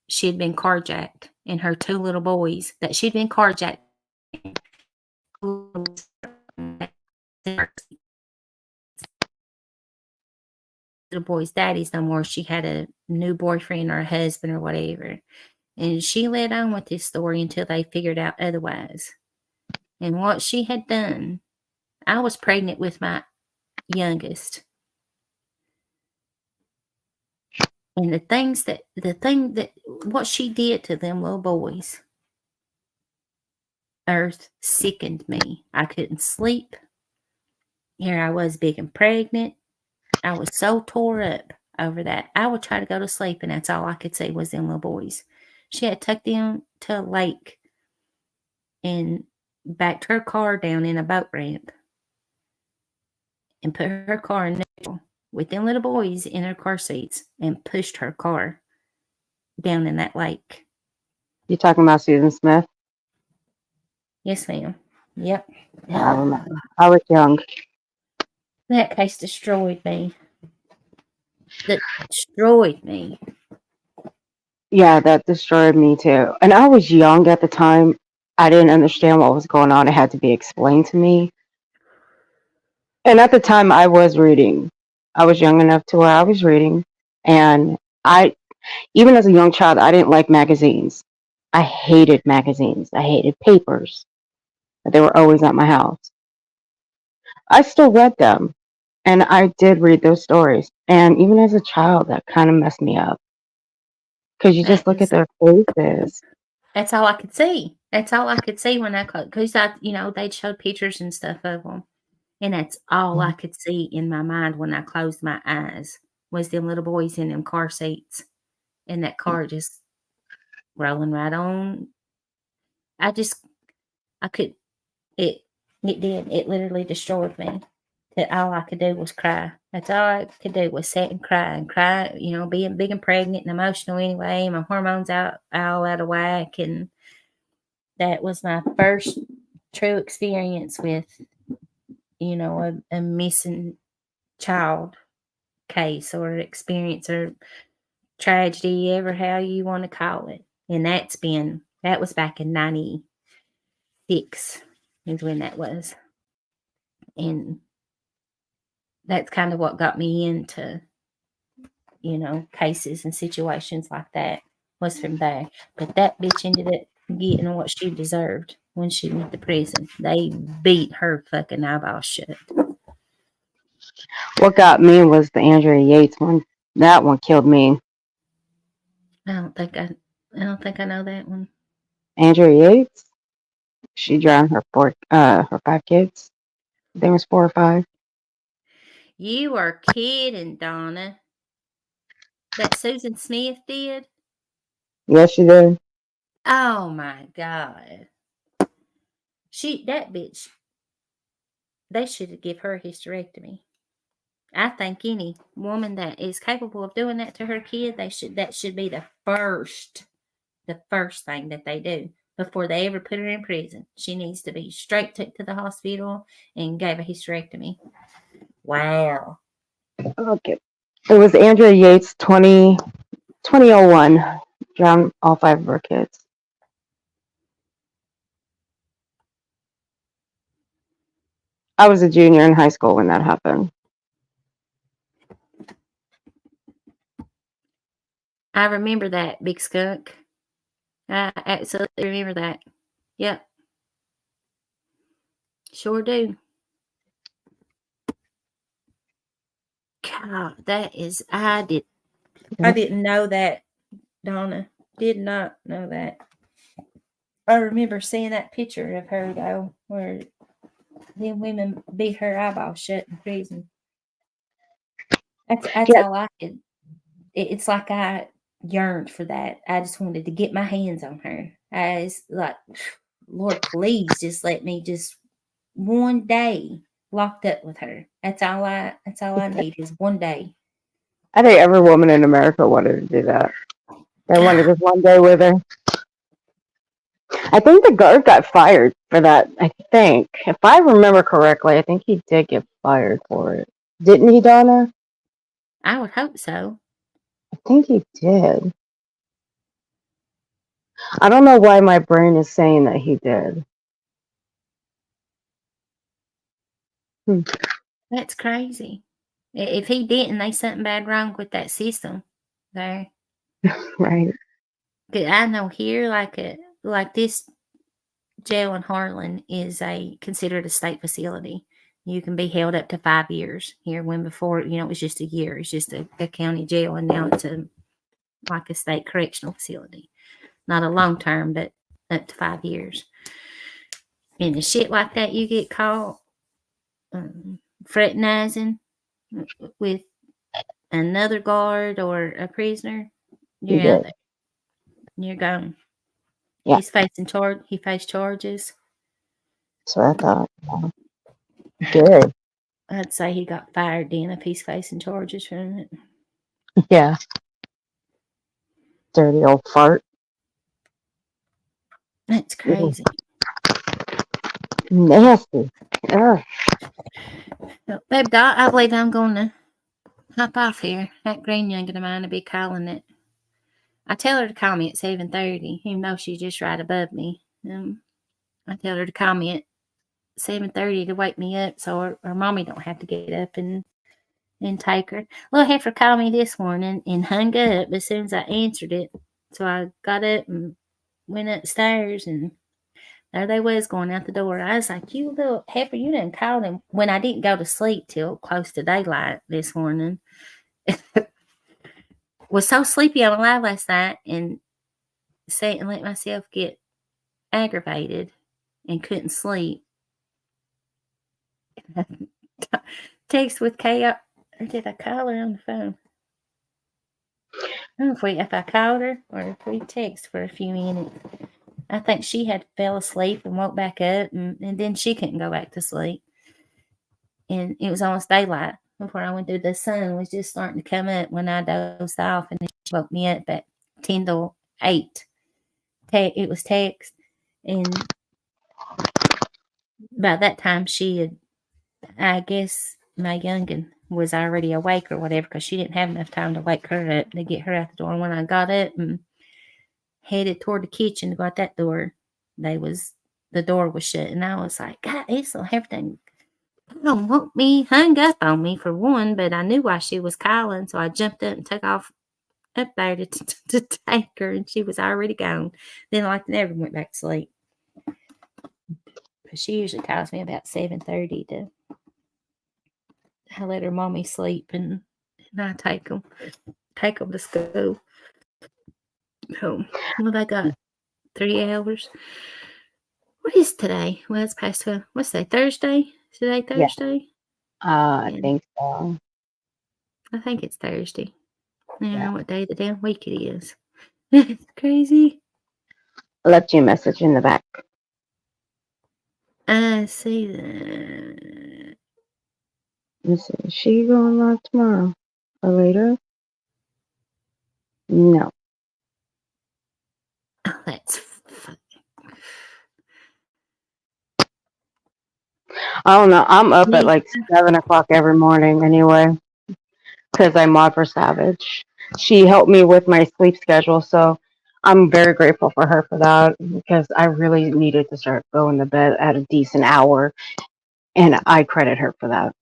S1: she'd been carjacked, and her 2 little boys, that she'd been carjacked. Little boys' daddies no more. She had a new boyfriend or a husband or whatever. And she led on with this story until they figured out otherwise. And what she had done, I was pregnant with my youngest. And what she did to them little boys, earth sickened me. I couldn't sleep. Here I was big and pregnant. I was so tore up over that. I would try to go to sleep, and that's all I could see was them little boys. She had tucked them to a lake and backed her car down in a boat ramp and put her car in neutral with them little boys in her car seats and pushed her car down in that lake.
S3: You talking about Susan Smith?
S1: Yes, ma'am. Yep.
S3: Yeah, I remember. I was young.
S1: That case destroyed me. Destroyed me.
S3: Yeah, that destroyed me too. And I was young at the time. I didn't understand what was going on. It had to be explained to me. And at the time, I was reading. I was young enough to where I was reading. And even as a young child, I didn't like magazines. I hated magazines. I hated papers. But they were always at my house. I still read them. And I did read those stories. And even as a child, that kind of messed me up. Because you just look at their faces.
S1: That's all I could see. That's all I could see when I closed. Because they'd showed pictures and stuff of them. And that's all I could see in my mind when I closed my eyes was them little boys in them car seats. And that car just rolling right on. It did. It literally destroyed me. That all I could do was cry. That's all I could do was sit and cry, being big and pregnant and emotional anyway. My hormones all out of whack. And that was my first true experience with, a missing child case or experience or tragedy, ever how you want to call it. And that was back in 96 is when that was. And that's kind of what got me into, cases and situations like that was from there. But that bitch ended up getting what she deserved when she went to prison. They beat her fucking eyeball shut.
S3: What got me was the Andrea Yates one. That one killed me.
S1: I don't think I know that one.
S3: Andrea Yates. She drowned her 5 kids. I think it was 4 or 5.
S1: You are kidding, Donna. That Susan Smith did?
S3: Yes, she did.
S1: Oh my God. That bitch, they should give her a hysterectomy. I think any woman that is capable of doing that to her kid, that should be the first thing that they do before they ever put her in prison. She needs to be straight took to the hospital and gave a hysterectomy. Wow.
S3: Okay. It was Andrea Yates, 2001. Drowned all 5 of her kids. I was a junior in high school when that happened.
S1: I remember that, Big Skunk. I absolutely remember that. Yep. Sure do. God, that is, I didn't know that, Donna. Did not know that. I remember seeing that picture of her, though, where them women beat her eyeball shut in prison. That's
S3: Yeah.
S1: all I could. It's like I yearned for that. I just wanted to get my hands on her. I was like, Lord, please just let me just one day locked up with her. That's all I need is one day.
S3: I think every woman in America wanted to do that. They wanted just one day with her. I think the guard got fired for that. I think, if I remember correctly, I think he did get fired for it. Didn't he, Donna?
S1: I would hope so.
S3: I think he did. I don't know why my brain is saying that he did.
S1: That's crazy. If he didn't, there's something bad wrong with that system there.
S3: Right.
S1: I know here, like this jail in Harlan is considered a state facility. You can be held up to 5 years here, when before, it was just a year. It's just a county jail, and now it's like a state correctional facility. Not a long term, but up to 5 years. And the shit like that, you get caught fraternizing with another guard or a prisoner, you're out there. You're gone.
S3: Yeah.
S1: He faced charges.
S3: That's what I thought. Good.
S1: I'd say he got fired then if he's facing charges from it.
S3: Yeah. Dirty old fart.
S1: That's crazy.
S3: Nasty. Ugh.
S1: Well, babe, Doc, I believe I'm going to hop off here. That green youngin of mine will be calling it. I tell her to call me at 7:30, even though she's just right above me. I tell her to call me at 7:30 to wake me up so her mommy don't have to get up and take her. Little heifer called me this morning and hung up as soon as I answered it. So I got up and went upstairs, and there they was going out the door. I was like, you little heifer, you didn't call them. When I didn't go to sleep till close to daylight this morning. Was so sleepy on live last night and sat and let myself get aggravated and couldn't sleep. Text with Kay, or did I call her on the phone? I don't know if I called her or if we text for a few minutes. I think she had fell asleep and woke back up, and then she couldn't go back to sleep. And it was almost daylight before I went through. The sun was just starting to come up when I dozed off, and then she woke me up at 10 to 8. It was text, and by that time she had, I guess my youngin was already awake or whatever, because she didn't have enough time to wake her up to get her out the door. And when I got up and headed toward the kitchen to go out that door, the door was shut, and I was like, God, Isla, everything don't want me hung up on me for one, but I knew why she was calling, so I jumped up and took off up there to take her, and she was already gone. Then like never went back to sleep. But she usually calls me about 7:30 to I let her mommy sleep, and I take them to school. So, well, they got 3 hours. What is today? Well, it's past 12. What's today? Thursday? Is today Thursday?
S3: I
S1: Yeah,
S3: think so.
S1: I think it's Thursday. I don't
S3: Yeah.
S1: know what day of the damn week it is. It's crazy.
S3: I left you a message in the back.
S1: I see that.
S3: Let's see. Is she going live tomorrow or later? No.
S1: Oh, that's fun.
S3: I don't know. I'm up at
S1: Me.
S3: like 7 o'clock every morning anyway, because I mod for Savage. She helped me with my sleep schedule, so I'm very grateful for her for that, because I really needed to start going to bed at a decent hour, and I credit her for that.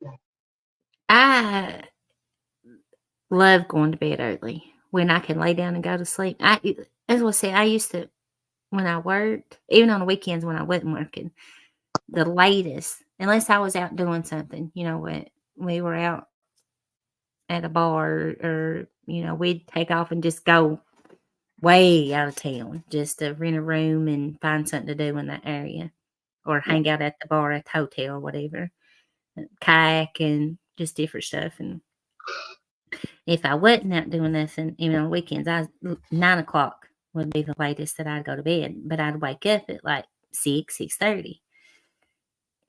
S1: I love going to bed early when I can lay down and go to sleep. As I say, I used to, when I worked, even on the weekends when I wasn't working, the latest, unless I was out doing something, what we were out at a bar, or we'd take off and just go way out of town just to rent a room and find something to do in that area, or hang out at the bar at the hotel or whatever, kayak and just different stuff. And if I wasn't out doing nothing, even on weekends, 9 o'clock would be the latest that I'd go to bed. But I'd wake up at like 6:30,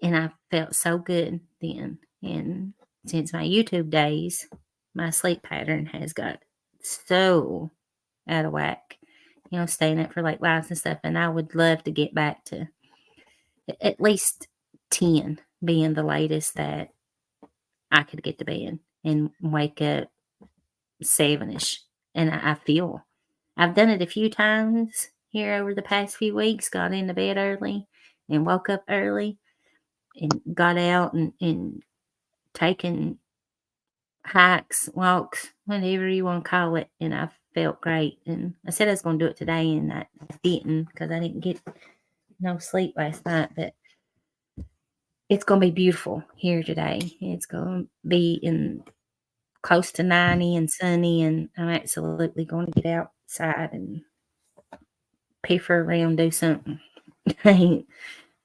S1: and I felt so good then. And since my YouTube days, my sleep pattern has got so out of whack. Staying up for late lives and stuff. And I would love to get back to at least 10 being the latest that I could get to bed and wake up 7ish. And I feel I've done it a few times here over the past few weeks, got into bed early and woke up early and got out and taken hikes, walks, whatever you want to call it. And I felt great. And I said I was going to do it today, and I didn't, because I didn't get no sleep last night. But it's going to be beautiful here today. It's going to be in close to 90 and sunny, and I'm absolutely going to get outside and piffer around, do something. I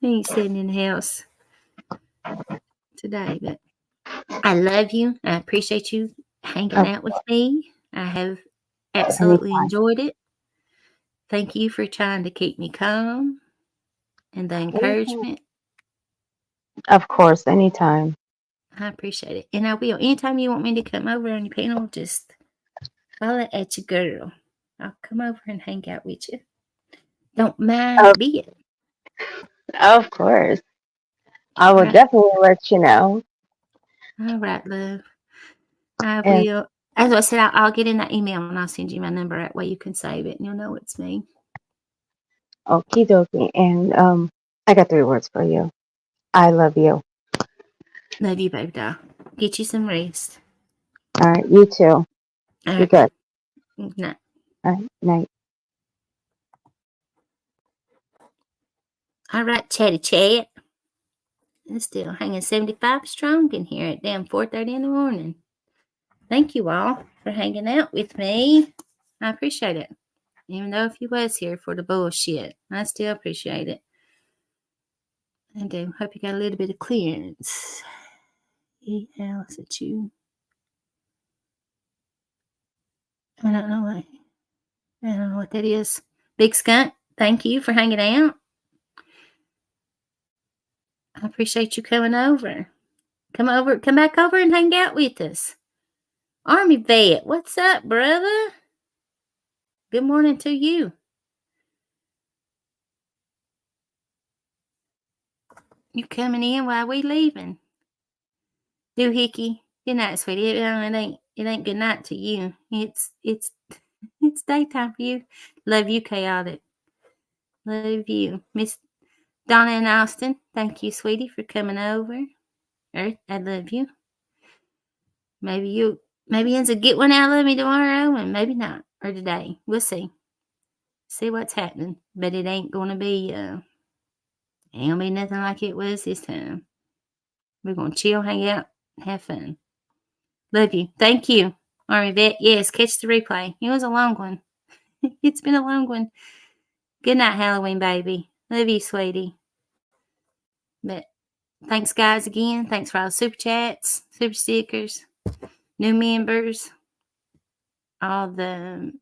S1: ain't sitting in the house today, but I love you. I appreciate you hanging out with me. I have absolutely enjoyed it. Thank you for trying to keep me calm and the encouragement.
S3: Of course, anytime.
S1: I appreciate it. And I will. Anytime you want me to come over on your panel, just holler at your girl. I'll come over and hang out with you. Don't mind a bit.
S3: Of course. I
S1: All
S3: will
S1: right.
S3: definitely let you know.
S1: All right, love. I
S3: And
S1: will. As I said, I'll get in that email and I'll send you my number. That way you can save it and you'll know it's me.
S3: okie dokie. And I got 3 words for you. I love you.
S1: Love you, baby doll. Get you some rest.
S3: All right, you too.
S1: All
S3: Be
S1: right.
S3: good.
S1: Night.
S3: All right, night.
S1: All right, chatty chat. It's still hanging 75 strong in here at damn 4:30 in the morning. Thank you all for hanging out with me. I appreciate it. Even though if you was here for the bullshit, I still appreciate it. I do. Hope you got a little bit of clearance. Else at you. I don't know what that is. Big Skunk, thank you for hanging out. I appreciate you coming over. Come back over and hang out with us. Army Vet, what's up, brother? Good morning to you. You coming in while we leaving? Doohickey. Good night, sweetie. It ain't good night to you. It's daytime for you. Love you, chaotic. Love you. Miss Donna and Austin, thank you, sweetie, for coming over. Earth, I love you. Maybe you'll get one out of me tomorrow, and maybe not. Or today. We'll see. See what's happening. But it ain't gonna be nothing like it was this time. We're gonna chill, hang out, have fun. Love you. Thank you, Army Vet. Yes, catch the replay. It was a long one. It's been a long one. Good night, Halloween baby. Love you, sweetie. But thanks, guys, again. Thanks for all the super chats, super stickers, new members, all the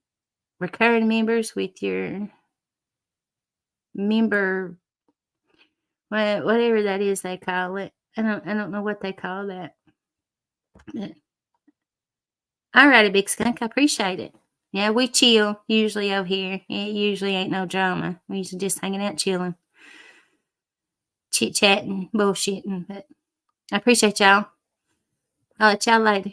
S1: recurring members with your member, whatever that is they call it. I don't know what they call that. But, all righty, Big Skunk. I appreciate it. Yeah, we chill usually over here. It usually ain't no drama. We usually just hanging out, chilling, chit-chatting, bullshitting. But I appreciate y'all. I'll let y'all later.